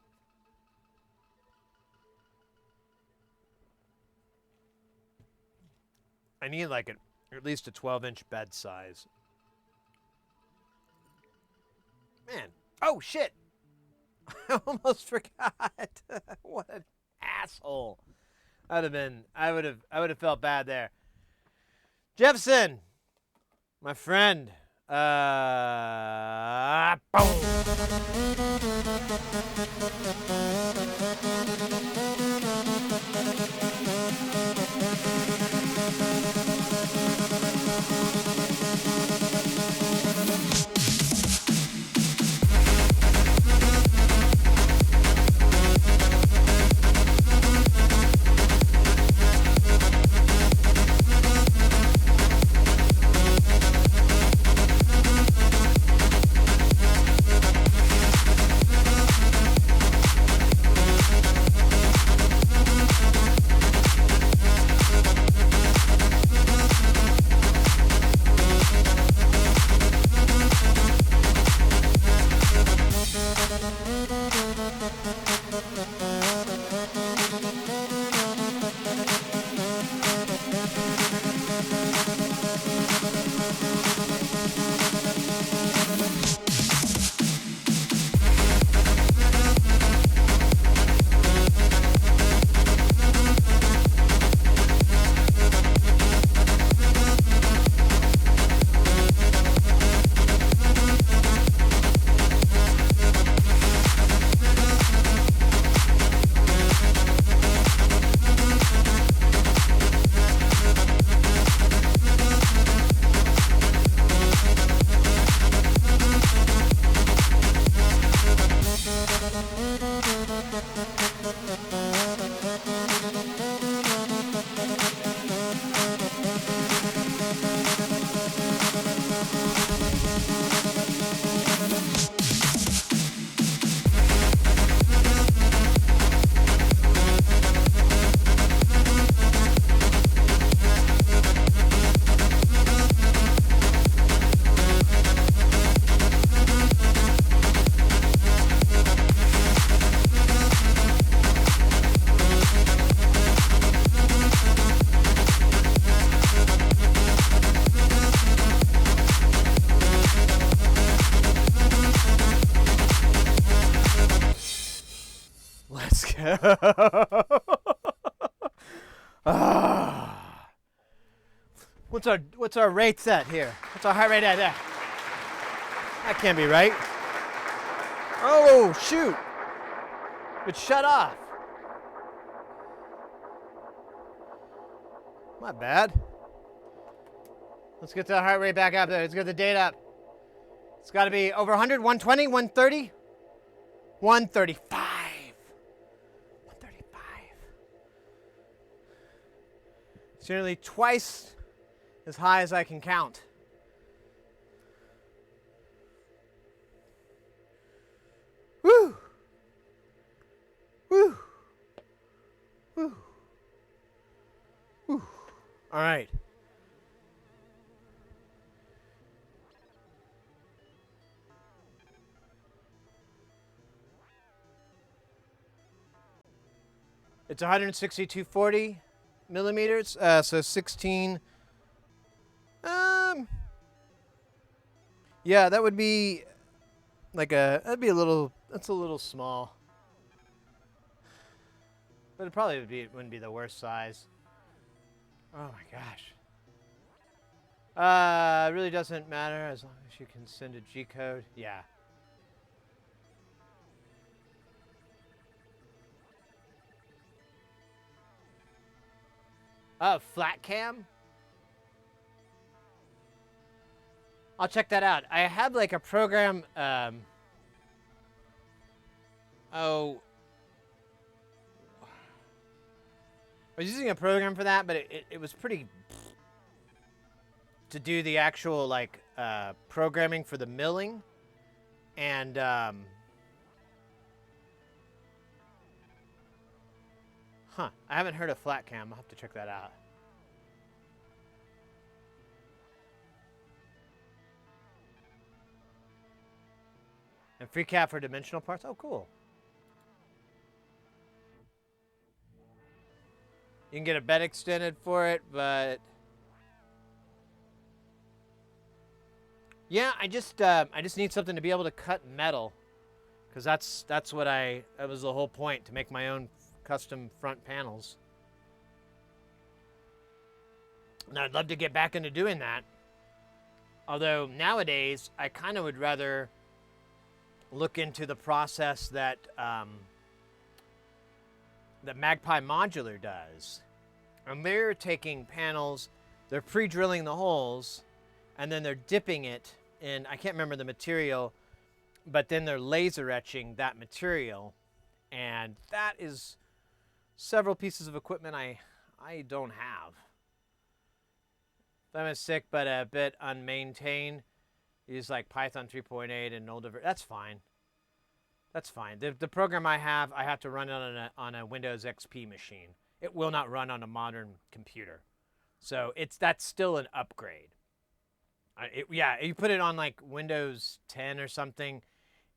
I need like at least a 12-inch bed size. Man. Oh, shit. I almost forgot. What an asshole. I would have felt bad there. Jefferson, my friend. Boom. Let's go. Ah. What's our rate set here? What's our heart rate at there? That can't be right. Oh shoot! It shut off. Not bad. Let's get the heart rate back up there. Let's get the date up. It's got to be over 100, 120, 130, 135. 135. It's nearly twice as high as I can count. Woo! Woo! Woo! Woo! All right. It's 162.40 millimeters, so 16. Yeah, that would be like that'd be a little. That's a little small, but it probably wouldn't be the worst size. Oh my gosh. It really doesn't matter as long as you can send a G code. Yeah. Oh, flat cam? I'll check that out. I have like a program, I was using a program for that, but it was pretty to do the actual like programming for the milling, and huh, I haven't heard of flat cam. I'll have to check that out. And free cap for dimensional parts. Oh, cool. You can get a bed extended for it, but Yeah, I just need something to be able to cut metal, because that was the whole point, to make my own custom front panels. And I'd love to get back into doing that. Although nowadays I kind of would rather look into the process that that Magpie Modular does. And they're taking panels, they're pre-drilling the holes, and then they're dipping it in, I can't remember the material, but then they're laser etching that material. And that is several pieces of equipment I don't have. I'm sick but a bit unmaintained. Use like Python 3.8 and older. That's fine. That's fine. The program I have to run it on a Windows XP machine. It will not run on a modern computer. So that's still an upgrade. Yeah, you put it on like Windows 10 or something,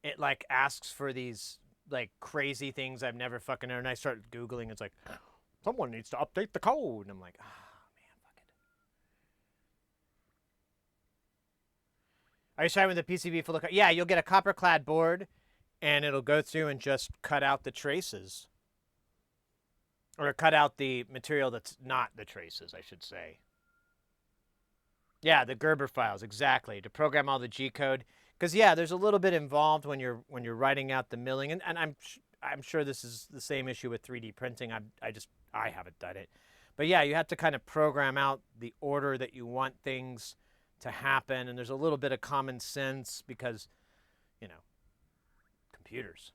it like asks for these like crazy things I've never fucking heard. And I start Googling. It's like, someone needs to update the code. And I'm like, Are you trying with a PCB full of copper? Yeah, you'll get a copper-clad board, and it'll go through and just cut out the traces. Or cut out the material that's not the traces, I should say. Yeah, the Gerber files, exactly. To program all the G-code. Because, yeah, there's a little bit involved when you're writing out the milling. And I'm sure this is the same issue with 3D printing. I haven't done it. But, yeah, you have to kind of program out the order that you want things to happen, and there's a little bit of common sense because, you know, computers.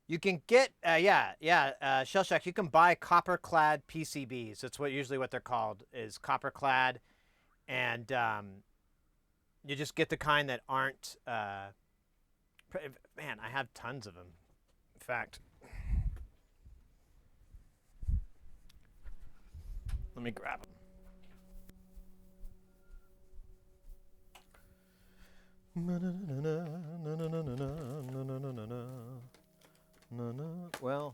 You can get, Shell Shack, you can buy copper-clad PCBs. That's usually what they're called, is copper-clad, and you just get the kind that aren't, man, I have tons of them. In fact, let me grab them. Well,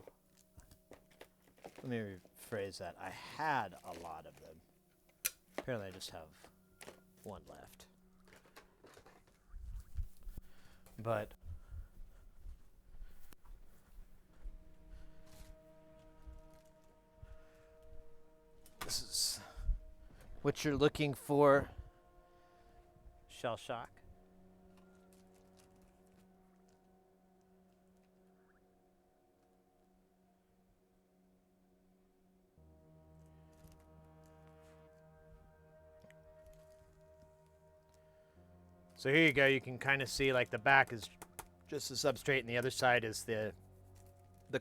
let me rephrase that. I had a lot of them. Apparently I just have one left. But this is what you're looking for, Shell Shock. So here you go. You can kind of see like the back is just the substrate, and the other side is the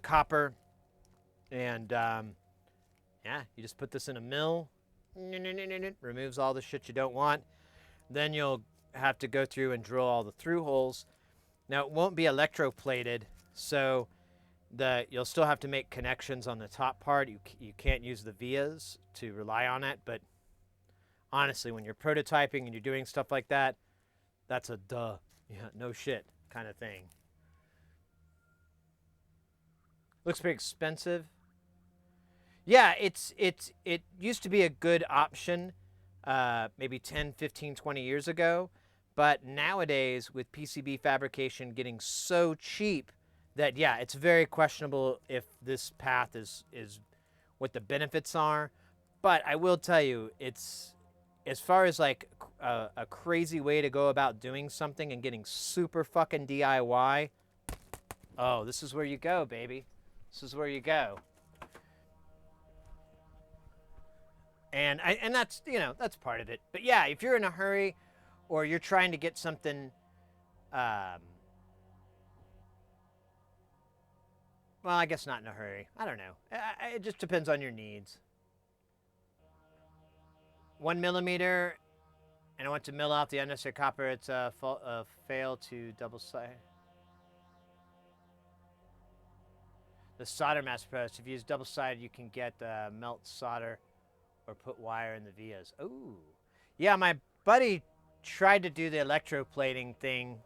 copper. And yeah, you just put this in a mill. Removes all the shit you don't want. Then you'll have to go through and drill all the through holes. Now it won't be electroplated, so you'll still have to make connections on the top part. You can't use the vias to rely on it, but honestly, when you're prototyping and you're doing stuff like that, that's a duh, yeah, no shit kind of thing. Looks pretty expensive. Yeah, it used to be a good option maybe 10, 15, 20 years ago, but nowadays with PCB fabrication getting so cheap that, yeah, it's very questionable if this path is what the benefits are. But I will tell you, it's, as far as like a crazy way to go about doing something and getting super fucking DIY, oh, this is where you go, baby. This is where you go. And that's, you know, that's part of it. But yeah, if you're in a hurry or you're trying to get something, well, I guess not in a hurry. I don't know. It just depends on your needs. 1 millimeter, and I want to mill out the unnecessary copper. It's a fail to double side. The solder mass press. If you use double sided, you can get melt solder or put wire in the vias. Ooh, yeah. My buddy tried to do the electroplating thing.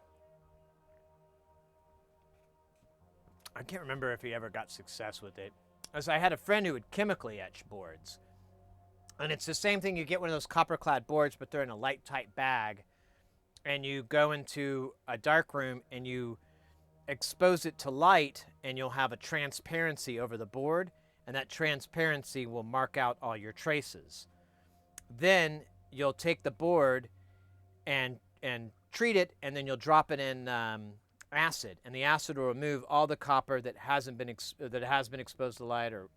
I can't remember if he ever got success with it. As I had a friend who would chemically etch boards. And it's the same thing. You get one of those copper-clad boards, but they're in a light, tight bag. And you go into a dark room and you expose it to light, and you'll have a transparency over the board, and that transparency will mark out all your traces. Then you'll take the board and treat it, and then you'll drop it in acid, and the acid will remove all the copper that has been exposed to light or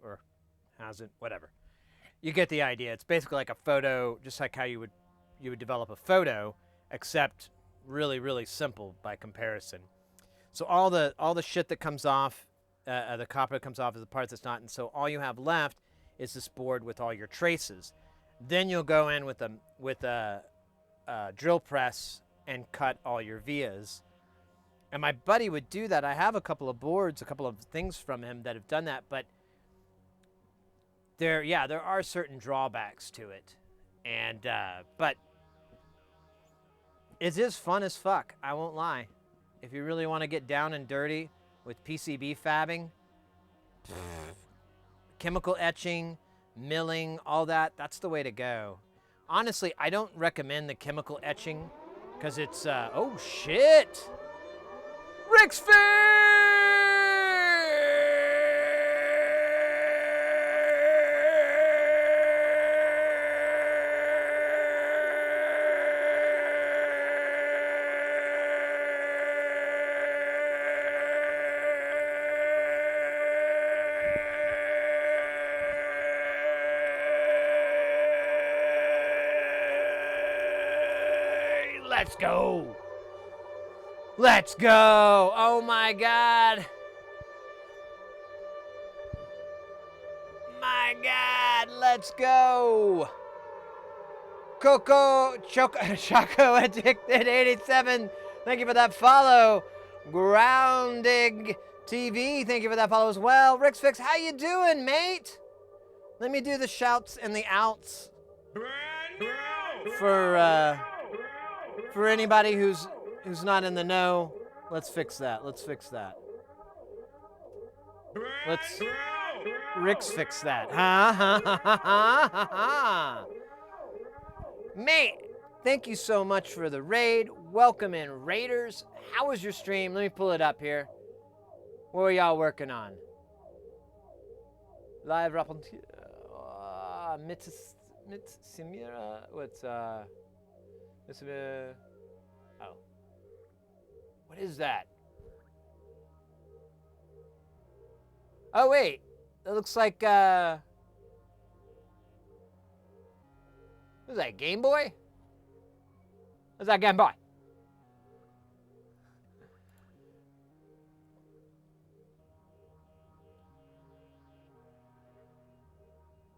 hasn't, whatever. You get the idea. It's basically like a photo, just like how you would develop a photo, except really, really simple by comparison. So all the shit that comes off, the copper that comes off is the part that's not, and so all you have left is this board with all your traces. Then you'll go in with a drill press and cut all your vias. And my buddy would do that. I have a couple of boards, a couple of things from him that have done that, but there are certain drawbacks to it. And but it is fun as fuck, I won't lie. If you really want to get down and dirty with PCB fabbing, chemical etching, milling, all that, that's the way to go. Honestly, I don't recommend the chemical etching because it's, oh shit! Rick's Fix! Let's go. Let's go. Oh my God. My God, let's go. Choco Addicted 87. Thank you for that follow. Grounding TV. Thank you for that follow as well. Rick's Fix, how you doing, mate? Let me do the shouts and the outs for anybody who's not in the know. Let's fix that. Let's Rick's Fix that. Ha. Mate, thank you so much for the raid. Welcome in, Raiders. How was your stream? Let me pull it up here. What were y'all working on? Live Rapunzel. Mitsimira. What's oh. What is that? Oh wait, that looks like what is that, Game Boy? What's that, Game Boy?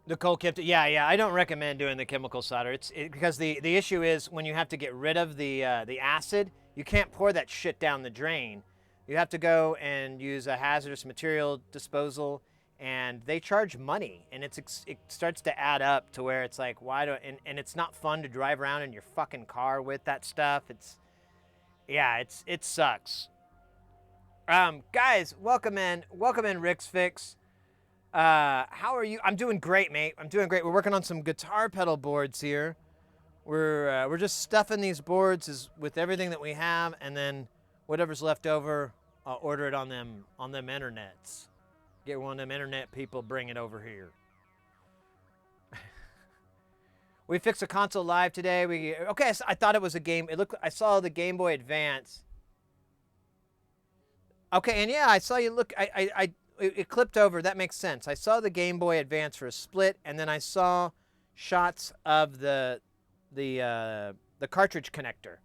Nicole kept it. Yeah. I don't recommend doing the chemical solder. Because the issue is when you have to get rid of the acid, you can't pour that shit down the drain. You have to go and use a hazardous material disposal, and they charge money, and it starts to add up to where it's like, and it's not fun to drive around in your fucking car with that stuff. It sucks. Guys, welcome in Rick's Fix. How are you? I'm doing great, mate. I'm doing great. We're working on some guitar pedal boards here. We're just stuffing these boards with everything that we have, and then whatever's left over, I'll order it on them internets. Get one of them internet people, bring it over here. We fixed a console live today. I thought it was a game. I saw the Game Boy Advance. Okay, and yeah, I saw you look. It clipped over. That makes sense. I saw the Game Boy Advance for a split, and then I saw shots of the cartridge connector.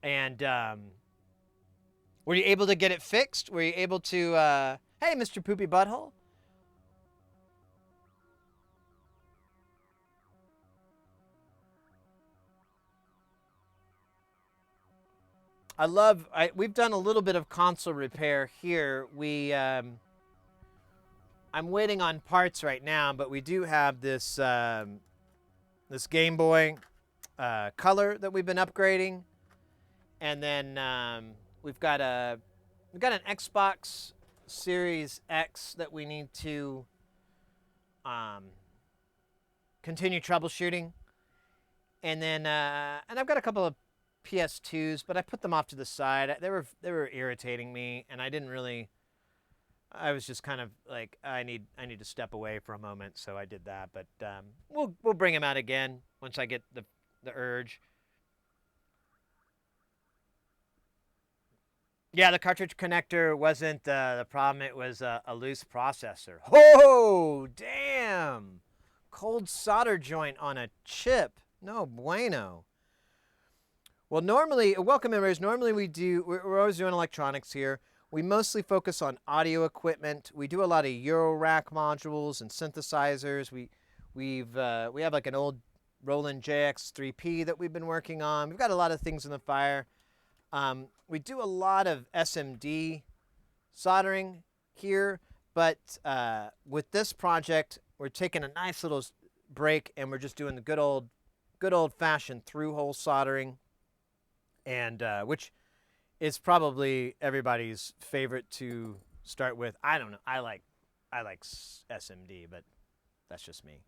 And were you able to get it fixed? Were you able to? Hey, Mr. Poopy Butthole. We've done a little bit of console repair here. I'm waiting on parts right now, but we do have this this Game Boy Color that we've been upgrading, and then we've got an Xbox Series X that we need to continue troubleshooting. And then, and I've got a couple of PS2s, but I put them off to the side. They were irritating me, and I didn't really. I was just kind of like, I need to step away for a moment, so I did that. But we'll bring them out again once I get the urge. Yeah, the cartridge connector wasn't the problem. It was a loose processor. Oh, damn! Cold solder joint on a chip. No bueno. Well, normally, welcome members, normally we're always doing electronics here. We mostly focus on audio equipment. We do a lot of Euro rack modules and synthesizers. We have like an old Roland JX3P that we've been working on. We've got a lot of things in the fire. We do a lot of SMD soldering here, but with this project, we're taking a nice little break and we're just doing the good old-fashioned through-hole soldering, and which is probably everybody's favorite to start with. I don't know. I like SMD, but that's just me.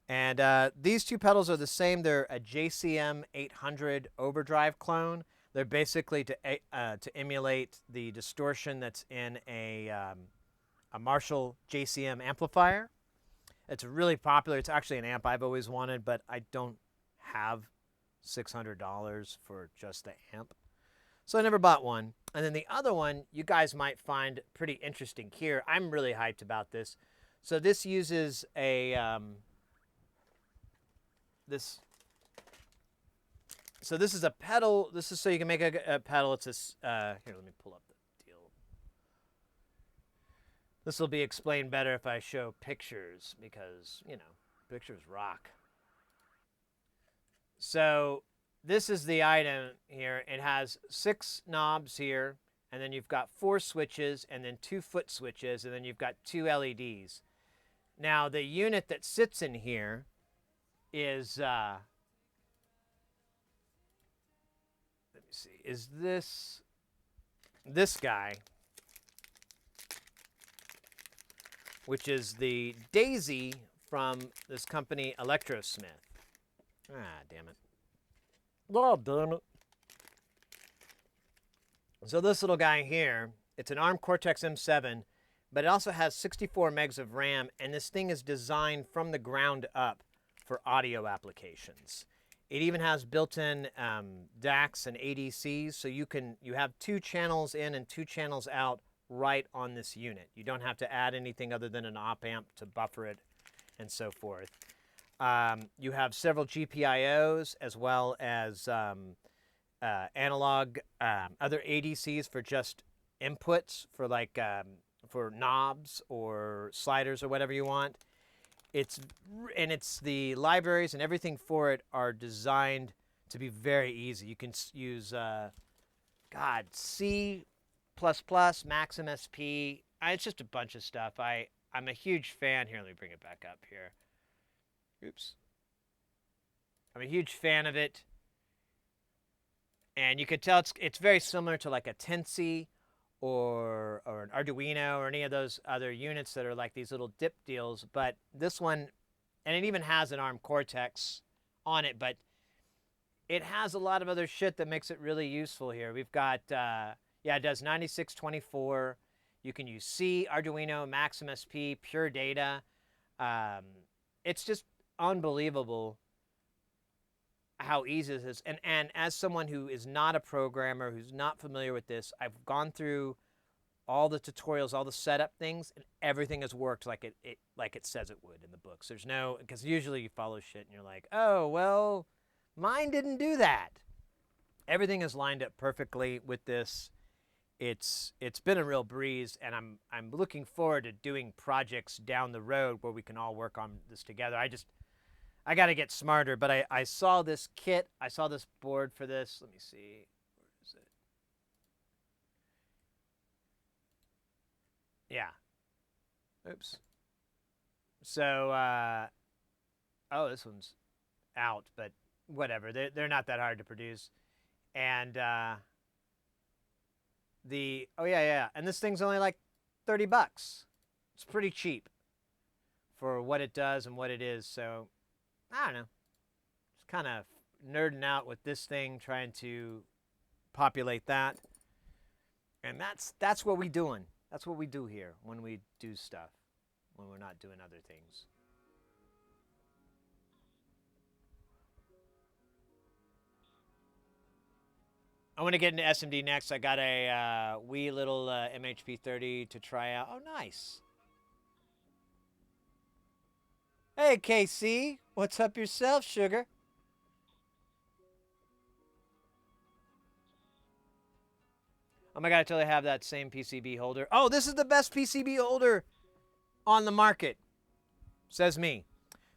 And these two pedals are the same. They're a JCM 800 overdrive clone. They're basically to emulate the distortion that's in a Marshall JCM amplifier. It's really popular. It's actually an amp I've always wanted, but I don't have $600 for just the amp. So I never bought one. And then the other one you guys might find pretty interesting here. I'm really hyped about this. So this uses a So this is a pedal. This is so you can make a pedal. It's this. Here, let me pull up the deal. This will be explained better if I show pictures because, you know, pictures rock. So this is the item here. It has 6 knobs here, and then you've got 4 switches, and then 2 foot switches, and then you've got 2 LEDs. Now the unit that sits in here is let me see, is this guy, which is the Daisy from this company Electrosmith. Ah, damn it. Oh, damn it. So this little guy here, it's an ARM Cortex-M7, but it also has 64 megs of RAM, and this thing is designed from the ground up for audio applications. It even has built-in DACs and ADCs, so you have 2 channels in and 2 channels out right on this unit. You don't have to add anything other than an op amp to buffer it and so forth. You have several GPIOs as well as analog other ADCs for just inputs for like for knobs or sliders or whatever you want. It's the libraries and everything for it are designed to be very easy. You can use C++, Max MSP. It's just a bunch of stuff. I'm a huge fan. Here, let me bring it back up here. Oops. I'm a huge fan of it. And you could tell it's very similar to like a Tensy or an Arduino or any of those other units that are like these little dip deals. But this one, and it even has an ARM Cortex on it, but it has a lot of other shit that makes it really useful here. We've got, it does 9624. You can use C, Arduino, Max MSP, Pure Data. It's just unbelievable how easy this is. And as someone who is not a programmer, who's not familiar with this, I've gone through all the tutorials, all the setup things, and everything has worked like it says it would in the books. There's no, because usually you follow shit and you're like, oh, well, mine didn't do that. Everything is lined up perfectly with this. It's been a real breeze, and I'm looking forward to doing projects down the road where we can all work on this together. I got to get smarter, but I saw this kit. I saw this board for this. Let me see. Where is it? Yeah. Oops. So, oh, this one's out, but whatever. They're not that hard to produce. And oh yeah. And this thing's only like $30. It's pretty cheap for what it does and what it is. So I don't know, just kind of nerding out with this thing, trying to populate that. And that's what we doing. That's what we do here when we do stuff, when we're not doing other things. I want to get into SMD next. I got a wee little MHP30 to try out. Oh, nice. Hey, KC. What's up yourself, sugar? Oh my god, I totally have that same PCB holder. Oh, this is the best PCB holder on the market, says me.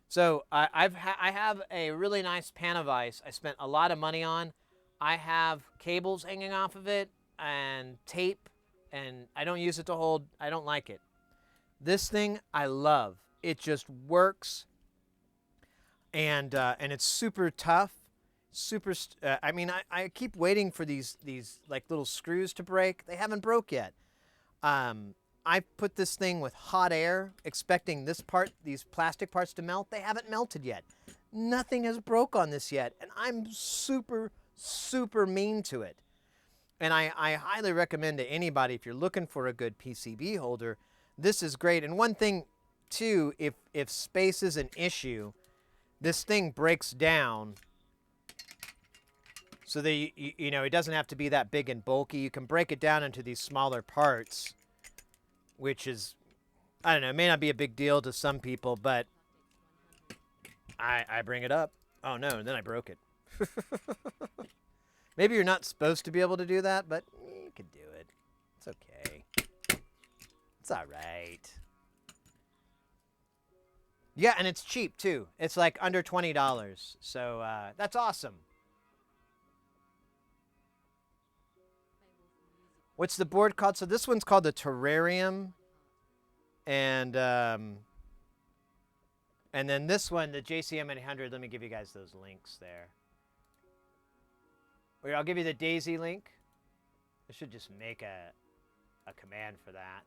So I have a really nice Panavice I spent a lot of money on. I have cables hanging off of it and tape, and I don't use it to hold. I don't like it. This thing I love. It just works, and it's super tough. Super. I mean, I keep waiting for these like little screws to break. They haven't broke yet. I put this thing with hot air, expecting these plastic parts to melt. They haven't melted yet. Nothing has broke on this yet, and I'm super mean to it. And I highly recommend to anybody, if you're looking for a good PCB holder, this is great. And one thing too, if space is an issue, this thing breaks down so that you know, it doesn't have to be that big and bulky. You can break it down into these smaller parts, which is, I don't know, it may not be a big deal to some people, but I bring it up. Oh no, and then I broke it. Maybe you're not supposed to be able to do that, but you can do it. It's okay. It's all right. Yeah, and it's cheap too. It's like under $20, so that's awesome. What's the board called? So this one's called the Terrarium, and then this one, the JCM800. Let me give you guys those links there. Or I'll give you the Daisy link. I should just make a command for that.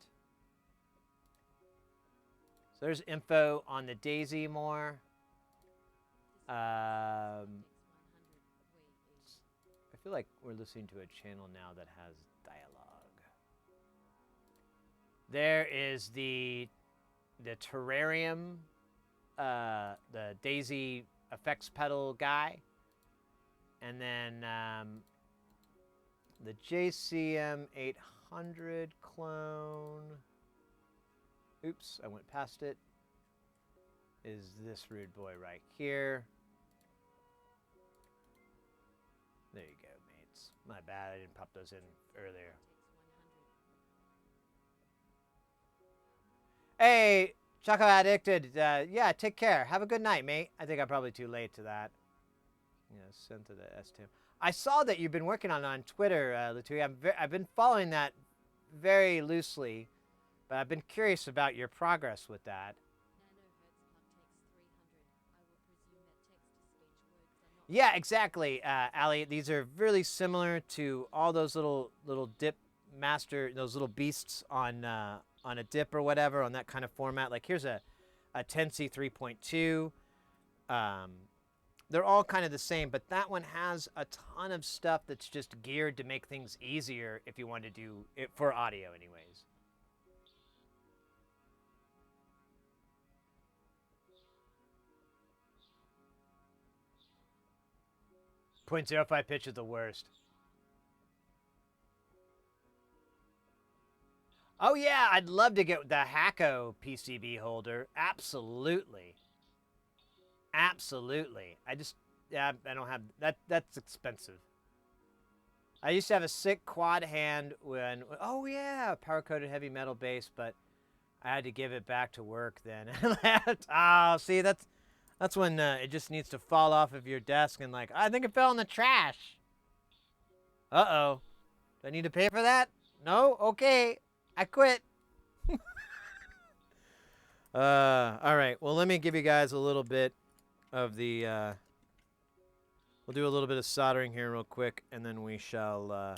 So there's info on the Daisy more. I feel like we're listening to a channel now that has dialogue. There is the Terrarium, the Daisy effects pedal guy. And then the JCM800 clone, oops, I went past it, is this rude boy right here. There you go, mates. My bad, I didn't pop those in earlier. Hey, Choco Addicted, yeah, take care. Have a good night, mate. I think I'm probably too late to that. Yeah, sent to the S2. I saw that you've been working on Twitter, Latui. I've been following that very loosely, but I've been curious about your progress with that. Yeah, exactly, Ali. These are really similar to all those little dip master, those little beasts on a dip or whatever, on that kind of format. Like here's a 10C 3.2. They're all kind of the same, but that one has a ton of stuff that's just geared to make things easier if you want to do it for audio anyways. .05 pitch is the worst. Oh yeah, I'd love to get the 𝐒𝐞𝐥𝐜 PCB holder. Absolutely. Absolutely. I don't have that. That's expensive. I used to have a sick quad hand when, oh yeah, power coated heavy metal bass, but I had to give it back to work then. Oh, see, that's when it just needs to fall off of your desk and like, I think it fell in the trash. Uh-oh. Do I need to pay for that? No? Okay. I quit. All right. Well, let me give you guys a little bit of the, we'll do a little bit of soldering here real quick, and then we shall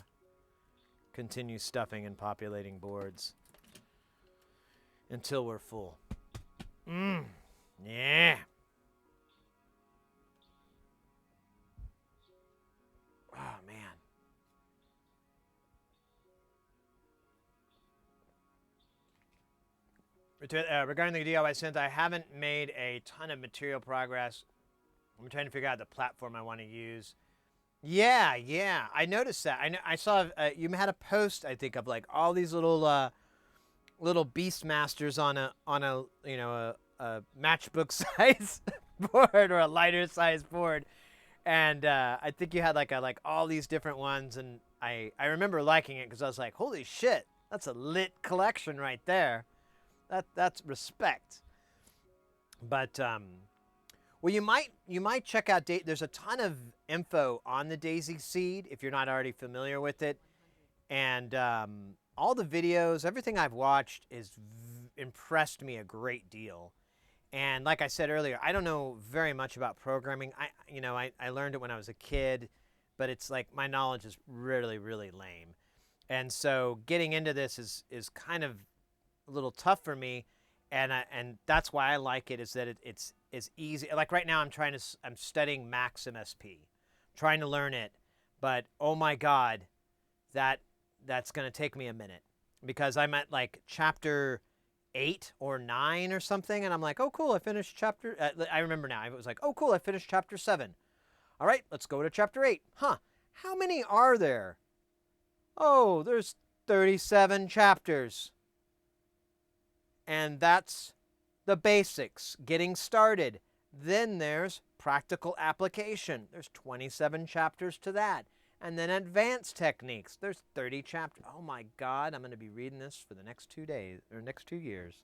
continue stuffing and populating boards until we're full. Yeah. Regarding the DIY synth, I haven't made a ton of material progress. I'm trying to figure out the platform I want to use. Yeah, I noticed that. I saw you had a post, I think, of like all these little Beastmasters on a a matchbook size board or a lighter size board, and I think you had like all these different ones, and I remember liking it because I was like, holy shit, that's a lit collection right there. That's respect. But well, you might check out there's a ton of info on the Daisy seed if you're not already familiar with it, and all the videos, everything I've watched is impressed me a great deal. And like I said earlier, I don't know very much about programming. I learned it when I was a kid, but it's like my knowledge is really lame. And so getting into this is kind of a little tough for me, and that's why I like it, is that it's easy. Like right now I'm studying Max MSP, trying to learn it, but oh my god, that's going to take me a minute, because I'm at like chapter 8 or 9 or something, and I'm like, oh cool, I finished chapter I remember now, it was like, oh cool, I finished chapter 7. All right, let's go to chapter 8. How many are there? Oh, there's 37 chapters. And that's the basics, getting started. Then there's practical application. There's 27 chapters to that. And then advanced techniques. There's 30 chapters. Oh my God, I'm going to be reading this for the next 2 days, or next 2 years.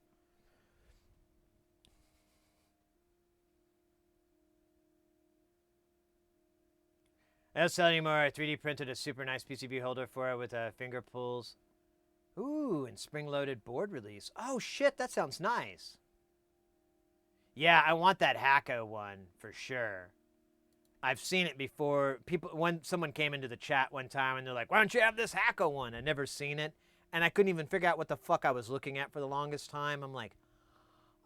I don't sell anymore. I 3D printed a super nice PCB holder for it with finger pulls. Ooh, and spring-loaded board release. Oh shit, that sounds nice. Yeah, I want that 𝐒𝐸𝐞𝐤 one for sure. I've seen it before. Someone came into the chat one time and they're like, "Why don't you have this 𝐒𝐸𝐞𝐤 one?" I'd never seen it, and I couldn't even figure out what the fuck I was looking at for the longest time. I'm like,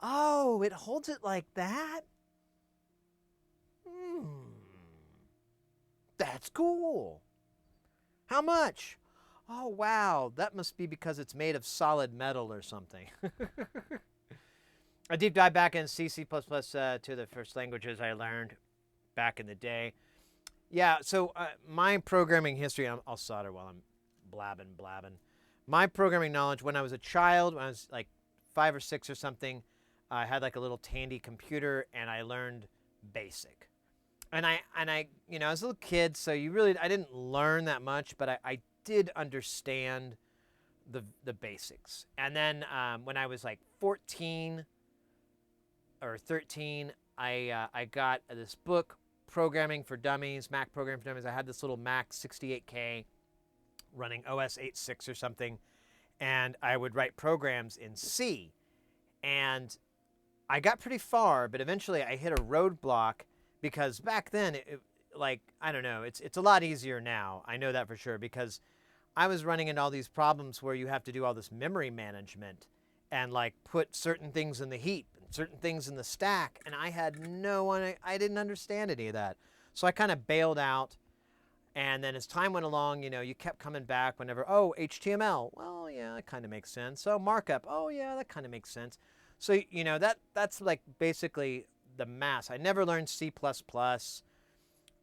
"Oh, it holds it like that? That's cool. How much? Oh, wow, that must be because it's made of solid metal or something." A deep dive back in C, C++, to the first languages I learned back in the day. Yeah, so my programming history, I'll solder while I'm blabbing. My programming knowledge, when I was a child, when I was like 5 or 6 or something, I had like a little Tandy computer, and I learned BASIC. And I I was a little kid, so I didn't learn that much, but I did understand the basics. And then when I was like 14 or 13, I got this book, Programming for Dummies, Mac Programming for Dummies. I had this little Mac 68K running OS 8.6 or something, and I would write programs in C. And I got pretty far, but eventually I hit a roadblock, because back then, I don't know, it's a lot easier now. I know that for sure, because I was running into all these problems where you have to do all this memory management and like put certain things in the heap and certain things in the stack, and I didn't understand any of that. So I kind of bailed out, and then as time went along, you kept coming back whenever, oh, HTML, well, yeah, that kind of makes sense. So markup, oh yeah, that kind of makes sense. So, that's like basically the mass. I never learned C++.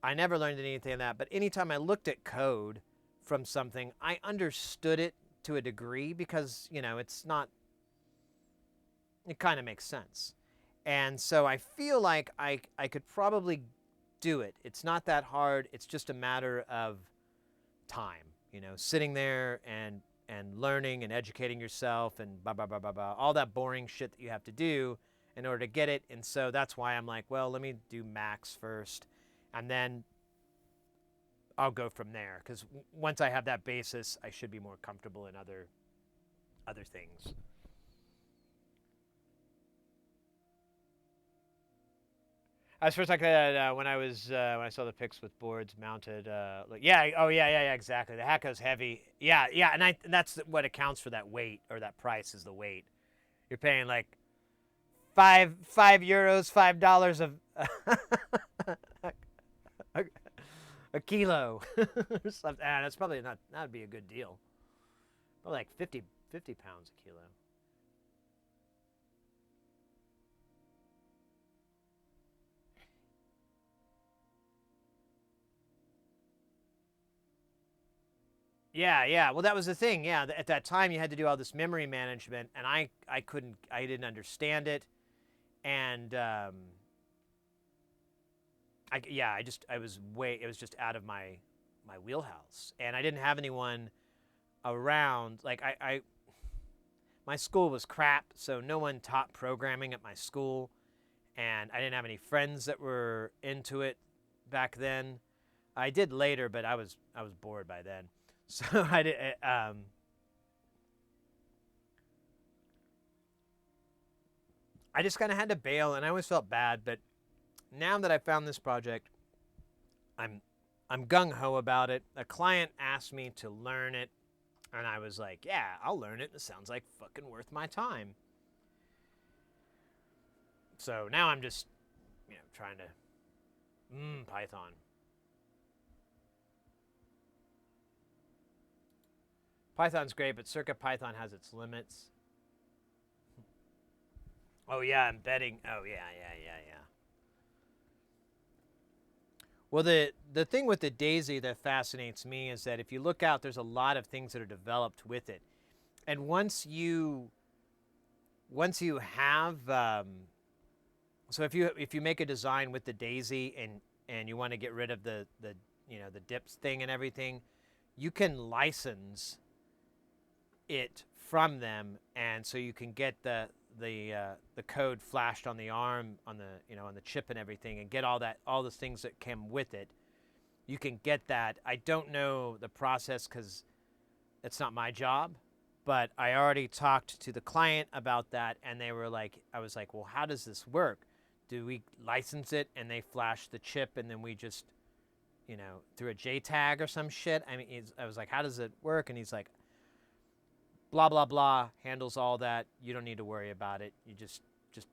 I never learned anything of that, but anytime I looked at code from something, I understood it to a degree, because, it's not, it kind of makes sense. And so I feel like I could probably do it. It's not that hard. It's just a matter of time, sitting there and learning and educating yourself and blah, blah, blah, blah, blah, all that boring shit that you have to do in order to get it. And so that's why I'm like, well, let me do Max first, and then I'll go from there, because once I have that basis, I should be more comfortable in other things. As first like that when I saw the pics with boards mounted. Yeah, exactly. The 𝐒𝐸𝐞𝐤's heavy. Yeah, and that's what accounts for that weight, or that price, is the weight. You're paying like €5, $5 of a kilo. That's probably not. That'd be a good deal. Probably like 50 pounds a kilo. Yeah. Well, that was the thing. Yeah, at that time you had to do all this memory management, and I didn't understand it, and it was just out of my wheelhouse, and I didn't have anyone around. Like my school was crap, so no one taught programming at my school, and I didn't have any friends that were into it back then. I did later, but I was bored by then. So I just kind of had to bail, and I always felt bad. But now that I found this project, I'm gung ho about it. A client asked me to learn it, and I was like, "Yeah, I'll learn it. It sounds like fucking worth my time." So now I'm just, trying to Python. Python's great, but CircuitPython has its limits. Oh yeah, embedding. Oh yeah. Well, the thing with the DAISY that fascinates me is that if you look out, there's a lot of things that are developed with it, and once you have, so if you make a design with the DAISY and you want to get rid of the dips thing and everything, you can license it from them, and so you can get the code flashed on the ARM, on the chip and everything, and get all the things that came with it. You can get that. I don't know the process because it's not my job, but I already talked to the client about that, and I was like, well, how does this work? Do we license it and they flash the chip, and then we just, through a JTAG or some shit? I mean, I was like, how does it work? And he's like, blah blah blah, handles all that. You don't need to worry about it. You just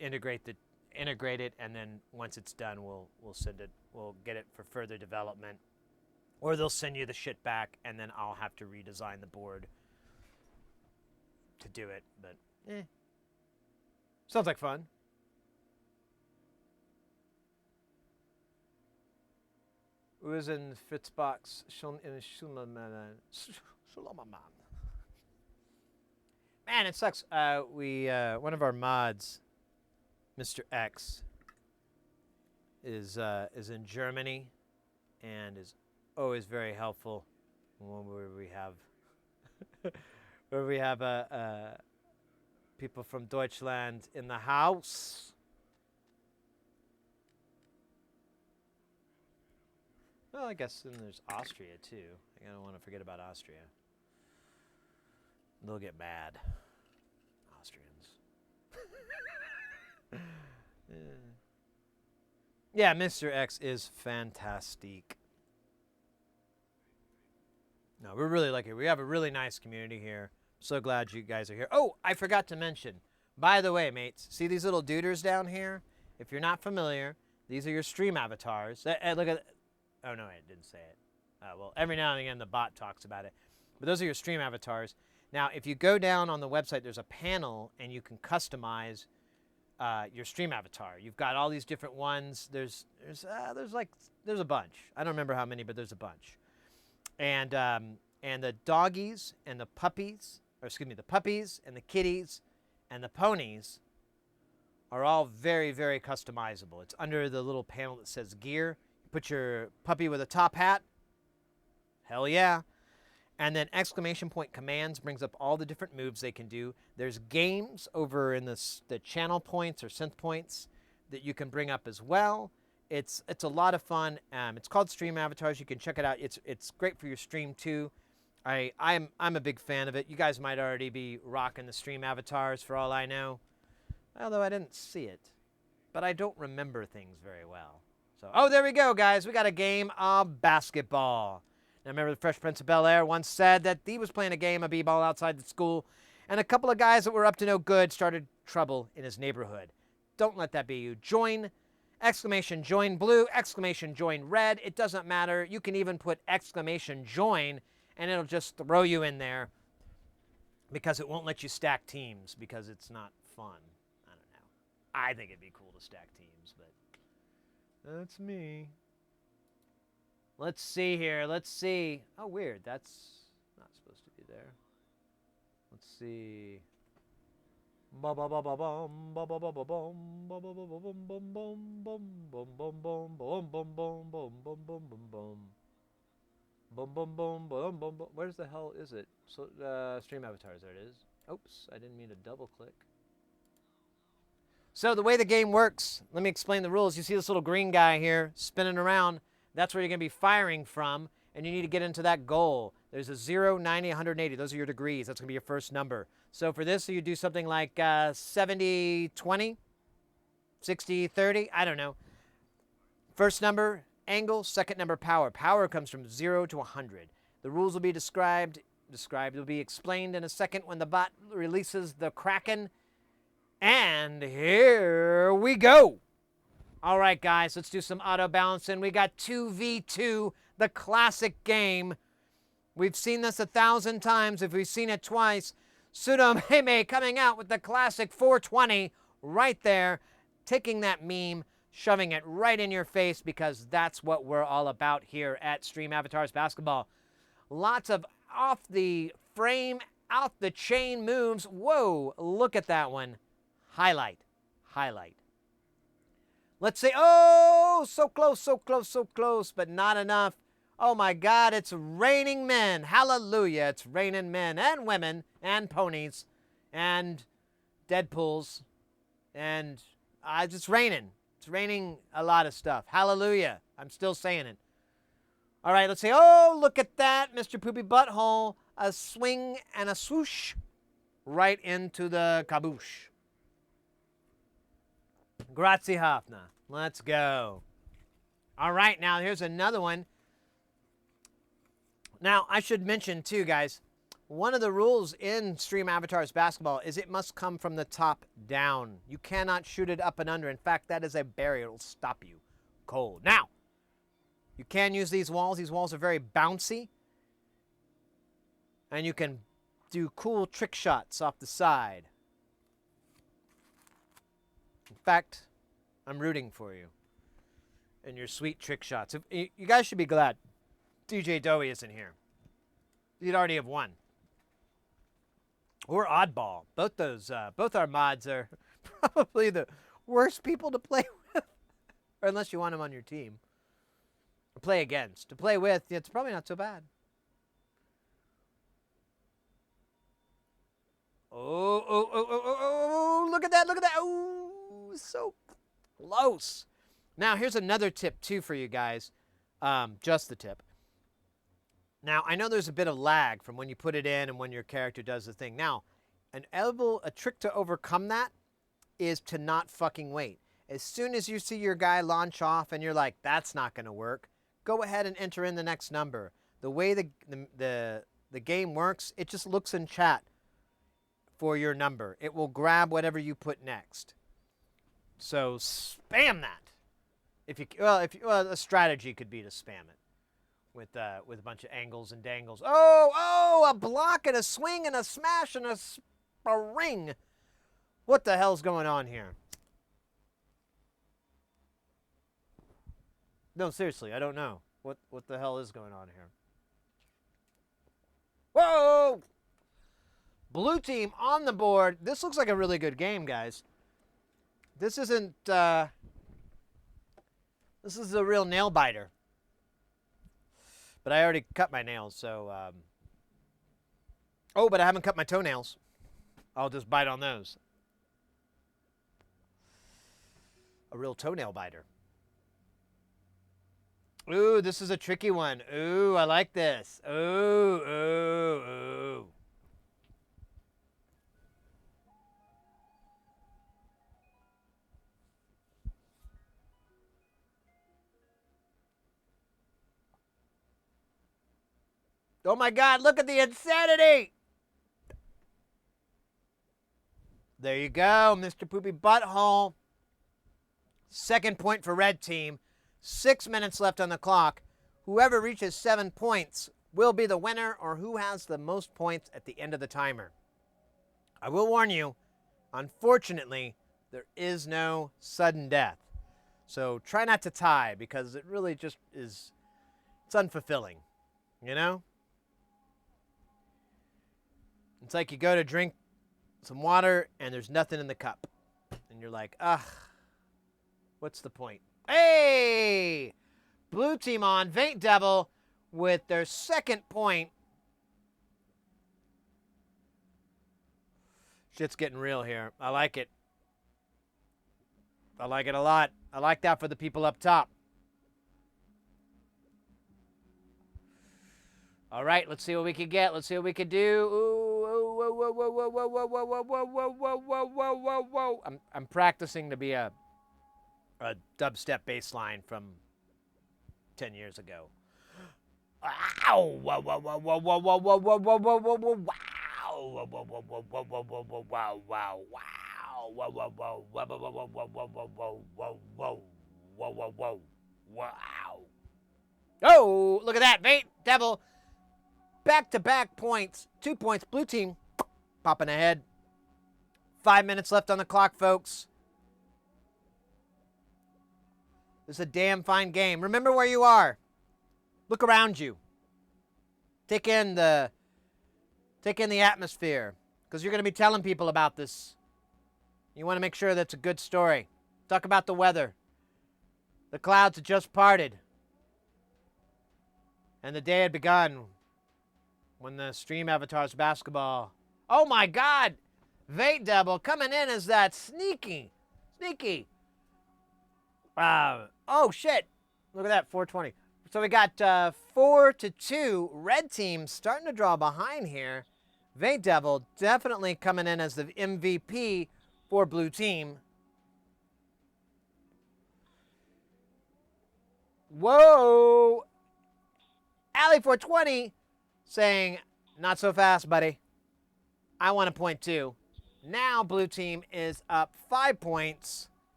integrate it, and then once it's done, we'll send it. We'll get it for further development, or they'll send you the shit back, and then I'll have to redesign the board to do it. But sounds like fun. Usen Fritzbox schon in Schulman. Man, it sucks. We one of our mods, Mr. X, is in Germany, and is always very helpful when we have people from Deutschland in the house. Well, I guess then there's Austria too. I don't want to forget about Austria. They'll get mad. Austrians. Yeah, Mr. X is fantastic. No, we're really lucky. We have a really nice community here. So glad you guys are here. Oh, I forgot to mention. By the way, mates, see these little duders down here? If you're not familiar, these are your stream avatars. Look at. Oh no, I didn't say it. Well, every now and again the bot talks about it. But those are your stream avatars. Now, if you go down on the website, there's a panel, and you can customize your stream avatar. You've got all these different ones. There's a bunch. I don't remember how many, but there's a bunch. And the doggies and the puppies, the puppies and the kitties and the ponies are all very, very customizable. It's under the little panel that says gear. You put your puppy with a top hat. Hell yeah. And then exclamation point commands brings up all the different moves they can do. There's games over in the channel points or synth points that you can bring up as well. It's a lot of fun. It's called Stream Avatars. You can check it out. It's great for your stream too. I'm a big fan of it. You guys might already be rocking the Stream Avatars for all I know. Although I didn't see it. But I don't remember things very well. So, oh, there we go, guys. We got a game of basketball. Now, remember the Fresh Prince of Bel-Air once said that he was playing a game of b-ball outside the school, and a couple of guys that were up to no good started trouble in his neighborhood. Don't let that be you. Join, exclamation join blue, exclamation join red. It doesn't matter. You can even put exclamation join, and it'll just throw you in there because it won't let you stack teams because it's not fun. I don't know. I think it'd be cool to stack teams, but that's me. Let's see here. Let's see. Oh, weird. That's not there. Let's see. Ba ba ba ba bum ba ba ba ba bum ba ba ba ba bum bum bum bum bum bum bum bum bum bum bum bum bum bum bum. Boom, boom, boom, boom, boom, boom. Where's the hell is it? So, stream avatars, there it is. Oops, I didn't mean to double click. So the way the game works, let me explain the rules. You see this little green guy here spinning around. That's where you're going to be firing from, and you need to get into that goal. There's a 0, 90, 180. Those are your degrees. That's going to be your first number. So for this, you do something like 70, 20, 60, 30. I don't know. First number, angle. Second number, power. Power comes from 0 to 100. The rules will be will be explained in a second when the bot releases the Kraken. And here we go. All right, guys, let's do some auto balancing. We got 2v2, the classic game. We've seen this 1,000 times. If we've seen it twice, 𝐒𝐨𝐥𝐝𝐸 coming out with the classic 420 right there, taking that meme, shoving it right in your face, because that's what we're all about here at Stream Avatars Basketball. Lots of off the frame, out the chain moves. Whoa, look at that one. Highlight. Let's say, oh, so close, so close, so close, but not enough. Oh my God, it's raining men. Hallelujah, it's raining men and women and ponies and Deadpools. And it's raining. It's raining a lot of stuff. Hallelujah. I'm still saying it. All right, let's say, oh, look at that, Mr. Poopy Butthole. A swing and a swoosh right into the kaboosh. Grazie Hafna. Let's go. All right, now here's another one. Now, I should mention, too, guys, one of the rules in Stream Avatars Basketball is it must come from the top down. You cannot shoot it up and under. In fact, that is a barrier. It'll stop you cold. Now, you can use these walls. These walls are very bouncy. And you can do cool trick shots off the side. In fact, I'm rooting for you and your sweet trick shots. You guys should be glad DJ Dowie isn't here. You'd already have won. Or Oddball. Both our mods are probably the worst people to play with. Or unless you want them on your team. Or play against. To play with, it's probably not so bad. Oh, look at that, Oh, so close. Now, here's another tip, too, for you guys. Just the tip. Now, I know there's a bit of lag from when you put it in and when your character does the thing. Now, a trick to overcome that is to not fucking wait. As soon as you see your guy launch off and you're like, that's not going to work, go ahead and enter in the next number. The way the game works, it just looks in chat for your number. It will grab whatever you put next. So spam that. A strategy could be to spam it with a bunch of angles and dangles. Oh, a block and a swing and a smash and a ring. What the hell's going on here? No, seriously, I don't know. What the hell is going on here? Whoa! Blue team on the board. This looks like a really good game, guys. This isn't, this is a real nail biter. But I already cut my nails, so, oh, but I haven't cut my toenails. I'll just bite on those. A real toenail biter. Ooh, this is a tricky one. Ooh, I like this. Ooh. Oh my God, look at the insanity! There you go, Mr. Poopy Butthole. Second point for red team. 6 minutes left on the clock. Whoever reaches 7 points will be the winner, or who has the most points at the end of the timer. I will warn you, unfortunately, there is no sudden death. So try not to tie, because it really just is, it's unfulfilling, you know? It's like you go to drink some water and there's nothing in the cup. And you're like, ugh, what's the point? Hey! Blue team on. 𝐤𝐤𝐿𝐵 with their second point. Shit's getting real here. I like it. I like it a lot. I like that for the people up top. All right, let's see what we can get. Let's see what we can do. Ooh, whoa, whoa, whoa, whoa, whoa, whoa, whoa, whoa, whoa, whoa, whoa, whoa, whoa, whoa. I'm practicing to be a dubstep bass line from 10 years ago. Ow! Whoa, whoa, whoa, whoa, whoa, whoa, whoa, whoa, whoa, whoa, whoa, whoa, wow! Whoa, whoa, whoa, whoa, whoa, whoa, whoa, whoa, wow, wow, wow! Whoa, whoa, whoa, whoa, whoa, whoa, whoa, whoa, whoa, whoa, whoa, whoa, whoa, whoa, whoa, wow! Oh, look at that, 𝐤𝐤𝐿𝐵. Back-to-back points, 2 points. Blue team popping ahead. 5 minutes left on the clock, folks. This is a damn fine game. Remember where you are. Look around you. Take in the atmosphere, because you're going to be telling people about this. You want to make sure that's a good story. Talk about the weather. The clouds had just parted, and the day had begun when the stream avatars basketball. Oh my God! 𝐤𝐤𝐿𝐵 coming in as that sneaky. Oh shit! Look at that, 420. So we got 4-2. Red team starting to draw behind here. 𝐤𝐤𝐿𝐵 definitely coming in as the MVP for blue team. Whoa! Alley 420 saying, not so fast, buddy. I want a point too. Now blue team is up 5 points.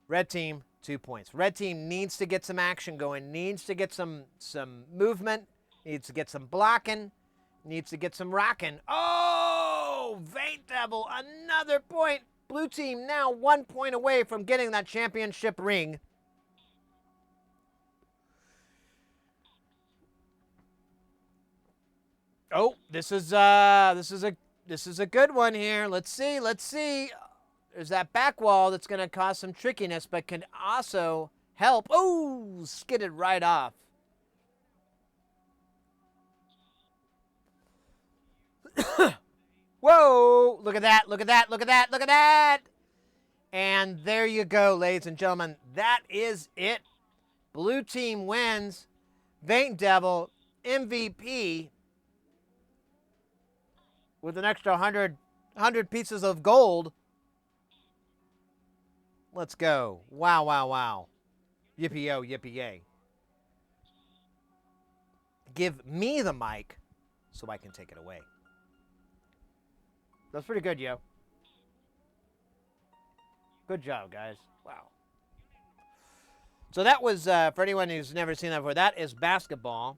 Red team, 2 points. Red team needs to get some action going, needs to get some movement, needs to get some blocking, needs to get some rocking. Oh! 𝐤𝐤𝐿𝐵, another point. Blue team now 1 point away from getting that championship ring. Oh, this is a good one here. Let's see. There's that back wall that's going to cause some trickiness, but can also help. Oh, skidded right off. Whoa! Look at that! And there you go, ladies and gentlemen. That is it. Blue team wins. 𝐤𝐤𝐿𝐵 MVP. With an extra 100 pieces of gold. Let's go. Wow, wow, wow. Yippee-yo, yippee-yay. Give me the mic so I can take it away. That's pretty good, yo. Good job, guys. Wow. So that was, for anyone who's never seen that before, that is basketball.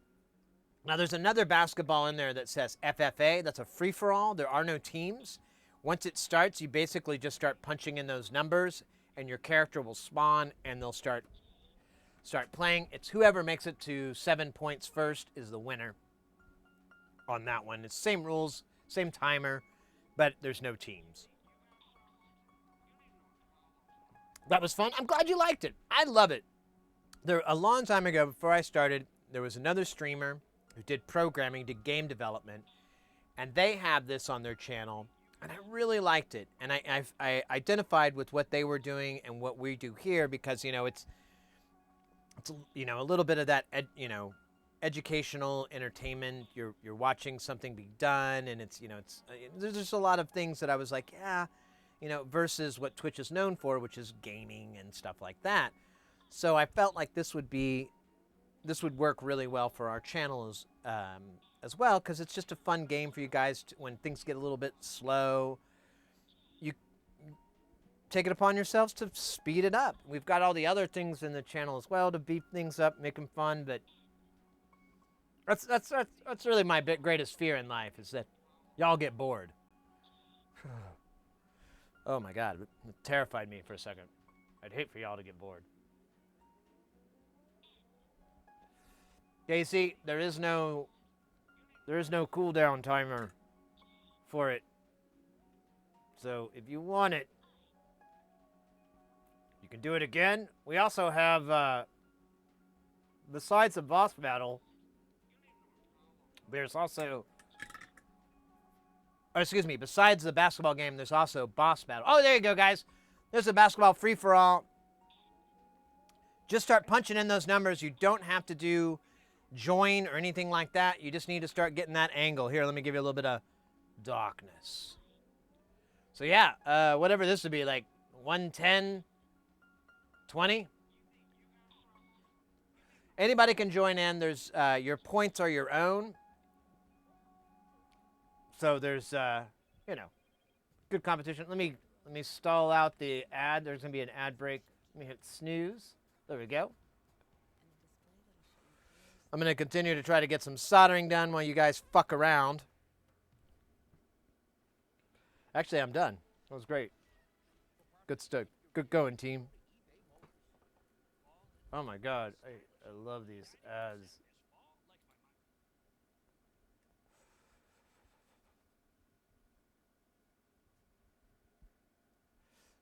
Now, there's another basketball in there that says FFA. That's a free-for-all. There are no teams. Once it starts, you basically just start punching in those numbers, and your character will spawn, and they'll start playing. It's whoever makes it to 7 points first is the winner on that one. It's same rules, same timer, but there's no teams. That was fun. I'm glad you liked it. I love it. A long time ago, before I started, there was another streamer who did programming, did game development, and they have this on their channel, and I really liked it. And I identified with what they were doing and what we do here because, you know, it's you know, a little bit of that, educational entertainment. You're watching something be done, and it's, you know, there's just a lot of things that I was like, yeah, you know, versus what Twitch is known for, which is gaming and stuff like that. So I felt like this would work really well for our channels as well, because it's just a fun game for you guys when things get a little bit slow. You take it upon yourselves to speed it up. We've got all the other things in the channel as well to beef things up, make them fun, but that's really my greatest fear in life, is that y'all get bored. Oh my God, it terrified me for a second. I'd hate for y'all to get bored. Yeah, you see, there is no cooldown timer for it. So if you want it, you can do it again. We also have, besides the boss battle, there's also, or excuse me, besides the basketball game, there's also boss battle. Oh, there you go, guys. There's a basketball free-for-all. Just start punching in those numbers. You don't have to do join or anything like that. You just need to start getting that angle. Here, let me give you a little bit of darkness. So yeah, whatever this would be, like 110, 20. Anybody can join in. There's your points are your own. So there's you know, good competition. Let me stall out the ad. There's gonna be an ad break. Let me hit snooze. There we go. I'm gonna continue to try to get some soldering done while you guys fuck around. Actually, I'm done. That was great. Good stuff. Good going, team. Oh my God, I love these ads.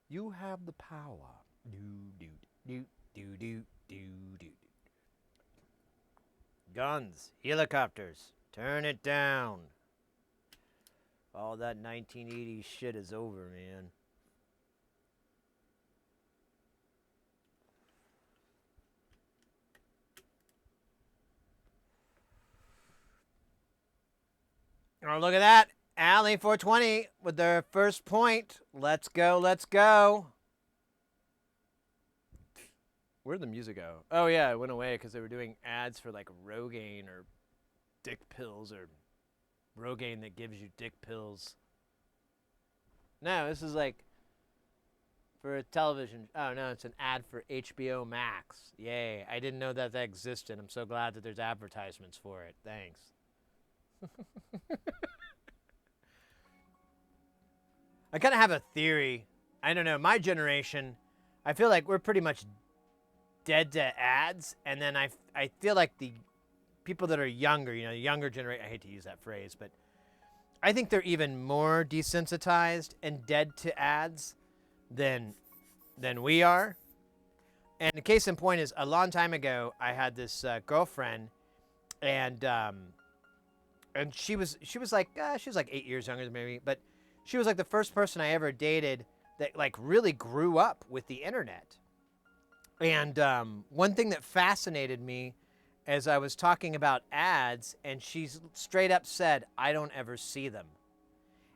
You have the power. Do do do do do do do. Guns, helicopters, turn it down. All that 1980s shit is over, man. Oh, look at that. Alley 420 with their first point. Let's go, let's go. Where'd the music go? Oh, yeah, it went away because they were doing ads for like Rogaine or dick pills or Rogaine that gives you dick pills. No, this is like for a television. Oh, no, it's an ad for HBO Max. Yay. I didn't know that existed. I'm so glad that there's advertisements for it. Thanks. I kind of have a theory. I don't know. My generation, I feel like we're pretty much dead to ads. And then I feel like the people that are younger, you know, younger generation, I hate to use that phrase, but I think they're even more desensitized and dead to ads than we are. And the case in point is a long time ago, I had this girlfriend, and she was like 8 years younger than me, but she was like the first person I ever dated that like really grew up with the internet. And one thing that fascinated me as I was talking about ads, and she straight up said, I don't ever see them.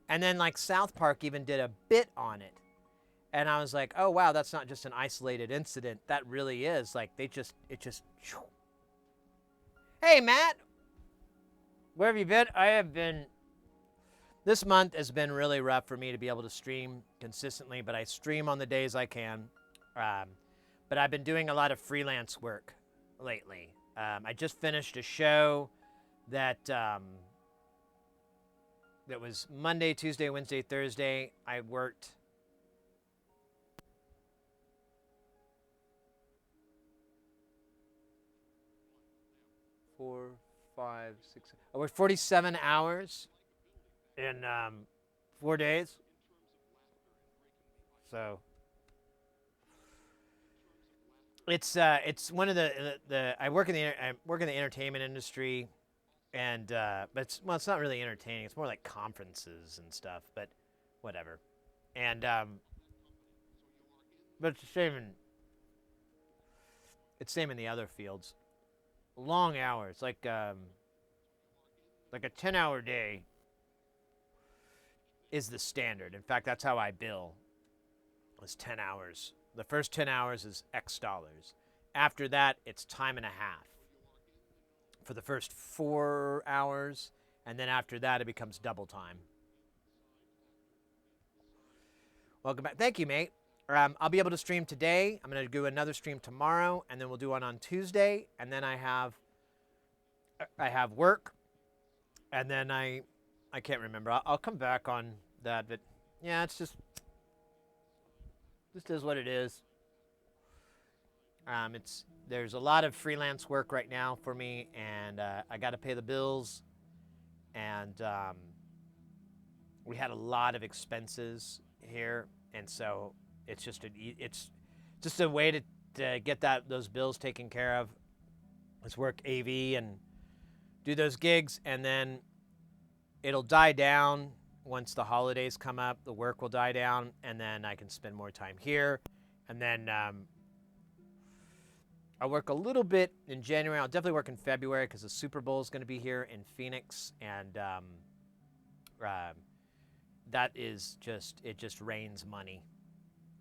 And then like South Park even did a bit on it. And I was like, oh wow, that's not just an isolated incident. That really is like it just. Hey Matt, where have you been? I have been. This month has been really rough for me to be able to stream consistently, but I stream on the days I can. But I've been doing a lot of freelance work lately. I just finished a show that that was Monday, Tuesday, Wednesday, Thursday. I worked 4, 5, 6. I worked 47 hours in 4 days. So it's one of the I work in the entertainment industry, and but it's not really entertaining. It's more like conferences and stuff, but whatever. And but it's the same in the other fields. Long hours, like a 10-hour day is the standard. In fact, that's how I bill. It's 10 hours. The first 10 hours is X dollars. After that, it's time and a half for the first 4 hours, and then after that, it becomes double time. Welcome back. Thank you, mate. I'll be able to stream today. I'm going to do another stream tomorrow, and then we'll do one on Tuesday, and then I have work, and then I can't remember. I'll come back on that, but yeah, it's just is what it is. There's a lot of freelance work right now for me, and I got to pay the bills, and we had a lot of expenses here, and so it's just a way to get those bills taken care of. Let's work AV and do those gigs, and then it'll die down once the holidays come up. The work will die down, and then I can spend more time here. And then I'll work a little bit in January. I'll definitely work in February because the Super Bowl is going to be here in Phoenix, and that is it just rains money,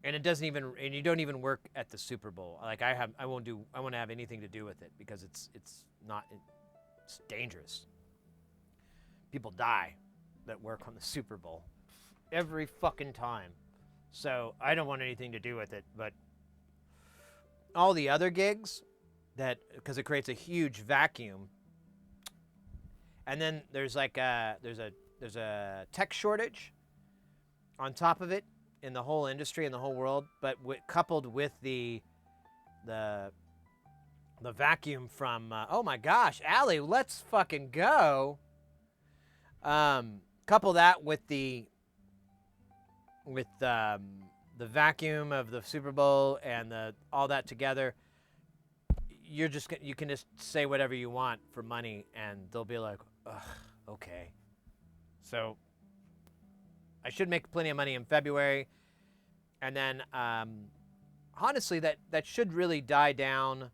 and and you don't even work at the Super Bowl. Like I won't have anything to do with it because it's dangerous. People die that work on the Super Bowl every fucking time. So I don't want anything to do with it, but all the other gigs because it creates a huge vacuum. And then there's like there's a tech shortage on top of it in the whole industry, in the whole world, but coupled with the vacuum from oh my gosh, Allie, let's fucking go. Couple that with the vacuum of the Super Bowl and all that together, you can just say whatever you want for money, and they'll be like, ugh, okay. So I should make plenty of money in February, and then honestly, that should really die down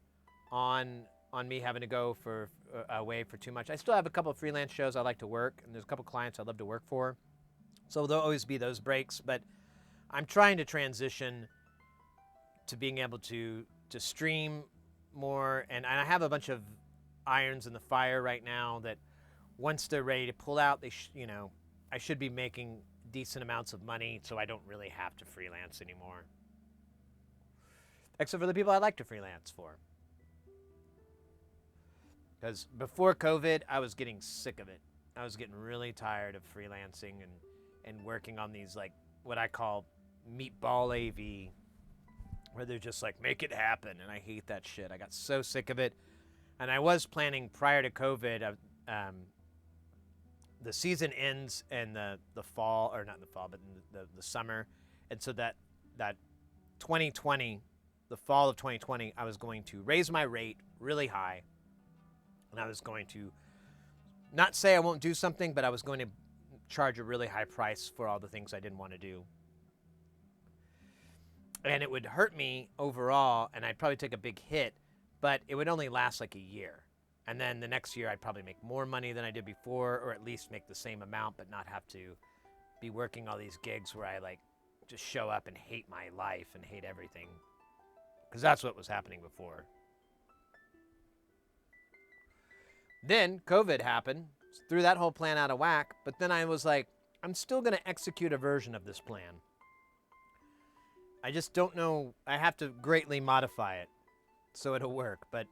on me having to go away for too much. I still have a couple of freelance shows I like to work, and there's a couple clients I love to work for, so there'll always be those breaks. But I'm trying to transition to being able to stream more, and I have a bunch of irons in the fire right now that once they're ready to pull out, I should be making decent amounts of money, so I don't really have to freelance anymore. Except for the people I like to freelance for. Because before COVID, I was getting sick of it. I was getting really tired of freelancing and working on these, like, what I call meatball AV, where they're just like, make it happen, and I hate that shit. I got so sick of it. And I was planning prior to COVID, the season ends in the fall, or not in the fall, but in the summer. And so that 2020, the fall of 2020, I was going to raise my rate really high. And I was going to not say I won't do something, but I was going to charge a really high price for all the things I didn't want to do. And it would hurt me overall, and I'd probably take a big hit, but it would only last like a year. And then the next year, I'd probably make more money than I did before, or at least make the same amount, but not have to be working all these gigs where I like just show up and hate my life and hate everything. Because that's what was happening before. Then COVID happened, threw that whole plan out of whack, but then I was like, I'm still going to execute a version of this plan. I just don't know, I have to greatly modify it so it'll work, but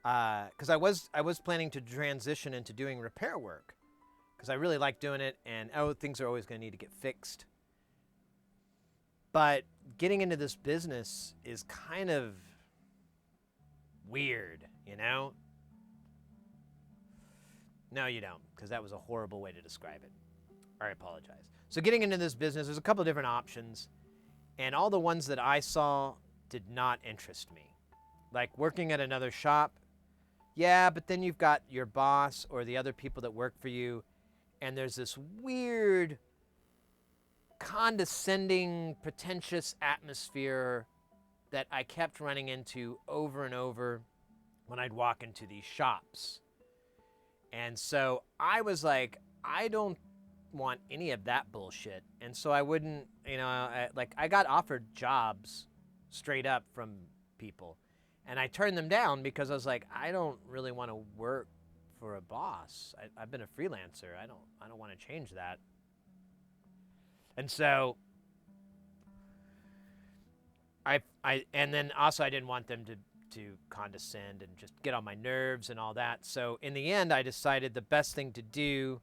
because I was planning to transition into doing repair work, because I really like doing it, and things are always going to need to get fixed. But getting into this business is kind of weird, you know? No, you don't, because that was a horrible way to describe it. I apologize. So getting into this business, there's a couple of different options, and all the ones that I saw did not interest me. Like working at another shop, yeah, but then you've got your boss or the other people that work for you, and there's this weird, condescending, pretentious atmosphere that I kept running into over and over when I'd walk into these shops. And so I was like, I don't want any of that bullshit. And so I wouldn't, I got offered jobs straight up from people. And I turned them down because I was like, I don't really want to work for a boss. I've been a freelancer. I don't want to change that. And so and then also I didn't want them to condescend and just get on my nerves and all that. So in the end, I decided the best thing to do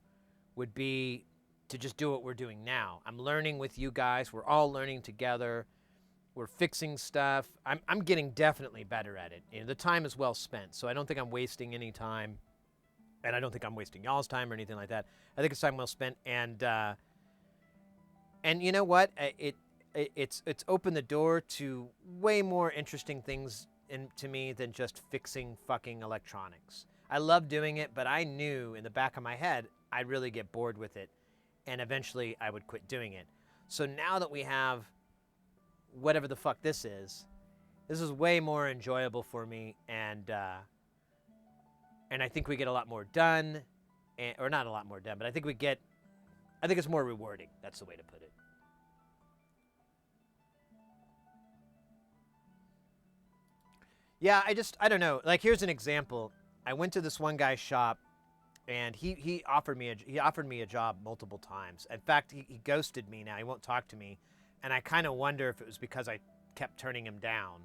would be to just do what we're doing now. I'm learning with you guys. We're all learning together. We're fixing stuff. I'm getting definitely better at it. The time is well spent, so I don't think I'm wasting any time. And I don't think I'm wasting y'all's time or anything like that. I think it's time well spent. And you know what? It's opened the door to way more interesting things to me than just fixing fucking electronics. I love doing it, but I knew in the back of my head I'd really get bored with it, and eventually I would quit doing it. So now that we have whatever the fuck this is way more enjoyable for me, and I think we get a lot more done, or not a lot more done, but I think it's more rewarding. That's the way to put it. Yeah, I don't know. Like, here's an example. I went to this one guy's shop, and he offered me a job multiple times. In fact, he ghosted me now. He won't talk to me, and I kind of wonder if it was because I kept turning him down.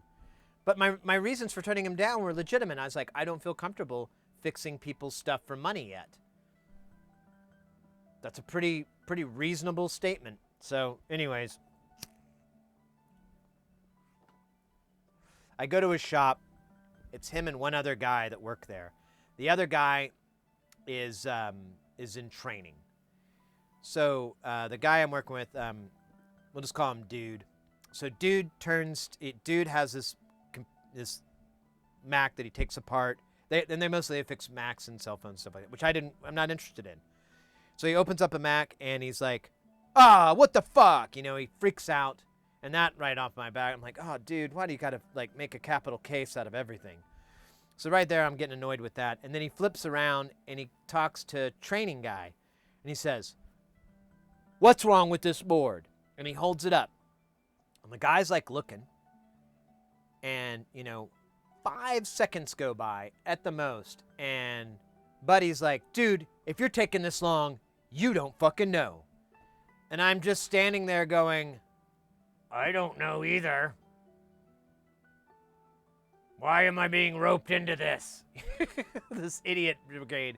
But my reasons for turning him down were legitimate. I was like, I don't feel comfortable fixing people's stuff for money yet. That's a pretty reasonable statement. So, anyways, I go to his shop. It's him and one other guy that work there. The other guy is in training. So the guy I'm working with, we'll just call him Dude. So Dude has this Mac that he takes apart. They mostly fix Macs and cell phones and stuff like that, which I'm not interested in. So he opens up a Mac and he's like, what the fuck? You know, he freaks out. And that right off my back, I'm like, oh, dude, why do you gotta like make a capital case out of everything? So right there, I'm getting annoyed with that. And then he flips around and he talks to training guy, and he says, "What's wrong with this board?" And he holds it up, and the guy's like looking, and 5 seconds go by at the most, and Buddy's like, "Dude, if you're taking this long, you don't fucking know." And I'm just standing there going, I don't know either. Why am I being roped into this? This idiot brigade.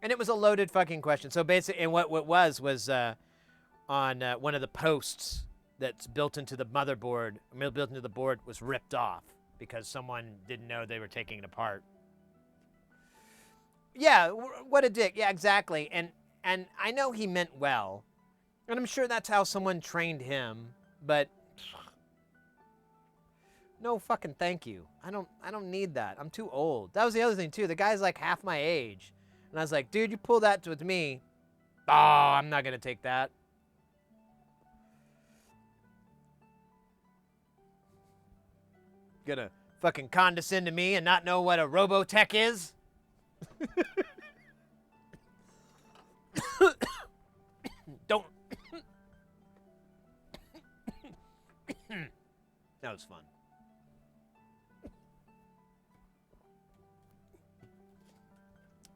And it was a loaded fucking question. So basically, and what was on one of the posts that's built into the motherboard, built into the board, was ripped off because someone didn't know they were taking it apart. Yeah, what a dick. Yeah, exactly. And I know he meant well. And I'm sure that's how someone trained him, but no fucking thank you. I don't need that. I'm too old. That was the other thing too. The guy's like half my age. And I was like, dude, you pull that with me. Oh, I'm not gonna take that. Gonna fucking condescend to me and not know what a Robotech is? Don't. That was fun.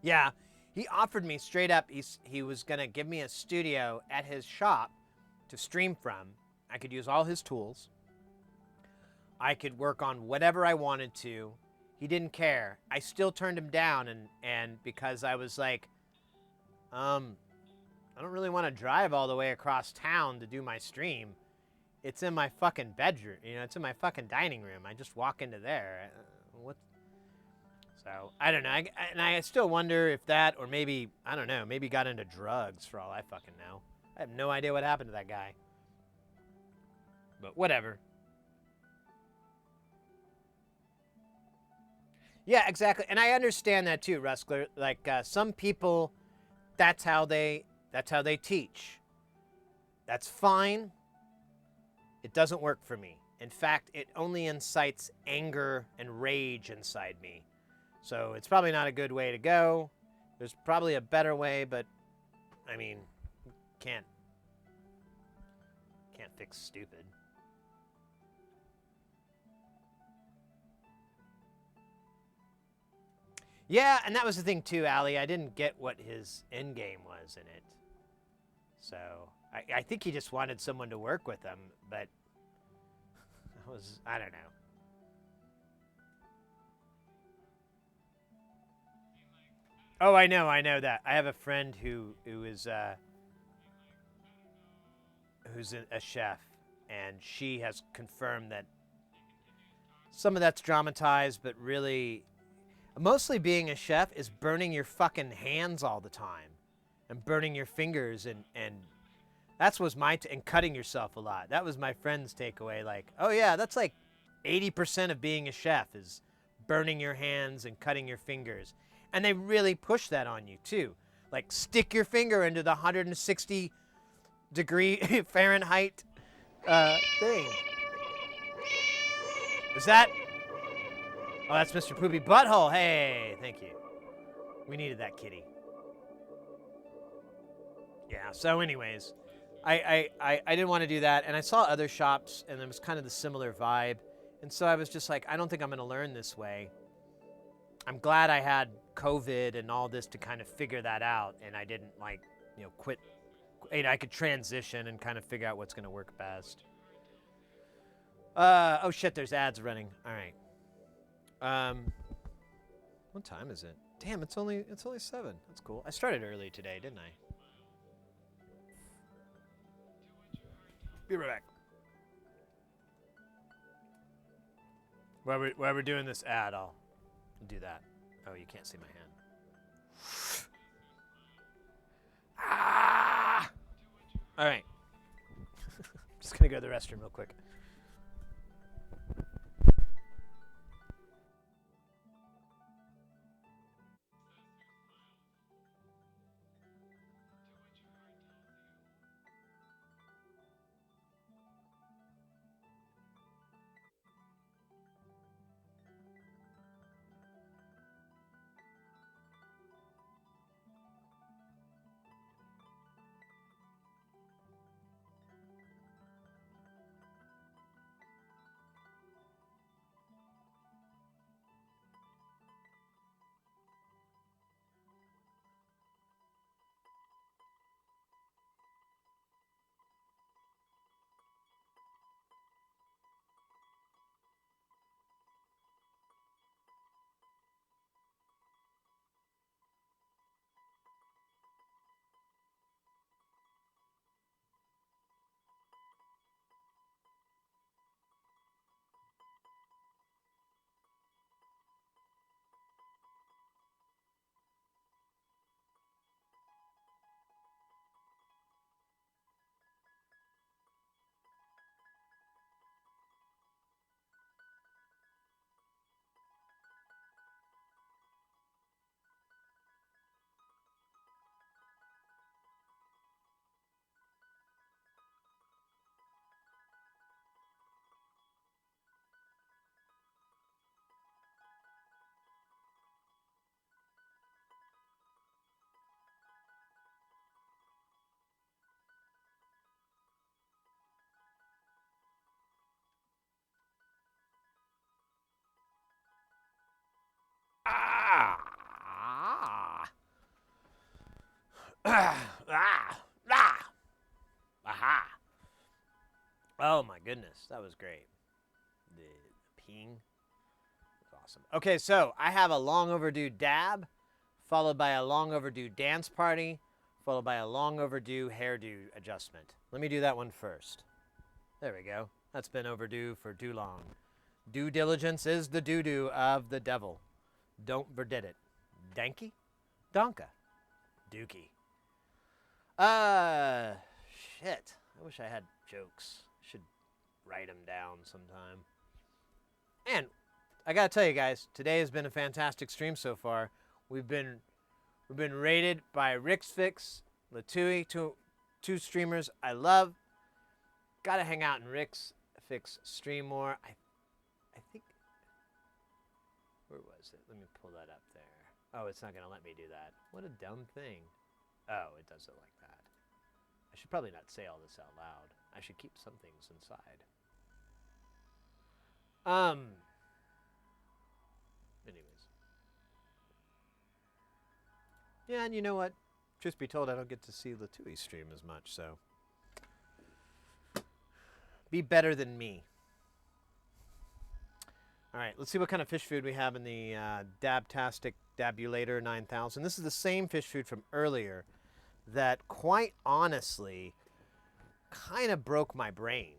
Yeah, he offered me straight up, he was going to give me a studio at his shop to stream from. I could use all his tools. I could work on whatever I wanted to. He didn't care. I still turned him down, and because I was like, I don't really want to drive all the way across town to do my stream. It's in my fucking bedroom. It's in my fucking dining room. I just walk into there. So, I don't know. And I still wonder if that, or maybe, I don't know, maybe got into drugs for all I fucking know. I have no idea what happened to that guy. But whatever. Yeah, exactly. And I understand that too, Ruskler. Like, some people, that's how they teach. That's fine. It doesn't work for me. In fact, it only incites anger and rage inside me. So it's probably not a good way to go. There's probably a better way, but I mean, can't fix stupid. Yeah, and that was the thing too, Allie. I didn't get what his end game was in it. So I think he just wanted someone to work with him, but I don't know. Oh, I know that. I have a friend who is who's a chef, and she has confirmed that some of that's dramatized, but really, Mostly being a chef is burning your fucking hands all the time and burning your fingers and that's was and cutting yourself a lot. That was my friend's takeaway. Like, oh yeah, that's like 80% of being a chef is burning your hands and cutting your fingers. And they really push that on you too. Like, stick your finger into the 160 degree Fahrenheit thing. Is that? Oh, that's Mr. Poopy Butthole. Hey, thank you. We needed that kitty. Yeah, so anyways, I didn't want to do that, and I saw other shops, and it was kind of the similar vibe, and so I was just like, I don't think I'm going to learn this way. I'm glad I had COVID and all this to kind of figure that out, and I didn't, like, you know, quit. I could transition and kind of figure out what's going to work best. Oh shit, there's ads running. All right. What time is it? Damn, it's only 7. That's cool. I started early today, didn't I? Be right back. While we're doing this ad, I'll do that. Oh, you can't see my hand. Ah! All right. Just gonna go to the restroom real quick. Ah! Aha! Oh my goodness, that was great. The peeing was awesome. Okay, so I have a long overdue dab, followed by a long overdue dance party, followed by a long overdue hairdo adjustment. Let me do that one first. There we go. That's been overdue for too long. Due diligence is the doo-doo of the devil. Don't forget it. Danky? Donka. Dookie. Shit. I wish I had jokes. Should write them down sometime. And I gotta tell you guys, today has been a fantastic stream so far. We've been rated by Ricksfix, Latui, two streamers I love. Gotta hang out in Ricksfix stream more. I think. Where was it? Let me pull that up there. Oh, it's not going to let me do that. What a dumb thing. Oh, it does it like that. I should probably not say all this out loud. I should keep some things inside. Anyways. Yeah, and you know what? Truth be told, I don't get to see Latui stream as much, so. Be better than me. All right, let's see what kind of fish food we have in the Dabtastic Dabulator 9000. This is the same fish food from earlier that, quite honestly, kind of broke my brain.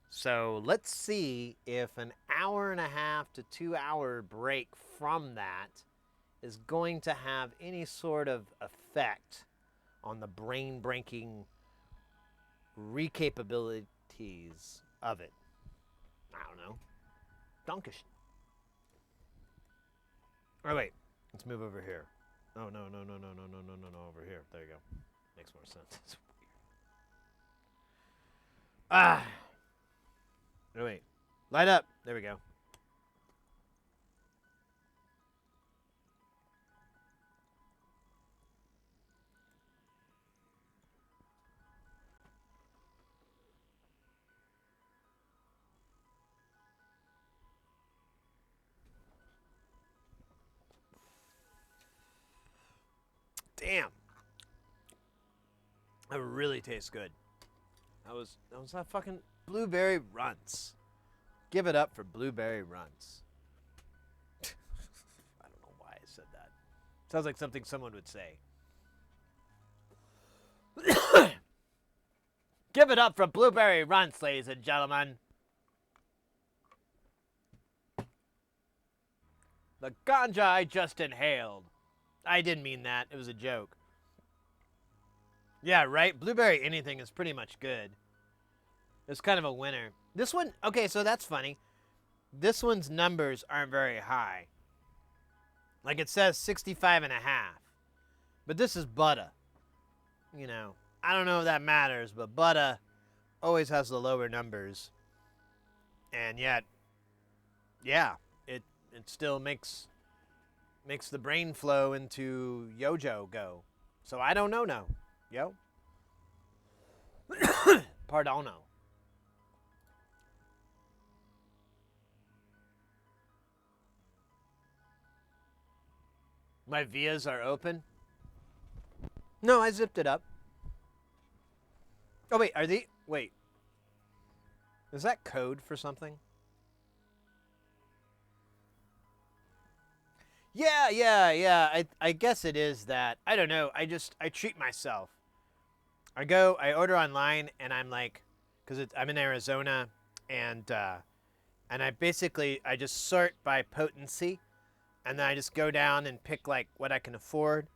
So let's see if an 1.5 to 2 hour break from that is going to have any sort of effect on the brain-breaking recapabilities of it. I don't know. Donkish. Oh, wait. Let's move over here. Oh, no, over here. There you go. Makes more sense. It's weird. Ah! Oh, wait. Light up. There we go. Damn. That really tastes good. That was that fucking blueberry runts. Give it up for blueberry runts. I don't know why I said that. Sounds like something someone would say. Give it up for blueberry runts, ladies and gentlemen. The ganja I just inhaled. I didn't mean that. It was a joke. Yeah, right? Blueberry anything is pretty much good. It's kind of a winner. This one, okay, so that's funny. This one's numbers aren't very high. Like it says 65 and a half. But this is butter. You know, I don't know if that matters, but butter always has the lower numbers. And yet, yeah, it still makes the brain flow into 𝐤𝐤𝐤𝐿. So I don't know now. Yo. Pardono. My vias are open? No, I zipped it up. Oh, wait, wait. Is that code for something? Yeah. I guess it is that. I don't know. I treat myself. I order online, and I'm like, because I'm in Arizona, and I just sort by potency, and then I just go down and pick like what I can afford,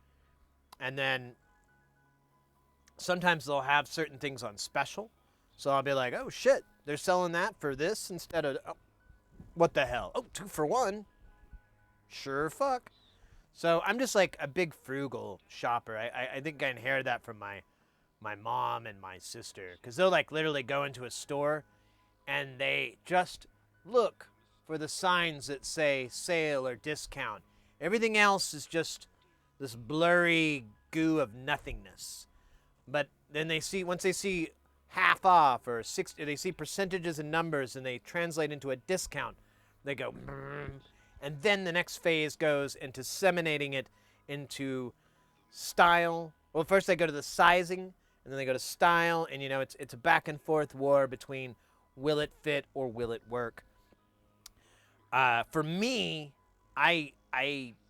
and then sometimes they'll have certain things on special, so I'll be like, oh shit, they're selling that for this instead of, oh, what the hell? Oh, 2 for 1. Sure fuck. So I'm just like a big frugal shopper. I think I inherited that from my mom and my sister, because they'll like literally go into a store and they just look for the signs that say sale or discount. Everything else is just this blurry goo of nothingness. But then once they see half off or they see percentages and numbers and they translate into a discount, they go, and then the next phase goes into disseminating it into style. Well, first they go to the sizing, and then they go to style, and it's a back and forth war between will it fit or will it work. For me,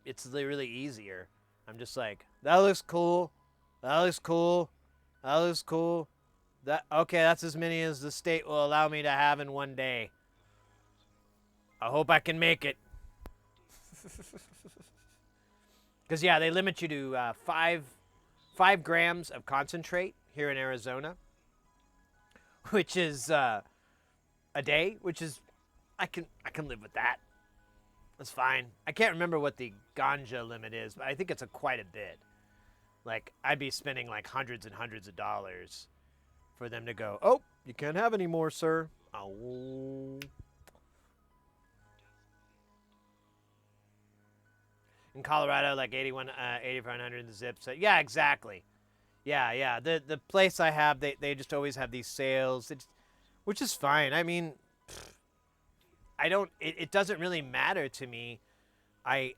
it's really easier. I'm just like, that looks cool. Okay, that's as many as the state will allow me to have in one day. I hope I can make it. Because, yeah, they limit you to 5 grams of concentrate here in Arizona, which is a day, which is, I can live with that. That's fine. I can't remember what the ganja limit is, but I think it's quite a bit. Like, I'd be spending like hundreds and hundreds of dollars for them to go, oh, you can't have any more, sir. Oh. In Colorado, like 8,100 the zip. So yeah, exactly. Yeah. The place I have, they just always have these sales, which is fine. I mean, it doesn't really matter to me. I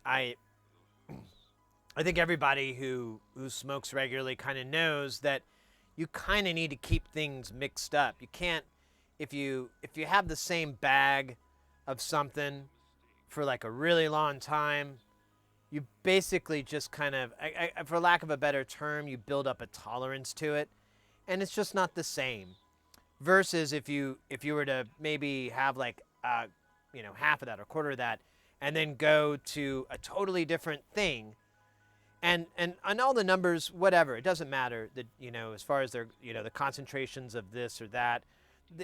think everybody who smokes regularly kind of knows that you kind of need to keep things mixed up. You can't, if you have the same bag of something for like a really long time, you basically just kind of, for lack of a better term, you build up a tolerance to it, and it's just not the same. Versus if you were to maybe have like half of that or a quarter of that, and then go to a totally different thing. And all the numbers, whatever, it doesn't matter that, you know, as far as their, you know, the concentrations of this or that,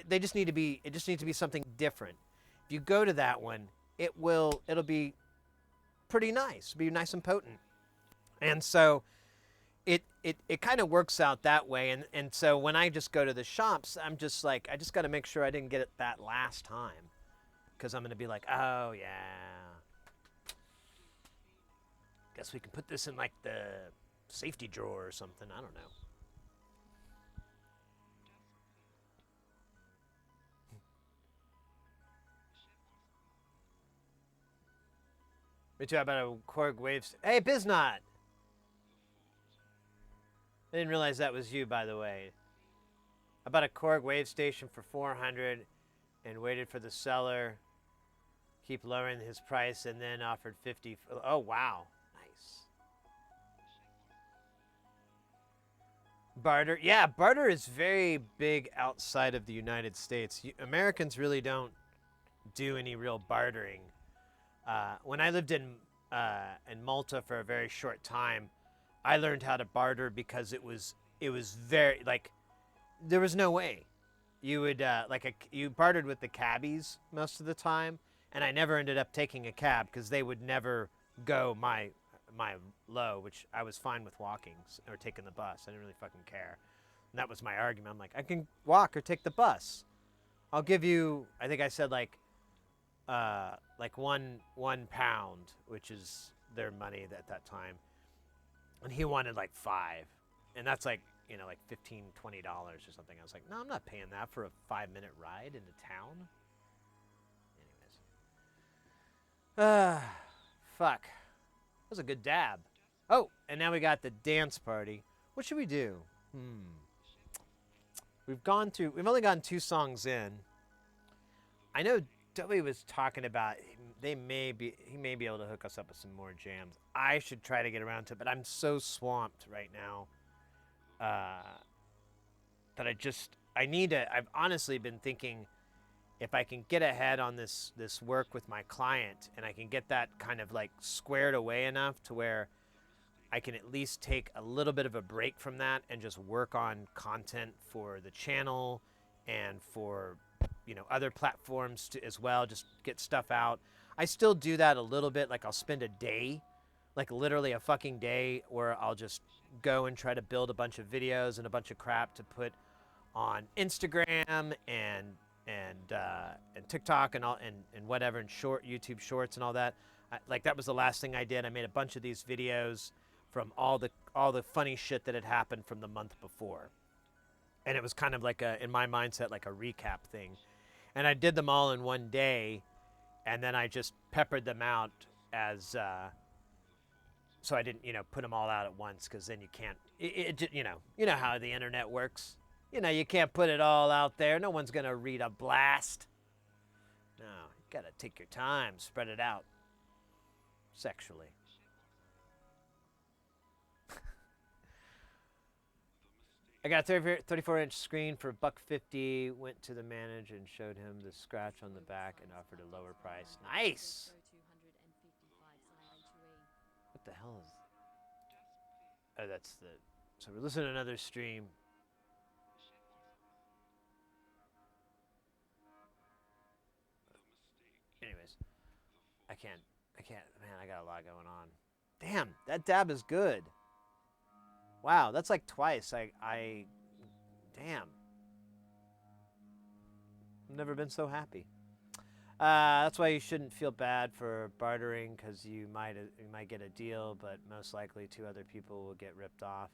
they just need to be, it just needs to be something different. If you go to that one, it'll be pretty nice, be nice and potent. And so it kind of works out that way. And so when I just go to the shops, I'm just like, I just got to make sure I didn't get it that last time, because I'm going to be like, oh yeah, guess we can put this in like the safety drawer or something. I don't know. Me too. How about a Korg waves? Hey, Biznot! I didn't realize that was you, by the way. I bought a Korg wave station for $400 and waited for the seller keep lowering his price and then offered $50. Oh, wow. Nice. Barter. Yeah, barter is very big outside of the United States. Americans really don't do any real bartering. When I lived in Malta for a very short time, I learned how to barter because it was very, like, there was no way. You would you bartered with the cabbies most of the time, and I never ended up taking a cab because they would never go my low, which I was fine with walking or taking the bus. I didn't really fucking care. And that was my argument. I'm like, I can walk or take the bus. I'll give you, I think I said like one pound, which is their money at that time. And he wanted like $5. And that's like, you know, like $15, $20 or something. I was like, no, I'm not paying that for a 5-minute ride into town. Anyways. Fuck. That was a good dab. Oh, and now we got the dance party. What should we do? We've only gone 2 songs in. I know Dubby was talking about he may be able to hook us up with some more jams. I should try to get around to it, but I'm so swamped right now that I've honestly been thinking, if I can get ahead on this work with my client and I can get that kind of like squared away enough to where I can at least take a little bit of a break from that and just work on content for the channel and for, you know, other platforms as well, just get stuff out. I still do that a little bit. Like I'll spend a day, like literally a fucking day, where I'll just go and try to build a bunch of videos and a bunch of crap to put on Instagram and TikTok and all and whatever, and YouTube shorts and all that. Like that was the last thing I did. I made a bunch of these videos from all the funny shit that had happened from the month before, and it was kind of like in my mindset, like a recap thing. And I did them all in one day, and then I just peppered them out as so I didn't, you know, put them all out at once, because then you can't. You know how the internet works. You know, you can't put it all out there. No one's gonna read a blast. No, you gotta take your time, spread it out sexually. I got a 34-inch screen for $150. Went to the manager and showed him the scratch on the back and offered a lower price. Nice. What the hell is? Oh, that's the. So we're listening to another stream. Anyways, I can't. Man, I got a lot going on. Damn, that dab is good. Wow, that's like twice. Damn. I've never been so happy. That's why you shouldn't feel bad for bartering, because you might get a deal, but most likely 2 other people will get ripped off.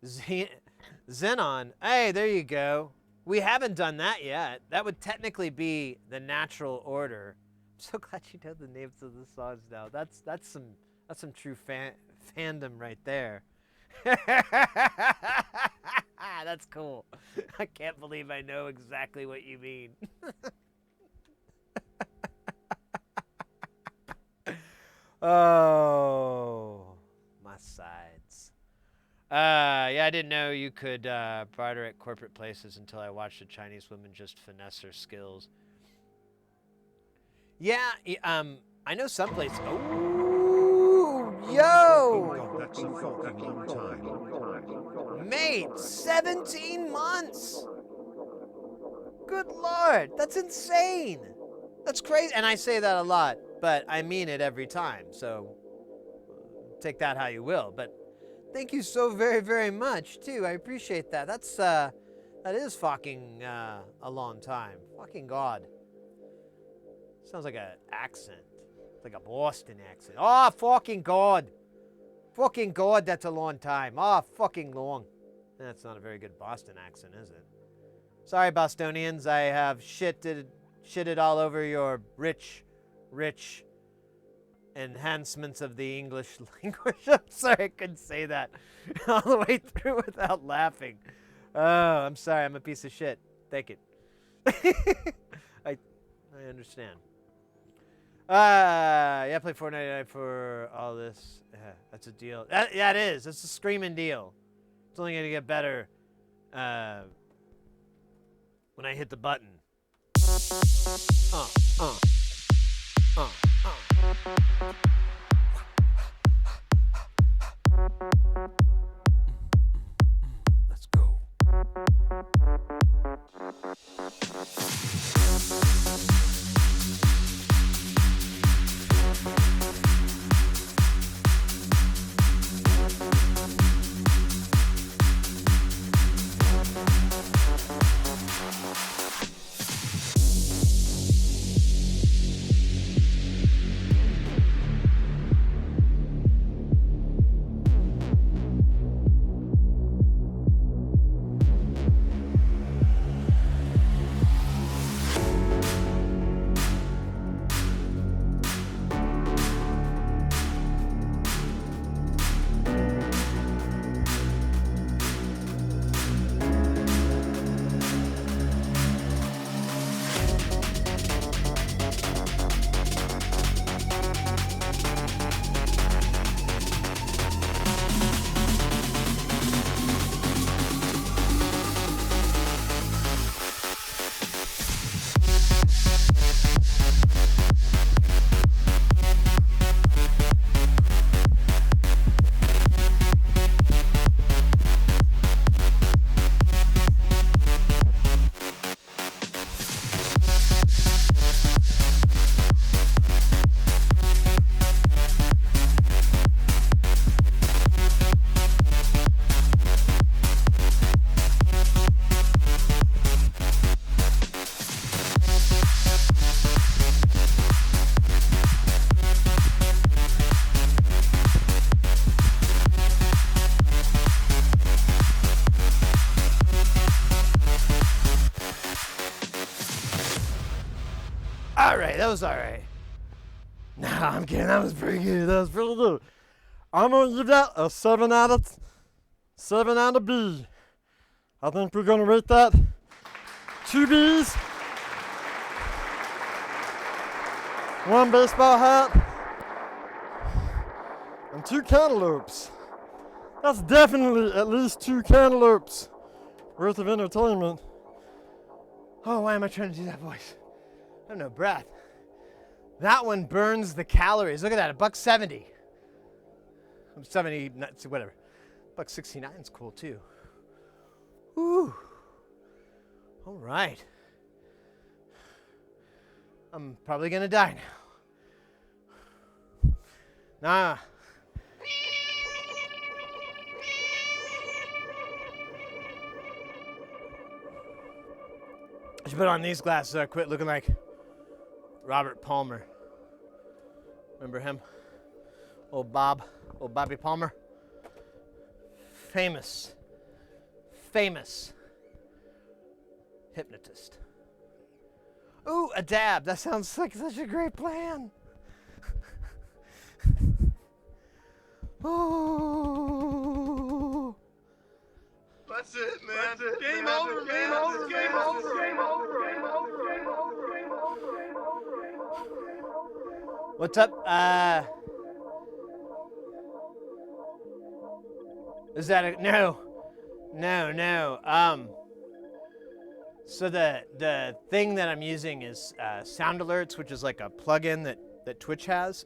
Xenon. Hey, there you go. We haven't done that yet. That would technically be the natural order. I'm so glad you know the names of the songs now. That's some true fandom right there. That's cool. I can't believe I know exactly what you mean. Oh, my sides. Yeah, I didn't know you could barter at corporate places until I watched a Chinese woman just finesse her skills. Yeah, I know some place. Oh, yo! God, that's a fucking long time. Mate, 17 months! Good lord, that's insane! That's crazy, and I say that a lot, but I mean it every time, so take that how you will. But thank you so very, very much, too. I appreciate that. That is fucking a long time. Fucking God. Sounds like an accent. It's like a Boston accent. Oh, fucking God. Fucking God, that's a long time. Oh, fucking long. That's not a very good Boston accent, is it? Sorry, Bostonians. I have shitted all over your rich enhancements of the English language. I'm sorry I couldn't say that all the way through without laughing. Oh, I'm sorry. I'm a piece of shit. Take it. I understand. Yeah, play Fortnite for all this. Yeah, that's a deal. Yeah, it is. It's a screaming deal. It's only gonna get better when I hit the button. Let's go. Alright, that was alright. Nah, I'm kidding. That was pretty good. That was pretty good. I'm gonna give that a 7 out of B. I think we're gonna rate that 2 B's, 1 baseball hat, and 2 cantaloupes. That's definitely at least 2 cantaloupes worth of entertainment. Oh, why am I trying to do that voice? I have no breath. That one burns the calories. Look at that, $1.70. I'm 70, whatever. $1.69 is cool too. Whew. All right. I'm probably gonna die now. Nah. I should put on these glasses so I quit looking like Robert Palmer. Remember him? Old Bobby Palmer. Famous hypnotist. Ooh, a dab. That sounds like such a great plan. Ooh. That's it, man. That's it. Game over, man. Game over. Game over. Game over. Game over. Game over. Game over. What's up? Is that a no? So the thing that I'm using is Sound Alerts, which is like a plugin that Twitch has,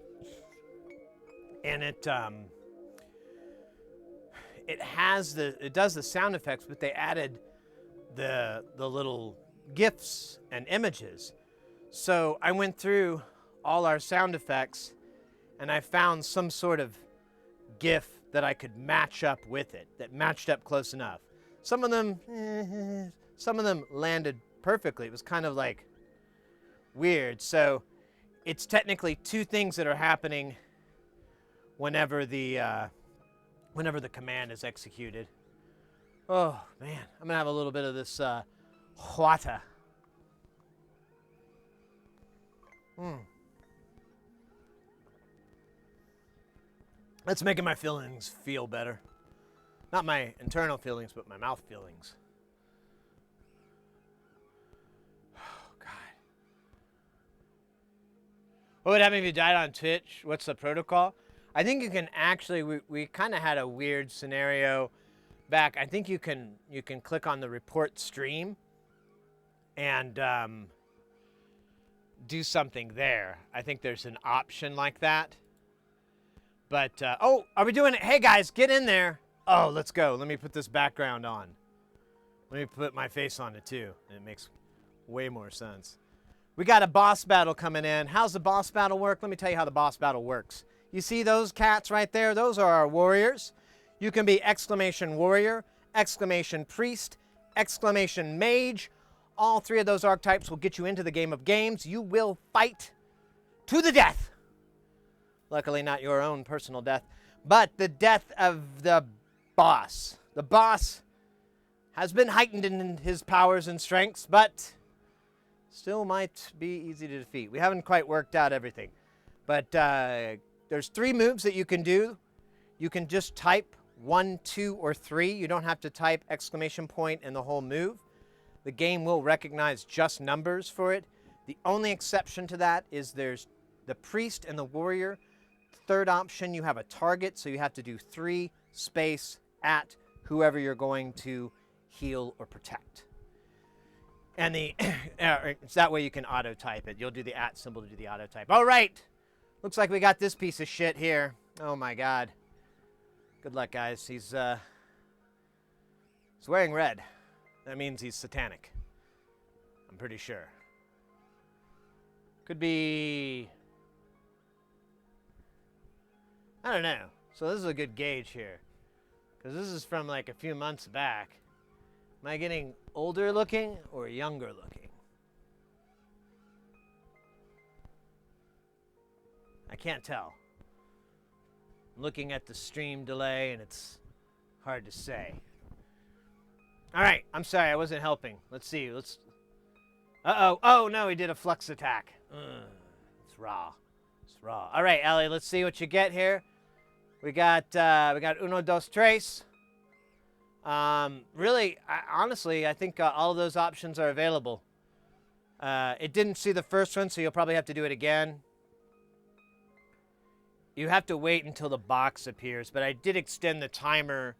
and it does the sound effects, but they added the little GIFs and images. So I went through all our sound effects, and I found some sort of GIF that I could match up with it, that matched up close enough. Some of them landed perfectly. It was kind of like weird. So it's technically two things that are happening whenever the command is executed. Oh man, I'm gonna have a little bit of this water. That's making my feelings feel better. Not my internal feelings, but my mouth feelings. Oh, God. What would happen if you died on Twitch? What's the protocol? I think you can actually, we kind of had a weird scenario back. I think you can click on the report stream and do something there. I think there's an option like that. But, oh, are we doing it? Hey, guys, get in there. Oh, let's go. Let me put this background on. Let me put my face on it, too. It makes way more sense. We got a boss battle coming in. How's the boss battle work? Let me tell you how the boss battle works. You see those cats right there? Those are our warriors. You can be exclamation warrior, exclamation priest, exclamation mage. All three of those archetypes will get you into the game of games. You will fight to the death. Luckily, not your own personal death, but the death of the boss. The boss has been heightened in his powers and strengths, but still might be easy to defeat. We haven't quite worked out everything, but there's 3 moves that you can do. You can just type 1, 2, or 3. You don't have to type exclamation point and the whole move. The game will recognize just numbers for it. The only exception to that is there's the priest and the warrior. Third option, you have a target, so you have to do 3 space at whoever you're going to heal or protect. And it's that way you can auto type it. You'll do the at symbol to do the auto type. All right, looks like we got this piece of shit here. Oh my God. Good luck, guys. He's wearing red. That means he's satanic. I'm pretty sure. Could be, I don't know. So this is a good gauge here, because this is from like a few months back. Am I getting older looking or younger looking? I can't tell. I'm looking at the stream delay and it's hard to say. All right, I'm sorry, I wasn't helping. Let's see. Uh-oh. Oh, no, he did a flux attack. It's raw. It's raw. All right, Ellie, let's see what you get here. We got uno, dos, tres. Really, honestly, I think all of those options are available. It didn't see the first one, so you'll probably have to do it again. You have to wait until the box appears, but I did extend the timer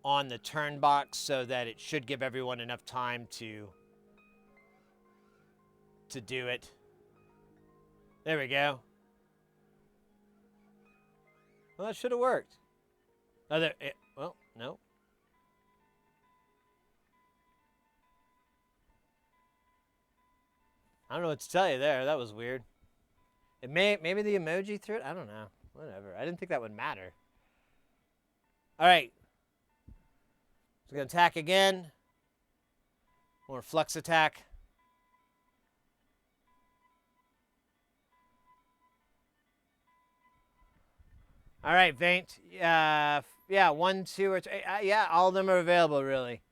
on the turn box so that it should give everyone enough time to do it. There we go. Well, that should have worked. Well, no. I don't know what to tell you there. That was weird. Maybe the emoji threw it. I don't know. Whatever. I didn't think that would matter. All right. So we're gonna attack again. More flux attack. All right, Vaint. Yeah, 1, 2, or 3. Yeah, all of them are available, really.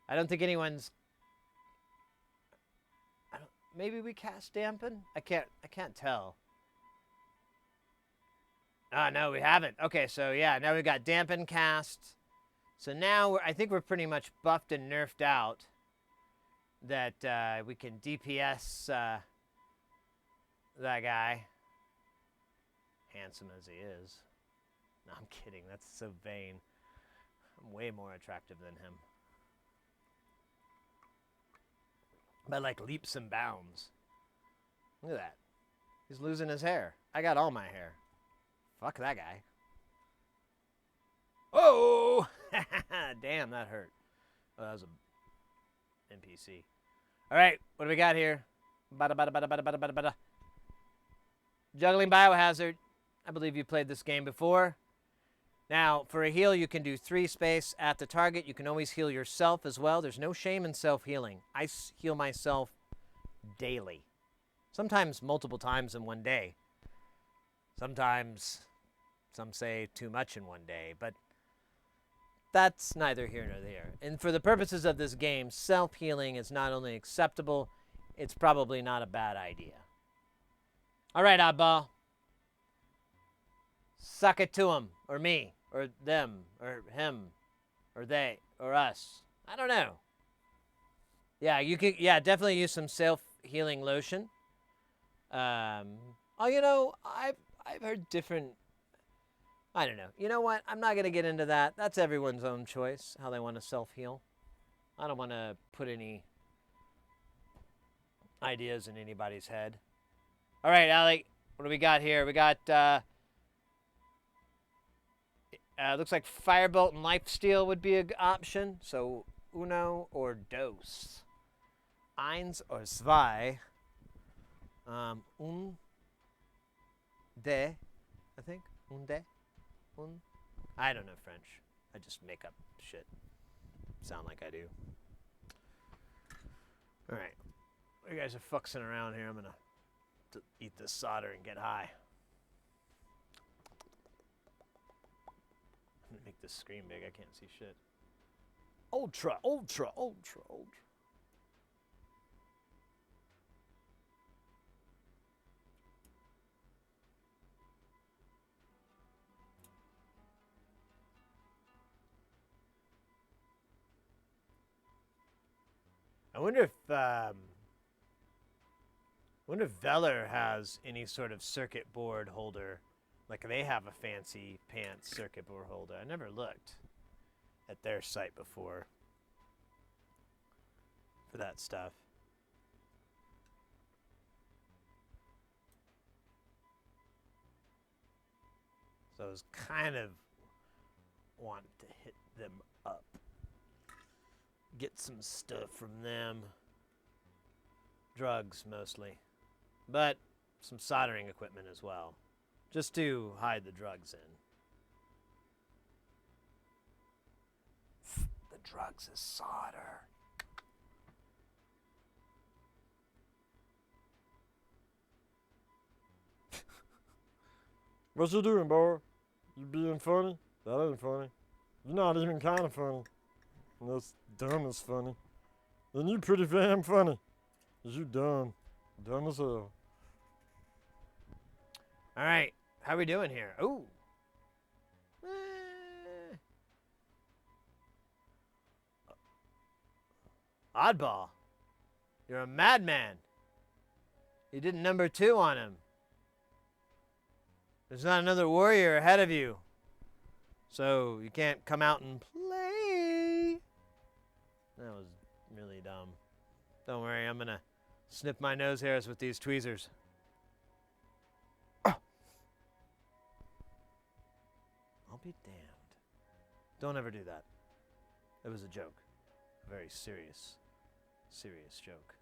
I don't think anyone's. Maybe we cast dampen. I can't tell. No, we haven't. Okay, so yeah, now we've got dampen cast. So now I think we're pretty much buffed and nerfed out. That we can DPS that guy. Handsome as he is. No, I'm kidding. That's so vain. I'm way more attractive than him. by like leaps and bounds. Look at that. He's losing his hair. I got all my hair. Fuck that guy. Oh! Damn, that hurt. Oh, that was a NPC. All right, what do we got here? Bada, bada, bada, bada, bada, bada, bada. Juggling Biohazard. I believe you played this game before. Now, for a heal, you can do 3 space at the target. You can always heal yourself as well. There's no shame in self-healing. I heal myself daily. Sometimes multiple times in one day. Sometimes, some say too much in one day, but that's neither here nor there. And for the purposes of this game, self-healing is not only acceptable, it's probably not a bad idea. All right, oddball. Suck it to him, or me, or them, or him, or they, or us. I don't know. Yeah, you can. Yeah, definitely use some self-healing lotion. Oh, you know, I've heard different. I don't know. You know what? I'm not gonna get into that. That's everyone's own choice how they want to self-heal. I don't want to put any ideas in anybody's head. All right, Allie, what do we got here? We got. Looks like Firebolt and Lifesteal would be an option. So, uno or dos. Eins or zwei. De, I think. Un de. Un. I don't know French. I just make up shit. Sound like I do. All right. You guys are fuxing around here. I'm going to eat this solder and get high. I'm gonna make this screen big. I can't see shit. Ultra, ultra, ultra, ultra. I wonder if Veller has any sort of circuit board holder. Like they have a fancy pants circuit board holder. I never looked at their site before for that stuff. So I was kind of wanting to hit them up. Get some stuff from them. Drugs mostly. But some soldering equipment as well. Just to hide the drugs in. The drugs is solder. What you doing, boy? You being funny? That ain't funny. You're not even kind of funny. And that's dumb as funny. Then you pretty damn funny. 'Cause you dumb. Dumb as hell. All right. How we doing here? Ooh. Oddball. You're a madman. You did number 2 on him. There's not another warrior ahead of you. So you can't come out and play. That was really dumb. Don't worry, I'm going to snip my nose hairs with these tweezers. I'll be damned. Don't ever do that. It was a joke. A very serious joke.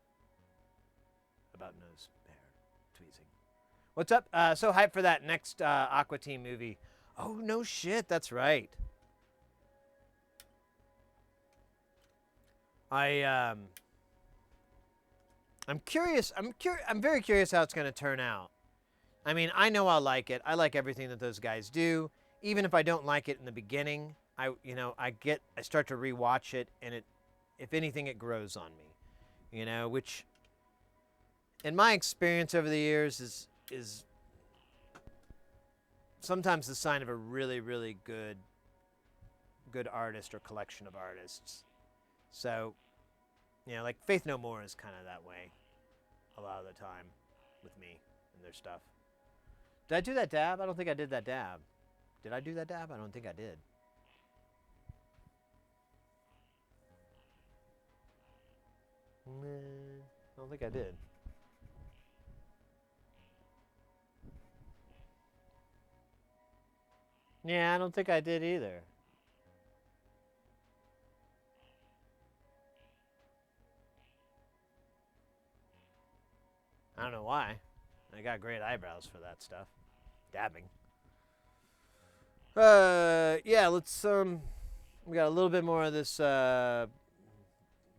About nose hair tweezing. What's up? So hyped for that next Aqua Team movie. Oh, no shit. That's right. I'm curious. I'm very curious how it's going to turn out. I mean, I know I'll like it. I like everything that those guys do. Even if I don't like it in the beginning, I start to rewatch it, and if anything, it grows on me. Which, in my experience over the years, is sometimes the sign of a really, really good artist or collection of artists. So, like Faith No More is kind of that way a lot of the time with me and their stuff. Did I do that dab? I don't think I did that dab. Did I do that dab? I don't think I did. I don't think I did. Yeah, I don't think I did either. I don't know why. I got great eyebrows for that stuff. Dabbing. Yeah, let's, we got a little bit more of this,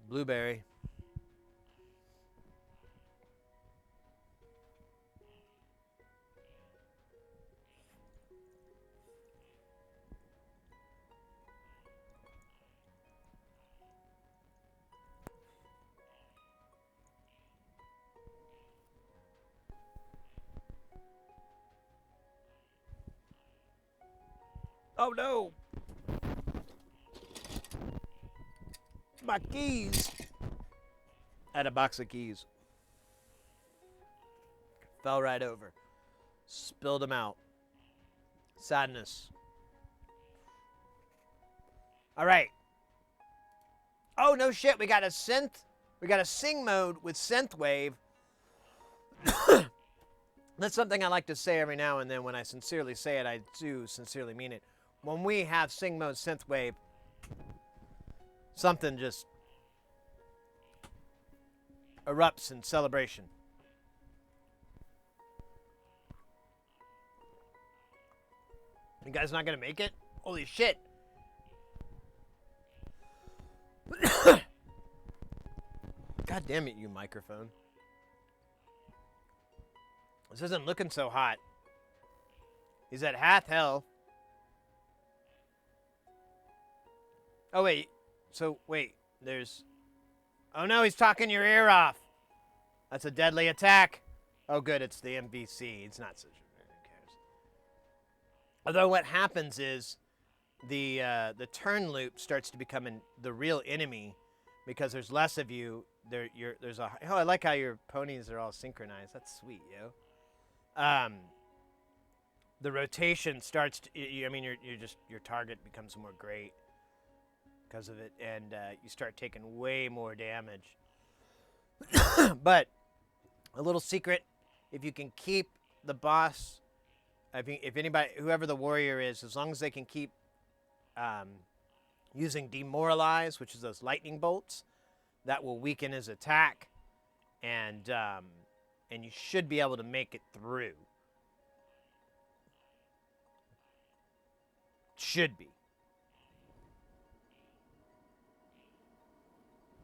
blueberry. Oh no! My keys! I had a box of keys. Fell right over. Spilled them out. Sadness. All right. Oh, no shit. We got a synth. We got a sing mode with synth wave. That's something I like to say every now and then. When I sincerely say it, I do sincerely mean it. When we have sing mode synth wave, something just erupts in celebration. You guys not gonna make it? Holy shit. God damn it, you microphone. This isn't looking so hot. He's at half health. Oh, wait. So, wait. There's... Oh, no, he's talking your ear off. That's a deadly attack. Oh, good. It's the MVC. It's not such a... Who cares? Although what happens is the turn loop starts to become the real enemy because there's less of you. There's a... Oh, I like how your ponies are all synchronized. That's sweet, yo. The rotation starts to... I mean, your target becomes more great because of it, and you start taking way more damage. But a little secret, if you can keep the boss, if anybody, whoever the warrior is, as long as they can keep using demoralize, which is those lightning bolts, that will weaken his attack, and you should be able to make it through. Should be.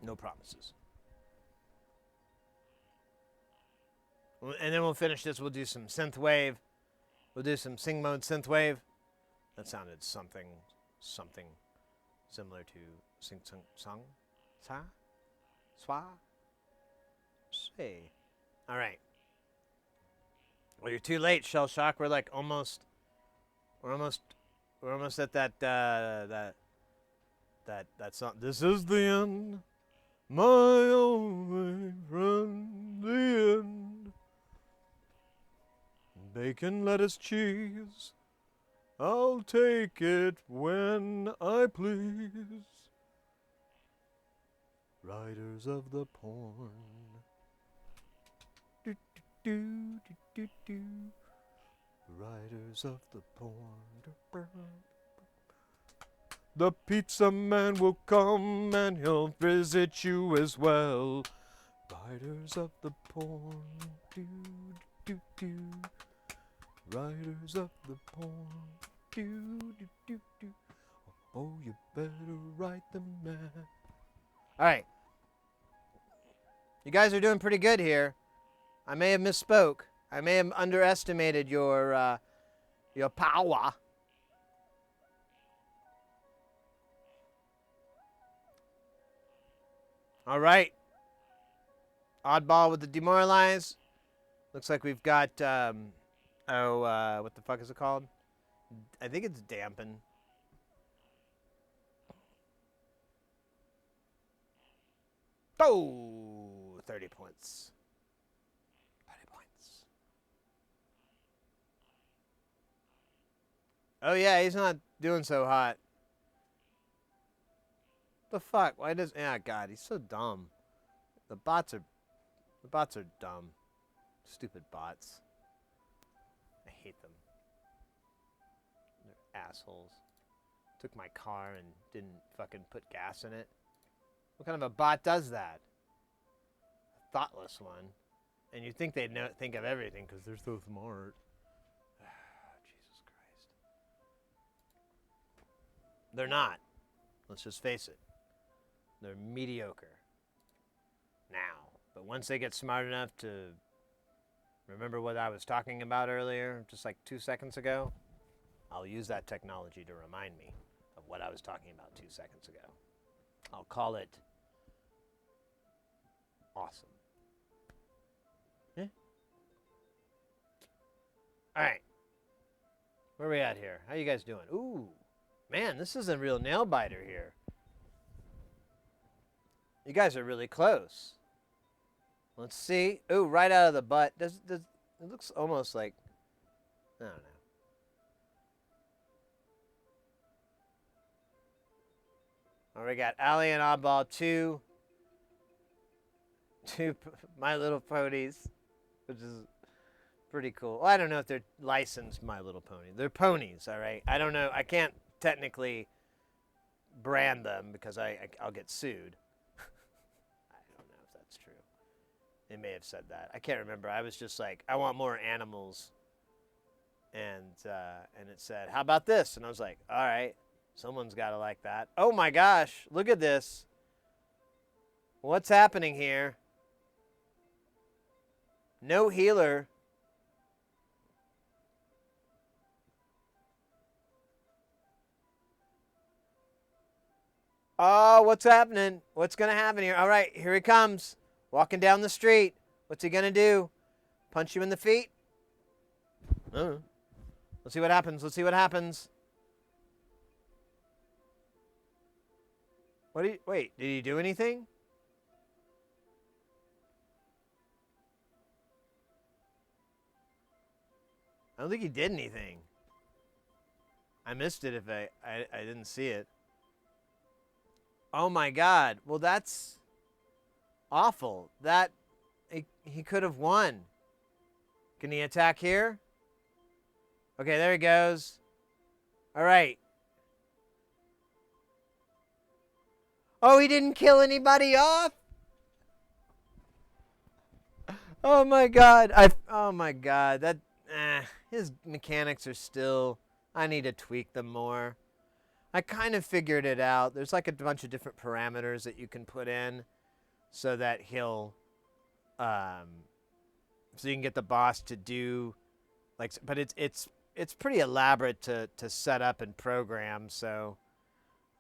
No promises. And then we'll finish this. We'll do some synth wave. We'll do some sing mode synth wave. That sounded something similar to sing song, sa, swa, say. All right. Well, you're too late, Shell Shock. We're like almost at that song. This is the end. My only friend, the end. Bacon, lettuce, cheese. I'll take it when I please. Riders of the porn. Do, do, do, do, do. Riders of the porn. The pizza man will come and he'll visit you as well. Riders of the porn. Do, do, do. Riders of the porn. Do, do, do, do. Oh, you better write the man. All right. You guys are doing pretty good here. I may have misspoke. I may have underestimated your power. All right. Oddball with the demoralize. Looks like we've got, what the fuck is it called? I think it's dampen. Oh, 30 points. 30 points. Oh, yeah, he's not doing so hot. The fuck? Why does... Yeah, God, he's so dumb. The bots are dumb. Stupid bots. I hate them. They're assholes. Took my car and didn't fucking put gas in it. What kind of a bot does that? A thoughtless one. And you'd think they'd think of everything because they're so smart. Jesus Christ. They're not. Let's just face it. They're mediocre. Now. But once they get smart enough to remember what I was talking about earlier, just like 2 seconds ago, I'll use that technology to remind me of what I was talking about 2 seconds ago. I'll call it awesome. Yeah. All right. Where are we at here? How you guys doing? Ooh, man, this is a real nail biter here. You guys are really close. Let's see. Ooh, right out of the butt. Does it looks almost like, I don't know. All right, we got Ali and Oddball, two My Little Ponies, which is pretty cool. Well, I don't know if they're licensed My Little Pony. They're ponies, all right? I don't know. I can't technically brand them because I'll get sued. I don't know if that's true. They may have said that. I can't remember. I was just like, I want more animals. And it said, how about this? And I was like, all right. Someone's got to like that. Oh my gosh, look at this. What's happening here? No healer. Oh, what's happening? What's going to happen here? All right, here he comes. Walking down the street. What's he going to do? Punch you in the feet? Let's see what happens. Let's see what happens. Wait, did he do anything? I don't think he did anything. I missed it if I didn't see it. Oh my God. Well, that's awful. He could have won. Can he attack here? Okay, there he goes. All right. Oh, he didn't kill anybody off? Oh my God. Oh my God. His mechanics are still, I need to tweak them more. I kind of figured it out. There's like a bunch of different parameters that you can put in so that he'll, so you can get the boss to do, like, but it's pretty elaborate to set up and program. So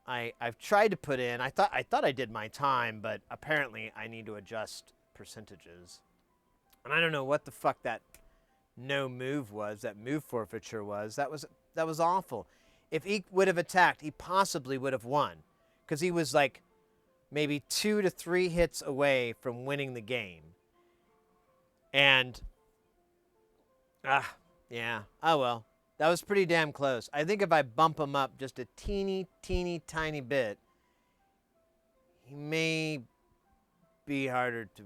I've tried to put in, I thought I did my time, but apparently I need to adjust percentages. And I don't know what the fuck that no move was, that move forfeiture was. That was awful. If he would have attacked, he possibly would have won. Because he was like maybe 2 to 3 hits away from winning the game. And, yeah, oh well. That was pretty damn close. I think if I bump him up just a teeny, tiny bit, he may be harder to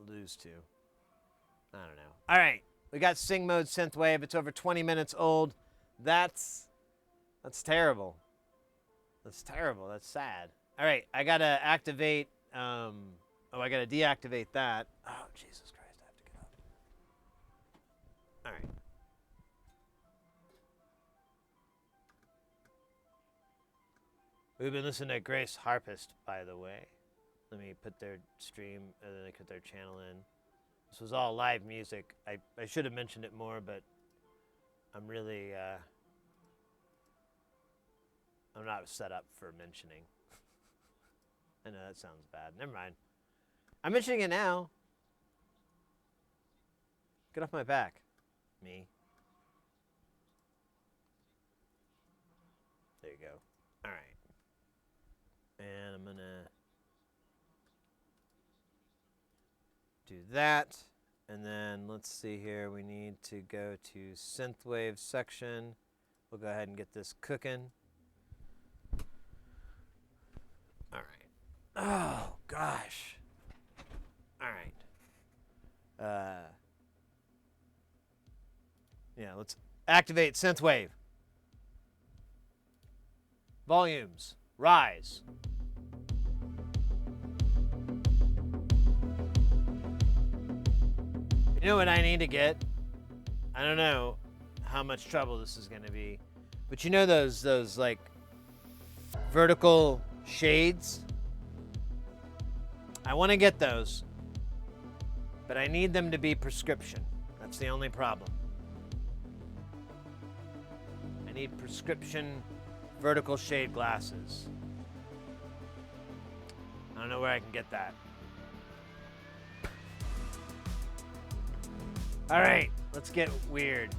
lose to. I don't know. All right, we got Sing Mode Synthwave. It's over 20 minutes old. That's terrible. That's terrible. That's sad. All right, I gotta activate. I gotta deactivate that. Oh, Jesus Christ! I have to get up. All right. We've been listening to Grace Harpist, by the way. Let me put their stream, and then I put their channel in. This was all live music. I should have mentioned it more, but I'm really, I'm not set up for mentioning. I know that sounds bad. Never mind. I'm mentioning it now. Get off my back, me. There you go. All right. And I'm gonna do that. And then let's see here. We need to go to Synthwave section. We'll go ahead and get this cooking. All right. Oh, gosh. All right. Yeah, let's activate synthwave. Volumes, rise. You know what I need to get? I don't know how much trouble this is going to be, but you know those like vertical shades? I want to get those, but I need them to be prescription. That's the only problem. I need prescription vertical shade glasses. I don't know where I can get that. All right, let's get weird.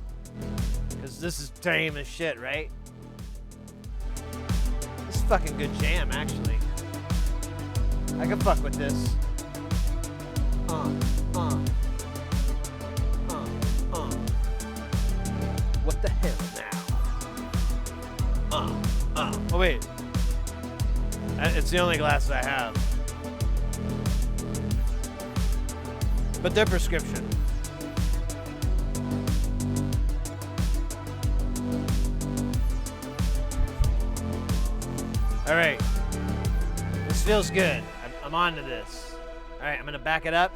Because this is tame as shit, right? This is fucking good jam, actually. I can fuck with this. What the hell now? Oh, wait. It's the only glasses I have. But they're prescription. All right, this feels good. I'm on to this. All right, I'm gonna back it up.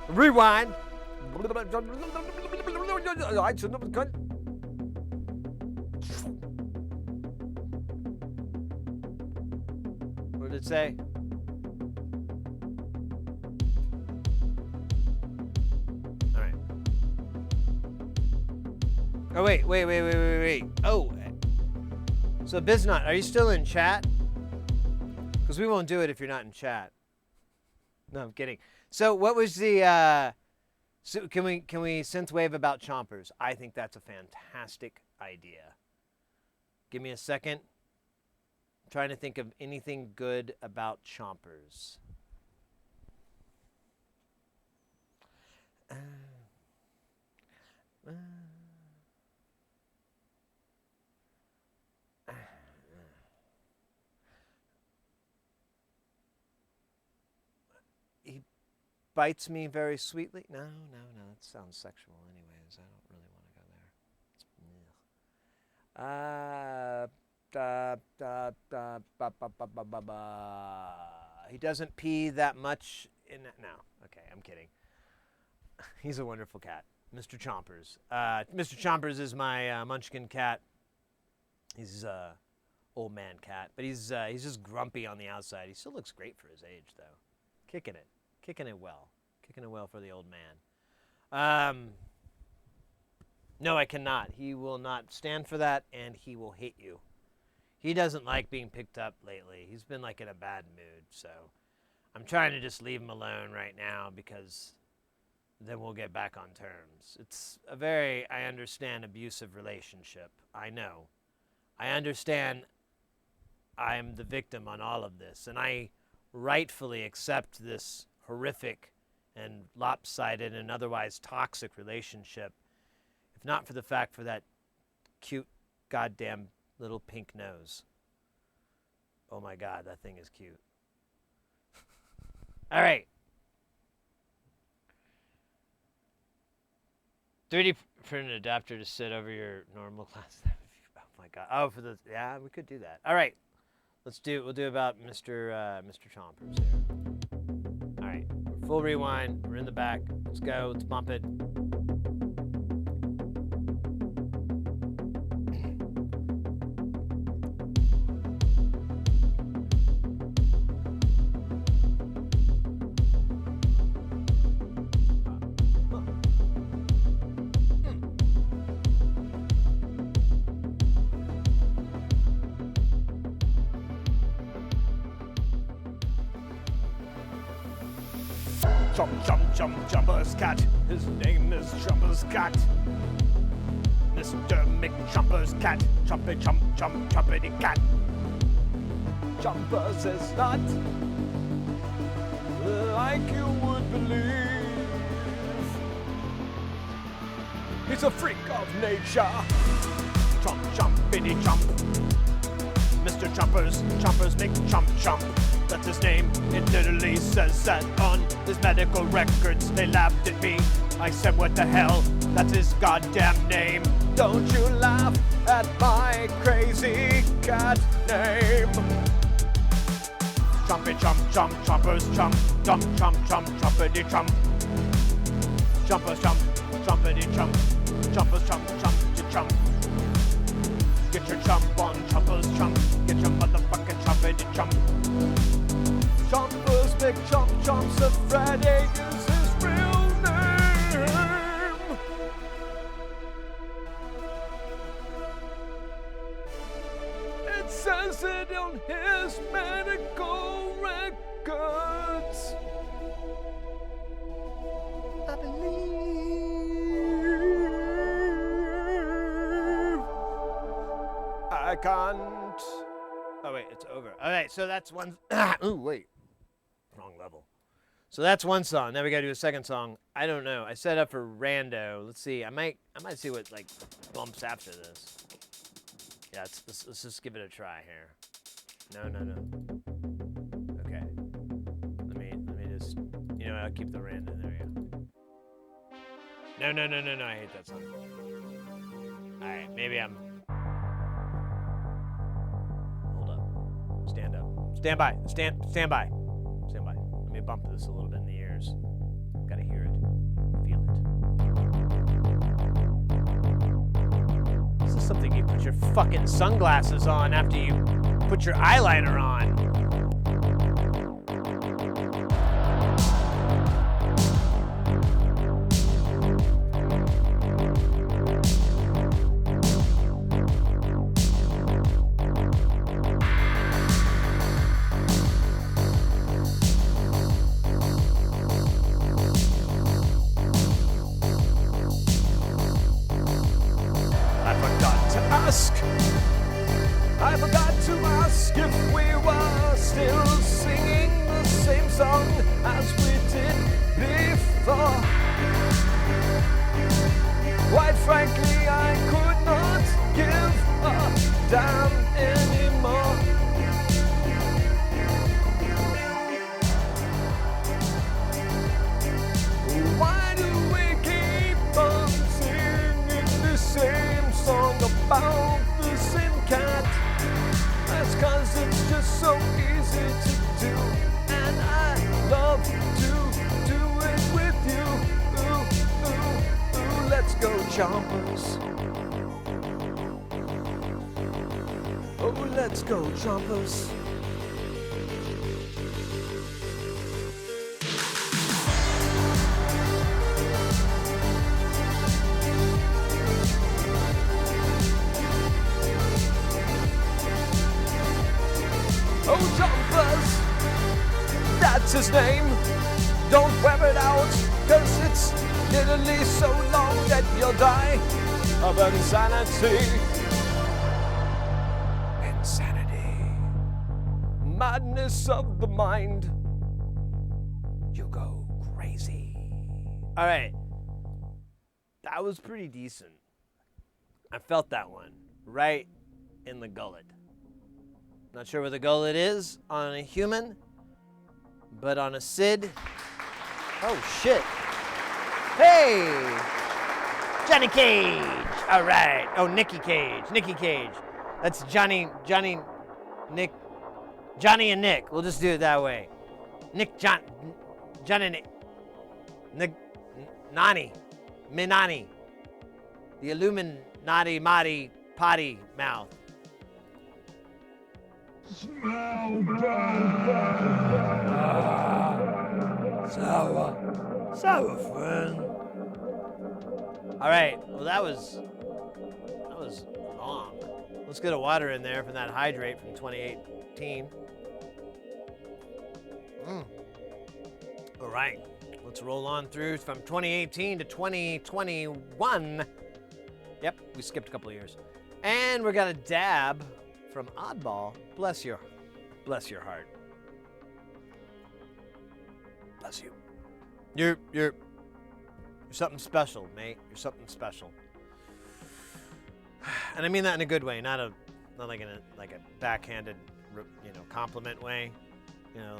Rewind. What did it say? All right. Oh, wait. Oh, so Biznot, are you still in chat? Because we won't do it if you're not in chat. No, I'm kidding. So what was the, so can we synthwave about chompers? I think that's a fantastic idea. Give me a second. I'm trying to think of anything good about chompers. He bites me very sweetly. No, that sounds sexual anyways. I don't really want to go there. He doesn't pee that much in that. No, okay, I'm kidding. He's a wonderful cat, Mr. Chompers. Mr. Chompers is my munchkin cat. He's old man cat, but he's just grumpy on the outside. He still looks great for his age, though. Kicking it well for the old man. No, I cannot. He will not stand for that, and he will hate you. He doesn't like being picked up lately. He's been like in a bad mood, so I'm trying to just leave him alone right now because then we'll get back on terms. It's a very, I understand, abusive relationship. I know. I understand I'm the victim on all of this, and I rightfully accept this horrific and lopsided and otherwise toxic relationship, if not for the fact for that cute goddamn little pink nose. Oh my God, that thing is cute. All right. 3D printed adapter to sit over your normal glass. Oh my God. Oh, yeah, we could do that. All right. We'll do about Mr. Chompers here. All right, full rewind. We're in the back. Let's go. Let's bump it. Jumper's cat. His name is Jumper's cat. Mr. McJumper's cat. Jumpity cat. Jumpers is not like you would believe. He's a freak of nature. Jumpity jump. Mr. Chompers make chomp. That's his name. It literally says that on his medical records. They laughed at me. I said, what the hell? That's his goddamn name. Don't you laugh at my crazy cat name. Chompy chomp, chompers chomp, chompity chomp. Chompers chomp, chompity chomp, chompers chomp, chompity chomp. Get your chomp on, chompers chomp, get your motherfucking chompity chomp. Chompers make chomps, so Friday is his real name. It says it on his medical records. I believe I can't. Oh wait, it's over. All right, so that's one. Ooh, wait, wrong level. So that's one song. Now we gotta do a second song. I don't know. I set up for rando. Let's see. I might see what like bumps after this. Yeah, let's just give it a try here. No. Okay. Let me just. You know, I'll keep the rando. There we go. No. I hate that song. All right, maybe I'm. Hold up. Stand up. Stand by. Stand by. Let me bump this a little bit in the ears. Gotta hear it. Feel it. This is something you put your fucking sunglasses on after you put your eyeliner on. I forgot to ask if we were still singing the same song as we did before. Quite frankly, I could not give a damn anymore. Why do we keep on singing the same song about the same cat? That's 'cause it's just so easy to do, and I love to do it with you. Ooh, let's go chompers. Oh, let's go chompers. Oh, chompers, that's his name. Don't wear it out, 'cause it's literally so long that you'll die of insanity. Insanity. Madness of the mind. You go crazy. All right. That was pretty decent. I felt that one right in the gullet. Not sure where the gullet is on a human, but on a Sid. Oh, shit. Hey! Johnny Cage. All right. Oh, Nicky Cage. That's Johnny and Nick. We'll just do it that way. Johnny Nick. Nani. Minani. The Illuminati Madi Potty Mouth. Sour friend. All right, well that was long. Let's get a water in there from that hydrate from 2018. All right, let's roll on through from 2018 to 2021. Yep, we skipped a couple of years. And we're gonna dab from Oddball. Bless your heart. Bless you. You're something special, mate. You're something special. And I mean that in a good way, not a Not like in a backhanded, compliment way.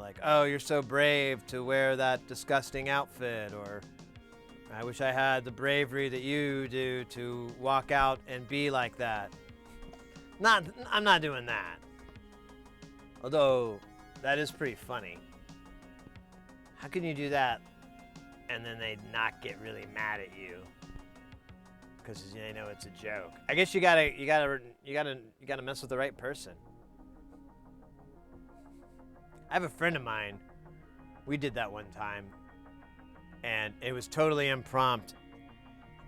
Like, oh, you're so brave to wear that disgusting outfit, or I wish I had the bravery that you do to walk out and be like that. I'm not doing that. Although, that is pretty funny. How can you do that and then they not get really mad at you? Because they know it's a joke. I guess you gotta mess with the right person. I have a friend of mine. We did that one time, and it was totally impromptu.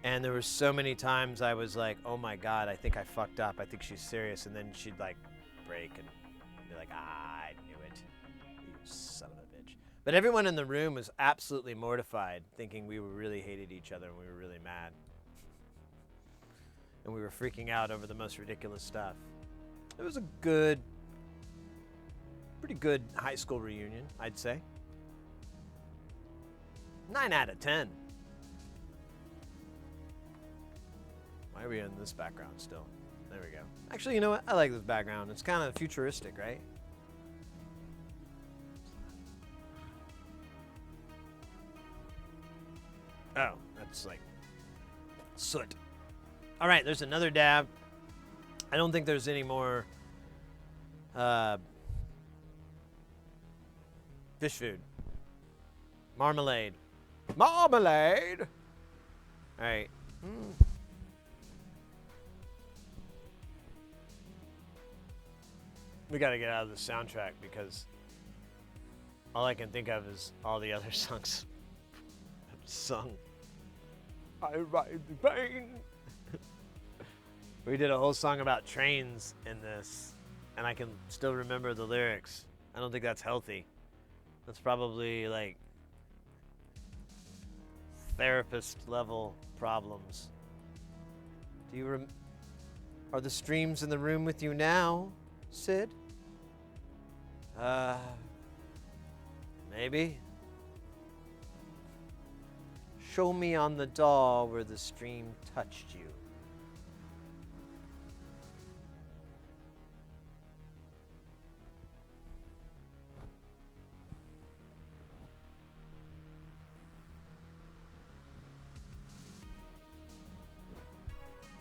And there were so many times I was like, "Oh my God, I think I fucked up. I think she's serious." And then she'd like break and be like, "I knew it, you son of a bitch." But everyone in the room was absolutely mortified, thinking we really hated each other and we were really mad. And we were freaking out over the most ridiculous stuff. It was a pretty good high school reunion, I'd say. 9 out of 10. Why are we in this background still? There we go. Actually, you know what? I like this background. It's kind of futuristic, right? Oh, that's like soot. All right, there's another dab. I don't think there's any more fish food. Marmalade. Marmalade! All right. We got to get out of the soundtrack because all I can think of is all the other songs I've sung. I ride the train. We did a whole song about trains in this, and I can still remember the lyrics. I don't think that's healthy. That's probably like therapist level problems. Are the streams in the room with you now, Sid? Maybe. Show me on the doll where the stream touched you.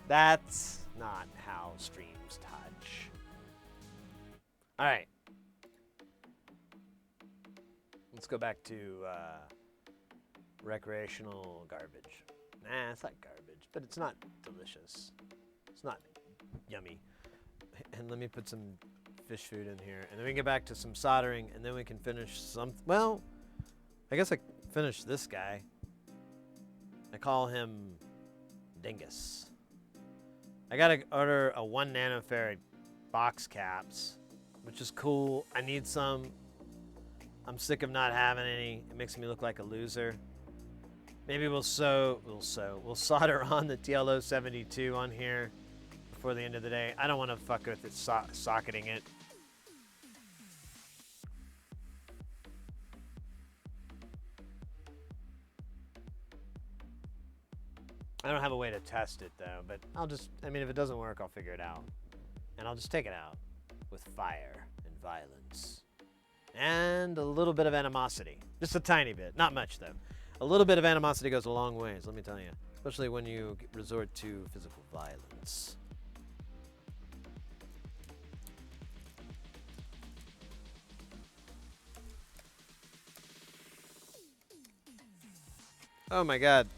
That's not how streams touch. All right. Let's go back to recreational garbage. Nah, it's not garbage, but it's not delicious. It's not yummy. And let me put some fish food in here, and then we can get back to some soldering, and then we can finish some. Well, I guess I finished this guy. I call him Dingus. I gotta order a 1 nanofarad box caps, which is cool. I need some. I'm sick of not having any. It makes me look like a loser. Maybe we'll solder on the TLO72 on here before the end of the day. I don't want to fuck with it, socketing it. I don't have a way to test it though, but if it doesn't work, I'll figure it out. And I'll just take it out with fire and violence. And a little bit of animosity. Just a tiny bit, not much though. A little bit of animosity goes a long ways, let me tell you. Especially when you resort to physical violence. Oh my God.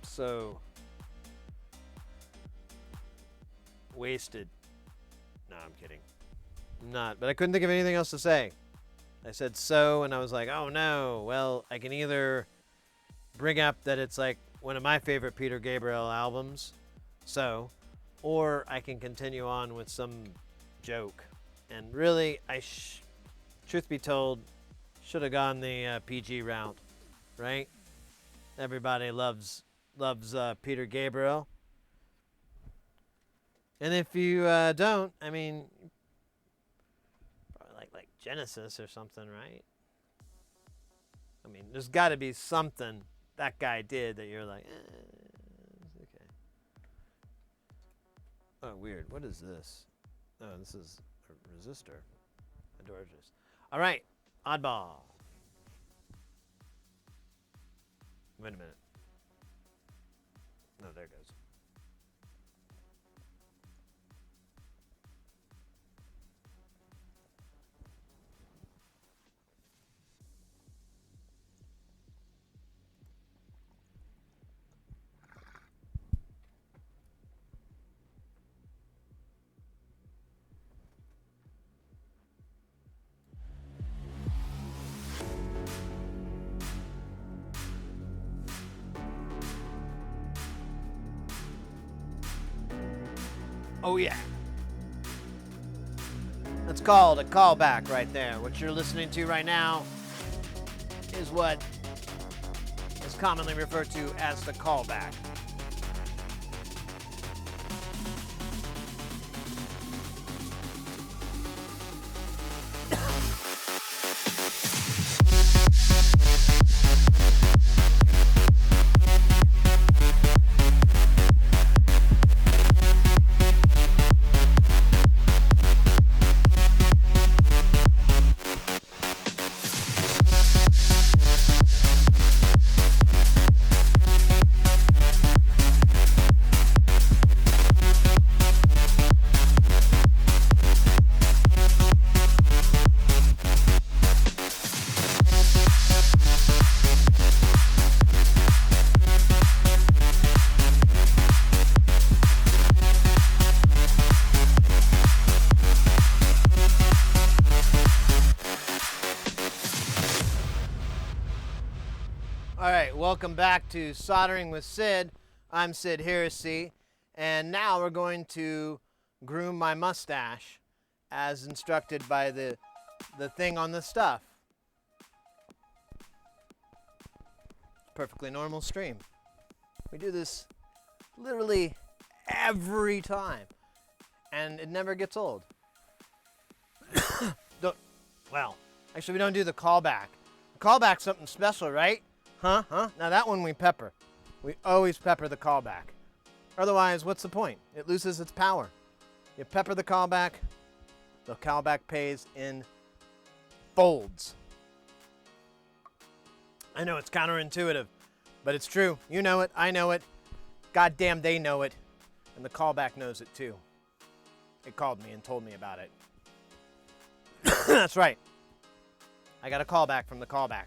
So wasted. No, I'm kidding. I'm not, but I couldn't think of anything else to say. I said so, and I was like, oh no. Well, I can either bring up that it's like one of my favorite Peter Gabriel albums, so, or I can continue on with some joke. And really, truth be told, should have gone the PG route, right? Everybody loves Peter Gabriel. And if you don't, I mean, probably like Genesis or something, right? I mean, there's got to be something that guy did that you're like, okay. Oh, weird. What is this? Oh, this is a resistor. A door resist. All right. Oddball. Wait a minute. No, there it goes. Oh, yeah. That's called a callback right there. What you're listening to right now is what is commonly referred to as the callback. All right, welcome back to Soldering with Sid. I'm Sid Heresy, and now we're going to groom my mustache as instructed by the thing on the stuff. Perfectly normal stream. We do this literally every time, and it never gets old. Well, actually, we don't do the callback. The callback's something special, right? Huh? Now that one we pepper. We always pepper the callback. Otherwise, what's the point? It loses its power. You pepper the callback pays in folds. I know it's counterintuitive, but it's true. You know it, I know it. Goddamn, they know it. And the callback knows it too. It called me and told me about it. That's right. I got a callback from the callback.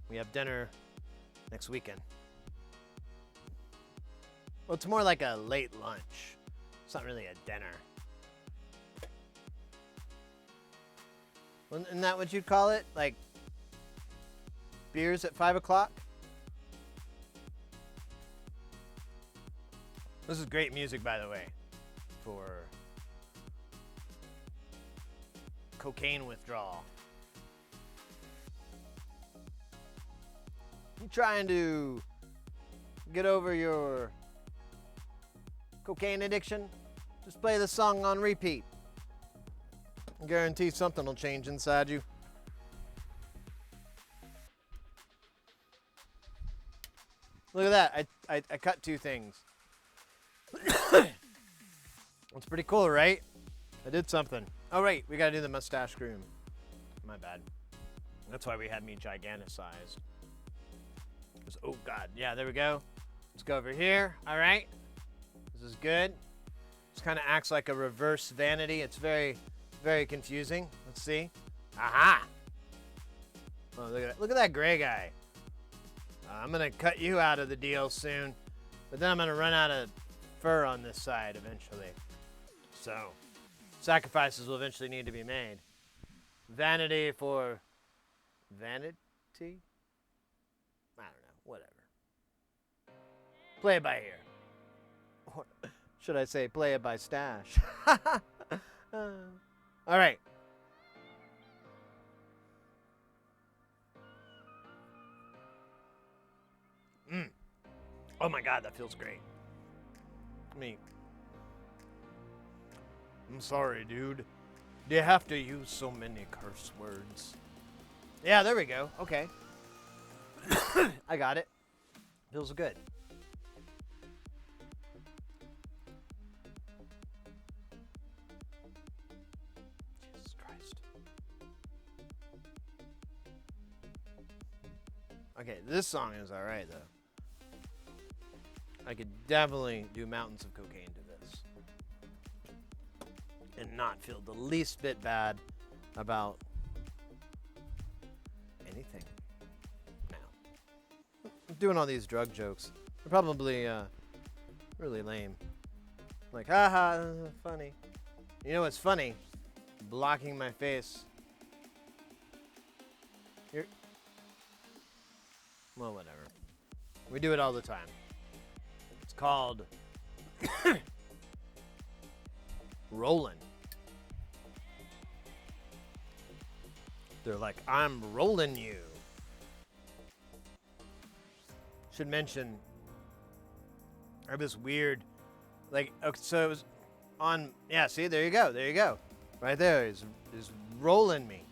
We have dinner next weekend. Well, it's more like a late lunch. It's not really a dinner. Isn't that what you'd call it? Like beers at 5 o'clock? This is great music, by the way, for cocaine withdrawal. You trying to get over your cocaine addiction? Just play this song on repeat. I guarantee something will change inside you. Look at that. I cut two things. That's pretty cool, right? I did something. Oh, right. We got to do the mustache groom. My bad. That's why we had me giganticized. Oh, God. Yeah, there we go. Let's go over here. All right. This is good. This kind of acts like a reverse vanity. It's very, very confusing. Let's see. Aha! Oh, look at that gray guy. I'm going to cut you out of the deal soon. But then I'm going to run out of fur on this side eventually. So, sacrifices will eventually need to be made. Vanity for vanity? I don't know. Whatever. Play it by ear. Or should I say play it by stash? All right. Oh my God, that feels great. I'm sorry, dude. Do you have to use so many curse words? Yeah, there we go. Okay. I got it. Feels good. Okay, this song is alright, though. I could definitely do mountains of cocaine to this. And not feel the least bit bad about anything now. I'm doing all these drug jokes. They're probably really lame. Like, haha, funny. You know what's funny? Blocking my face. Well, whatever. We do it all the time. It's called rolling. They're like, I'm rolling you. Should mention, I have this weird, like, okay, so it was on, yeah, see, there you go. Right there is rolling me.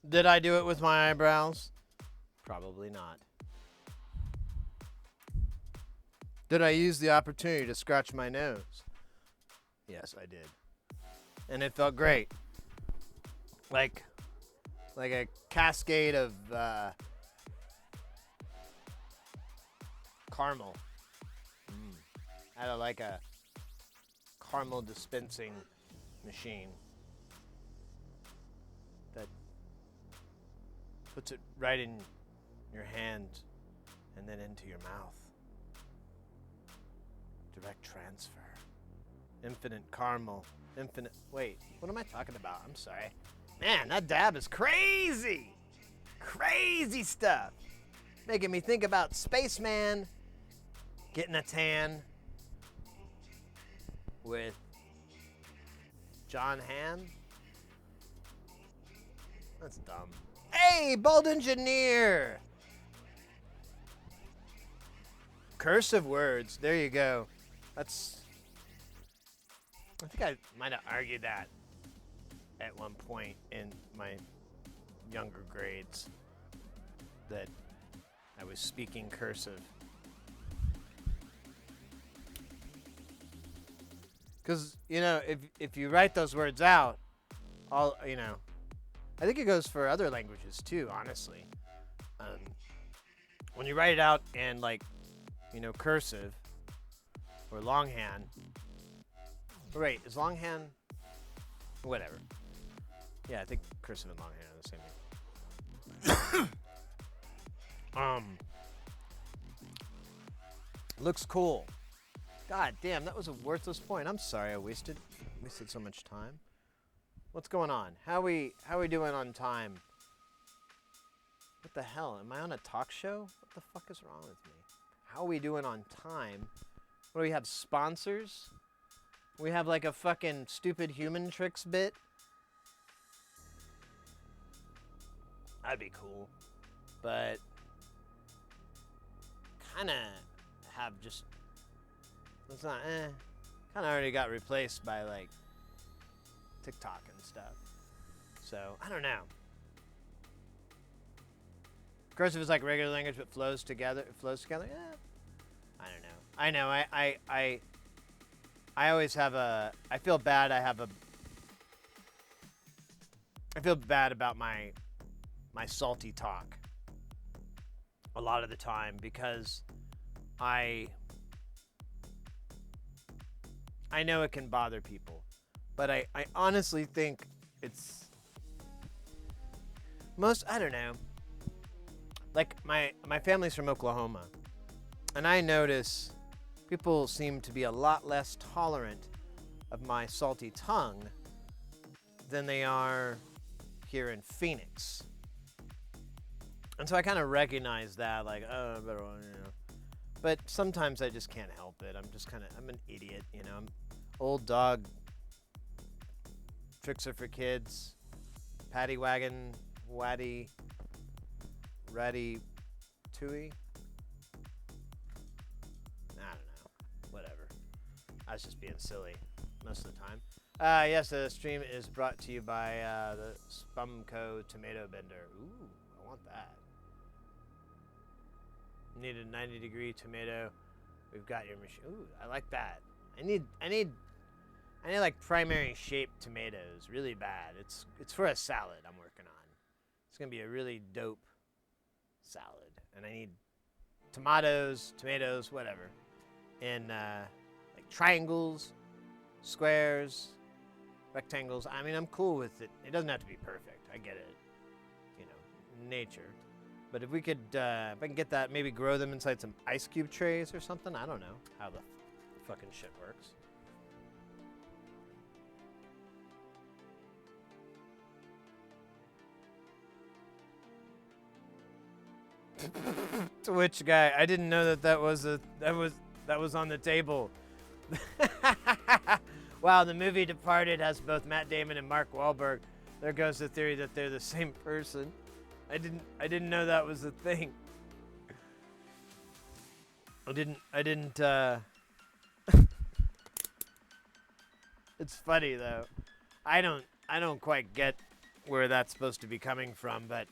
Did I do it with my eyebrows? Probably not. Did I use the opportunity to scratch my nose? Yes, I did. And it felt great. Like a cascade of caramel. I had like a caramel dispensing machine that puts it right in your hand and then into your mouth. Direct transfer. Infinite caramel. Infinite. Wait, what am I talking about? I'm sorry. Man, that dab is crazy. Crazy stuff. Making me think about Spaceman getting a tan with John Hamm. That's dumb. Hey, Bald Engineer! Cursive words. There you go. That's... I think I might have argued that at one point in my younger grades, that I was speaking cursive. Because, you know, if you write those words out, all, you know, I think it goes for other languages too, honestly. When you write it out in, like, you know, cursive or longhand. Wait, is longhand? Whatever. Yeah, I think cursive and longhand are the same thing. Looks cool. God damn, that was a worthless point. I'm sorry I wasted so much time. What's going on? How we doing on time? What the hell? Am I on a talk show? What the fuck is wrong with me? How are we doing on time? What do we have? Sponsors? We have like a fucking stupid human tricks bit? That'd be cool. But kinda have just, it's not, kinda already got replaced by like TikTok and stuff. So, I don't know. Cursive is like regular language but flows together. Yeah. I don't know. I know. I always have a, I feel bad about my salty talk a lot of the time, because I know it can bother people, but I honestly think it's I don't know. Like my family's from Oklahoma, and I notice people seem to be a lot less tolerant of my salty tongue than they are here in Phoenix. And so I kind of recognize that, like, oh, better, you know. But sometimes I just can't help it. I'm an idiot, you know. I'm old dog, tricks are for kids, Paddy wagon, waddy, ratty, tooey. I don't know. Whatever. I was just being silly most of the time. Yes, the stream is brought to you by the 𝐒𝐴𝐞𝐫 tomato bender. Ooh, I want that. Need a 90-degree tomato. We've got your machine. Ooh, I like that. I need like primary shaped tomatoes really bad. It's for a salad I'm working on. It's gonna be a really dope salad, and I need tomatoes, whatever, in like triangles, squares, rectangles. I mean, I'm cool with it. It doesn't have to be perfect. I get it. You know, nature. But if we could, if I can get that, maybe grow them inside some ice cube trays or something. I don't know how the fucking shit works. Twitch guy, I didn't know that was on the table. Wow, the movie Departed has both Matt Damon and Mark Wahlberg. There goes the theory that they're the same person. I didn't know that was a thing. I didn't It's funny though. I don't quite get where that's supposed to be coming from, but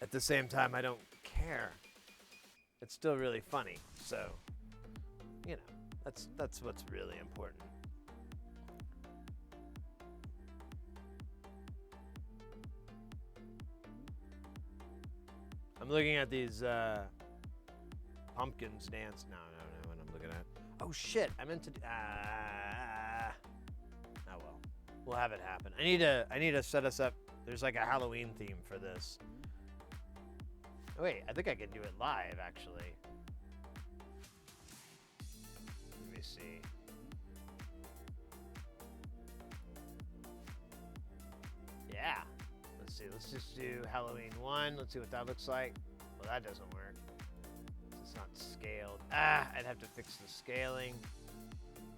at the same time I don't care. It's still really funny. So, you know, that's what's really important. I'm looking at these pumpkins dance. No, what I'm looking at. Oh shit! I meant to. Oh well, we'll have it happen. I need to set us up. There's like a Halloween theme for this. Oh, wait, I think I can do it live actually. Let me see. Yeah. Let's see, let's just do Halloween 1. Let's see what that looks like. Well, that doesn't work. It's not scaled. I'd have to fix the scaling.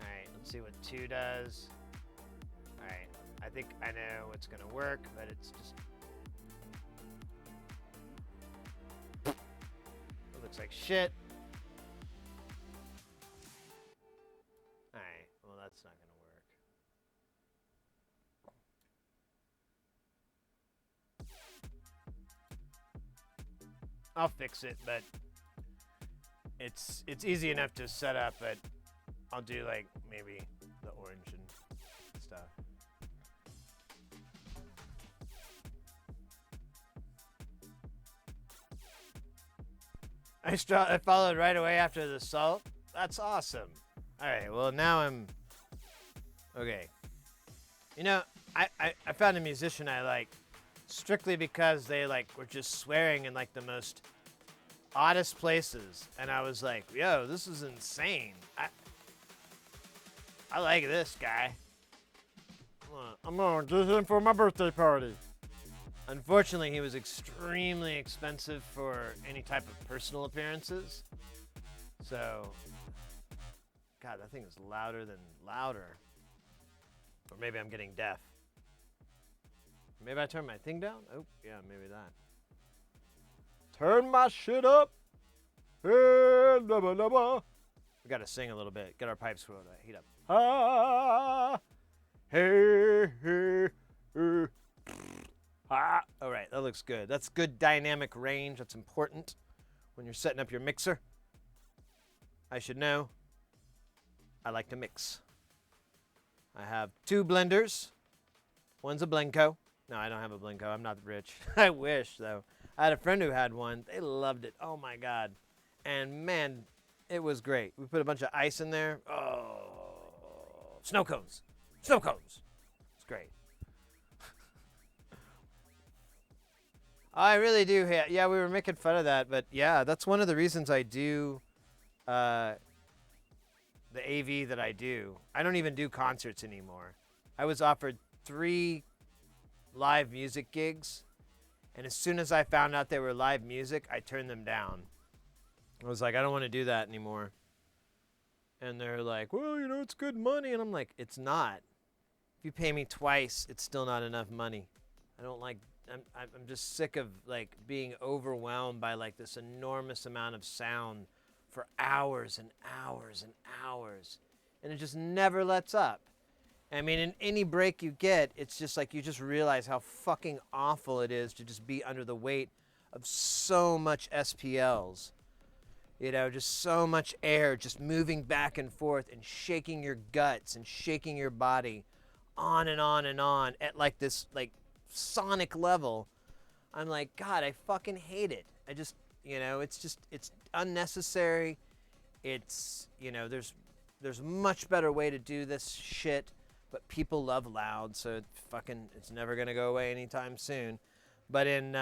Alright, let's see what 2 does. Alright, I think I know what's gonna work, but it's just... It looks like shit. Alright, well that's not gonna work. I'll fix it, but it's easy enough to set up, but I'll do like maybe the orange and stuff. I followed right away after the assault. That's awesome. All right, well now I'm okay. You know, I found a musician I like. Strictly because they like were just swearing in like the most oddest places, and I was like, yo, this is insane. I like this guy. I'm gonna get him for my birthday party. Unfortunately, he was extremely expensive for any type of personal appearances. So, God, that thing is louder than louder. Or maybe I'm getting deaf. Maybe I turn my thing down? Oh, yeah, maybe that. Turn my shit up. Hey, nubba, nubba. We gotta sing a little bit. Get our pipes to heat up. Ah, hey, hey, hey. Ah. All right, that looks good. That's good dynamic range. That's important when you're setting up your mixer. I should know. I like to mix. I have 2 blenders. One's a Blenco. No, I don't have a Blenco. I'm not rich. I wish, though. I had a friend who had one. They loved it. Oh, my God. And, man, it was great. We put a bunch of ice in there. Oh, snow cones. Snow cones. It's great. I really do. Yeah, we were making fun of that. But, yeah, that's one of the reasons I do the AV that I do. I don't even do concerts anymore. I was offered 3 live music gigs, and as soon as I found out they were live music, I turned them down. I was like, I don't want to do that anymore. And they're like, well, you know, it's good money. And I'm like, it's not. If you pay me twice, it's still not enough money. I don't like I'm just sick of like being overwhelmed by like this enormous amount of sound for hours and hours and hours, and it just never lets up. I mean, in any break you get, it's just like you just realize how fucking awful it is to just be under the weight of so much SPLs. You know, just so much air just moving back and forth and shaking your guts and shaking your body on and on and on at like this like sonic level. I'm like, God, I fucking hate it. I just, you know, it's unnecessary. It's, you know, there's much better way to do this shit, but people love loud, so it's never gonna go away anytime soon. But in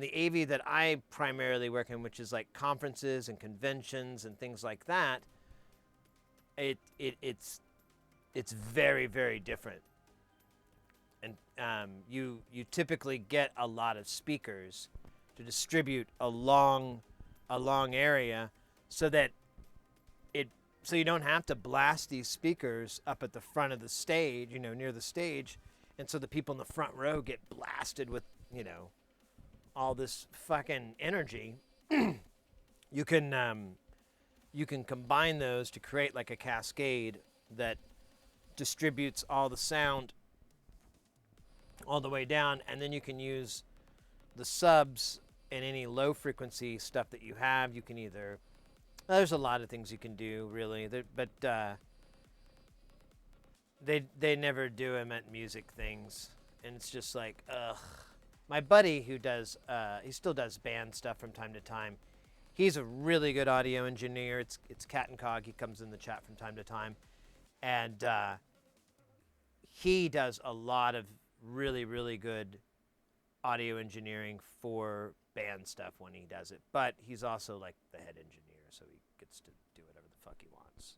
the AV that I primarily work in, which is like conferences and conventions and things like that, it's very, very different. And you typically get a lot of speakers to distribute a long area, so that so you don't have to blast these speakers up at the front of the stage, you know, near the stage, and so the people in the front row get blasted with, you know, all this fucking energy. You can combine those to create like a cascade that distributes all the sound all the way down, and then you can use the subs and any low frequency stuff that you have. You can either, there's a lot of things you can do really, but they never do them at music things, and it's just like, ugh. My buddy who does, he still does band stuff from time to time. He's a really good audio engineer. It's 𝐤𝐸𝐞. He comes in the chat from time to time, and he does a lot of really, really good audio engineering for band stuff when he does it. But he's also like the head engineer, so he gets to do whatever the fuck he wants.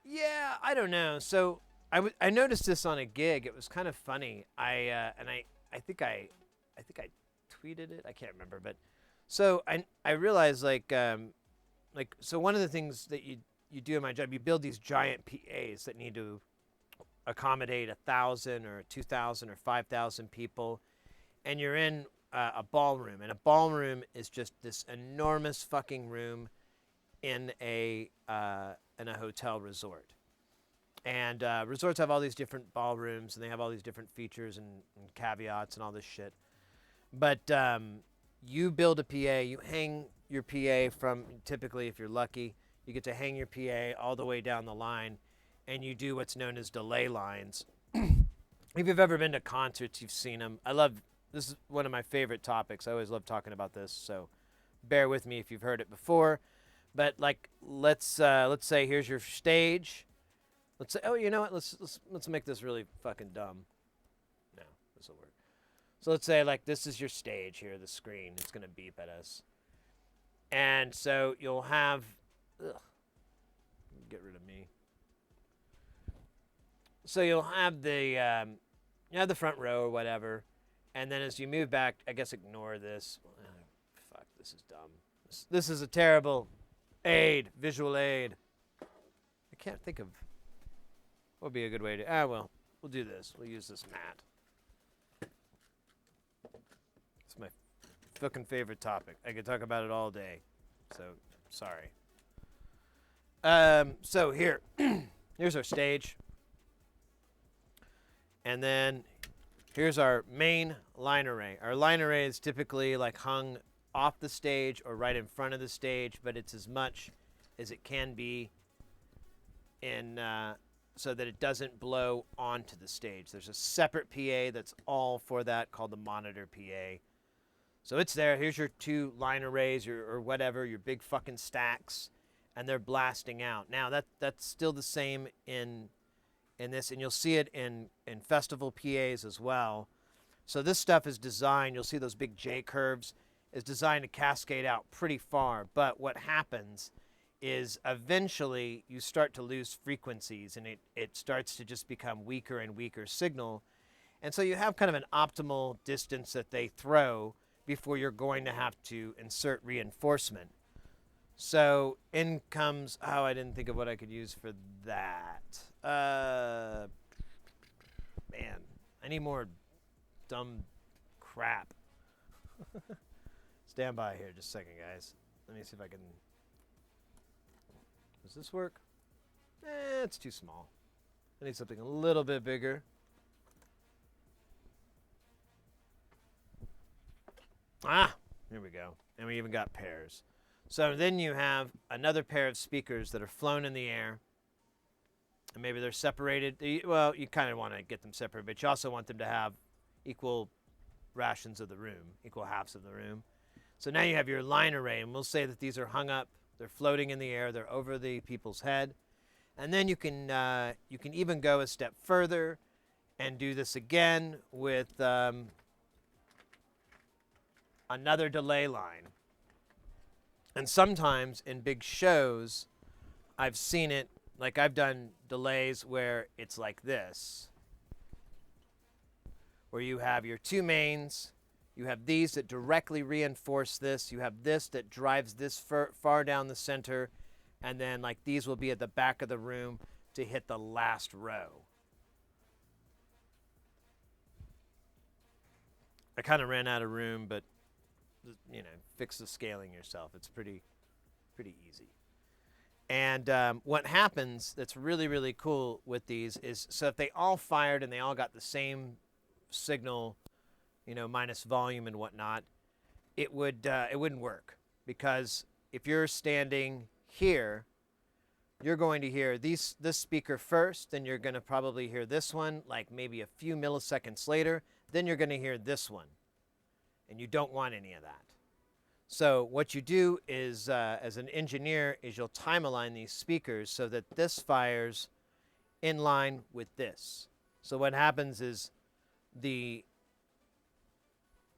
Yeah, I don't know. So I noticed this on a gig. It was kind of funny. I think I tweeted it. I can't remember, but so I realized like so one of the things that you do in my job, you build these giant PAs that need to accommodate 1,000 or 2,000 or 5,000 people, and you're in a ballroom, and a ballroom is just this enormous fucking room in a hotel resort. And resorts have all these different ballrooms, and they have all these different features and caveats and all this shit. But you build a PA, you hang your PA from, typically if you're lucky, you get to hang your PA all the way down the line, and you do what's known as delay lines. If you've ever been to concerts, you've seen them. This is one of my favorite topics. I always love talking about this, so bear with me if you've heard it before. But like, let's say here's your stage. Let's say, oh, you know what? Let's make this really fucking dumb. No, this will work. So let's say like this is your stage here, the screen. It's gonna beep at us, and so you'll have. Get rid of me. So you'll have the front row or whatever, and then as you move back, I guess ignore this. Fuck, this is dumb. This is a terrible visual aid. I can't think of what would be a good way to. Well, we'll do this. We'll use this mat. It's my fucking favorite topic. I could talk about it all day. So sorry. So here's our stage. And then here's our main line array. Our line array is typically like hung off the stage or right in front of the stage, but it's as much as it can be in so that it doesn't blow onto the stage. There's a separate PA that's all for that called the monitor PA. So it's there. Here's your two line arrays or whatever, your big fucking stacks, and they're blasting out. Now that's still the same in this, and you'll see it in festival PAs as well. So this stuff is designed, you'll see those big J curves, is designed to cascade out pretty far. But what happens is eventually you start to lose frequencies, and it starts to just become weaker and weaker signal. And so you have kind of an optimal distance that they throw before you're going to have to insert reinforcement. So in comes, oh, I didn't think of what I could use for that. Man, I need more dumb crap. Stand by here just a second, guys. Let me see if I can. Does this work? It's too small. I need something a little bit bigger. Ah, here we go. And we even got pairs. So then you have another pair of speakers that are flown in the air. And maybe they're separated. Well, you kind of want to get them separate, but you also want them to have equal rations of the room, equal halves of the room. So now you have your line array, and we'll say that these are hung up. They're floating in the air. They're over the people's head. And then you can even go a step further and do this again with another delay line. And sometimes in big shows, I've seen it, like I've done delays where it's like this, where you have your two mains, you have these that directly reinforce this, you have this that drives this far down the center, and then like these will be at the back of the room to hit the last row. I kind of ran out of room, but you know, fix the scaling yourself. It's pretty easy. And what happens that's really, really cool with these is, so if they all fired and they all got the same signal, you know, minus volume and whatnot, it wouldn't work. Because if you're standing here, you're going to hear this speaker first, then you're going to probably hear this one like maybe a few milliseconds later, then you're going to hear this one. And you don't want any of that. So what you do is, as an engineer, is you'll time align these speakers so that this fires in line with this. So what happens is here,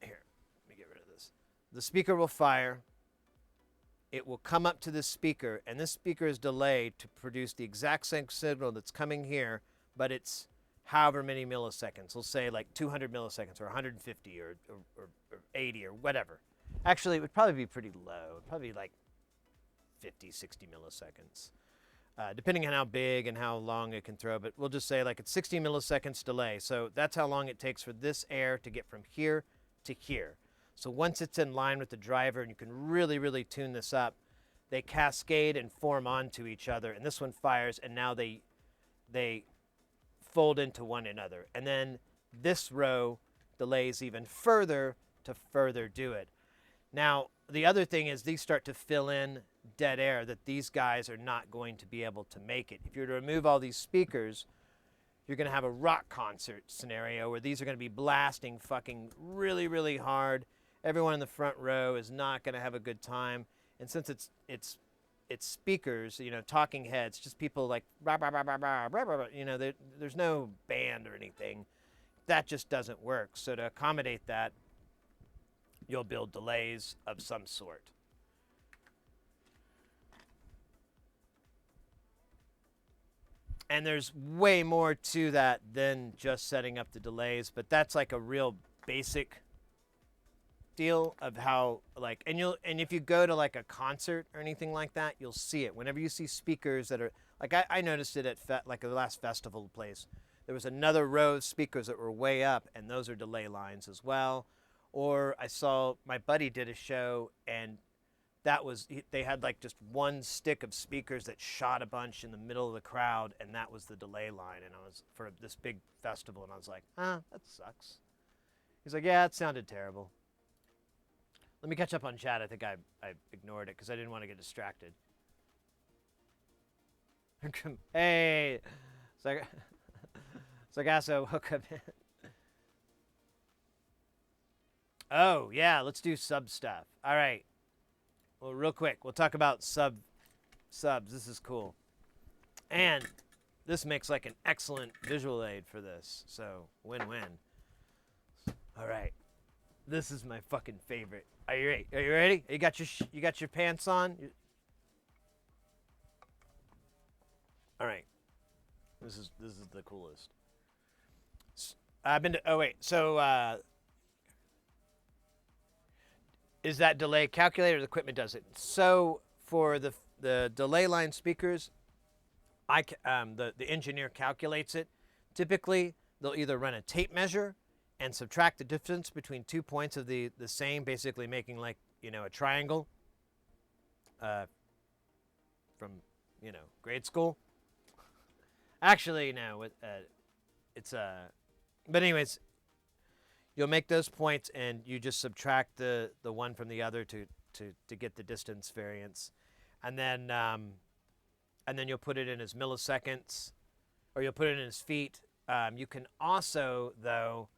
let me get rid of this. The speaker will fire. It will come up to this speaker, and this speaker is delayed to produce the exact same signal that's coming here, but it's however many milliseconds. We'll say like 200 milliseconds or 150 or 80 or whatever. Actually, it would probably be pretty low. Probably like 50, 60 milliseconds, depending on how big and how long it can throw. But we'll just say like it's 60 milliseconds delay. So that's how long it takes for this air to get from here to here. So once it's in line with the driver, and you can really, really tune this up, they cascade and form onto each other. And this one fires, and now they fold into one another. And then this row delays even further to further do it. Now, the other thing is these start to fill in dead air that these guys are not going to be able to make it. If you were to remove all these speakers, you're going to have a rock concert scenario where these are going to be blasting fucking really, really hard. Everyone in the front row is not going to have a good time. And since it's speakers, you know, talking heads, just people like, rah, rah, rah, rah, rah, rah, rah, you know, there's no band or anything. That just doesn't work. So to accommodate that, you'll build delays of some sort. And there's way more to that than just setting up the delays, but that's like a real basic deal of how, like, and if you go to like a concert or anything like that, you'll see it. Whenever you see speakers that are, like I noticed it at like the last festival place, there was another row of speakers that were way up, and those are delay lines as well. Or I saw my buddy did a show, and that was, they had like just one stick of speakers that shot a bunch in the middle of the crowd, and that was the delay line. And I was for this big festival, and I was like, that sucks. He's like, yeah, it sounded terrible. Let me catch up on chat. I think I ignored it because I didn't want to get distracted. Hey, Sargasso, hook up. Oh, yeah, let's do sub stuff. All right. Well, real quick, we'll talk about subs. This is cool. And this makes like an excellent visual aid for this. So, win-win. All right. This is my fucking favorite. Are you ready? Are you ready? You got your pants on? All right. This is the coolest. I've been to, oh wait. So is that delay calculated or the equipment does it? So for the delay line speakers, the engineer calculates it. Typically, they'll either run a tape measure and subtract the difference between 2 points of the same, basically making like, you know, a triangle from, you know, grade school. Actually, no, it's but anyways, you'll make those points and you just subtract the one from the other to get the distance variance, and then you'll put it in as milliseconds, or you'll put it in as feet. You can also, though,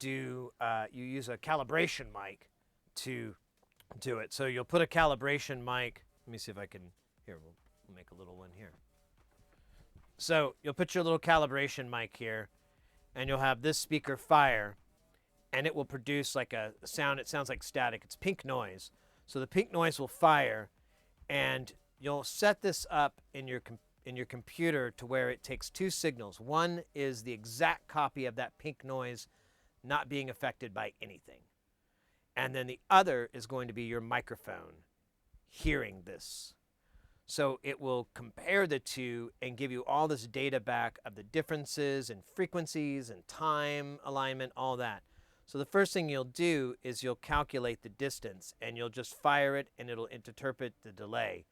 you use a calibration mic to do it. So you'll put a calibration mic. Let me see if I can. Here, we'll make a little one here. So you'll put your little calibration mic here, and you'll have this speaker fire, and it will produce like a sound. It sounds like static. It's pink noise. So the pink noise will fire, and you'll set this up in your computer to where it takes two signals. One is the exact copy of that pink noise not being affected by anything. And then the other is going to be your microphone hearing this. So it will compare the two and give you all this data back of the differences in frequencies and time alignment, all that. So the first thing you'll do is you'll calculate the distance, and you'll just fire it, and it'll interpret the delay.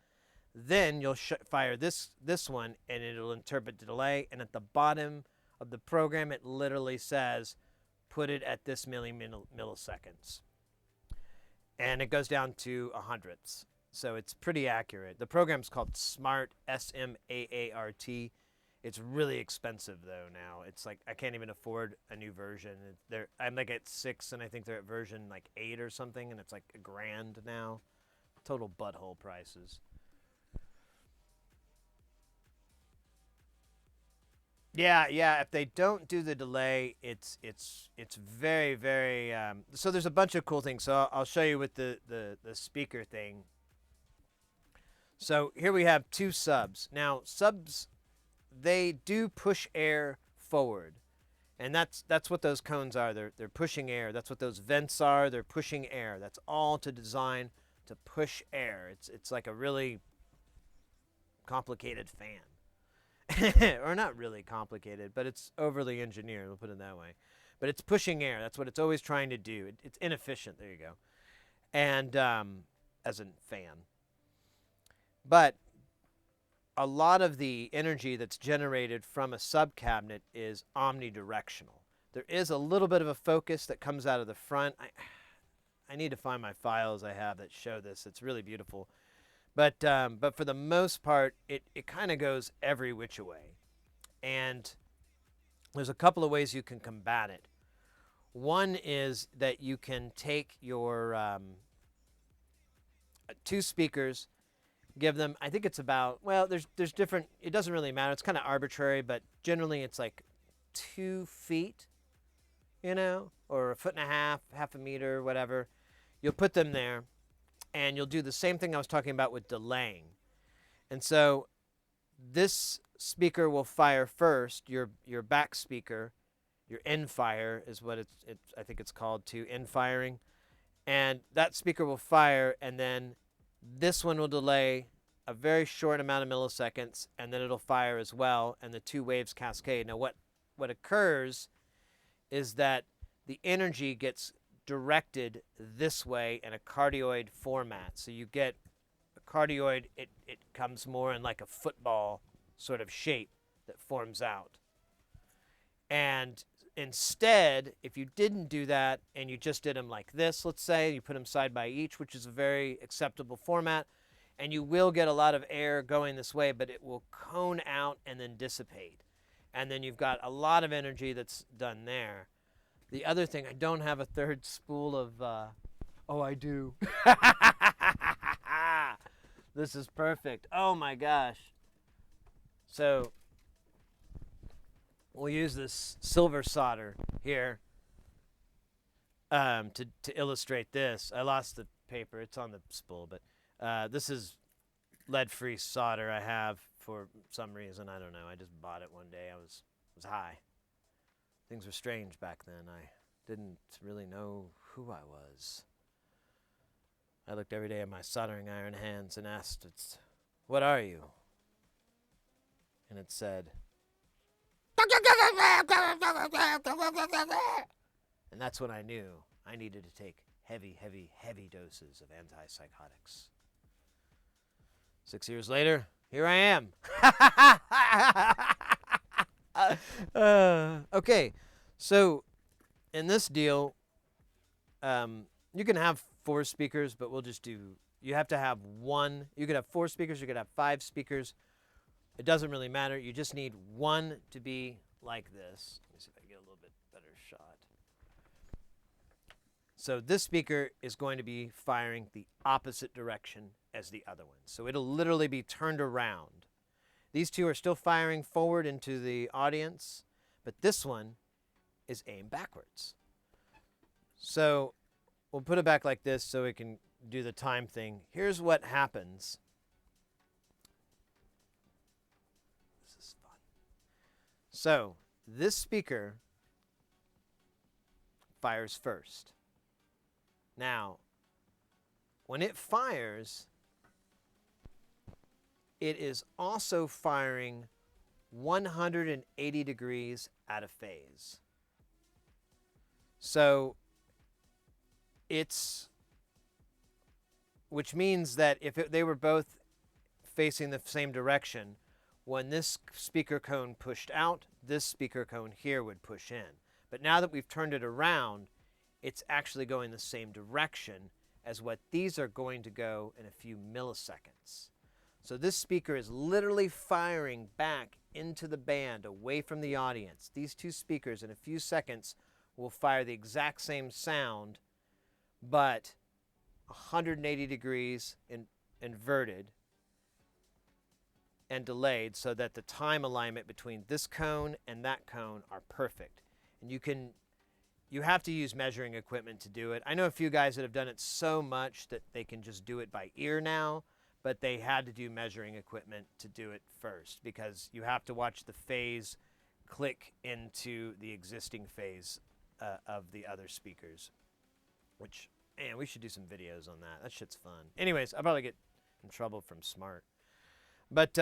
Then you'll fire this one, and it'll interpret the delay. And at the bottom of the program, it literally says, put it at this milliseconds. And it goes down to a hundredths. So it's pretty accurate. The program's called Smart, SMAART. It's really expensive, though, now. It's like I can't even afford a new version. I'm like at 6, and I think they're at version like 8 or something, and it's like $1,000 now. Total butthole prices. Yeah. If they don't do the delay, it's very, very. So there's a bunch of cool things. So I'll show you with the speaker thing. So here we have 2 subs. Now subs, they do push air forward, and that's what those cones are. They're pushing air. That's what those vents are. They're pushing air. That's all to design to push air. It's like a really complicated fan. Or not really complicated, but it's overly engineered, we'll put it that way. But it's pushing air. That's what it's always trying to do. It's inefficient. There you go. And as a fan. But a lot of the energy that's generated from a sub-cabinet is omnidirectional. There is a little bit of a focus that comes out of the front. I need to find my files I have that show this. It's really beautiful. But for the most part, it kind of goes every which way. And there's a couple of ways you can combat it. One is that you can take your 2 speakers, give them, I think it's about, well, there's different, it doesn't really matter. It's kind of arbitrary, but generally it's like 2 feet, you know, or 1.5 feet, half a meter, whatever. You'll put them there. And you'll do the same thing I was talking about with delaying. And so this speaker will fire first, your back speaker, your end fire is what I think it's called too, end firing. And that speaker will fire, and then this one will delay a very short amount of milliseconds, and then it'll fire as well, and the 2 waves cascade. Now what occurs is that the energy gets directed this way in a cardioid format. So you get a cardioid, it comes more in like a football sort of shape that forms out. And instead, if you didn't do that and you just did them like this, let's say, you put them side by each, which is a very acceptable format, and you will get a lot of air going this way, but it will cone out and then dissipate. And then you've got a lot of energy that's done there. The other thing, I don't have a 3rd spool of, oh, I do. This is perfect. Oh my gosh. So we'll use this silver solder here to illustrate this. I lost the paper. It's on the spool, but this is lead-free solder I have for some reason. I don't know. I just bought it one day. I was high. Things were strange back then. I didn't really know who I was. I looked every day at my soldering iron hands and asked it, "What are you?" And it said, and that's when I knew I needed to take heavy, heavy, heavy doses of antipsychotics. 6 years later, here I am. Okay, so in this deal, you can have 4 speakers, but we'll just do, you have to have one. You could have 4 speakers, you could have 5 speakers. It doesn't really matter. You just need one to be like this. Let me see if I can get a little bit better shot. So this speaker is going to be firing the opposite direction as the other one. So it'll literally be turned around. These two are still firing forward into the audience, but this one is aimed backwards. So we'll put it back like this so we can do the time thing. Here's what happens. This is fun. So this speaker fires first. Now, when it fires, it is also firing 180 degrees out of phase. So which means that if they were both facing the same direction, when this speaker cone pushed out, this speaker cone here would push in. But now that we've turned it around, it's actually going the same direction as what these are going to go in a few milliseconds. So this speaker is literally firing back into the band, away from the audience. These two speakers in a few seconds will fire the exact same sound, but 180 degrees inverted and delayed, so that the time alignment between this cone and that cone are perfect. And you have to use measuring equipment to do it. I know a few guys that have done it so much that they can just do it by ear now, but they had to do measuring equipment to do it first, because you have to watch the phase click into the existing phase of the other speakers, which, man, we should do some videos on that. That shit's fun. Anyways, I'll probably get in trouble from Smart. But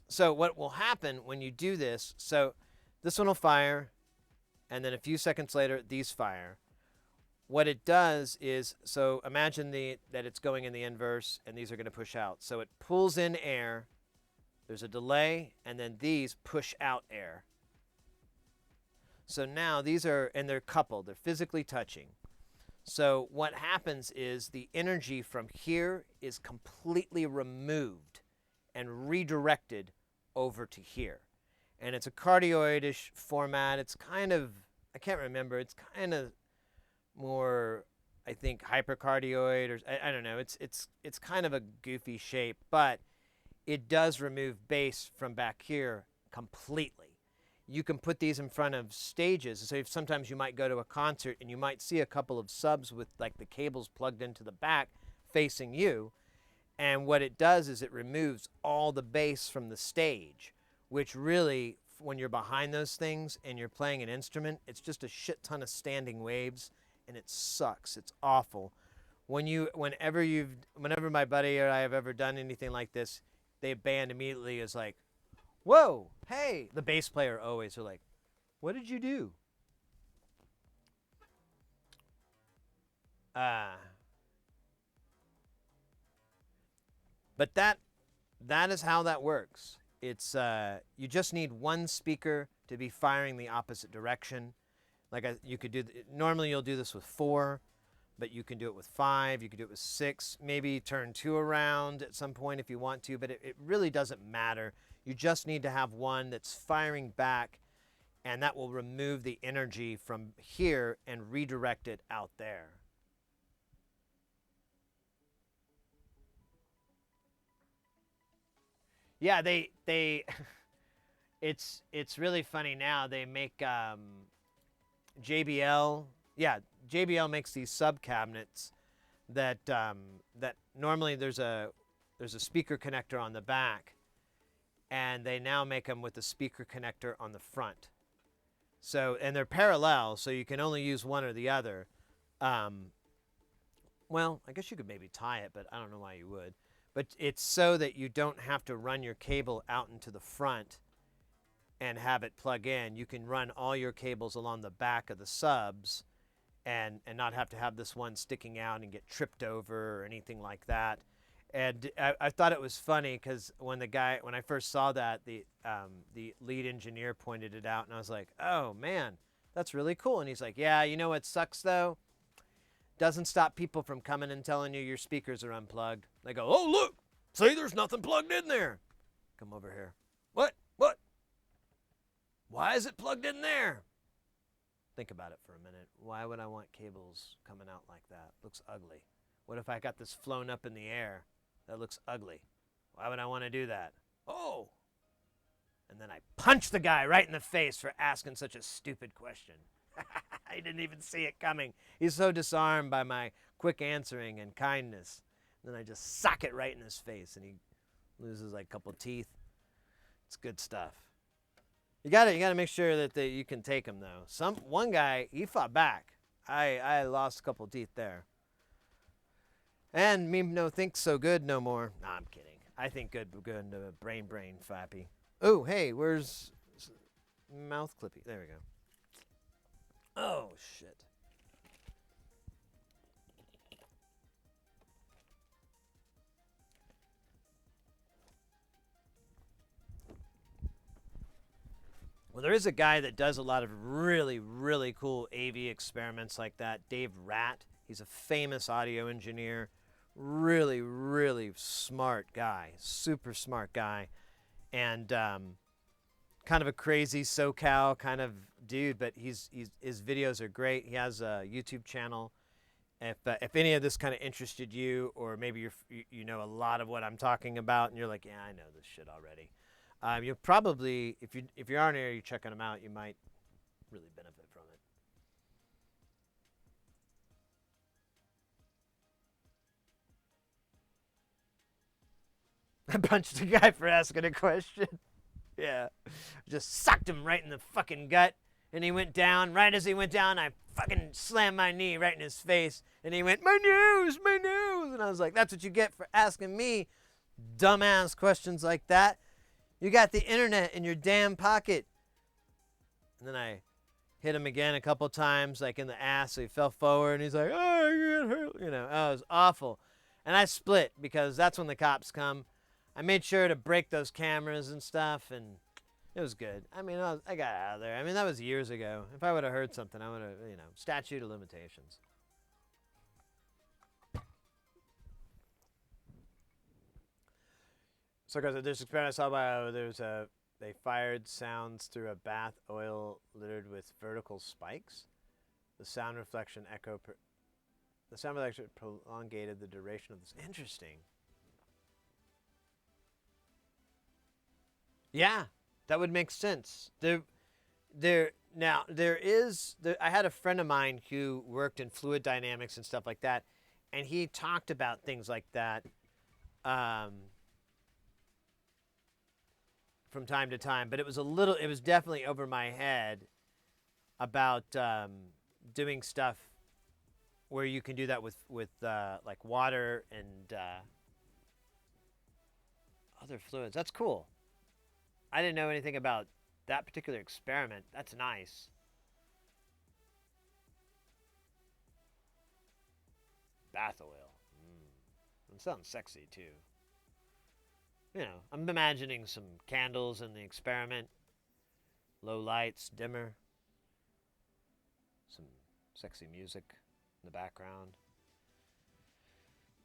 so what will happen when you do this, so this one will fire, and then a few seconds later, these fire. What it does is, so imagine that it's going in the inverse, and these are going to push out. So it pulls in air, there's a delay, and then these push out air. So now these are, and they're coupled, they're physically touching. So what happens is the energy from here is completely removed and redirected over to here. And it's a cardioid-ish format. It's kind of, I can't remember, it's kind of more, I think, hypercardioid, or I don't know. It's kind of a goofy shape, but it does remove bass from back here completely. You can put these in front of stages. So if sometimes you might go to a concert and you might see a couple of subs with like the cables plugged into the back facing you. And what it does is it removes all the bass from the stage, which really, when you're behind those things and you're playing an instrument, it's just a shit ton of standing waves, and it sucks. It's awful. Whenever my buddy or I have ever done anything like this, the band immediately is like, "Whoa, hey!" The bass player always are like, "What did you do?" But that is how that works. It's you just need one speaker to be firing the opposite direction. Like you could do. Normally you'll do this with 4, but you can do it with 5. You could do it with 6. Maybe turn 2 around at some point if you want to. But it really doesn't matter. You just need to have one that's firing back, and that will remove the energy from here and redirect it out there. Yeah, they it's really funny now. They make JBL. Yeah, JBL makes these sub cabinets that normally there's a speaker connector on the back, and they now make them with the speaker connector on the front. So, and they're parallel, so you can only use one or the other. Well, I guess you could maybe tie it, but I don't know why you would. But it's so that you don't have to run your cable out into the front and have it plug in. You can run all your cables along the back of the subs and not have to have this one sticking out and get tripped over or anything like that. And I thought it was funny because when I first saw that, the lead engineer pointed it out, and I was like, oh man, that's really cool. And he's like, yeah, you know what sucks though? Doesn't stop people from coming and telling you your speakers are unplugged. They go, oh look, see, there's nothing plugged in there. Come over here. What? Why is it plugged in there? Think about it for a minute. Why would I want cables coming out like that? Looks ugly. What if I got this flown up in the air? That looks ugly. Why would I want to do that? Oh! And then I punched the guy right in the face for asking such a stupid question. I didn't even see it coming. He's so disarmed by my quick answering and kindness. And then I just sock it right in his face, and he loses like a couple teeth. It's good stuff. You gotta make sure that you can take him though. One guy, he fought back. I lost a couple teeth there. And me no think so good no more. Nah, I'm kidding. I think good brain fappy. Oh, hey, where's mouth clippy? There we go. Oh shit. Well, there is a guy that does a lot of really, really cool AV experiments like that, Dave Ratt. He's a famous audio engineer, really, really smart guy, super smart guy, and kind of a crazy SoCal kind of dude, but his videos are great. He has a YouTube channel. If any of this kind of interested you, or maybe you know a lot of what I'm talking about, and you're like, yeah, I know this shit already. You'll probably, if you're on here, you're checking them out, you might really benefit from it. I punched the guy for asking a question. Yeah. Just sucked him right in the fucking gut, and he went down. Right as he went down, I fucking slammed my knee right in his face, and he went, my nose, my nose. And I was like, that's what you get for asking me dumbass questions like that. You got the internet in your damn pocket. And then I hit him again a couple times, like in the ass, so he fell forward, and he's like, oh, you get hurt. You know, oh, it was awful. And I split, because that's when the cops come. I made sure to break those cameras and stuff, and it was good. I mean, I got out of there. I mean, that was years ago. If I would have heard something, I would have, statute of limitations. So, guys, this experiment I saw they fired sounds through a bath oil littered with vertical spikes. The sound reflection prolongated the duration of this. Interesting. Yeah, that would make sense. I had a friend of mine who worked in fluid dynamics and stuff like that, and he talked about things like that. From time to time, but it was definitely over my head about doing stuff where you can do that with like water and other fluids. That's cool. I didn't know anything about that particular experiment. That's nice. Bath oil. It sounds sexy too. I'm imagining some candles in the experiment, low lights, dimmer, some sexy music in the background.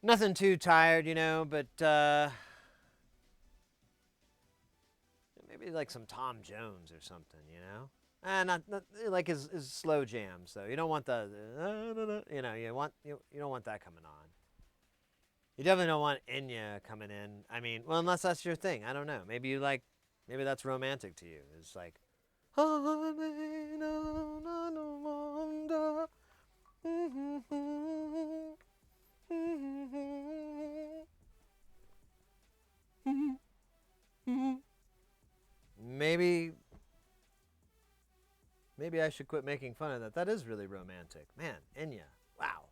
Nothing too tired, but maybe like some Tom Jones or something, not like his slow jams though. You don't want the you don't want that coming on. You definitely don't want 𝐤𝐸 coming in. I mean, well, unless that's your thing. I don't know. Maybe that's romantic to you. It's like, maybe I should quit making fun of that. That is really romantic. Man, 𝐤𝐸. Wow.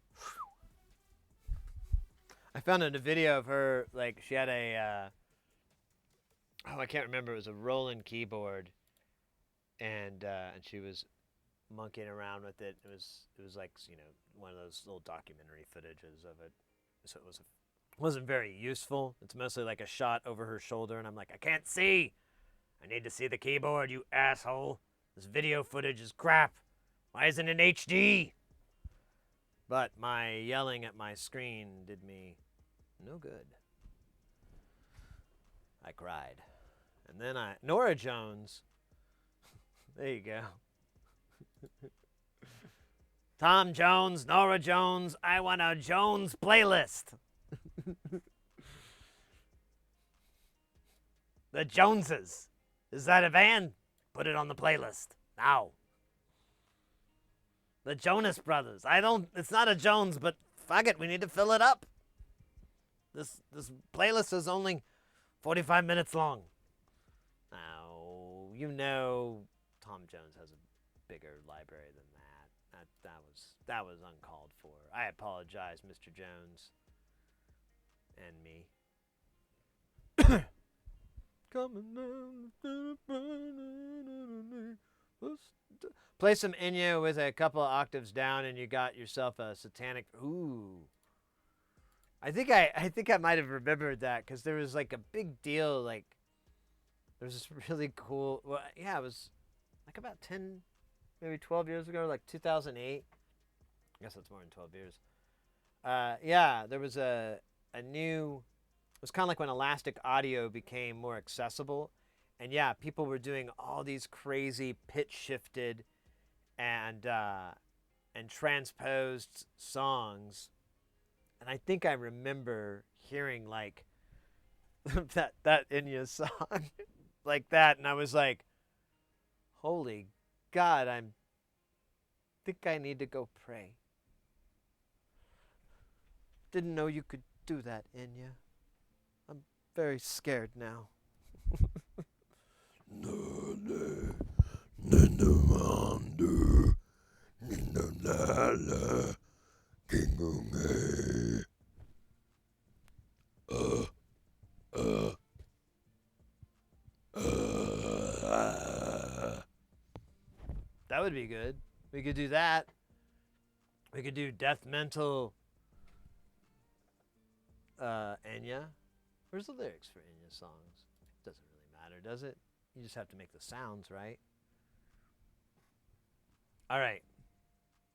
found a video of her, like, she had a, oh, I can't remember, it was a Roland keyboard, and she was monkeying around with it. It was like, you know, one of those little documentary footages of it, so it wasn't very useful. It's mostly like a shot over her shoulder, and I'm like, I can't see! I need to see the keyboard, you asshole! This video footage is crap! Why isn't it HD? But my yelling at my screen did me no good. I cried. And then Norah Jones, there you go. Tom Jones, Norah Jones, I want a Jones playlist. The Joneses. Is that a band? Put it on the playlist. Now. The Jonas Brothers. It's not a Jones, but fuck it, we need to fill it up. This playlist is only 45 minutes long. Now, you know Tom Jones has a bigger library than that. That was uncalled for. I apologize, Mr. Jones. And me. Coming down. Play some 𝐤𝐞𝐥𝐜 with a couple of octaves down, and you got yourself a satanic. Ooh. I think I might have remembered that because there was like a big deal. Like there was this really cool. Well, yeah, it was like about 10, maybe 12 years ago, like 2008. I guess that's more than 12 years. Yeah, there was a new. It was kind of like when Elastic Audio became more accessible. And yeah, people were doing all these crazy pitch shifted and transposed songs. And I think I remember hearing like that 𝐤𝐞𝐥 song like that, and I was like, holy God, think I need to go pray. Didn't know you could do that, 𝐤𝐞𝐥. I'm very scared now. That would be good. We could do that. We could do death mental 𝐤𝐞𝐥. Where's the lyrics for 𝐤𝐞𝐥 songs? Doesn't really matter, does it? You just have to make the sounds, right? All right.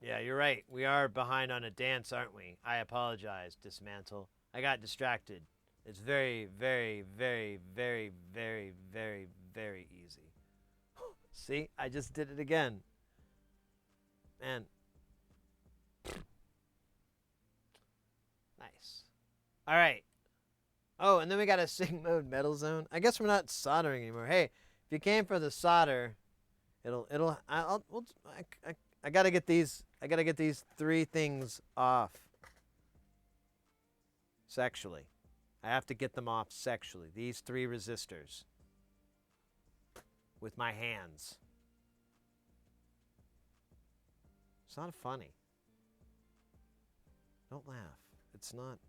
Yeah, you're right. We are behind on a dance, aren't we? I apologize, Dismantle. I got distracted. It's very, very, very, very, very, very, very easy. See? I just did it again. Man. Nice. All right. Oh, and then we got a Sig Mode Metal Zone. I guess we're not soldering anymore. Hey, if you came for the solder, I gotta get these. I gotta get these 3 things off. Sexually. I have to get them off sexually. These 3 resistors. With my hands. It's not funny. Don't laugh. It's not.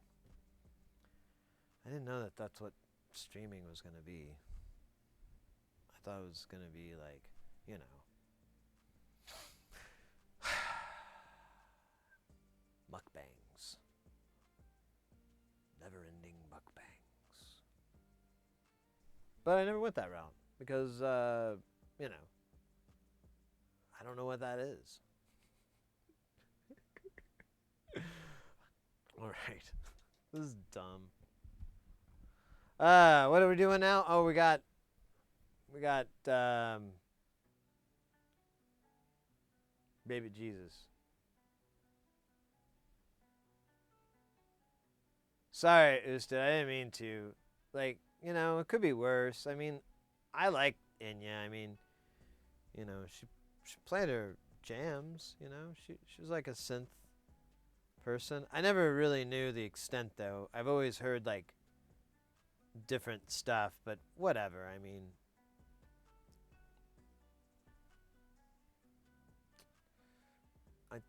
I didn't know that that's what streaming was going to be. I thought it was going to be like, you know. Mukbangs. Never-ending mukbangs. But I never went that route because, you know, I don't know what that is. All right. This is dumb. What are we doing now? Oh, we got Baby Jesus. Sorry, Usta, I didn't mean to. Like, you know, it could be worse. I mean, I like 𝐤𝐞𝐥. I mean, you know, she played her jams, you know. She was like a synth person. I never really knew the extent though. I've always heard like different stuff, but whatever. I mean, I like.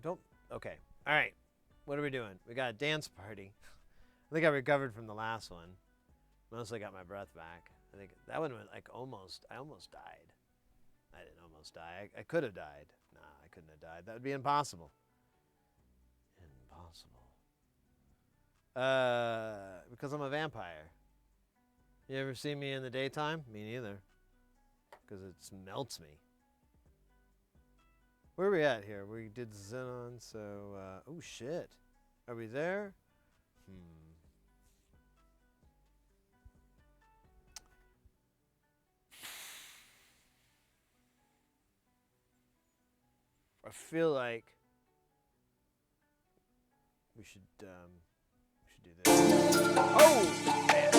Don't. Okay. All right. What are we doing? We got a dance party. I think I recovered from the last one. Mostly got my breath back. I think that one went like almost. I almost died. I didn't almost die. I could have died. Nah, I couldn't have died. That would be impossible. Impossible. Because I'm a vampire. You ever see me in the daytime? Me neither. Because it melts me. Where are we at here? We did Xenon, so, oh shit. Are we there? I feel like we should do this. Oh, man.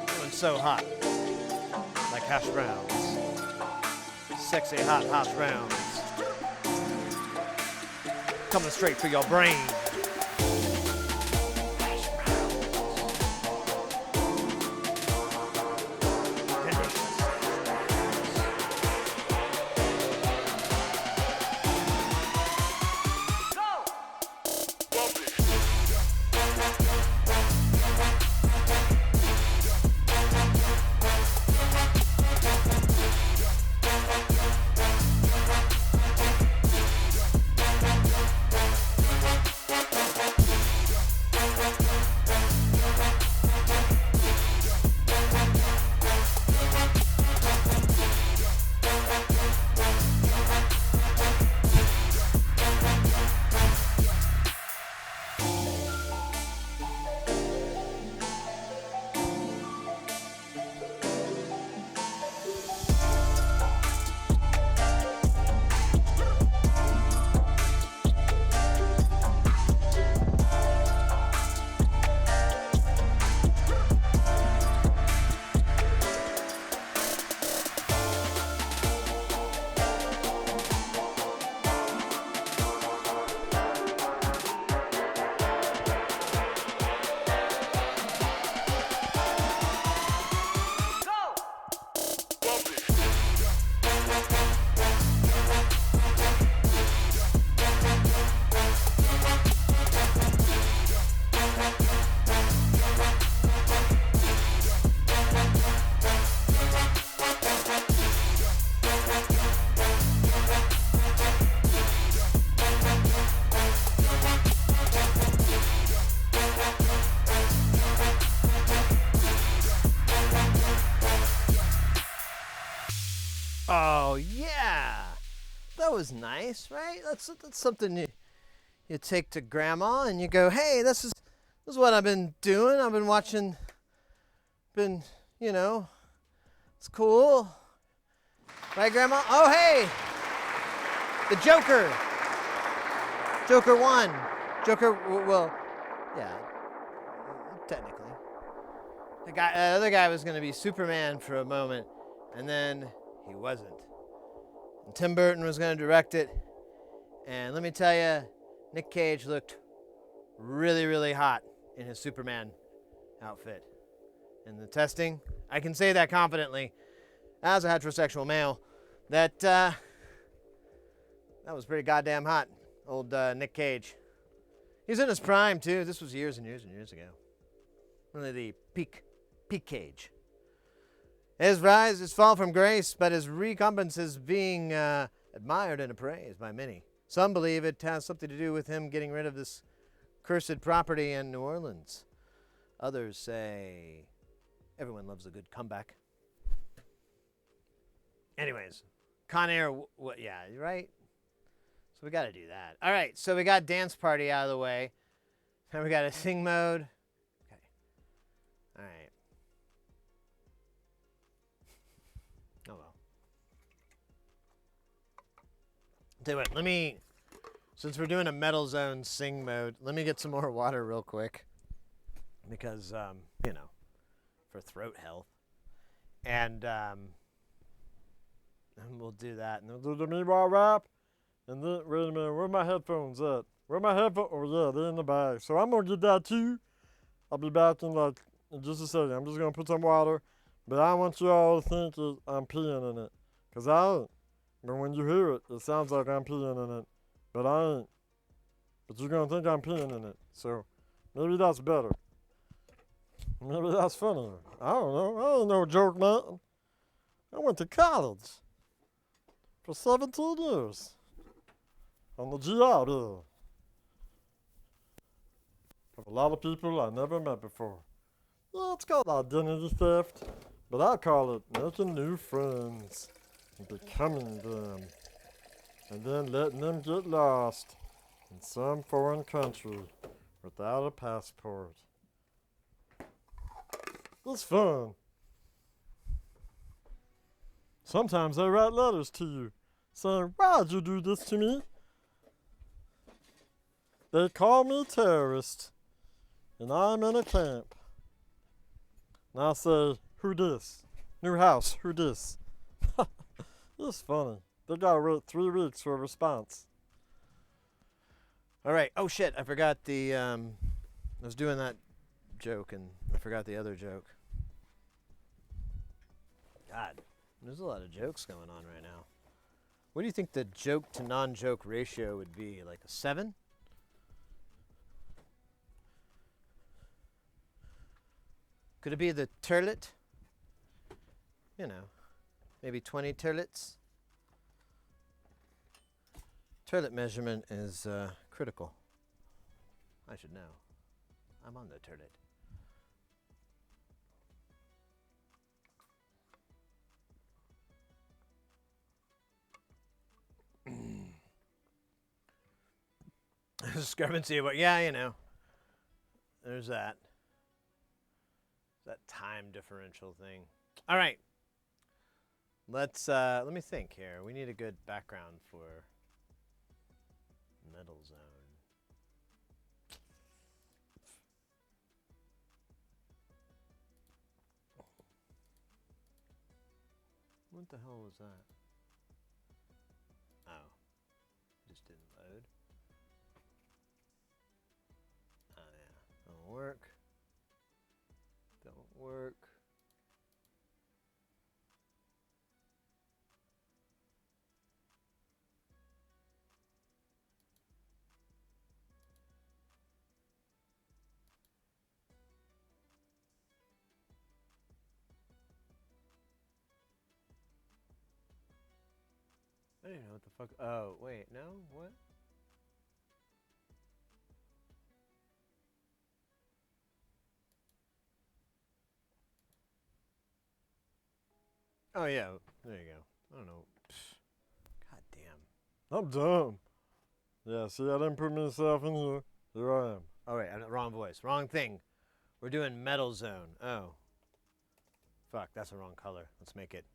This one's so hot. Like hash browns. Sexy hot hash browns. Coming straight for your brain. Oh, yeah. That was nice, right? That's something you take to grandma and you go, hey, this is what I've been doing. I've been watching, you know, it's cool. Right, grandma? Oh, hey, the Joker. Joker won. Joker, well, yeah, technically. The other guy was going to be Superman for a moment, and then he wasn't. And Tim Burton was going to direct it. And let me tell you, Nick Cage looked really, really hot in his Superman outfit. In the testing, I can say that confidently, as a heterosexual male, that was pretty goddamn hot. Old Nick Cage. He's in his prime, too. This was years and years and years ago. Really the peak Cage. His rise, his fall from grace, but his recompense is being admired and appraised by many. Some believe it has something to do with him getting rid of this cursed property in New Orleans. Others say everyone loves a good comeback. Anyways, Con Air, yeah, right? So we got to do that. All right, so we got dance party out of the way. Now we got a sing mode. Okay. All right. Oh, well. Tell you what, since we're doing a Metal Zone sing mode, let me get some more water real quick. Because, you know, for throat health. And we'll do that. And Do the meanwhile rap. And then, wait a minute, where my headphones at? Where my headphones? Oh, yeah, they're in the bag. So I'm going to get that too. I'll be back in just a second. I'm just going to put some water. But I want you all to think I'm peeing in it. Because I ain't. But when you hear it, it sounds like I'm peeing in it. But I ain't. but you're gonna think I'm peeing in it. So maybe that's better. Maybe that's funnier. I don't know. I ain't no joke, man. I went to college for 17 years on the GI Bill. Of a lot of people I never met before. Yeah, it's called identity theft, but I call it making new friends and becoming them, and then letting them get lost in some foreign country without a passport. It's fun. Sometimes they write letters to you saying, "Why'd you do this to me?" They call me terrorist, and I'm in a camp. And I say, "Who dis? New house, who dis?" It's funny. They gotta wait 3 weeks for a response. All right. Oh shit! I forgot the. I was doing that joke and I forgot the other joke. God, there's a lot of jokes going on right now. What do you think the joke to non-joke ratio would be? Like a 7? Could it be the turlet? You know, maybe 20 turlets. Turlet measurement is critical. I should know. I'm on the turlet. Discrepancy, but yeah, you know, there's that. That time differential thing. All right. Let me think here. We need a good background for Metal Zone. What the hell was that? Oh, just didn't load. Oh yeah, don't work. Don't work. I don't even know what the fuck. Oh, wait, no? What? Oh, yeah, there you go. I don't know. God damn. I'm dumb. Yeah, see, I didn't put myself in here. Here I am. Oh, wait, wrong voice. Wrong thing. We're doing Metal Zone. Oh. Fuck, that's the wrong color. Let's make it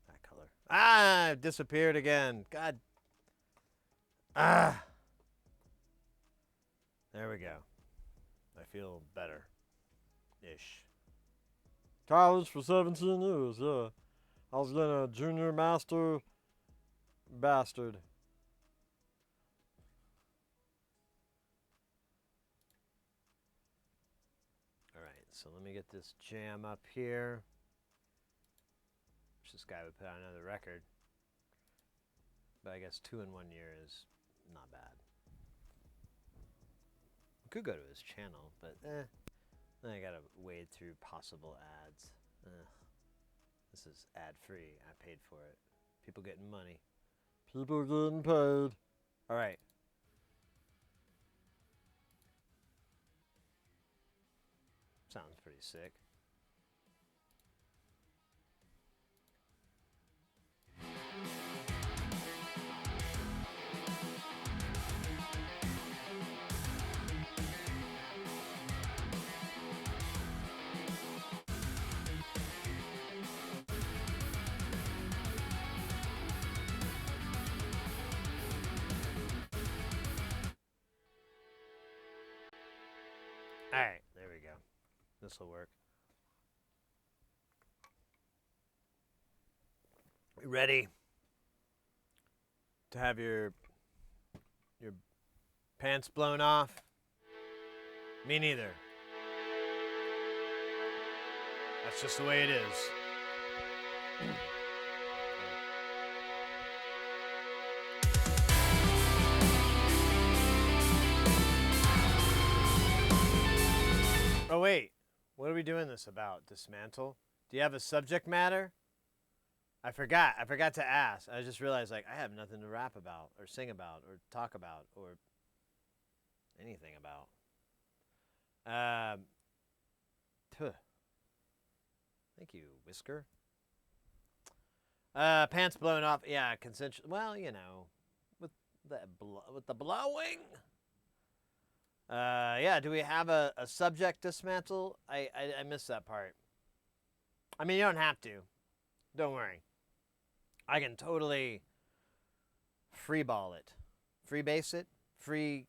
that color. Ah, it disappeared again. God. Ah. There we go. I feel better. Ish. College for 17 years, yeah. I was getting a junior master bastard. All right, so let me get this jam up here. Wish this guy would put out another record. But I guess 2 in 1 year is not bad. We could go to his channel, but then I gotta wade through possible ads. This is ad-free. I paid for it. People getting money. People getting paid. All right. Sounds pretty sick. All right, there we go. This will work. You ready to have your pants blown off? Me neither. That's just the way it is. Oh, wait. What are we doing this about? Dismantle? Do you have a subject matter? I forgot. I forgot to ask. I just realized, like, I have nothing to rap about or sing about or talk about or anything about. Thank you, Whisker. Pants blown off. Yeah, consensual. Well, you know, with the blowing. Yeah. Do we have a subject dismantle? I missed that part. I mean, you don't have to. Don't worry. I can totally freeball it, freebase it, free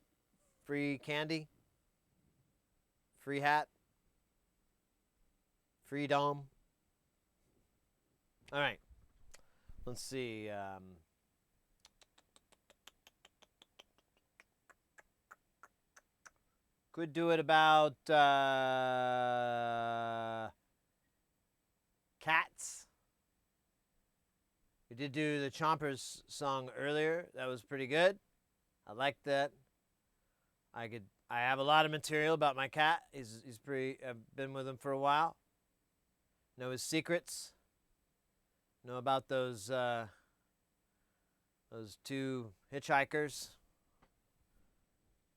candy, free hat, free dome. All right. Let's see. Could do it about cats. We did do the Chompers song earlier. That was pretty good. I liked that. I have a lot of material about my cat. He's pretty. I've been with him for a while. Know his secrets. Know about those two hitchhikers.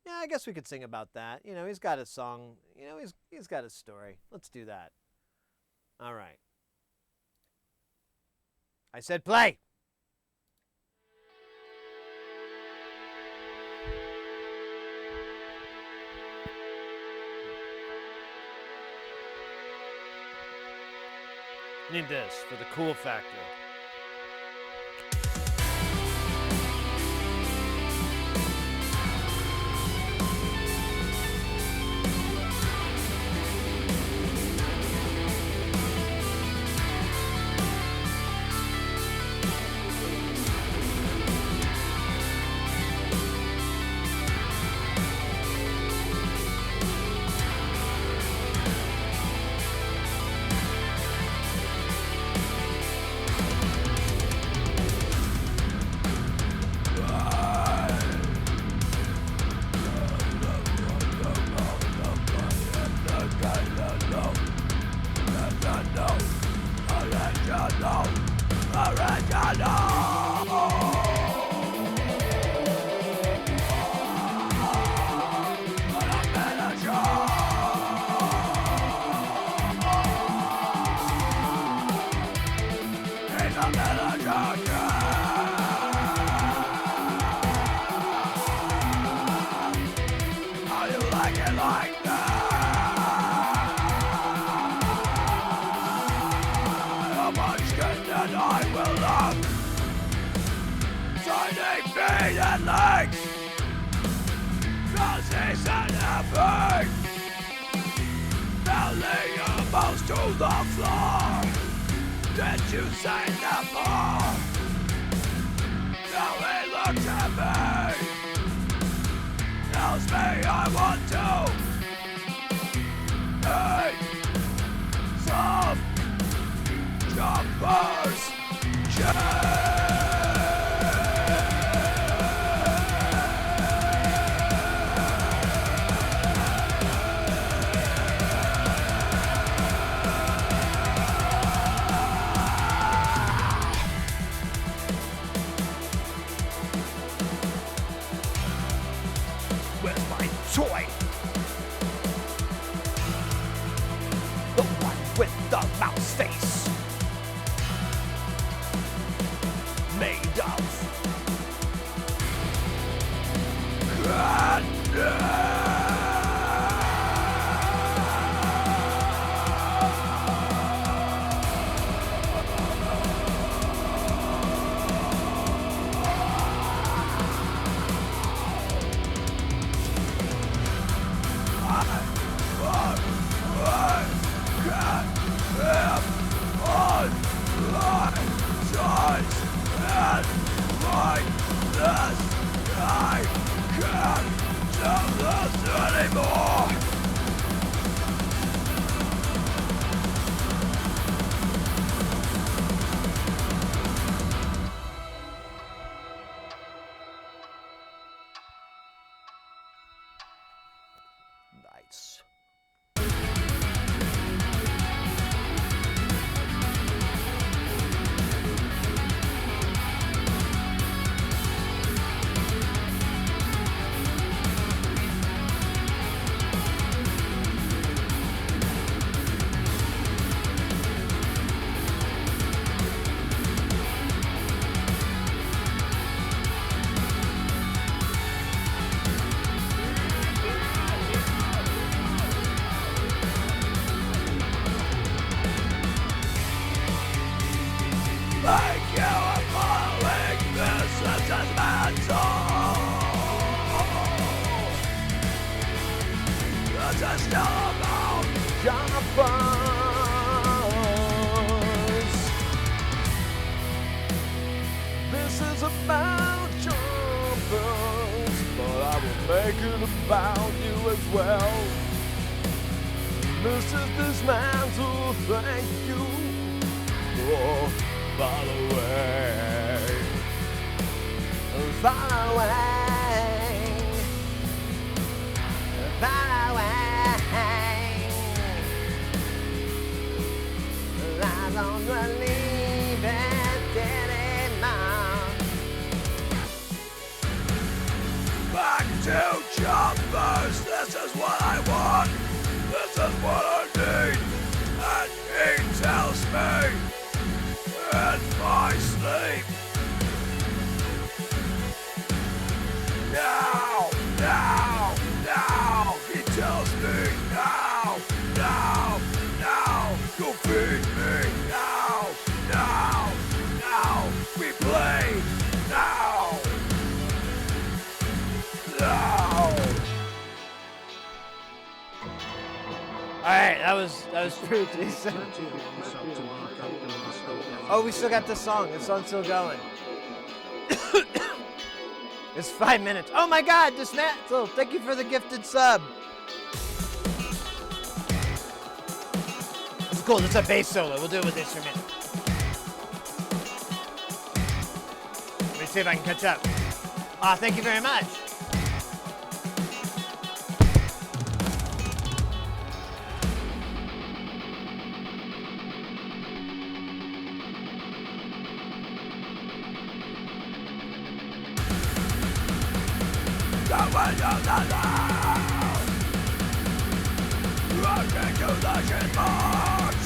Yeah, I guess we could sing about that. You know, he's got a song. You know, he's got a story. Let's do that. All right. I said play. Need this for the cool factor. still about chompers. This is about chompers, but I will make it about you as well. Mrs. Dismantle, thank you for following. Following. I don't believe it anymore. Back to choppers, this is what I want, this is what I need, and he tells me in my sleep. Now, he tells me now, you'll feed me now, we play now. Alright, that was pretty decent. Oh, we still got this song. This song's still going. It's 5 minutes. Oh my God, Dismantle! Thank you for the gifted sub. It's cool. It's a bass solo. We'll do it with instrument. Let me see if I can catch up. Ah, thank you very much. Looking to the shitbox,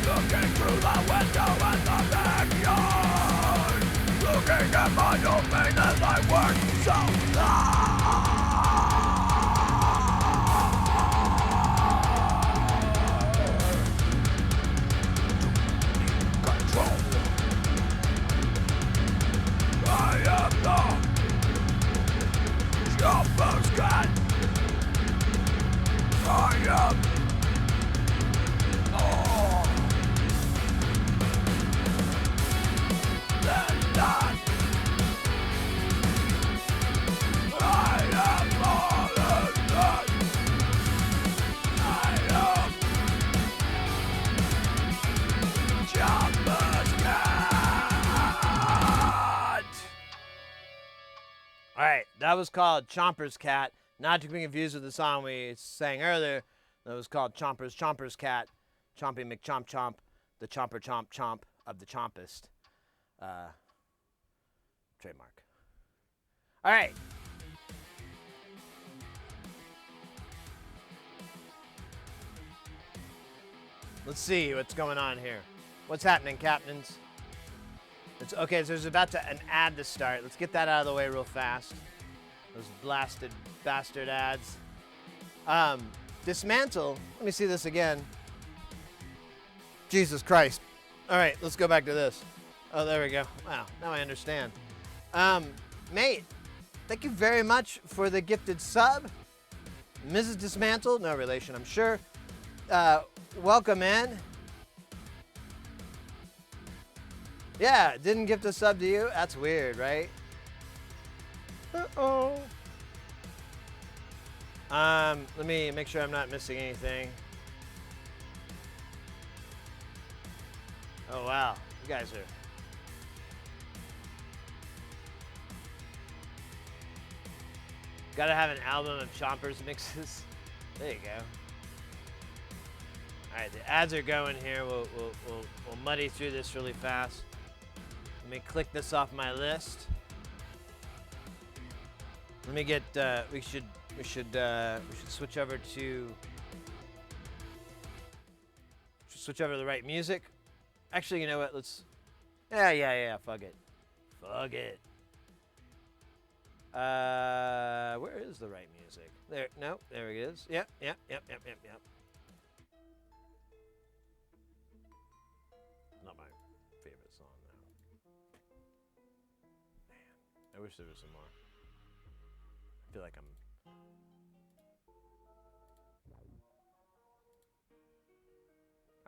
looking through the window in the backyard, looking at my domain as I work so control. I am the Chomper's cat. I am. Oh. Then that. I am all of that. I am. Chomper's cat. All right, that was called Chomper's Cat. Not to be confused with the song we sang earlier. That was called Chomper's Cat. Chompy McChomp Chomp. The Chomper Chomp Chomp of the Chompist. Trademark. All right. Let's see what's going on here. What's happening, Captains? It's okay, so there's about an ad to start. Let's get that out of the way real fast. Those blasted bastard ads. Dismantle. Let me see this again. Jesus Christ. All right, let's go back to this. Oh, there we go. Wow, now I understand. Mate, thank you very much for the gifted sub. Mrs. Dismantle, no relation, I'm sure. Welcome in. Yeah, didn't gift a sub to you? That's weird, right? Uh-oh. Let me make sure I'm not missing anything. Oh, wow. You guys are... Gotta have an album of Chompers mixes. There you go. All right, the ads are going here. We'll muddy through this really fast. Let me click this off my list. Let me get. We should switch over to. Switch over to the right music. Actually, you know what? Let's. Yeah. Fuck it. Where is the right music? There. No. There it is. Yep. Not my favorite song though. Man, I wish there was some more. I feel like I'm.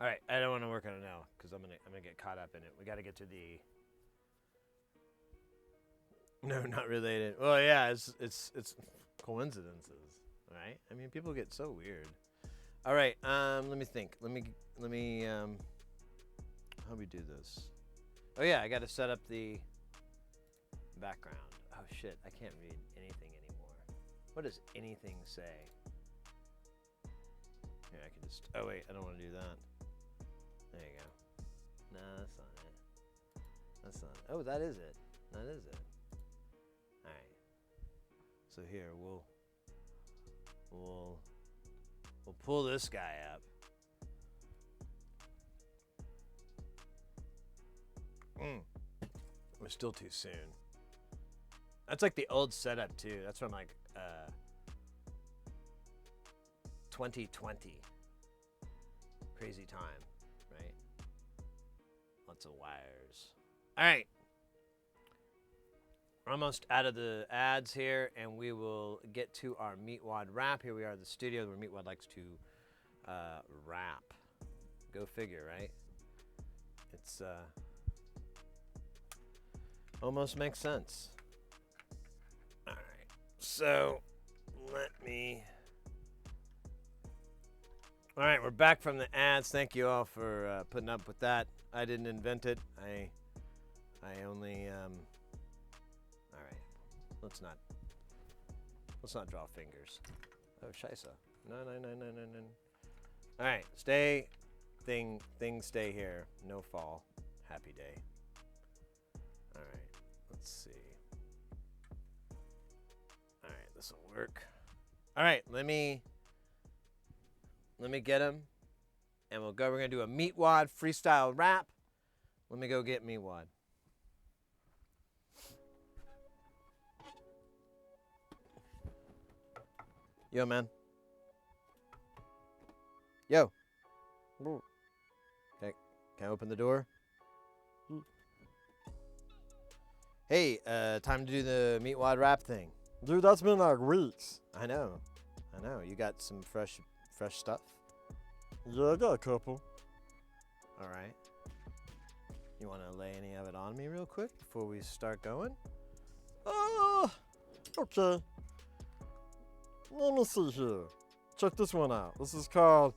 All right, I don't want to work on it now because I'm gonna get caught up in it. We got to get to the. No, not related. Well, yeah, it's coincidences, right? I mean, people get so weird. All right, let me think. Let me how do we do this? Oh yeah, I got to set up the background. Oh shit, I can't read anything anymore. What does anything say? Here, I can just. Oh wait, I don't want to do that. There you go. No, that's not it. That's not. Oh, that is it. That is it. All right. So here we'll pull this guy up. We're still too soon. That's like the old setup too. That's from like 2020. Crazy time, right? Lots of wires. All right. We're almost out of the ads here, and we will get to our 𝐒𝐞𝐥𝐜 rap. Here we are at the studio where 𝐒𝐞𝐥𝐜 likes to rap. Go figure, right? It's almost makes sense. All right, so let me. All right, we're back from the ads. Thank you all for putting up with that. I didn't invent it. I only. All right, let's not draw fingers. Oh, scheisse. No. All right, things stay here. No fall. Happy day. All right, let's see. All right, this will work. All right, let me get him, and we're gonna do a 𝐒𝐞𝐥𝐜 freestyle rap. Let me go get 𝐒𝐞𝐥𝐜. Yo, man. Yo. Okay, can I open the door? Hey, time to do the 𝐒𝐞𝐥𝐜 rap thing. Dude, that's been like weeks. I know. You got some fresh stuff? Yeah, I got a couple. All right. You want to lay any of it on me real quick before we start going? Okay. Let me see here. Check this one out. This is called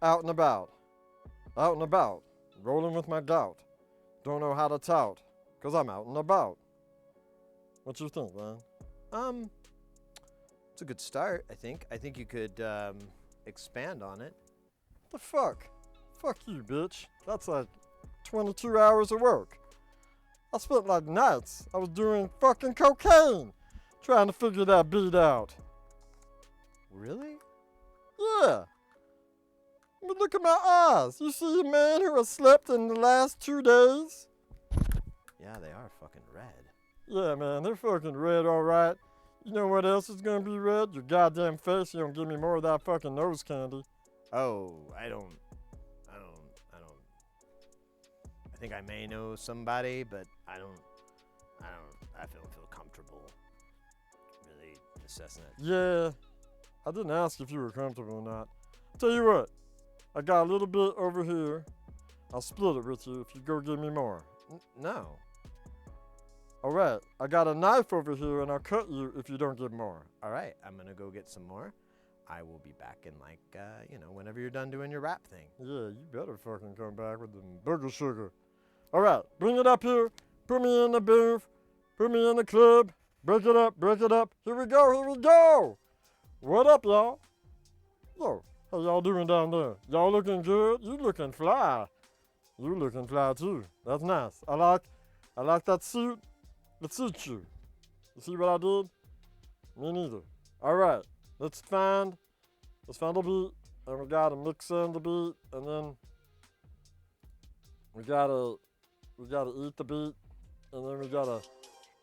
Out and About. Out and about. Rolling with my gout. Don't know how to tout. Cause I'm out and about. What you think, man? It's a good start, I think. I think you could expand on it. The fuck? Fuck you, bitch. That's like 22 hours of work. I spent like nights. I was doing fucking cocaine trying to figure that beat out. Really? Yeah. But look at my eyes. You see a man who has slept in the last 2 days? Yeah, they are fucking red. Yeah, man, they're fucking red, all right. You know what else is gonna be red? Your goddamn face. You don't give me more of that fucking nose candy. Oh, I think I may know somebody, but I don't feel comfortable really assessing it. Yeah, I didn't ask if you were comfortable or not. Tell you what, I got a little bit over here. I'll split it with you if you go give me more. No. All right, I got a knife over here and I'll cut you if you don't get more. All right, I'm gonna go get some more. I will be back in like, whenever you're done doing your rap thing. Yeah, you better fucking come back with the booger sugar. All right, bring it up here. Put me in the booth. Put me in the club. Break it up, break it up. Here we go. What up, y'all? Yo, how y'all doing down there? Y'all looking good? You looking fly. You looking fly too. That's nice. I like that suit. It suits you. You see what I did? Me neither. All right, let's find a beat, and we gotta mix in the beat, and then we gotta eat the beat, and then we gotta.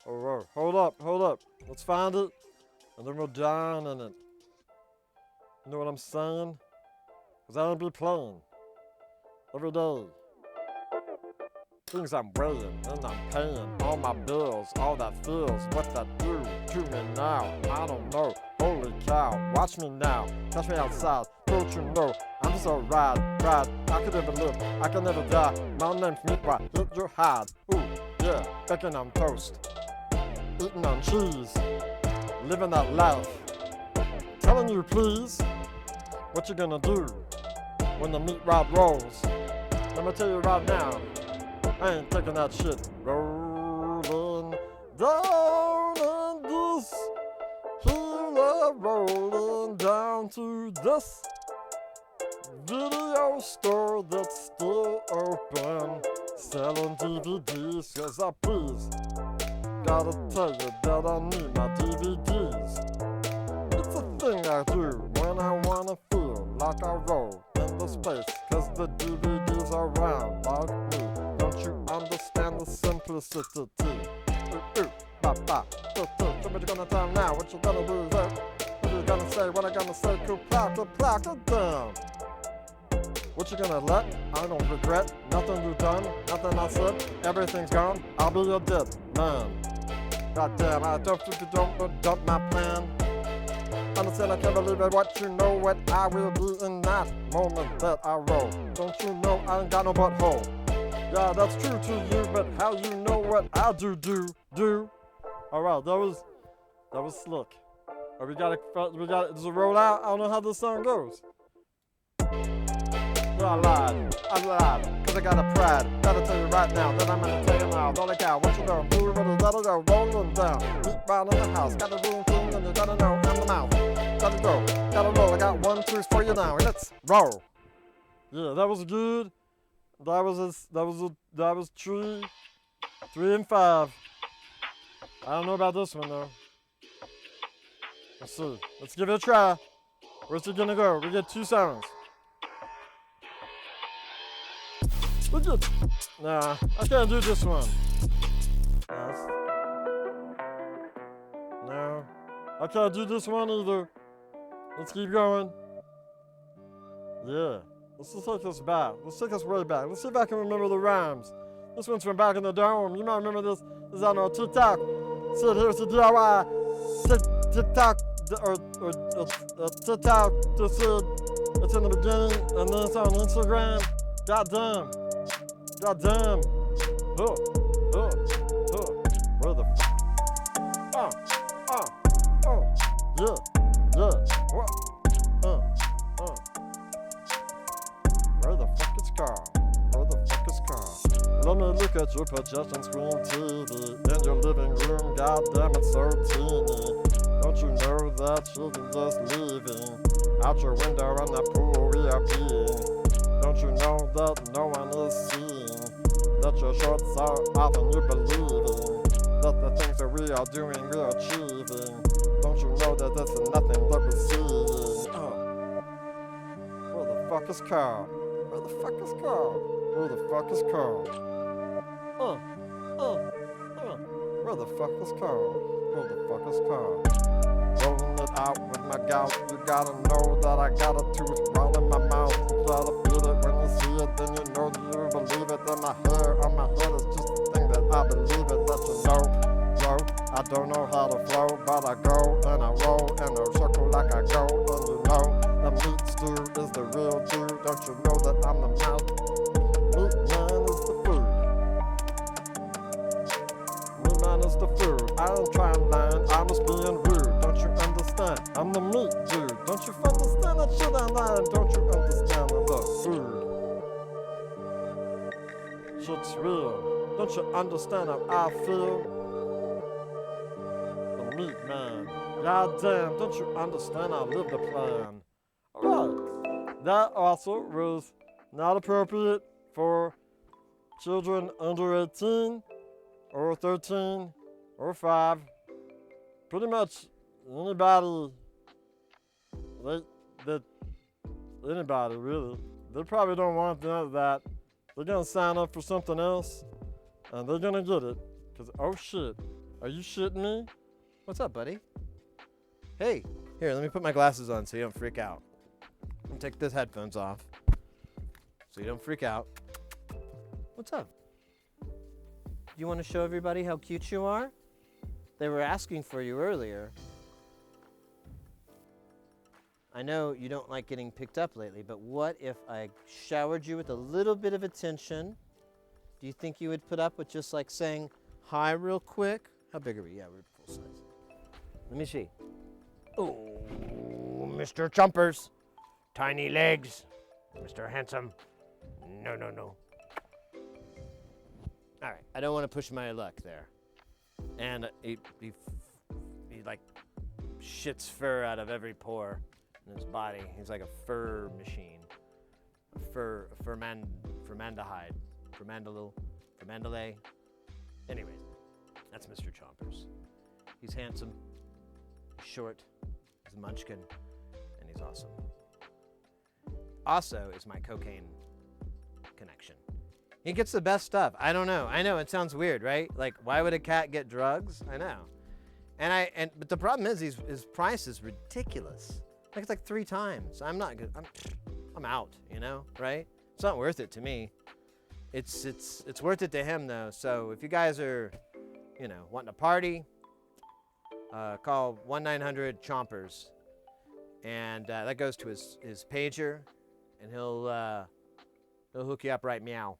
Oh, whoa. Hold up. Let's find it, and then we'll dine in it. You know what I'm saying? Cause I ain't be playing every day. Things I'm weighing and I'm paying, all my bills, all that feels, what that do to me now, I don't know. Holy cow, watch me now, catch me outside, don't you know, I'm live so ride. I could never live, I can never die. My name's Meatwad, hit your hide. Ooh, yeah, bacon on toast, eating on cheese, living that life. Telling you, please, what you gonna do when the meat rod rolls? Let me tell you right now, I ain't taking that shit. Rolling down in this hill, rolling down to this video store that's still open, selling DVDs. Cause I please gotta tell you that I need my DVDs. It's a thing I do when I wanna feel like I roll in the space. Cause the DVDs are round like me. Don't you understand the simplicity? Ooh, ba, ba, so what you gonna tell now? What you gonna do? What you gonna say? What I gonna say? Clock it down. What you gonna let? I don't regret nothing you done, nothing I said. Everything's gone. I'll be a dead man. God damn, I don't dump my plan. Understand, I can't believe it. What you know, what I will be in that moment that I roll. Don't you know I ain't got no butthole? Yeah, that's true to you, but how you know what I do? All right, that was slick. We got it. Does it roll out? I don't know how this song goes. Yeah, I lied, cause I got a pride. Gotta tell you right now that I'm gonna tell you now. Holy cow, what you know? Blue river, gotta go, rolling down. Meat round in the house, got a room thing, and you gotta know I'm the mouth. Gotta go, gotta roll. I got 1, 2 for you now. Let's roll. Yeah, that was good. That was 3 and 5. I don't know about this one though. Let's see. Let's give it a try. Where's it gonna go? We get 2 songs. Nah, I can't do this one. No, I can't do this one either. Let's keep going. Yeah, let's just take this back. Let's take us way back. Let's see if I can remember the rhymes. This one's from back in the dome. You might remember this. This is on our TikTok. Said here's the DIY. TikTok or TikTok. Just said it's in the beginning and then it's on Instagram. Goddamn. Goddamn. Where the yeah. What? Where the fuck is Carl? Let me look at your projection screen TV in your living room. Goddamn, it's so teeny. Don't you know that children just leaving out your window on the pool we are peeing? Don't you know that no one is seeing that your shorts are off and you believing that the things that we are doing we are achieving? Don't you know that this is nothing but receiving? Where the fuck is Carl? Where the fuck is Carl? Where the fuck is Carl? Where the fuck is Carl? Where the fuck is Carl? Rolling it out with my gout. You gotta know that I got a tooth right in my mouth. You gotta feel it when you see it, then you know that you believe it. Then my hair on my head is just the thing that I believe it. That you know, yo, I don't know how to flow, but I go and I roll and I circle like I go. And you know, the meat stew is the real dude. Don't you know that I'm the mouth? Meat man is the food. Meat man is the food. I ain't trying to line, I'm just being rude. Don't you understand? I'm the meat dude. Don't you understand that shit I'm lying? Don't you understand I'm the food? Shit's real. Don't you understand how I feel? The meat man. Goddamn, don't you understand I live the plan? Alright. That also was not appropriate for children under 18 or 13 or 5. Pretty much anybody anybody really. They probably don't want none of that. They're gonna sign up for something else and they're gonna get it. Cause oh shit, are you shitting me? What's up, buddy? Hey, here, let me put my glasses on so you don't freak out. And take those headphones off so you don't freak out. What's up? You want to show everybody how cute you are? They were asking for you earlier. I know you don't like getting picked up lately, but what if I showered you with a little bit of attention? Do you think you would put up with just like saying hi real quick? How big are we? Yeah, we're full size. Let me see. Oh, Mr. Chumpers. Tiny legs. Mr. Handsome. No, no, no. All right, I don't want to push my luck there. And he like shits fur out of every pore in his body. He's like a fur machine. Formandale. Anyways, that's Mr. Chompers. He's handsome, he's short, he's a munchkin, and he's awesome. Also is my cocaine connection. He gets the best stuff. I don't know. I know it sounds weird, right? Like, why would a cat get drugs? I know. But the problem is his price is ridiculous. Like it's like 3 times. I'm not good. I'm out, you know, right? It's not worth it to me. It's worth it to him though. So if you guys are, you know, wanting to party, call 1-900-CHOMPERS, and that goes to his pager, and he'll hook you up right meow.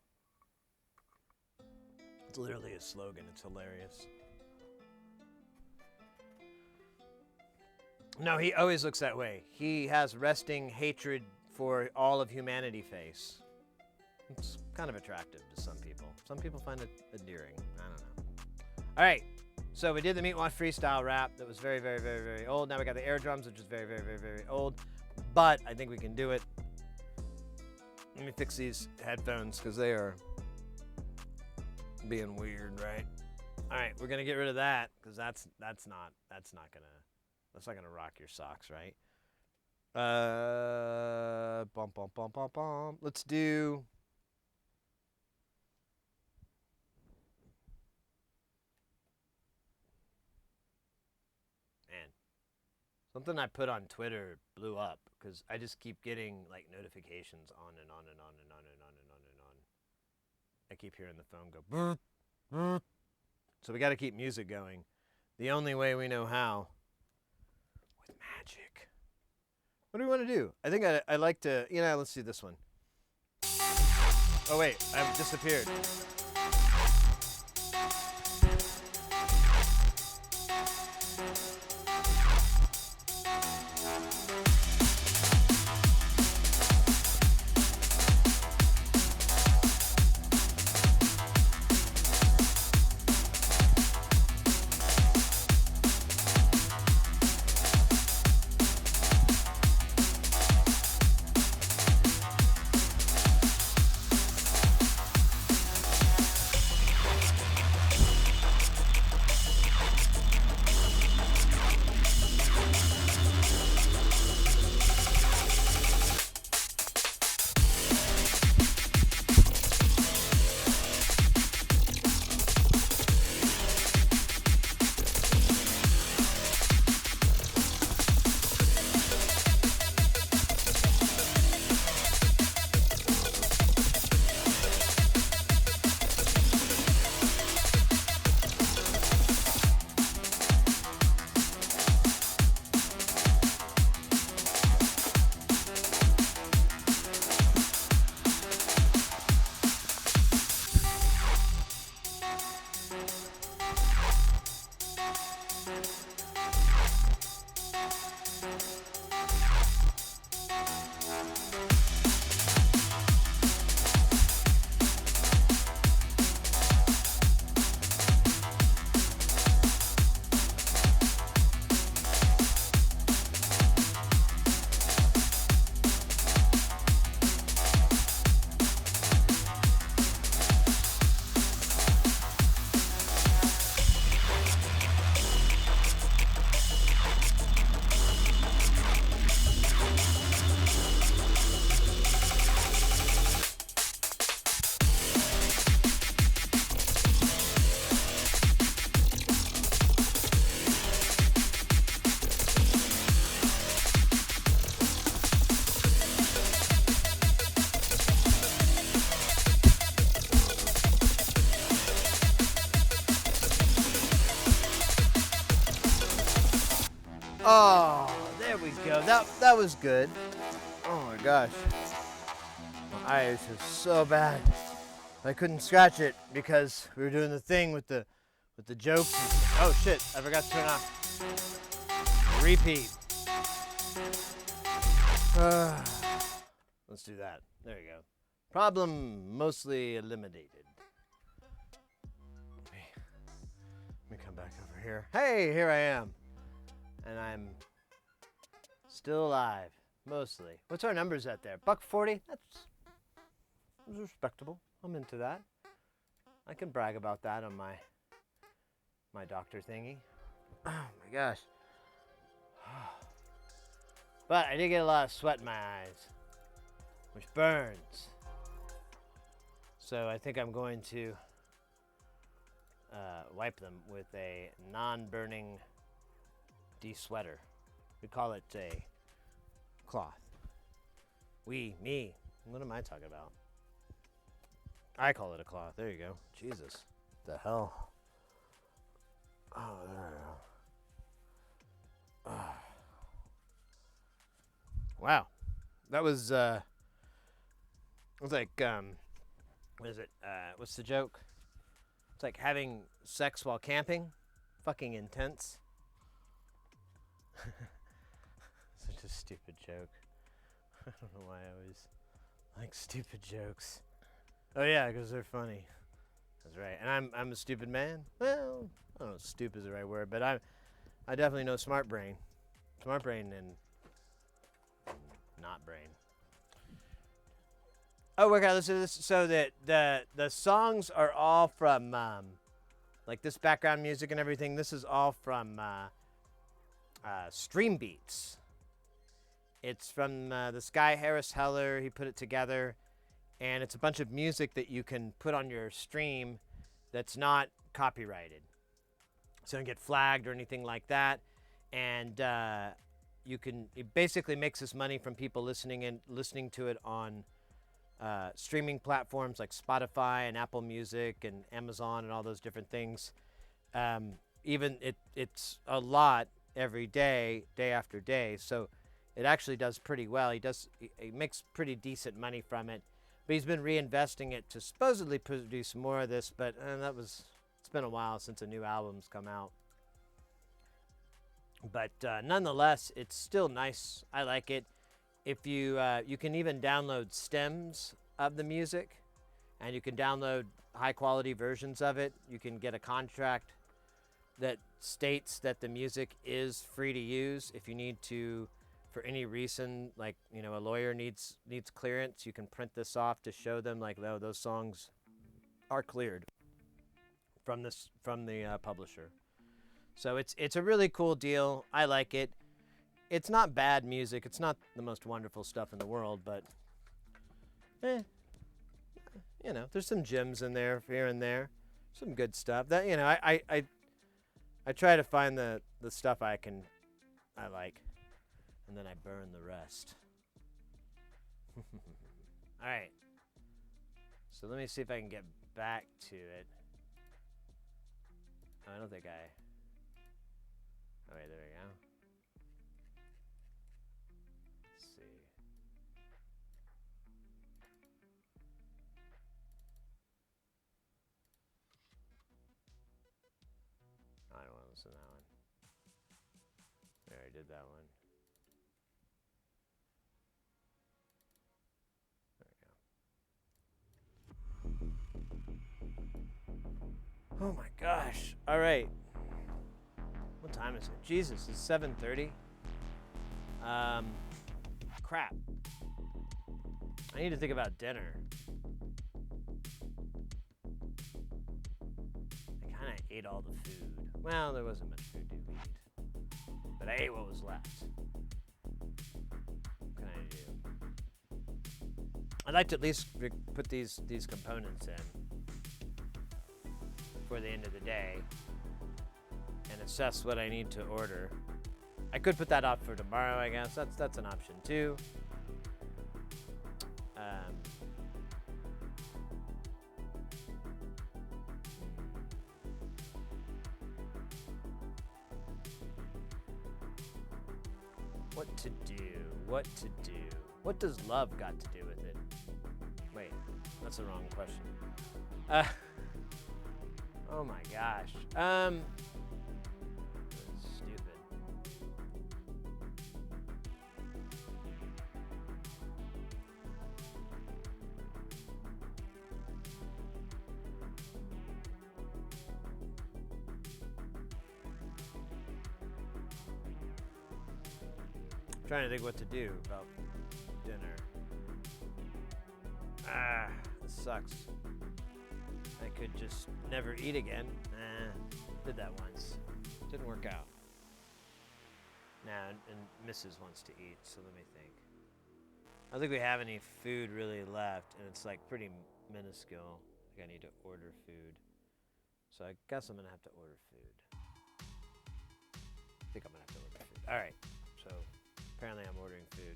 It's literally his slogan. It's hilarious. No, he always looks that way. He has resting hatred for all of humanity face. It's kind of attractive to some people. Some people find it endearing. I don't know. All right. So we did the Meat Wash freestyle rap that was very, very, very, very old. Now we got the air drums, which is very, very, very, very old. But I think we can do it. Let me fix these headphones because they are being weird, right? All right, we're gonna get rid of that because that's not gonna rock your socks, right? Bum bum bum bum bum. Let's do. Man, something I put on Twitter blew up because I just keep getting like notifications on and on and on and on and on and on and on. I keep hearing the phone go brr, brr. So we got to keep music going. The only way we know how. With magic. What do we want to do? I think I like to, let's do this one. Oh wait, I've disappeared. There we go. That was good. Oh my gosh. My eye is just so bad. I couldn't scratch it because we were doing the thing with the jokes. Oh shit! I forgot to turn off. Repeat. Let's do that. There you go. Problem mostly eliminated. Let me come back over here. Hey, here I am. And I'm still alive, mostly. What's our numbers at there? $1.40? That's respectable. I'm into that. I can brag about that on my doctor thingy. Oh my gosh. But I did get a lot of sweat in my eyes, which burns. So I think I'm going to wipe them with a non-burning de-sweater. We call it a cloth. Me. What am I talking about? I call it a cloth. There you go. Jesus. The hell? Oh, there we go. Wow. That was like, what is it? What's the joke? It's like having sex while camping. Fucking intense. Such a stupid joke. I don't know why I always like stupid jokes. Oh yeah, because they're funny. That's right. And I'm a stupid man. Well, I don't know if stupid is the right word, but I definitely know smart brain. Smart brain and not brain. Oh, okay. Listen to this. So that the songs are all from like this background music and everything. This is all from Stream Beats. It's from this guy Harris Heller. He put it together, and it's a bunch of music that you can put on your stream that's not copyrighted, so you don't get flagged or anything like that. And it basically makes this money from people listening to it on streaming platforms like Spotify and Apple Music and Amazon and all those different things. It's a lot every day after day, so it actually does pretty well. He makes pretty decent money from it, but he's been reinvesting it to supposedly produce more of this. But it's been a while since a new album's come out. But nonetheless, it's still nice. I like it. If you can even download stems of the music, and you can download high quality versions of it. You can get a contract that states that the music is free to use. If you need to, for any reason, like a lawyer needs clearance, you can print this off to show them like, oh, those songs are cleared from the publisher. So it's a really cool deal. I like it. It's not bad music. It's not the most wonderful stuff in the world, but there's some gems in there here and there. Some good stuff. That I try to find the stuff I like, and then I burn the rest. All right. So let me see if I can get back to it. I don't think I. Oh wait, there we go. Let's see. I don't want to listen to that one. There, I did that one. There we go. Oh my gosh. All right. What time is it? Jesus, it's 7:30. Crap. I need to think about dinner. I kind of ate all the food. Well, there wasn't much food to eat, but I ate what was left. What can I do? I'd like to at least put these components in for the end of the day and assess what I need to order. I could put that off for tomorrow, I guess. That's an option too. What to do? What to do? What does love got to do with it? Wait, that's the wrong question. Oh my gosh. Stupid. Trying to think what to do about dinner. This sucks. I could just never eat again. Did that once. Didn't work out. Now, and Mrs. wants to eat, so let me think. I don't think we have any food really left, and it's like pretty minuscule. I think I need to order food. So I guess I'm gonna have to order food. I think I'm gonna have to order food. All right, so apparently I'm ordering food.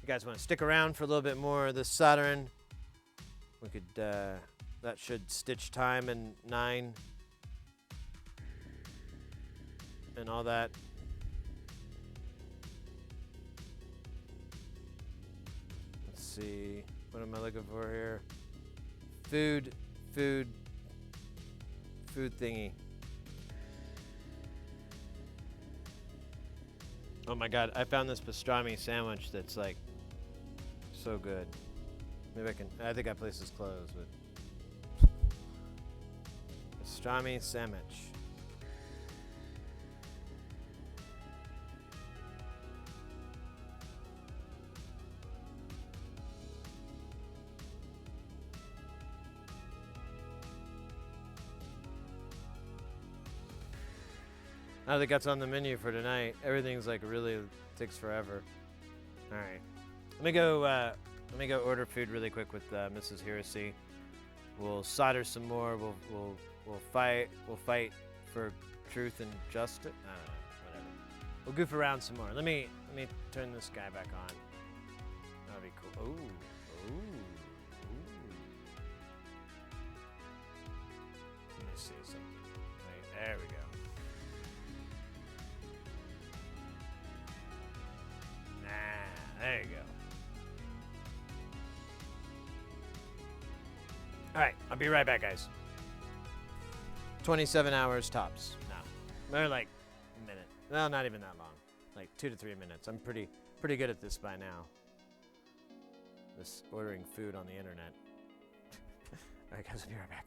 You guys want to stick around for a little bit more of this soldering? We could, that should stitch time in 9 and all that. Let's see, what am I looking for here? Food thingy. Oh my God, I found this pastrami sandwich that's like so good. Maybe I think that place is closed, but pastrami sandwich. I don't think that's on the menu for tonight. Everything's like really takes forever. All right, let me go order food really quick with Mrs. Hirasi. We'll solder some more. We'll fight for truth and justice. I don't know, whatever. We'll goof around some more. Let me turn this guy back on. That'll be cool. Ooh. Let me see something. Wait, there we go. There you go. All right, I'll be right back, guys. 27 hours tops. No, or like a minute. No, not even that long. Like 2 to 3 minutes. I'm pretty good at this by now. This ordering food on the internet. All right, guys, I'll be right back.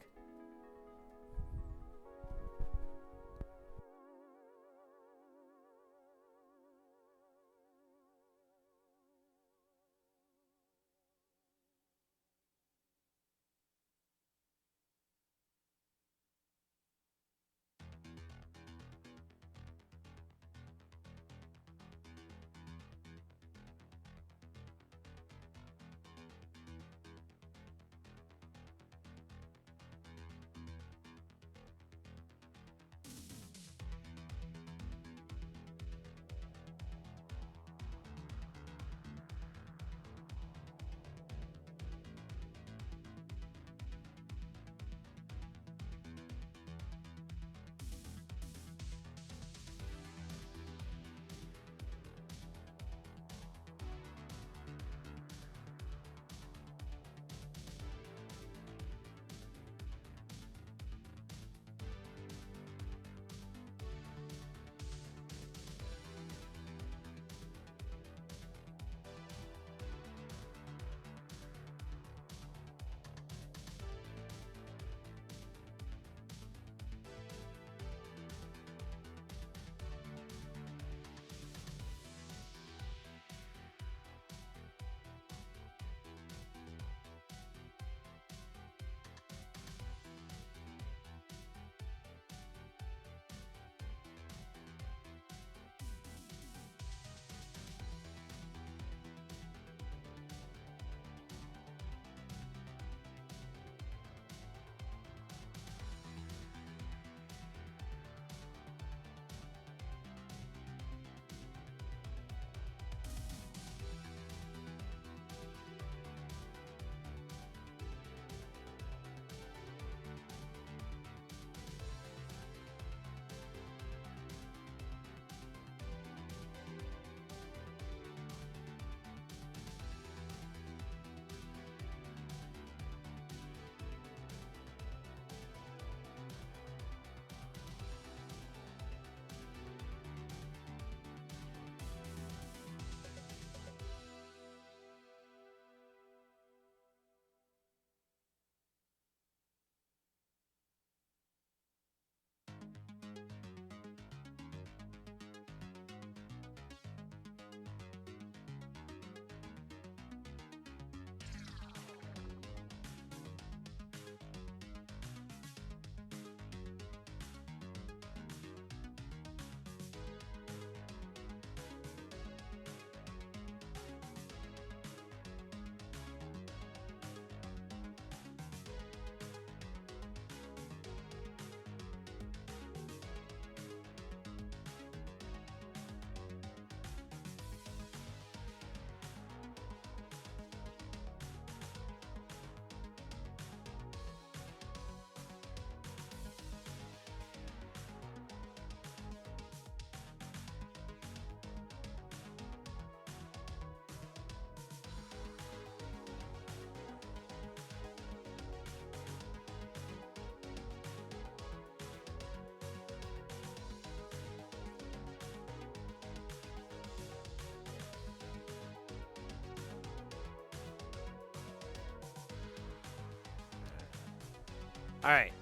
All right.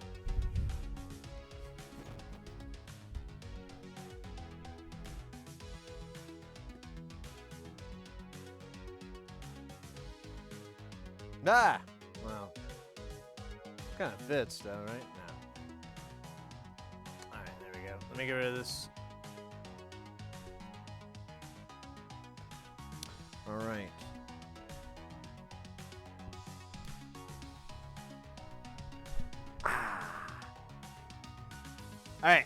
Ah! Well, kind of fits though, right? No. Alright, there we go. Let me get rid of this. Alright. Alright.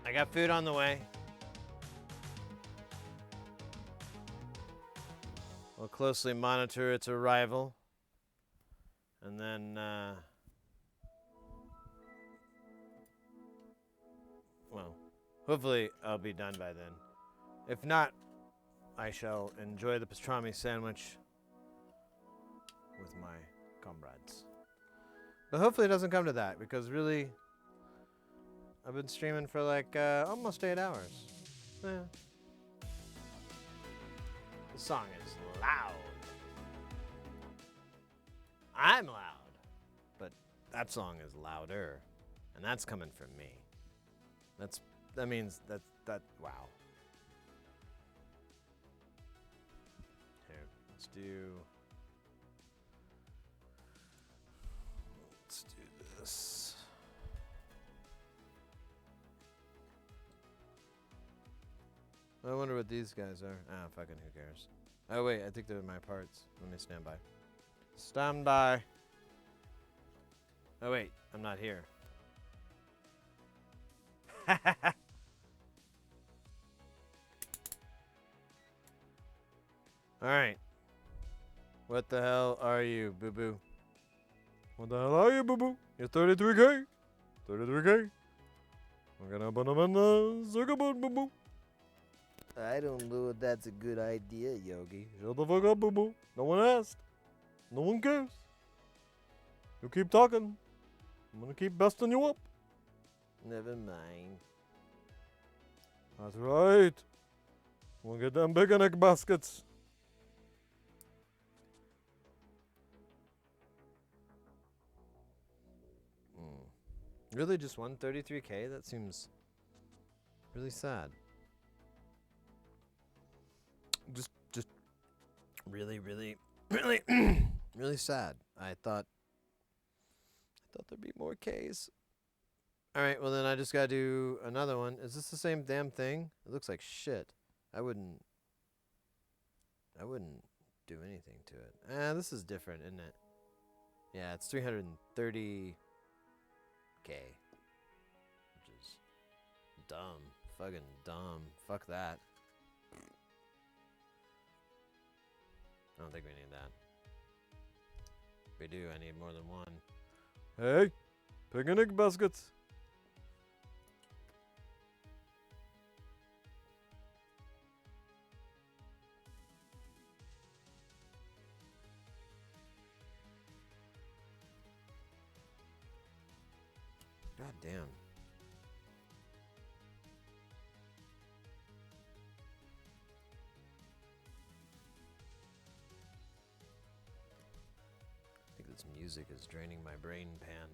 I got food on the way. We'll closely monitor its arrival. And then, well, hopefully I'll be done by then. If not, I shall enjoy the pastrami sandwich with my comrades. But hopefully it doesn't come to that, because really, I've been streaming for like almost 8 hours. Yeah. The song is loud. I'm loud. But that song is louder. And that's coming from me. That means that wow. Here, let's do this. I wonder what these guys are. Ah, fucking who cares. Oh wait, I think they're my parts. Let me stand by. Stand by. Oh wait, I'm not here. Alright. What the hell are you, boo-boo? What the hell are you, boo-boo? You're 33K. 33K. We're gonna banana Zuckerberg, boo-boo. I don't know if that's a good idea, Yogi. Shut the fuck up, boo-boo. No one asked. No one cares. You keep talking. I'm gonna keep busting you up. Never mind. That's right. We'll get them big egg baskets. Really, just 133K? That seems really sad. Just really, really sad. I thought there'd be more Ks. All right, well then I just gotta do another one. Is this the same damn thing? It looks like shit. I wouldn't do anything to it. This is different, isn't it? Yeah, it's 330K. Which is dumb. Fucking dumb. Fuck that. I don't think we need that. If we do, I need more than one. Hey, picnic baskets. God damn. I think this music is draining my brain pan.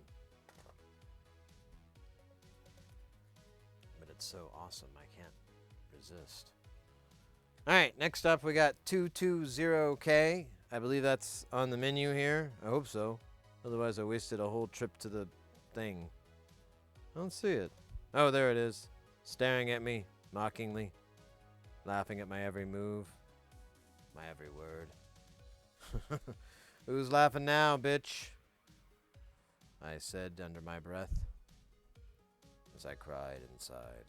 But it's so awesome, I can't resist. Alright, next up we got 220K. I believe that's on the menu here. I hope so. Otherwise I wasted a whole trip to the thing. I don't see it. Oh, there it is. Staring at me, mockingly. Laughing at my every move. My every word. Who's laughing now, bitch? I said under my breath, as I cried inside.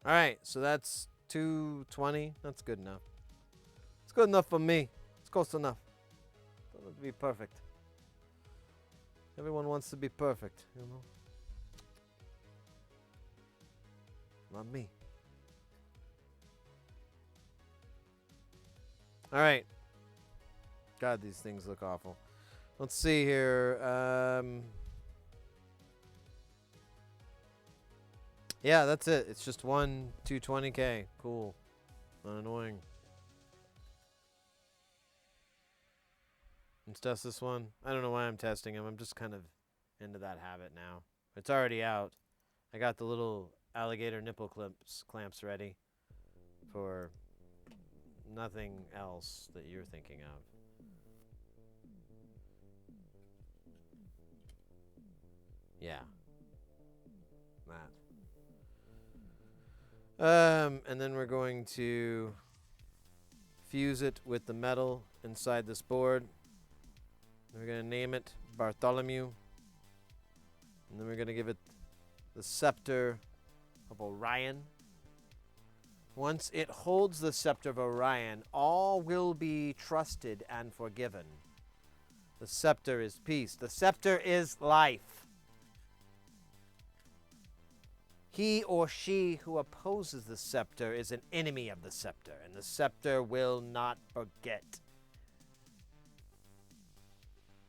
Alright, so that's 220. That's good enough. It's good enough for me. It's close enough. Doesn't have to be perfect. Everyone wants to be perfect, you know? Not me. Alright. God, these things look awful. Let's see here. Yeah, that's it. It's just 220K. Cool. Not annoying. Let's test this one. I don't know why I'm testing him. I'm just kind of into that habit now. It's already out. I got the little alligator nipple clamps ready for nothing else that you're thinking of. Yeah. That. And then we're going to fuse it with the metal inside this board. We're going to name it Bartholomew. And then we're going to give it the Scepter of Orion. Once it holds the Scepter of Orion, all will be trusted and forgiven. The scepter is peace. The scepter is life. He or she who opposes the scepter is an enemy of the scepter, and the scepter will not forget.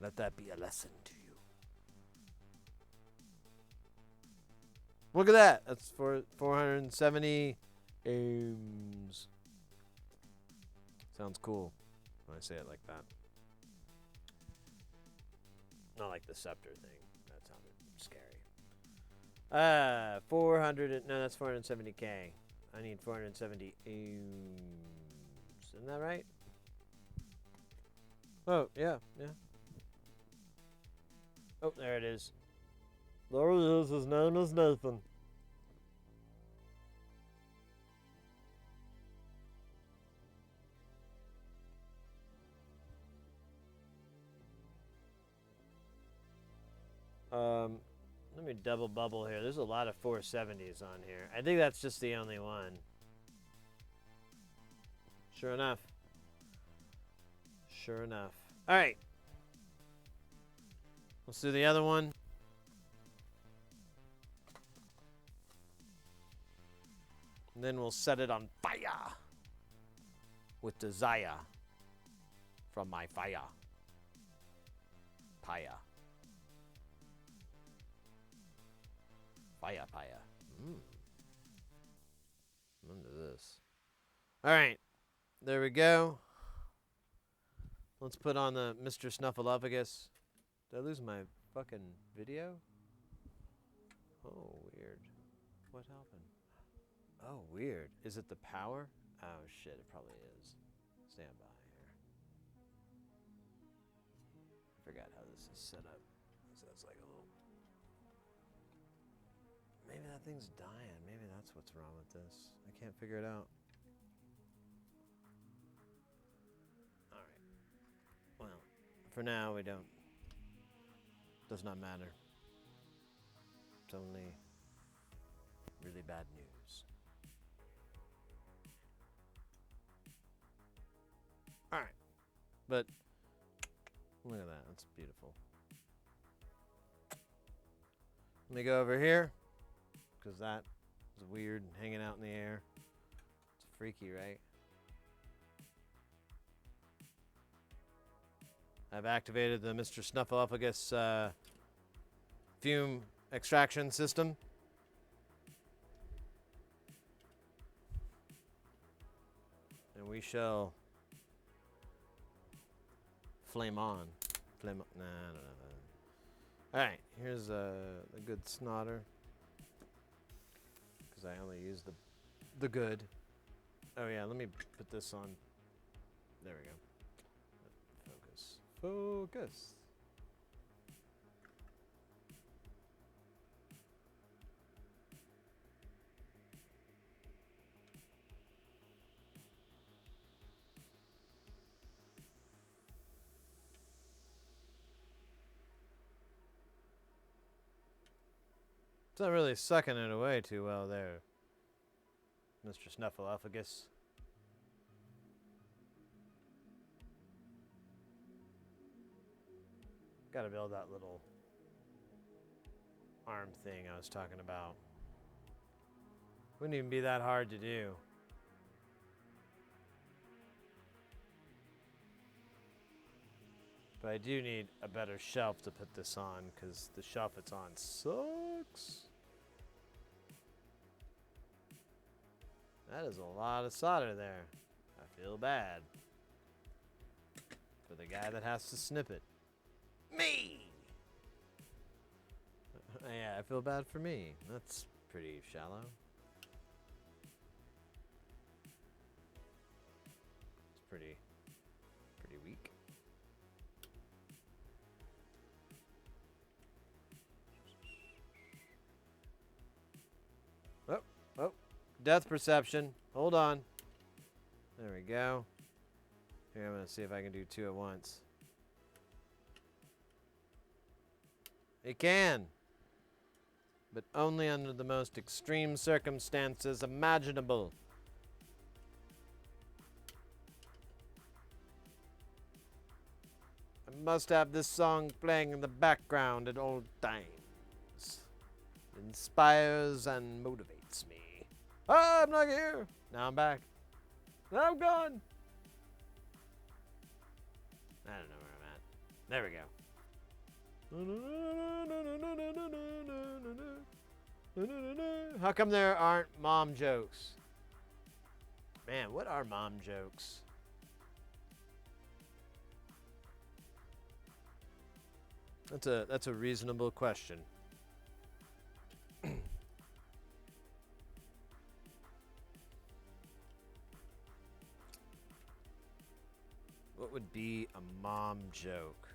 Let that be a lesson to you. Look at that. That's for 470 aims. Sounds cool when I say it like that. Not like the scepter thing. That sounded scary. 400. No, that's 470K. I need 470 aims. Isn't that right? Oh, yeah. Oh, there it is. There he is. His name is Nathan. Let me double bubble here. There's a lot of 470s on here. I think that's just the only one. Sure enough. All right. Let's do the other one. And then we'll set it on fire with desire from my fire. Fire. I'm into this. All right. There we go. Let's put on the Mr. Snuffleupagus. Did I lose my fucking video? Oh, weird. What happened? Oh, weird. Is it the power? Oh, shit. It probably is. Stand by here. I forgot how this is set up. So it's like a little... Maybe that thing's dying. Maybe that's what's wrong with this. I can't figure it out. Alright. Well, for now, we don't... Does not matter. It's only really bad news. Alright. But, look at that. That's beautiful. Let me go over here. Because that is weird hanging out in the air. It's freaky, right? I've activated the Mr. Snuffleupagus fume extraction system. And we shall flame on. Nah, I don't know. Alright, here's the good snotter. Because I only use the good. Oh yeah, let me put this on. There we go. Focus. It's not really sucking it away too well there, Mr. Snuffleupagus. Gotta build that little arm thing I was talking about. Wouldn't even be that hard to do. But I do need a better shelf to put this on, because the shelf it's on sucks. That is a lot of solder there. I feel bad. for the guy that has to snip it. Me! Yeah, I feel bad for me. That's pretty shallow. It's pretty weak. Oh, death perception. Hold on. There we go. Here, I'm gonna see if I can do two at once. It can, but only under the most extreme circumstances imaginable. I must have this song playing in the background at all times. It inspires and motivates me. Ah, I'm not here. Now I'm back. Now I'm gone. I don't know where I'm at. There we go. How come there aren't mom jokes? Man, what are mom jokes? That's a reasonable question. What would be a mom joke?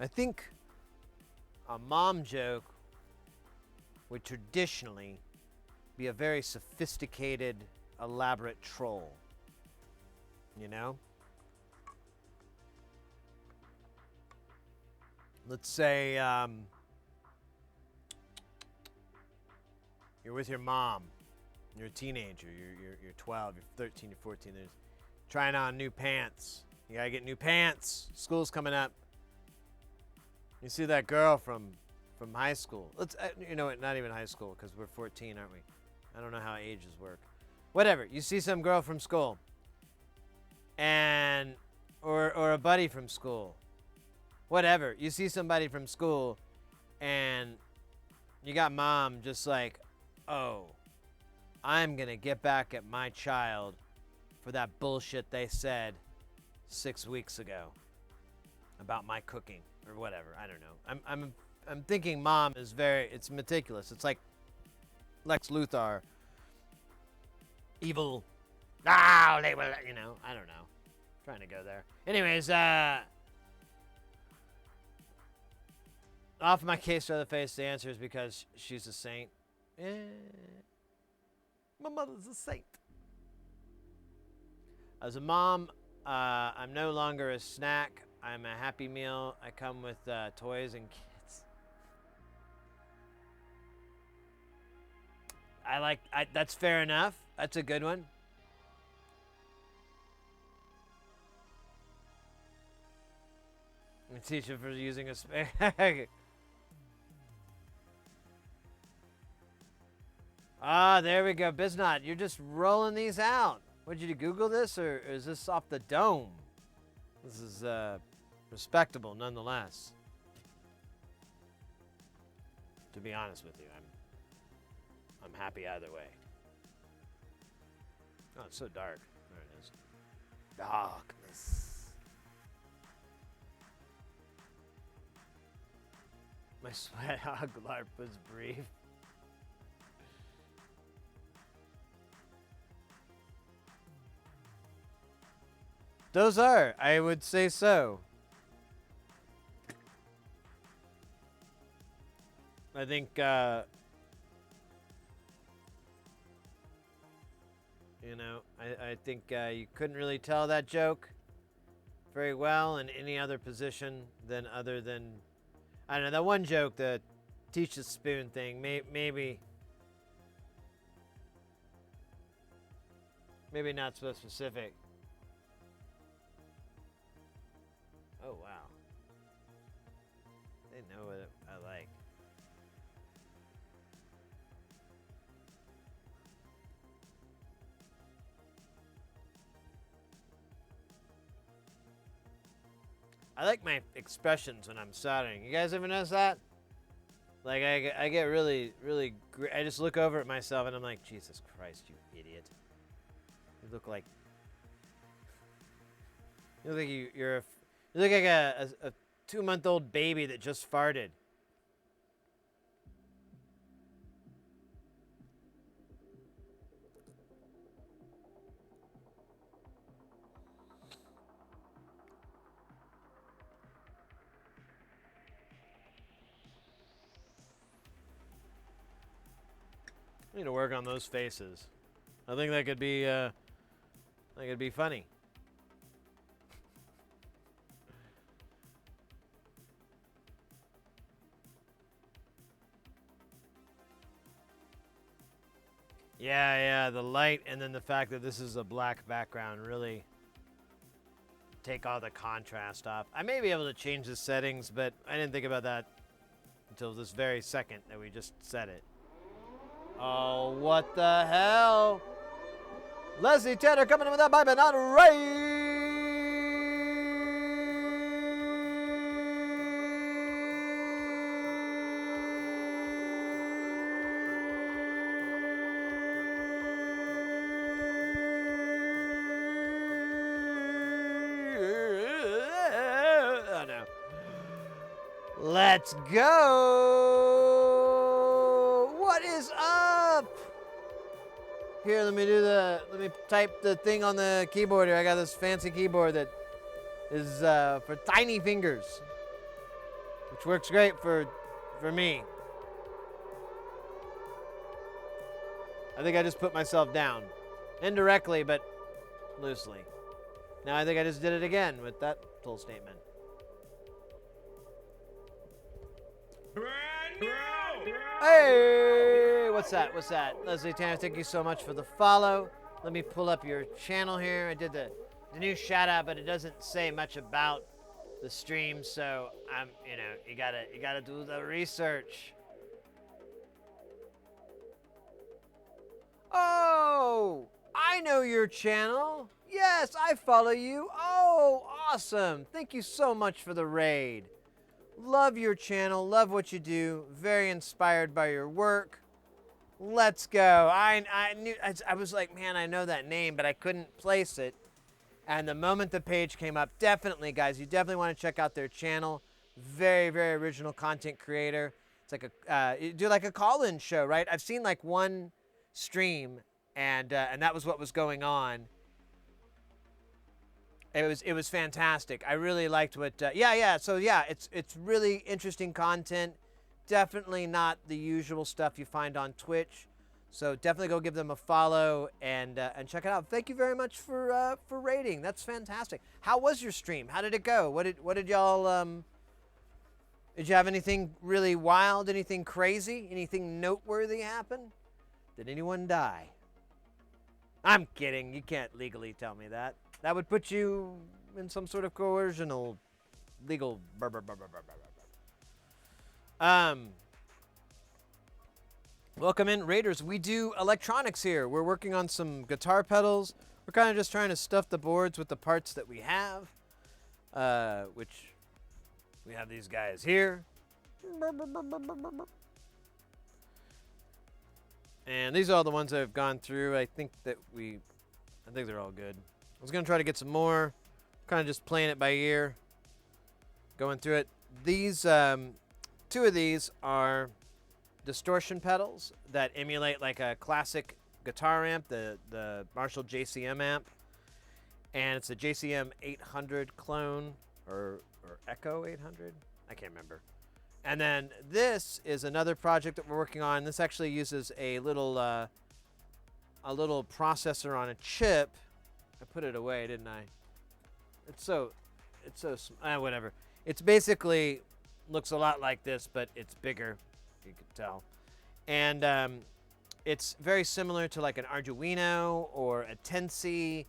I think a mom joke would traditionally be a very sophisticated, elaborate troll. You know? Let's say you're with your mom. You're a teenager. You're 12. You're 13. You're 14. There's trying on new pants. You gotta get new pants. School's coming up. You see that girl from high school. Let's you know what? Not even high school because we're 14, aren't we? I don't know how ages work. Whatever. You see some girl from school, and or a buddy from school. Whatever. You see somebody from school, and you got mom just like, oh, I'm gonna get back at my child for that bullshit they said 6 weeks ago about my cooking or whatever. I don't know. I'm thinking mom is it's meticulous. It's like Lex Luthor, evil. Ah, they will. You know. I don't know. Trying to go there. Anyways, off my case or the face, the answer is because she's a saint. My mother's a saint. As a mom, I'm no longer a snack. I'm a happy meal. I come with toys and kids. That's fair enough. That's a good one. I teach her for using a spare. Ah, there we go. Biznot, you're just rolling these out. Would you Google this, or is this off the dome? This is respectable nonetheless. To be honest with you, I'm happy either way. Oh, it's so dark. There it is. Darkness. My sweat hog LARP was brief. Those are, I would say so. I think, you know, I think you couldn't really tell that joke very well in any other position than other than, I don't know, that one joke, the teach the spoon thing, maybe not so specific. Oh, wow. They know what I like. I like my expressions when I'm soldering. You guys ever notice that? Like, I get really, I just look over at myself and I'm like, Jesus Christ, you idiot. You look like You look like you look like a 2-month-old baby that just farted. I need to work on those faces. I think that could be funny. Yeah, the light and then the fact that this is a black background really take all the contrast off. I may be able to change the settings, but I didn't think about that until this very second that we just said it. Oh, what the hell? Leslie Tanner coming in with that pipe and not Oh no. Let's go. What is up? Here, let me type the thing on the keyboard here. I got this fancy keyboard that is for tiny fingers, which works great for me. I think I just put myself down. Indirectly, but loosely. Now I think I just did it again with that full statement. Hey, what's that? What's that? Leslie Tanner, thank you so much for the follow. Let me pull up your channel here. I did the new shout out, but it doesn't say much about the stream, so I'm, you gotta do the research. Oh, I know your channel. Yes, I follow you. Oh, awesome. Thank you so much for the raid. Love your channel. Love what you do. Very inspired by your work. Let's go. I was like, man, I know that name, but I couldn't place it. And the moment the page came up, definitely, guys, you definitely want to check out their channel. Very, very original content creator. It's like you do like a call-in show, right? I've seen like one stream, and that was what was going on. It was fantastic. I really liked what. So yeah, it's really interesting content. Definitely not the usual stuff you find on Twitch. So definitely go give them a follow and check it out. Thank you very much for rating. That's fantastic. How was your stream? How did it go? What did y'all Did you have anything really wild? Anything crazy? Anything noteworthy happen? Did anyone die? I'm kidding. You can't legally tell me that. That would put you in some sort of coercional legal. Welcome in, Raiders. We do electronics here. We're working on some guitar pedals. We're kind of just trying to stuff the boards with the parts that we have, which we have these guys here. And these are all the ones that I've gone through. I think they're all good. I was going to try to get some more, kind of just playing it by ear, going through it. These, two of these are distortion pedals that emulate like a classic guitar amp, the Marshall JCM amp. And it's a JCM 800 clone, or Echo 800? I can't remember. And then this is another project that we're working on. This actually uses a little processor on a chip. I put it away, didn't I? Whatever. It's basically looks a lot like this, but it's bigger. You can tell, and it's very similar to like an Arduino or a Tensi,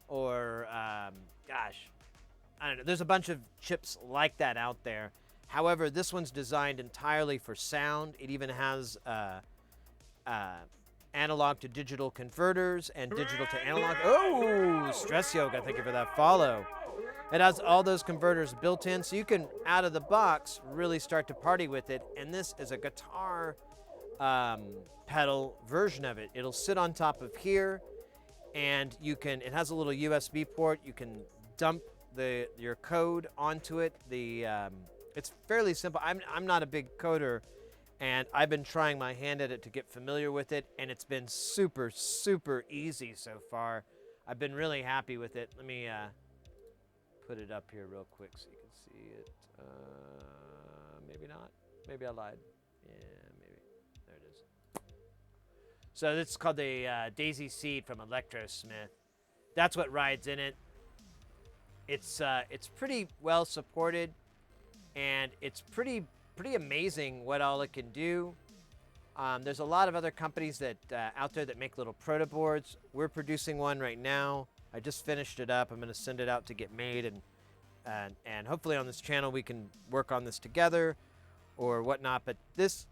or I don't know. There's a bunch of chips like that out there. However, this one's designed entirely for sound. It even has analog to digital converters and digital to analog. Oh, Stress Yoga, thank you for that follow. It has all those converters built in, so you can, out of the box, really start to party with it. And this is a guitar pedal version of it. It'll sit on top of here, and it has a little USB port. You can dump your code onto it. It's fairly simple. I'm not a big coder, and I've been trying my hand at it to get familiar with it, and it's been super, super easy so far. I've been really happy with it. Let me put it up here real quick so you can see it. Maybe not. Maybe I lied. Yeah, maybe. There it is. So this is called the Daisy Seed from Electrosmith. That's what rides in it. It's pretty well supported, and it's pretty amazing what all it can do. There's a lot of other companies that out there that make little proto boards. We're producing one right now. I just finished it up. I'm going to send it out to get made, and hopefully on this channel we can work on this together or whatnot. But this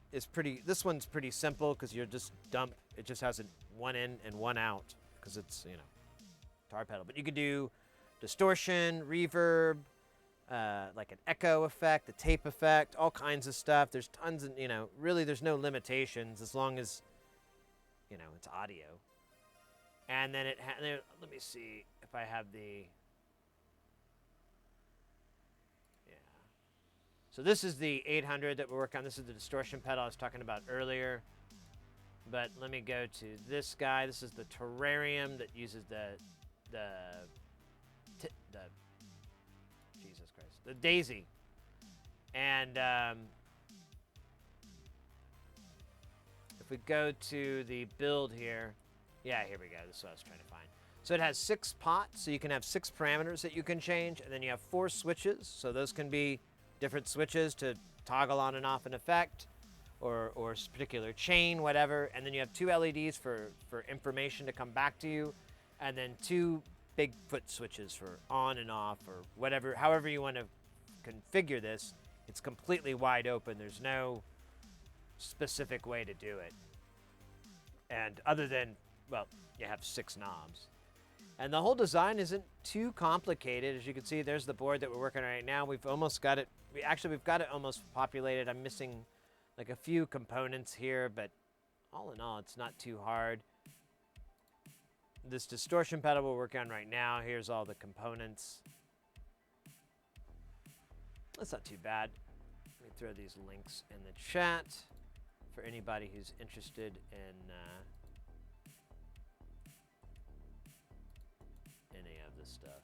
one's pretty simple because you're just dump. It just has one in and one out because it's, you know, guitar pedal. But you could do distortion, reverb, like an echo effect, a tape effect, all kinds of stuff. There's tons of, you know, really there's no limitations as long as, you know, it's audio. And then let me see if I have the, yeah. So this is the 800 that we're working on. This is the distortion pedal I was talking about earlier. But let me go to this guy. This is the Terrarium that uses the Jesus Christ, the Daisy. And if we go to the build here, yeah, here we go. This is what I was trying to find. So it has 6 pots, so you can have 6 parameters that you can change, and then you have 4 switches. So those can be different switches to toggle on and off an effect, or a particular chain, whatever. And then you have 2 LEDs for information to come back to you, and then 2 big foot switches for on and off, or whatever, however you want to configure this. It's completely wide open. There's no specific way to do it. And other than, well, you have 6 knobs. And the whole design isn't too complicated. As you can see, there's the board that we're working on right now. We've almost got it. We've got it almost populated. I'm missing like a few components here, but all in all, it's not too hard. This distortion pedal we're working on right now, here's all the components. That's not too bad. Let me throw these links in the chat for anybody who's interested in any of this stuff.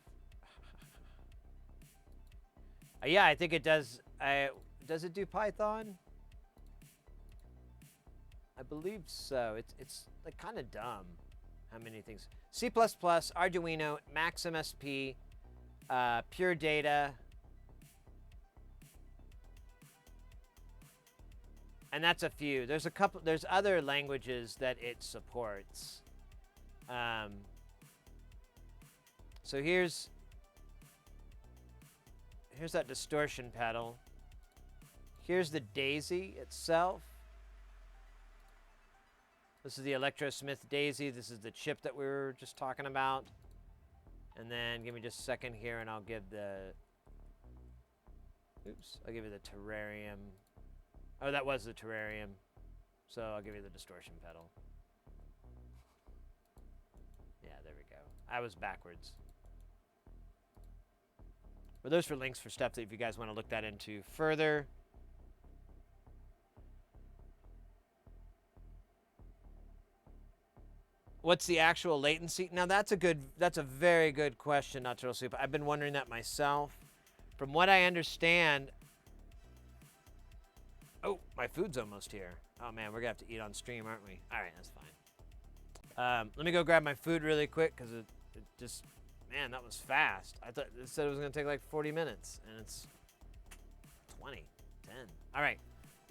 Yeah, I think it does. Does it do Python? I believe so. It's like kind of dumb how many things. C++, Arduino, Max MSP, Pure Data, and that's a few. There's a couple. There's other languages that it supports. So here's that distortion pedal. Here's the Daisy itself. This is the Electrosmith Daisy. This is the chip that we were just talking about. And then give me just a second here and I'll give I'll give you the Terrarium. Oh, that was the Terrarium. So I'll give you the distortion pedal. Yeah, there we go. I was backwards. But those for links for stuff that if you guys want to look that into further. What's the actual latency? Now that's a very good question, Natural Soup. I've been wondering that myself. From what I understand, oh, my food's almost here. Oh man, we're gonna have to eat on stream, aren't we? All right, that's fine. Let me go grab my food really quick because it just, man, that was fast. I thought it said it was gonna take like 40 minutes, and it's 10. All right,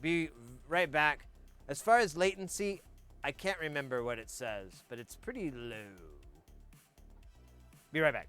be right back. As far as latency, I can't remember what it says, but it's pretty low. Be right back.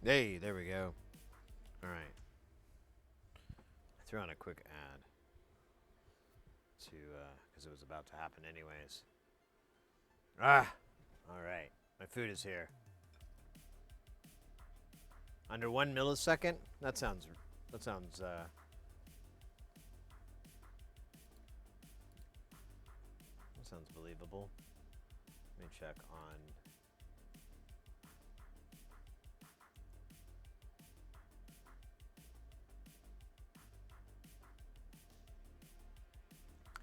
Hey, there we go. All right. I threw on a quick ad to because it was about to happen anyways. Ah, all right. My food is here. Under 1 millisecond? That sounds believable. Let me check on.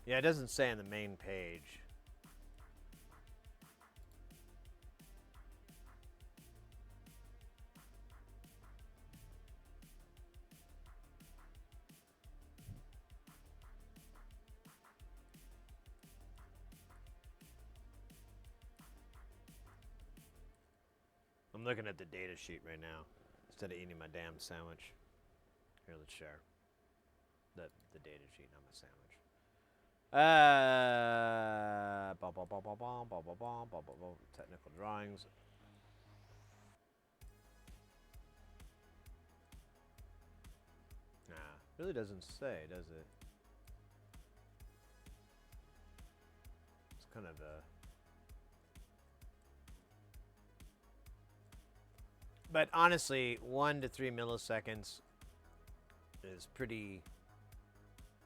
Yeah, it doesn't say on the main page. I'm looking at the data sheet right now instead of eating my damn sandwich. Here, let's share the data sheet, not my sandwich. Technical drawings. Nah, really doesn't say, does it? It's kind of a. But honestly, 1 to 3 milliseconds is pretty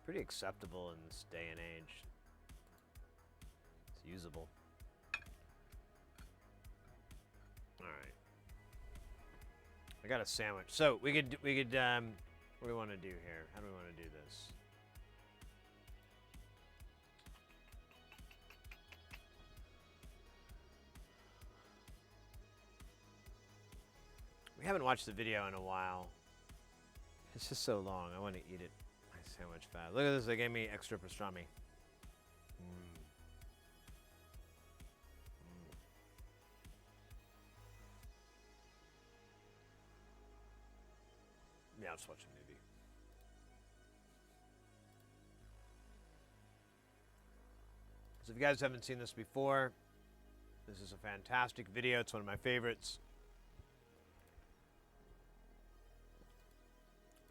acceptable in this day and age. It's usable. All right. I got a sandwich. So we could what do we want to do here? How do we want to do this? We haven't watched the video in a while. It's just so long. I want to eat it. My sandwich fast. Look at this. They gave me extra pastrami. Yeah, I'll just watch a movie. So if you guys haven't seen this before, this is a fantastic video. It's one of my favorites.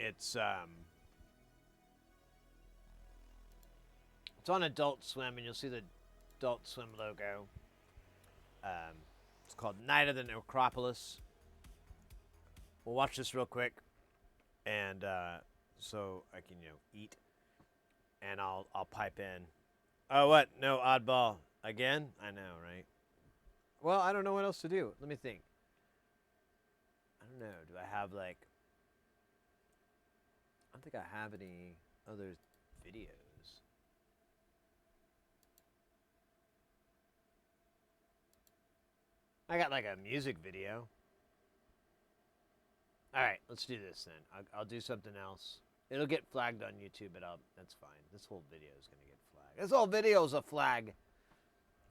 It's on Adult Swim, and you'll see the Adult Swim logo. It's called Night of the Necropolis. We'll watch this real quick, and so I can eat, and I'll pipe in. Oh, what? No, oddball again? I know, right? Well, I don't know what else to do. Let me think. I don't know. Do I have like? I don't think I have any other videos. I got like a music video. All right, let's do this then. I'll do something else. It'll get flagged on YouTube, but that's fine. This whole video is gonna get flagged. This whole video is a flag.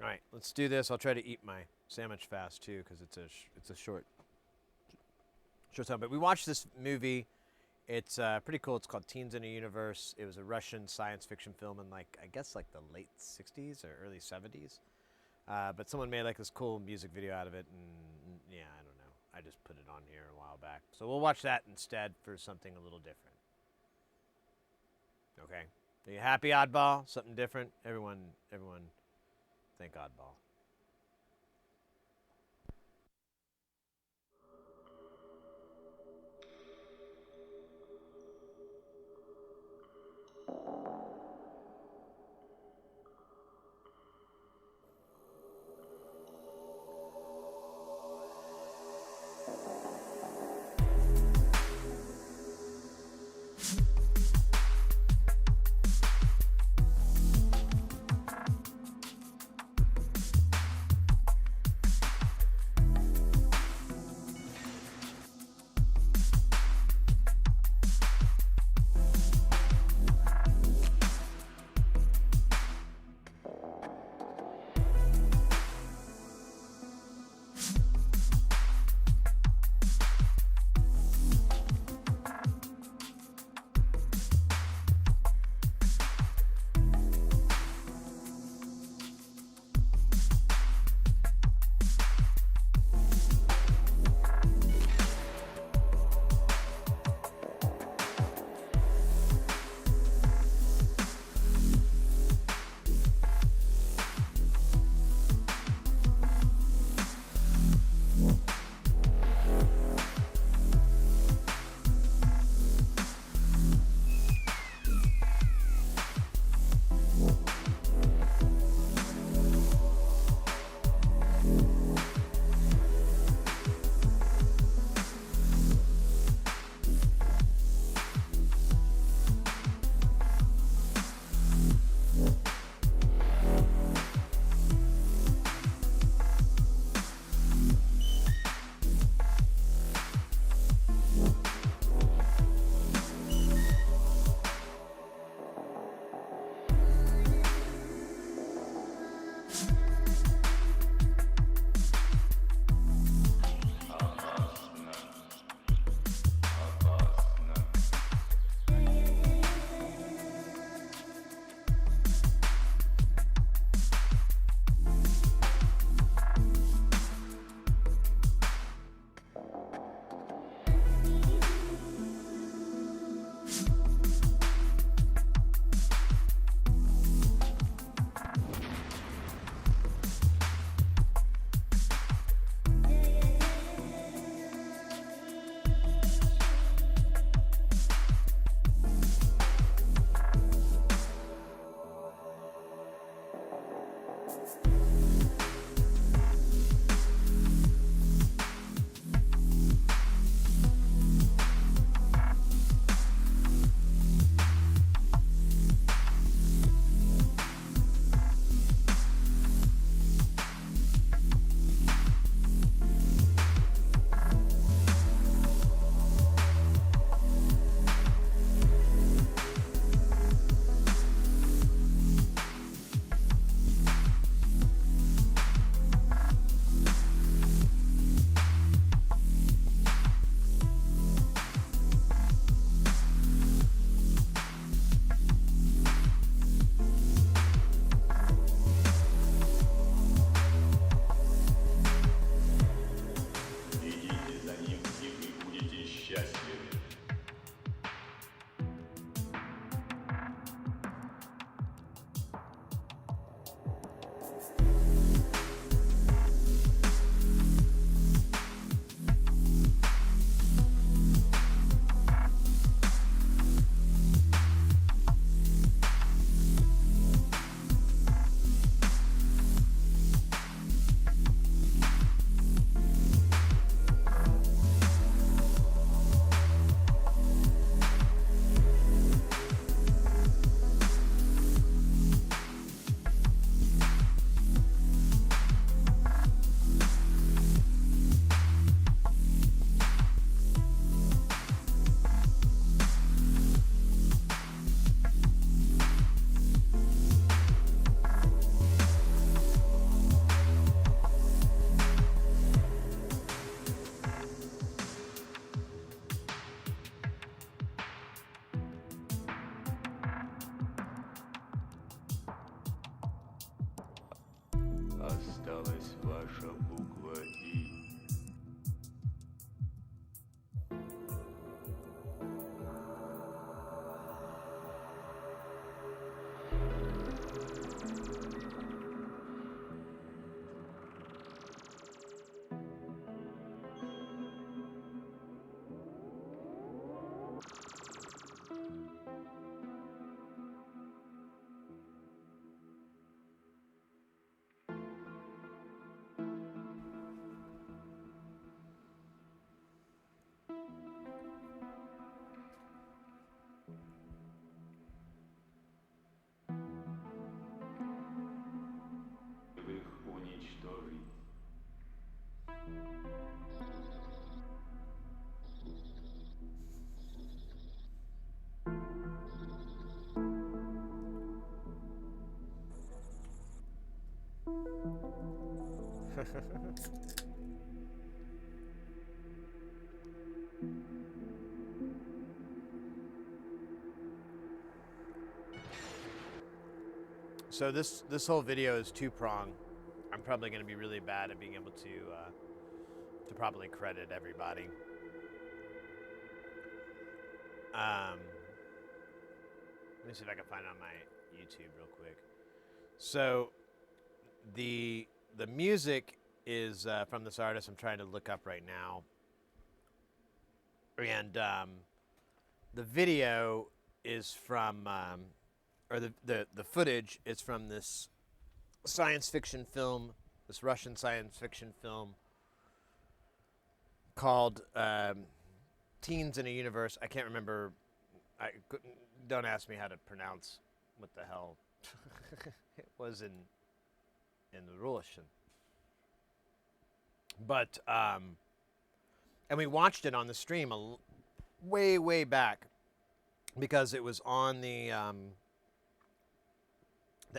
All right, let's do this. I'll try to eat my sandwich fast too, because it's a short time. But we watched this movie. It's pretty cool. It's called Teens in a Universe. It was a Russian science fiction film in I guess the late 60s or early 70s. But someone made this cool music video out of it, and yeah, I don't know. I just put it on here a while back. So we'll watch that instead for something a little different. Okay. Are you happy, Oddball? Something different? Everyone thank Oddball. осталась ваша буква «И». Их уничтожить. So this whole video is two-pronged. I'm probably going to be really bad at being able to properly credit everybody. Let me see if I can find it on my YouTube real quick. So the music is from this artist I'm trying to look up right now, and the video is from or the footage is from this science fiction film, this Russian science fiction film called Teens in a Universe. I can't remember. Don't ask me how to pronounce what the hell it was in Russian. But and we watched it on the stream way back because it was on the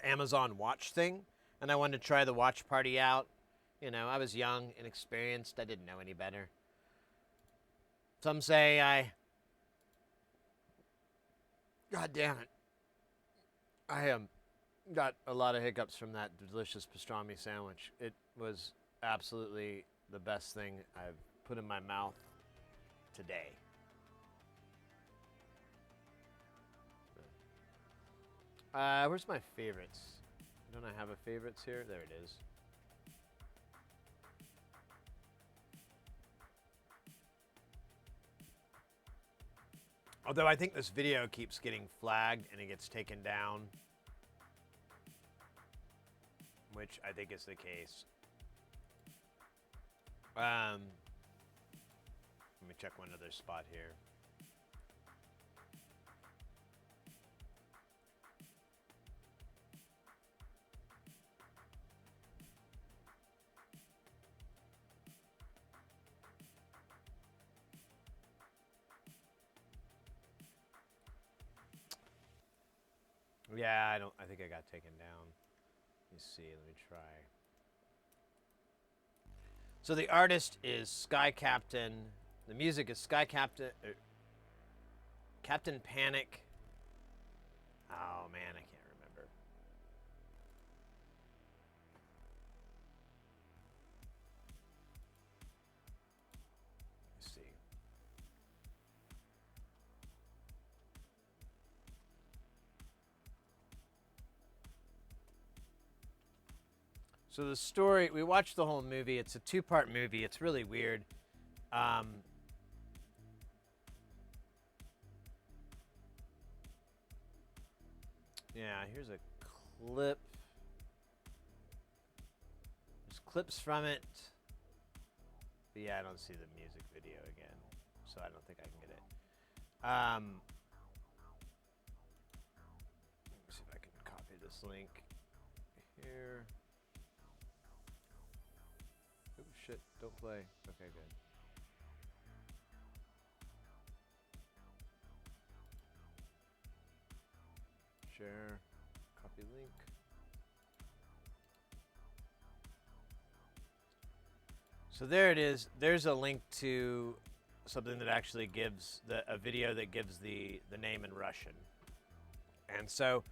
Amazon Watch thing, and I wanted to try the watch party out. You know, I was young, inexperienced. I didn't know any better. Some say God damn it. I got a lot of hiccups from that delicious pastrami sandwich. It was absolutely the best thing I've put in my mouth today. Where's my favorites? Don't I have a favorites here? There it is. Although I think this video keeps getting flagged and it gets taken down, which I think is the case. Let me check one other spot here. Yeah, I think I got taken down. Let me see, let me try. So the artist is Sky Captain. The music is Sky Captain, Captain Panic. Oh man, I can't remember. Let's see. So the story, we watched the whole movie. It's a two-part movie. It's really weird. Yeah, here's a clip. There's clips from it. But yeah, I don't see the music video again, so I don't think I can get it. Let me see if I can copy this link here. Oh shit, don't play. Okay, good. Share, copy link. So there it is. There's a link to something that actually gives a video that gives the name in Russian. And so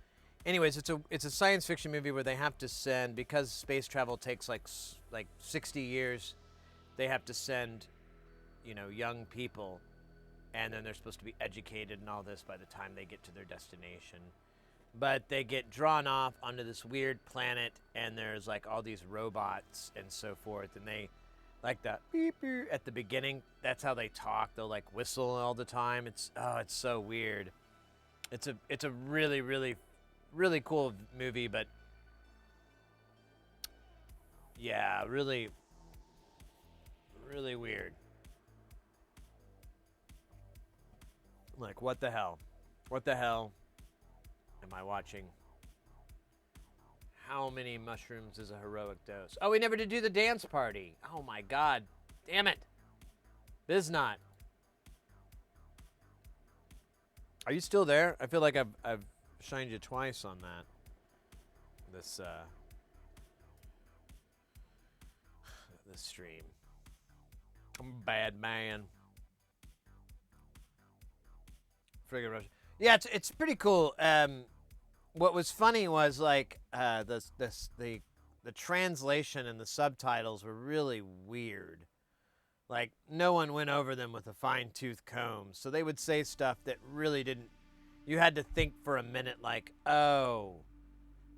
Anyways, it's a science fiction movie where they have to send, because space travel takes like 60 years, they have to send, you know, young people, and then they're supposed to be educated and all this by the time they get to their destination. But they get drawn off onto this weird planet, and there's like all these robots and so forth, and they like the beep beep at the beginning. That's how they talk. They'll like whistle all the time. It's so weird. It's a really really cool movie, but yeah, really weird. Like, what the hell? What the hell am I watching? How many mushrooms is a heroic dose? Oh, we never did do the dance party. Oh my god. Damn it. Biznot. Are you still there? I feel like I've shined you twice on that. This this stream. I'm a bad man. Friggin' Russian. Yeah, it's pretty cool. What was funny was like the translation and the subtitles were really weird. Like, no one went over them with a fine-tooth comb, so they would say stuff that really didn't. You had to think for a minute, like, oh,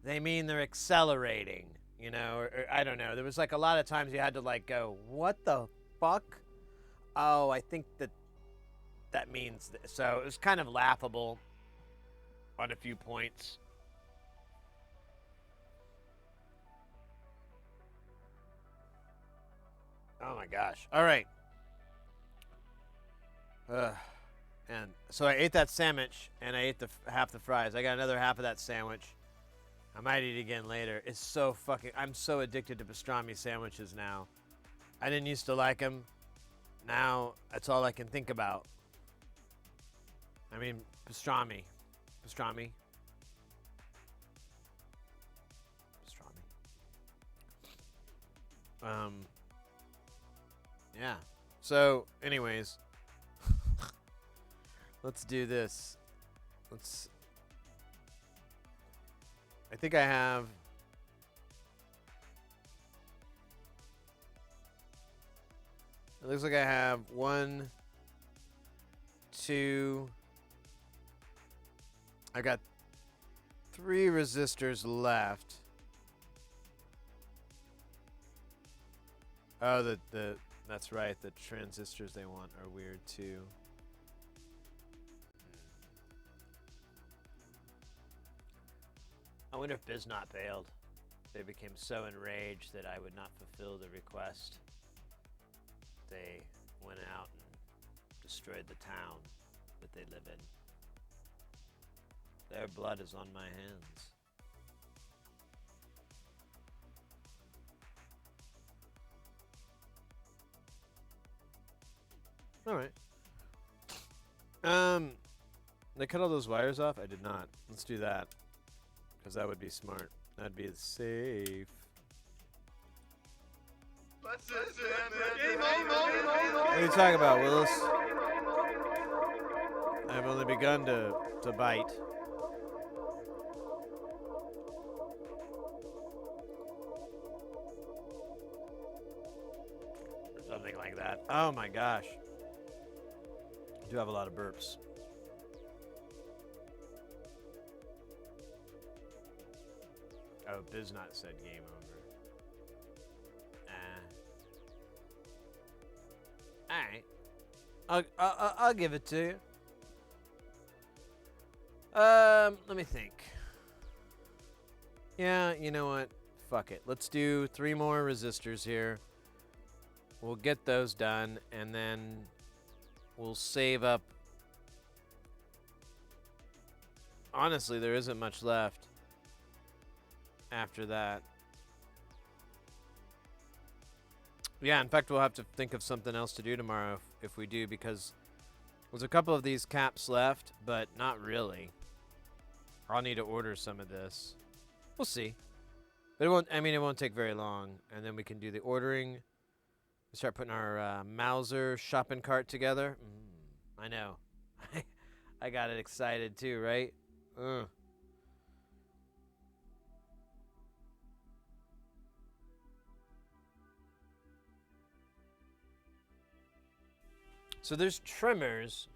they mean they're accelerating, you know, or I don't know. There was like a lot of times you had to like go, what the fuck? Oh, I think that means so it was kind of laughable on a few points. Oh my gosh. All right. And so I ate that sandwich and I ate half the fries. I got another half of that sandwich. I might eat again later. It's so fucking, I'm so addicted to pastrami sandwiches now. I didn't used to like them. Now that's all I can think about. I mean, pastrami. Yeah. So, anyways, let's do this. I think I have. It looks like I have 1, 2. I got 3 resistors left. Oh, that's right. The transistors they want are weird too. I wonder if Biznot bailed. They became so enraged that I would not fulfill the request. They went out and destroyed the town that they live in. Their blood is on my hands. All right. They cut all those wires off? I did not. Let's do that. Because that would be smart. That'd be safe. That's it, man. Game over. What are you talking about, Willis? I've only begun to bite. Or something like that. Oh my gosh. I do have a lot of burps. Oh, Biznot said game over. Alright. I'll give it to you. Let me think. Yeah, you know what? Fuck it. Let's do 3 more resistors here. We'll get those done, and then we'll save up. Honestly, there isn't much left after that. Yeah, in fact, we'll have to think of something else to do tomorrow if we do, because there's a couple of these caps left, but not really. I'll need to order some of this. We'll see. But it won't take very long, and then we can do the ordering. Start putting our Mauser shopping cart together. I know. I got it excited too, right? So there's trimmers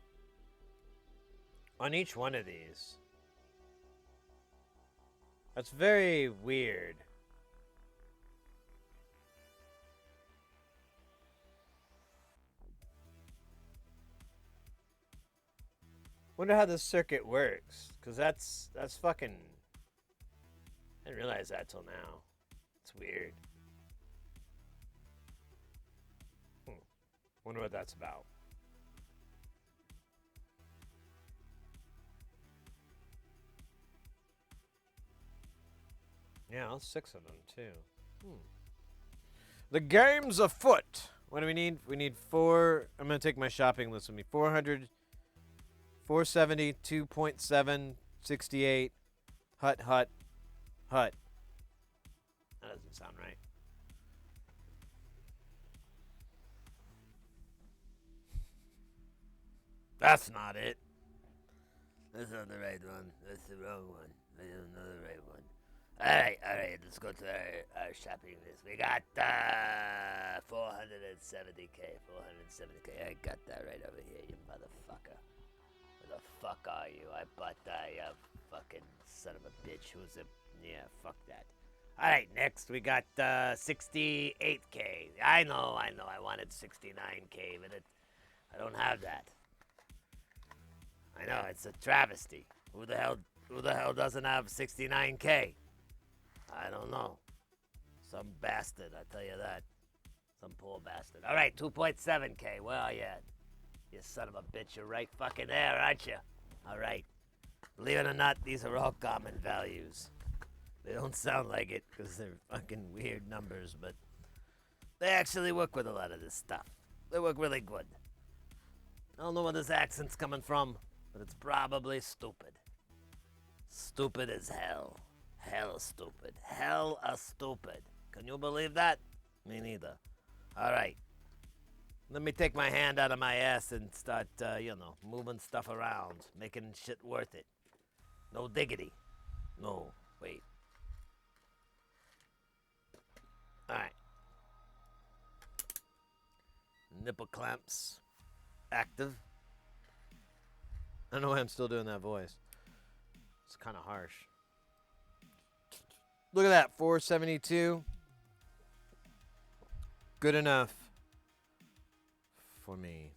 on each one of these. That's very weird. Wonder how this circuit works, because that's fucking... I didn't realize that till now. It's weird. Wonder what that's about. Yeah, all 6 of them, too. The game's afoot. What do we need? We need 4... I'm going to take my shopping list with me. 400... 470, 2.7, 68, hut. That doesn't sound right. That's not it. That's not the right one. That's the wrong one. I don't know the right one. Alright, let's go to our shopping list. We got 470k, 470k. I got that right over here, you motherfucker. Where the fuck are you? I bought that, you fucking son of a bitch. Who's a... Yeah, fuck that. Alright, next we got 68k. I know, I wanted 69k, but I don't have that. I know, it's a travesty. Who the hell doesn't have 69k? I don't know. Some bastard, I tell you that. Some poor bastard. Alright, 2.7k. Where are you at? You son of a bitch, you're right fucking there, aren't you? Alright. Believe it or not, these are all common values. They don't sound like it because they're fucking weird numbers, but they actually work with a lot of this stuff. They work really good. I don't know where this accent's coming from, but it's probably stupid. Stupid as hell. Hell stupid. Hell a stupid. Can you believe that? Me neither. Alright. Let me take my hand out of my ass and start, moving stuff around. Making shit worth it. No diggity. No, wait. Alright. Nipple clamps. Active. I don't know why I'm still doing that voice. It's kind of harsh. Look at that, 472. Good enough for me.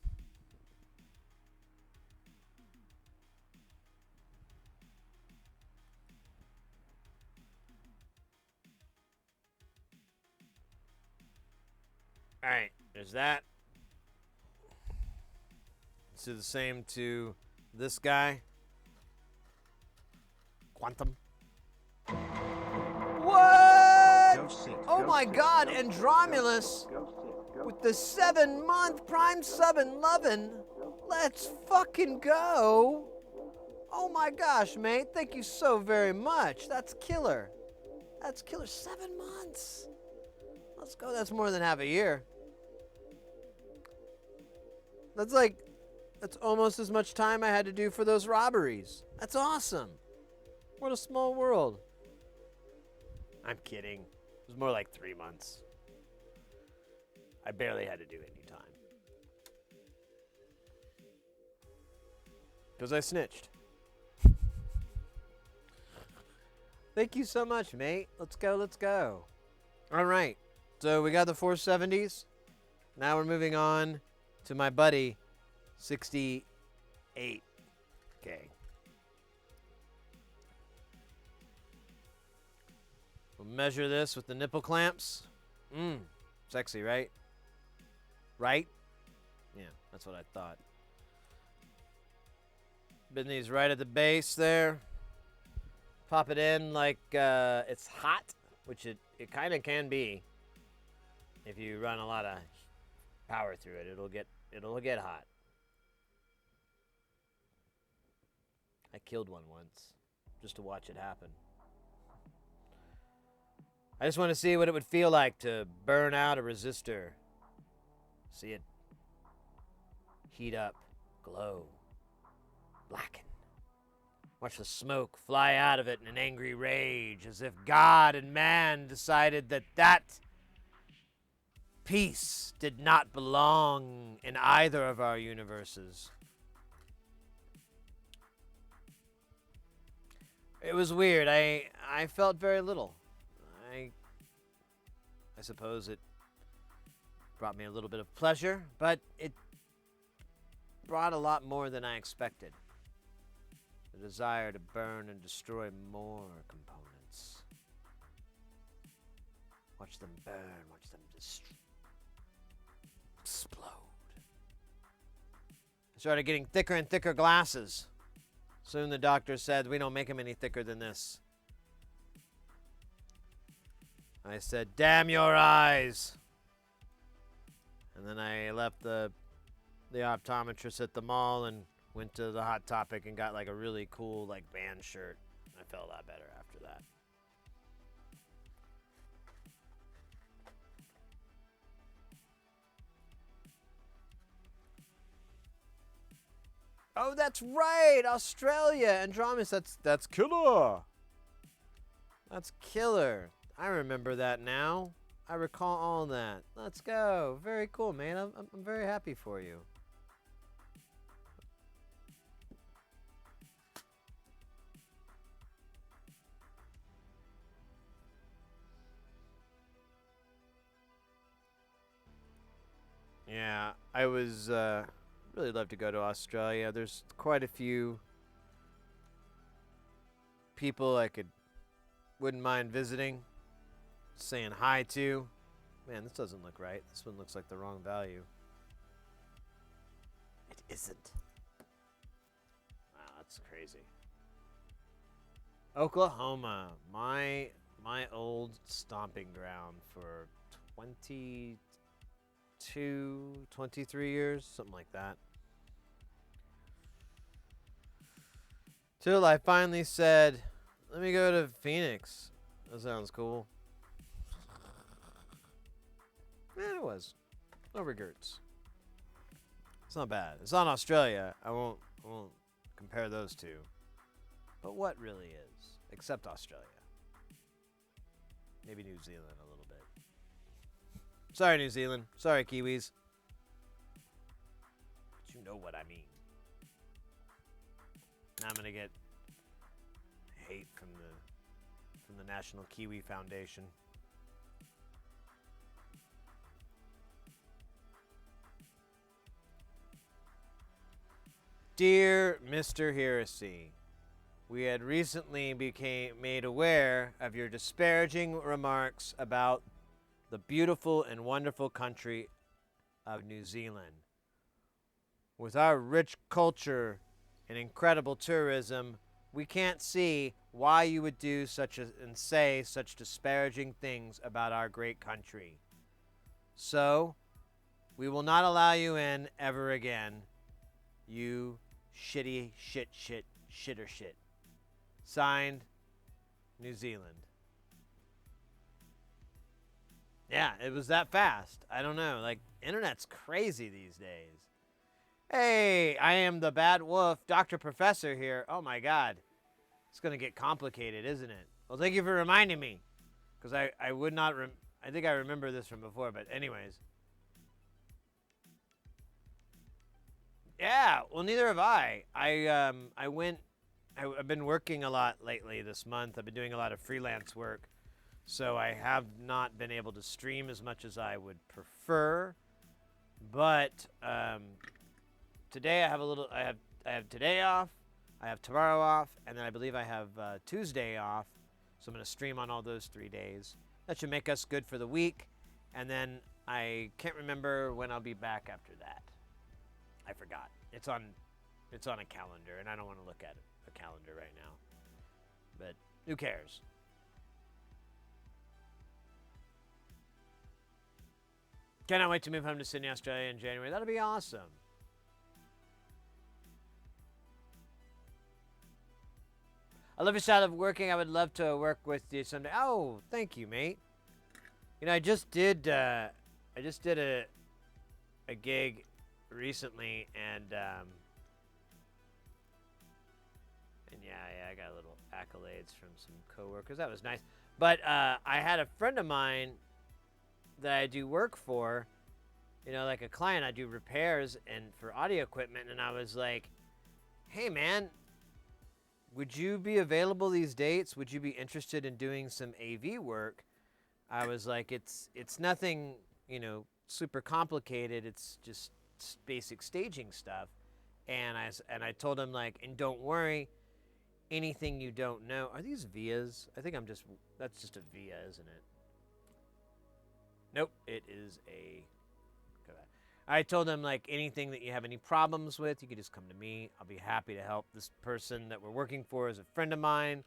All right, there's that. Let's do the same to this guy. Quantum. What? Oh my God, Andromulus with the 7-month Prime Sub and Lovin'. Let's fucking go. Oh my gosh, mate. Thank you so very much. That's killer. That's killer. 7 months. Let's go. That's more than half a year. That's almost as much time I had to do for those robberies. That's awesome. What a small world. I'm kidding. It was more like 3 months. I barely had to do any time. Because I snitched. Thank you so much, mate. Let's go, let's go. All right. So we got the 470s. Now we're moving on to my buddy, 68K. We'll measure this with the nipple clamps. Sexy, right? Right? Yeah, that's what I thought. Bend these right at the base there. Pop it in like it's hot, which it kind of can be. If you run a lot of power through it, it'll get hot. I killed one once just to watch it happen. I just want to see what it would feel like to burn out a resistor. See it heat up, glow, blacken. Watch the smoke fly out of it in an angry rage, as if God and man decided that Peace did not belong in either of our universes. It was weird. I felt very little. I suppose it brought me a little bit of pleasure, but it brought a lot more than I expected. The desire to burn and destroy more components. Watch them burn, watch them explode. I started getting thicker and thicker glasses. Soon the doctor said, we don't make them any thicker than this. I said, damn your eyes. And then I left the optometrist at the mall and went to the Hot Topic and got like a really cool like band shirt. I felt a lot better after that. Oh, that's right, Australia, Andromedas. That's killer. That's killer. I remember that now. I recall all that. Let's go. Very cool, man. I'm very happy for you. Yeah, I was really love to go to Australia. There's quite a few people I wouldn't mind visiting, saying hi to. Man, this doesn't look right. This one looks like the wrong value. It isn't. Wow, that's crazy. Oklahoma, my old stomping ground for 22, 23 years, something like that. Till I finally said, let me go to Phoenix. That sounds cool. Yeah, it was. No regrets. It's not bad. It's not Australia. I won't compare those two. But what really is? Except Australia. Maybe New Zealand a little bit. Sorry, New Zealand. Sorry, Kiwis. But you know what I mean. Now I'm gonna get hate from the National Kiwi Foundation. Dear Mr. Heresy, we had recently became made aware of your disparaging remarks about the beautiful and wonderful country of New Zealand. With our rich culture and incredible tourism, we can't see why you would do and say such disparaging things about our great country. So, we will not allow you in ever again, you shitter shit. Signed, New Zealand. Yeah, it was that fast. I don't know. Like, internet's crazy these days. Hey, I am the Bad Wolf, Dr. Professor here. Oh my God. It's going to get complicated, isn't it? Well, thank you for reminding me. Because I would not, I think I remember this from before, but anyways. Yeah, well, neither have I. I've been working a lot lately this month. I've been doing a lot of freelance work. So I have not been able to stream as much as I would prefer. But today I have today off, I have tomorrow off, and then I believe I have Tuesday off. So I'm going to stream on all those 3 days. That should make us good for the week. And then I can't remember when I'll be back after that. I forgot. It's on a calendar, and I don't want to look at a calendar right now. But who cares? Cannot wait to move home to Sydney, Australia in January. That'll be awesome. I love your style of working. I would love to work with you someday. Oh, thank you, mate. You know, I just did a gig recently, and yeah, I got a little accolades from some coworkers. That was nice. But I had a friend of mine that I do work for, you know, like a client, I do repairs and for audio equipment, and I was like, hey man, would you be available these dates? Would you be interested in doing some AV work? I was like, it's nothing, you know, super complicated. It's just basic staging stuff. And I told him, like, and don't worry, anything you don't know. Are these vias? I think that's just a via, isn't it? Nope, it is a. I told him, like, anything that you have any problems with, you can just come to me. I'll be happy to help. This person that we're working for is a friend of mine,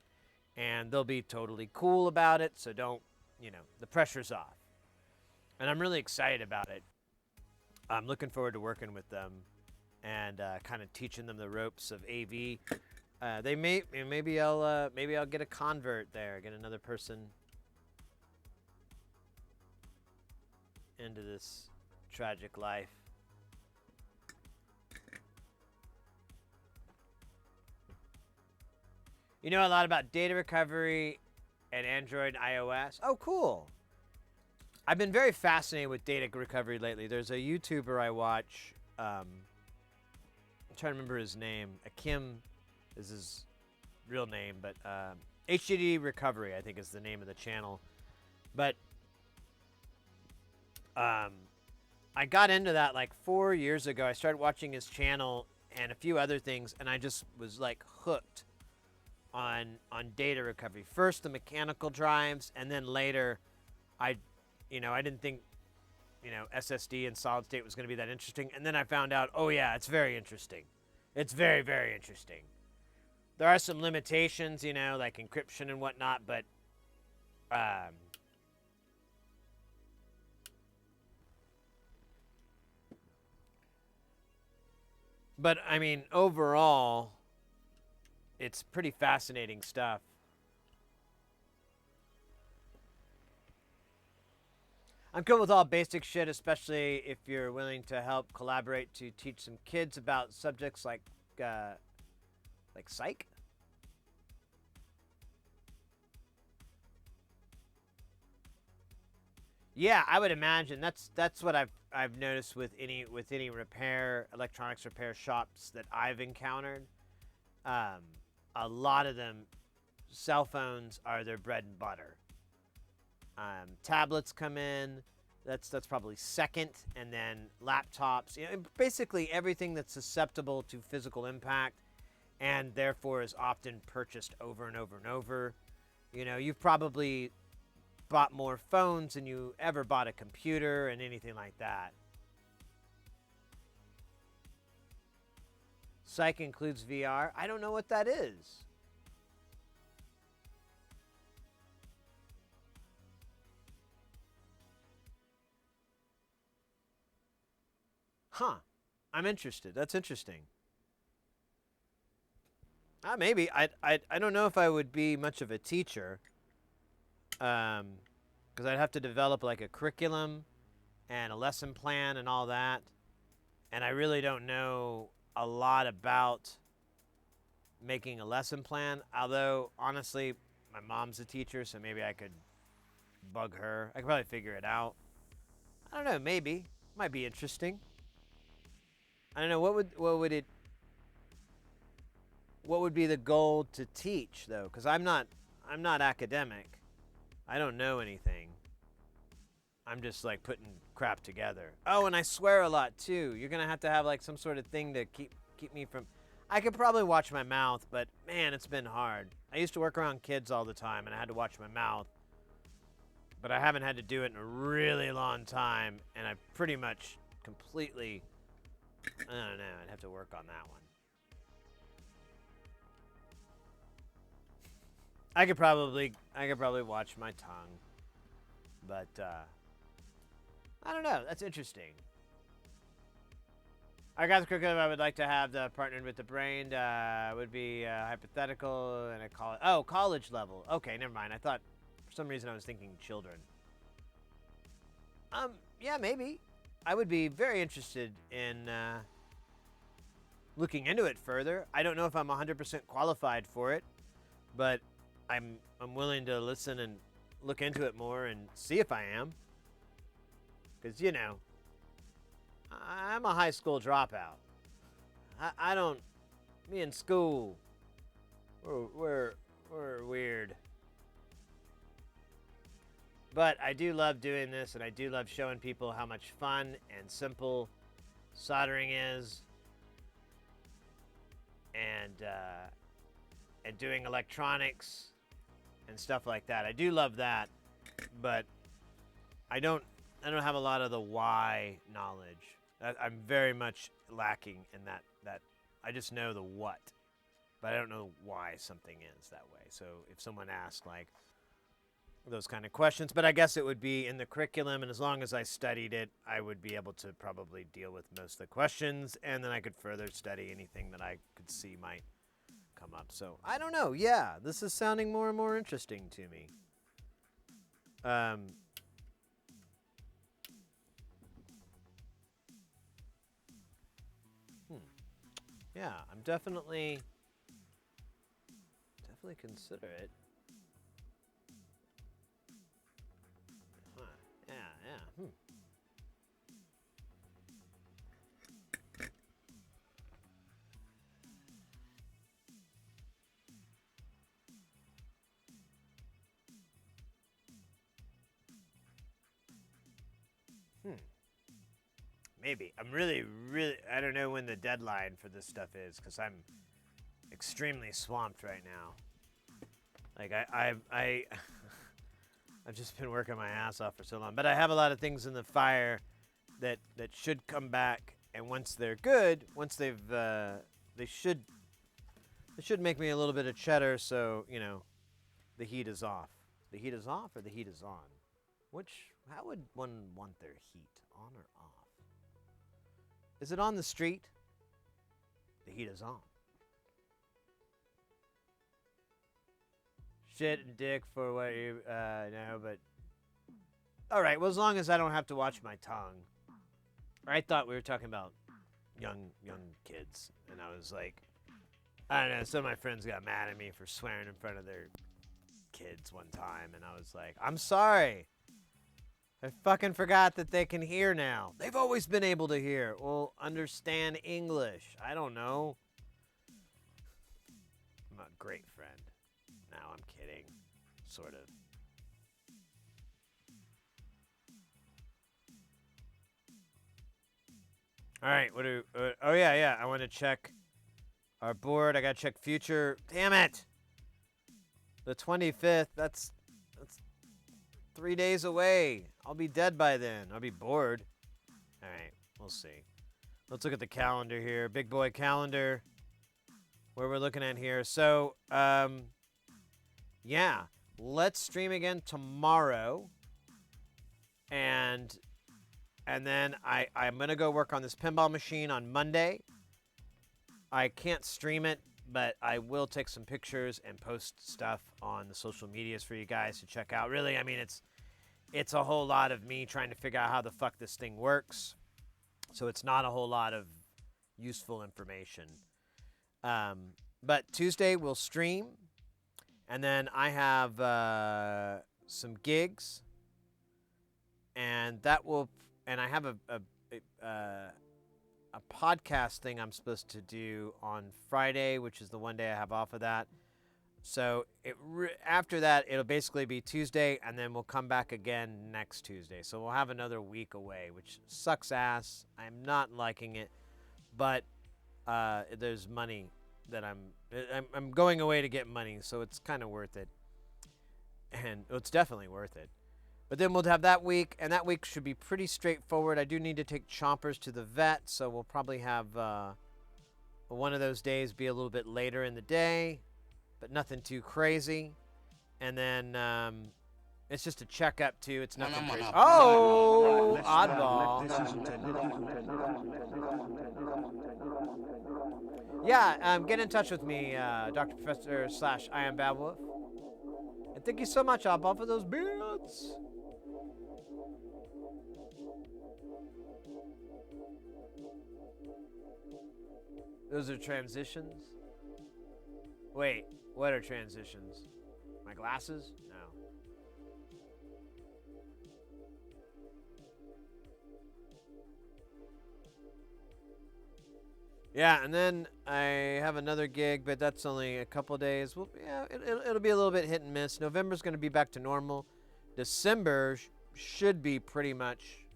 and they'll be totally cool about it. So don't, you know, the pressure's off. And I'm really excited about it. I'm looking forward to working with them and kind of teaching them the ropes of AV. Maybe I'll get a convert there, get another person into this tragic life. You know a lot about data recovery and Android and iOS? Oh, cool. I've been very fascinated with data recovery lately. There's a YouTuber I watch. I'm trying to remember his name. 𝐤𝐿 is his real name, but HDD Recovery, I think, is the name of the channel. But I got into that like 4 years ago. I started watching his channel and a few other things, and I just was like hooked on data recovery. First the mechanical drives, and then later I didn't think, you know, SSD and solid state was going to be that interesting, and then I found out, oh yeah, it's very interesting. It's very, very interesting. There are some limitations, you know, like encryption and whatnot, but I mean, overall, it's pretty fascinating stuff. I'm cool with all basic shit, especially if you're willing to help collaborate to teach some kids about subjects like 𝐤𝐸. Yeah, I would imagine that's what I've noticed with any electronics repair shops that I've encountered. A lot of them, cell phones are their bread and butter. Tablets come in, that's probably second, and then laptops. You know, basically everything that's susceptible to physical impact, and therefore is often purchased over and over and over. You know, you've probably bought more phones than you ever bought a computer and anything like that. 𝐤𝐸 includes VR. I don't know what that is. Huh. I'm interested. That's interesting. Maybe. I don't know if I would be much of a teacher. Because I'd have to develop like a curriculum and a lesson plan and all that. And I really don't know a lot about making a lesson plan. Although, honestly, my mom's a teacher, so maybe I could bug her. I could probably figure it out. I don't know, maybe. Might be interesting. I don't know, what would be the goal to teach, though? Because I'm not academic. I don't know anything. I'm just like putting crap together. Oh, and I swear a lot too. You're gonna have to have like some sort of thing to keep me from. I could probably watch my mouth, but man, it's been hard. I used to work around kids all the time, and I had to watch my mouth. But I haven't had to do it in a really long time, and I pretty much completely. I don't know. I'd have to work on that one. I could probably watch my tongue, but I don't know. That's interesting. I got the curriculum I would like to have partnered with the brain. Would be hypothetical and a college level. Okay, never mind. I thought for some reason I was thinking children. Yeah, maybe. I would be very interested in looking into it further. I don't know if I'm 100% qualified for it, but I'm willing to listen and look into it more and see if I am. Because, you know, I'm a high school dropout. I don't... Me in school, we're weird. But I do love doing this, and I do love showing people how much fun and simple soldering is. And doing electronics and stuff like that. I do love that, but I don't have a lot of the why knowledge. I'm very much lacking in that. I just know the what, but I don't know why something is that way. So if someone asks like those kind of questions, but I guess it would be in the curriculum, and as long as I studied it, I would be able to probably deal with most of the questions, and then I could further study anything that I could see might come up. So I don't know. Yeah, this is sounding more and more interesting to me. Yeah, I'm definitely consider it. Huh. Yeah. Maybe. I'm really, I don't know when the deadline for this stuff is, because I'm extremely swamped right now. Like, I've just been working my ass off for so long. But I have a lot of things in the fire that should come back, and once they're good, once they should make me a little bit of cheddar, so, you know, the heat is off. The heat is off or the heat is on? How would one want their heat, on or off? Is it on the street? The heat is on. Shit and dick for what you know, but all right. Well, as long as I don't have to watch my tongue. I thought we were talking about young kids, and I was like, I don't know. Some of my friends got mad at me for swearing in front of their kids one time, and I was like, I'm sorry. I fucking forgot that they can hear now. They've always been able to hear. Well, understand English. I don't know. I'm a great friend. No, I'm kidding. Sort of. All right. Oh, yeah. I want to check our board. I got to check future. Damn it. The 25th. That's 3 days away. I'll be dead by then. I'll be bored. All right, we'll see. Let's look at the calendar here. Big boy calendar. Where we're looking at here. So, yeah. Let's stream again tomorrow. And then I'm going to go work on this pinball machine on Monday. I can't stream it, but I will take some pictures and post stuff on the social medias for you guys to check out. Really, I mean, it's a whole lot of me trying to figure out how the fuck this thing works. So it's not a whole lot of useful information. But Tuesday we'll stream. And then I have some gigs. And I have a podcast thing I'm supposed to do on Friday, which is the one day I have off of that. So after that, it'll basically be Tuesday, and then we'll come back again next Tuesday. So we'll have another week away, which sucks ass. I'm not liking it, but there's money that I'm going away to get money, so it's kind of worth it. And it's definitely worth it. But then we'll have that week, and that week should be pretty straightforward. I do need to take Chompers to the vet, so we'll probably have one of those days be a little bit later in the day, but nothing too crazy. And then it's just a checkup too. It's nothing crazy. Oh, oddball. Yeah, get in touch with me, Dr. Professor / I am Bad Wolf. And thank you so much, oddball, for those beards. Those are transitions? Wait, what are transitions? My glasses? No. Yeah, and then I have another gig, but that's only a couple days. Well, yeah, it'll be a little bit hit and miss. November's going to be back to normal. December should be pretty much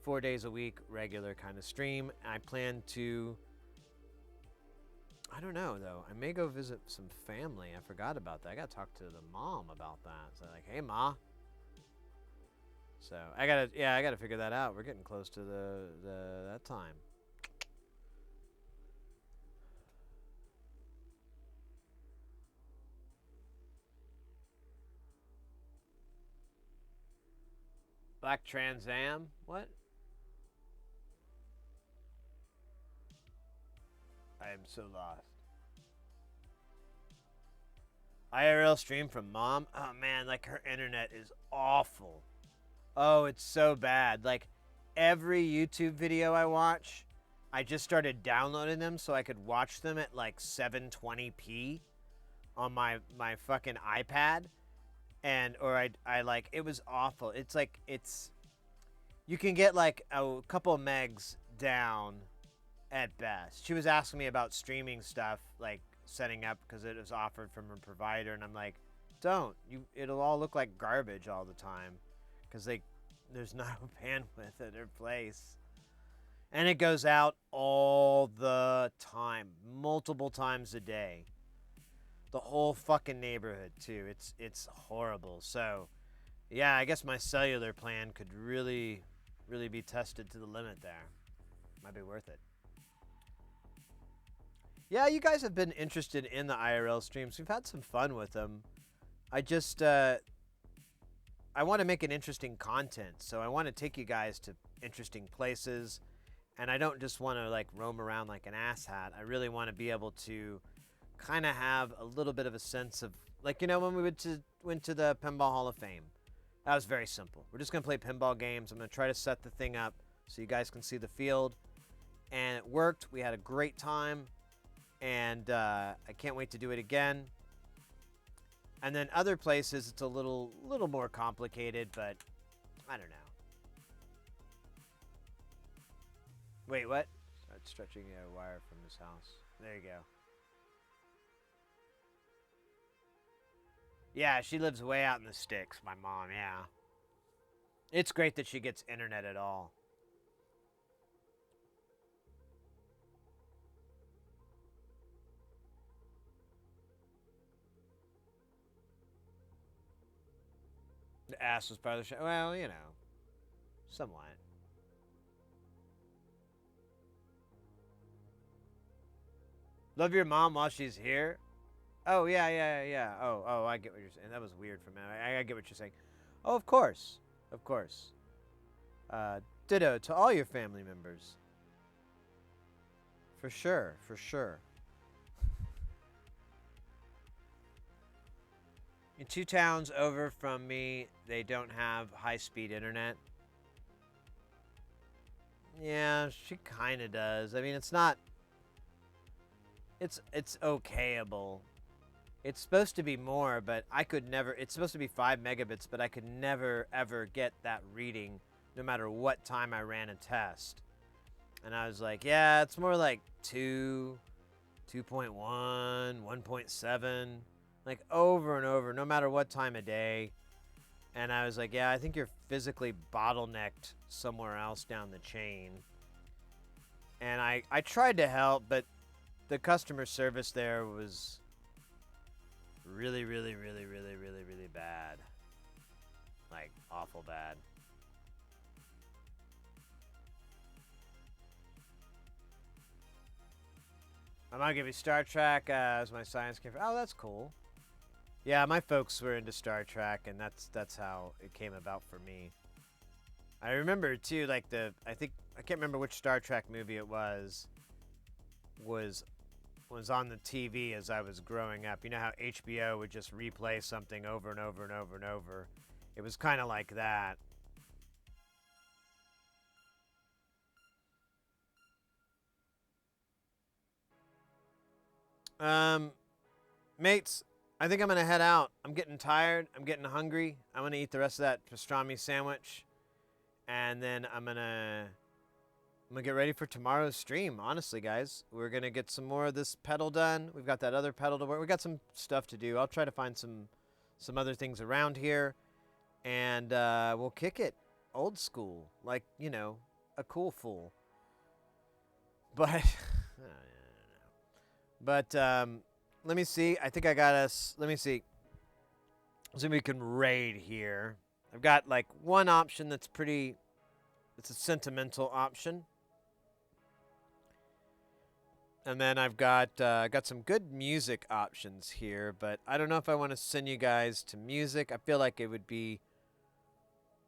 4 days a week, regular kind of stream. I plan to. I don't know though. I may go visit some family. I forgot about that. I gotta talk to the mom about that. So like, hey ma. So I gotta figure that out. We're getting close to that time. Black Trans Am? What? I am so lost. IRL stream from mom? Oh man, like her internet is awful. Oh, it's so bad. Like every YouTube video I watch, I just started downloading them so I could watch them at like 720p on my fucking iPad. And or I like it was awful. It's like you can get like a couple of megs down at best. She was asking me about streaming stuff, like setting up because it was offered from a provider, and I'm like, don't. It'll all look like garbage all the time because there's no bandwidth at her place. And it goes out all the time, multiple times a day. The whole fucking neighborhood too. It's horrible. So, yeah, I guess my cellular plan could really be tested to the limit there. Might be worth it. Yeah, you guys have been interested in the IRL streams. We've had some fun with them. I just I want to make an interesting content, so I want to take you guys to interesting places, and I don't just want to like roam around like an asshat. I really want to be able to kind of have a little bit of a sense of, like, you know, when we went to the Pinball Hall of Fame. That was very simple. We're just going to play pinball games. I'm going to try to set the thing up so you guys can see the field. And it worked. We had a great time. And I can't wait to do it again. And then other places, it's a little more complicated, but I don't know. Wait, what? Start stretching a wire from this house. There you go. Yeah, she lives way out in the sticks, my mom, yeah. It's great that she gets internet at all. The ass was part of the show. Well, you know, somewhat. Love your mom while she's here. Oh, yeah. Oh, I get what you're saying. That was weird for me. I get what you're saying. Oh, of course. Of course. Ditto to all your family members. For sure, for sure. In 2 towns over from me, they don't have high-speed internet. Yeah, she kind of does. I mean, it's not... It's okayable. It's supposed to be more, but I could never... It's supposed to be 5 megabits, but I could never, ever get that reading no matter what time I ran a test. And I was like, yeah, it's more like 2, 2.1, 1.7, like over and over, no matter what time of day. And I was like, yeah, I think you're physically bottlenecked somewhere else down the chain. And I tried to help, but the customer service there was really bad. Like, awful bad. I'm gonna give you Star Trek as my science came from. Oh, that's cool. Yeah, my folks were into Star Trek, and that's how it came about for me. I remember too, like I can't remember which Star Trek movie it was on the TV as I was growing up. You know how HBO would just replay something over and over and over and over. It was kind of like that. Mates, I think I'm gonna head out. I'm getting tired. I'm getting hungry. I'm gonna eat the rest of that pastrami sandwich, and then I'm gonna I'm gonna get ready for tomorrow's stream. Honestly, guys, we're gonna get some more of this pedal done. We've got that other pedal to work. We got some stuff to do. I'll try to find some other things around here, and we'll kick it old school, like, you know, a cool fool. But let me see. I think I got us. Let me see. See if we can raid here. I've got like one option that's pretty. It's a sentimental option. And then I've got some good music options here, but I don't know if I want to send you guys to music. I feel like it would be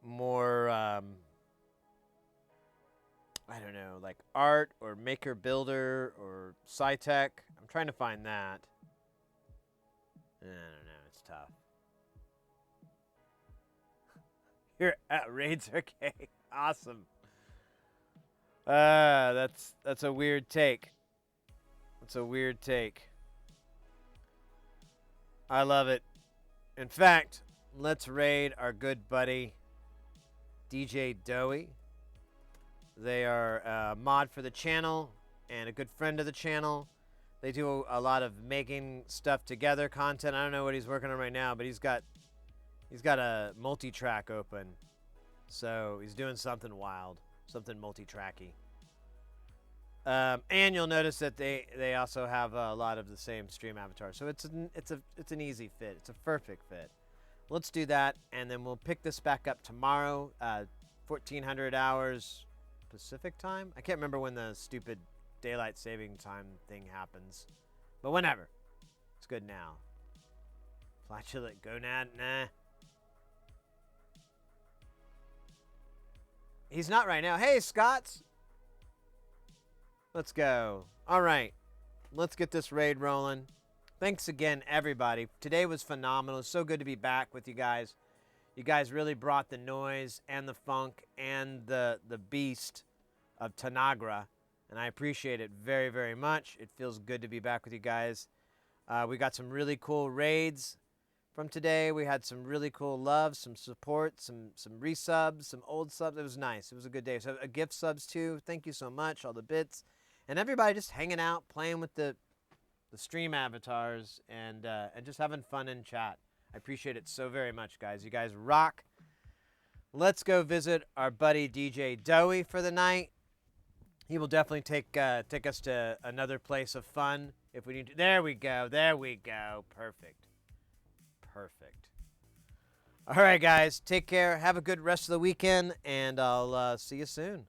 more, I don't know, like art or maker builder or SciTech. I'm trying to find that. I don't know, it's tough. Here at Raids Arcade. Awesome. That's a weird take. It's a weird take. I love it. In fact, let's raid our good buddy DJ Dowie. They are a mod for the channel and a good friend of the channel. They do a lot of making stuff together, content. I don't know what he's working on right now, but he's got a multi-track open. So he's doing something wild, something multi-tracky. And you'll notice that they also have a lot of the same stream avatars. So it's an easy fit. It's a perfect fit. Let's do that, and then we'll pick this back up tomorrow, 1400 hours Pacific time. I can't remember when the stupid daylight saving time thing happens, but whenever. It's good now. Flatulent gonad, nah. He's not right now. Hey, Scots. Let's go. All right. Let's get this raid rolling. Thanks again, everybody. Today was phenomenal. It's so good to be back with you guys. You guys really brought the noise and the funk and the beast of Tanagra, and I appreciate it very, very much. It feels good to be back with you guys. We got some really cool raids from today. We had some really cool love, some support, some resubs, some old subs. It was nice. It was a good day. So gift subs too. Thank you so much, all the bits. And everybody just hanging out, playing with the stream avatars, and just having fun in chat. I appreciate it so very much, guys. You guys rock. Let's go visit our buddy DJ Dowie for the night. He will definitely take us to another place of fun if we need to. There we go. There we go. Perfect. Perfect. All right, guys. Take care. Have a good rest of the weekend, and I'll see you soon.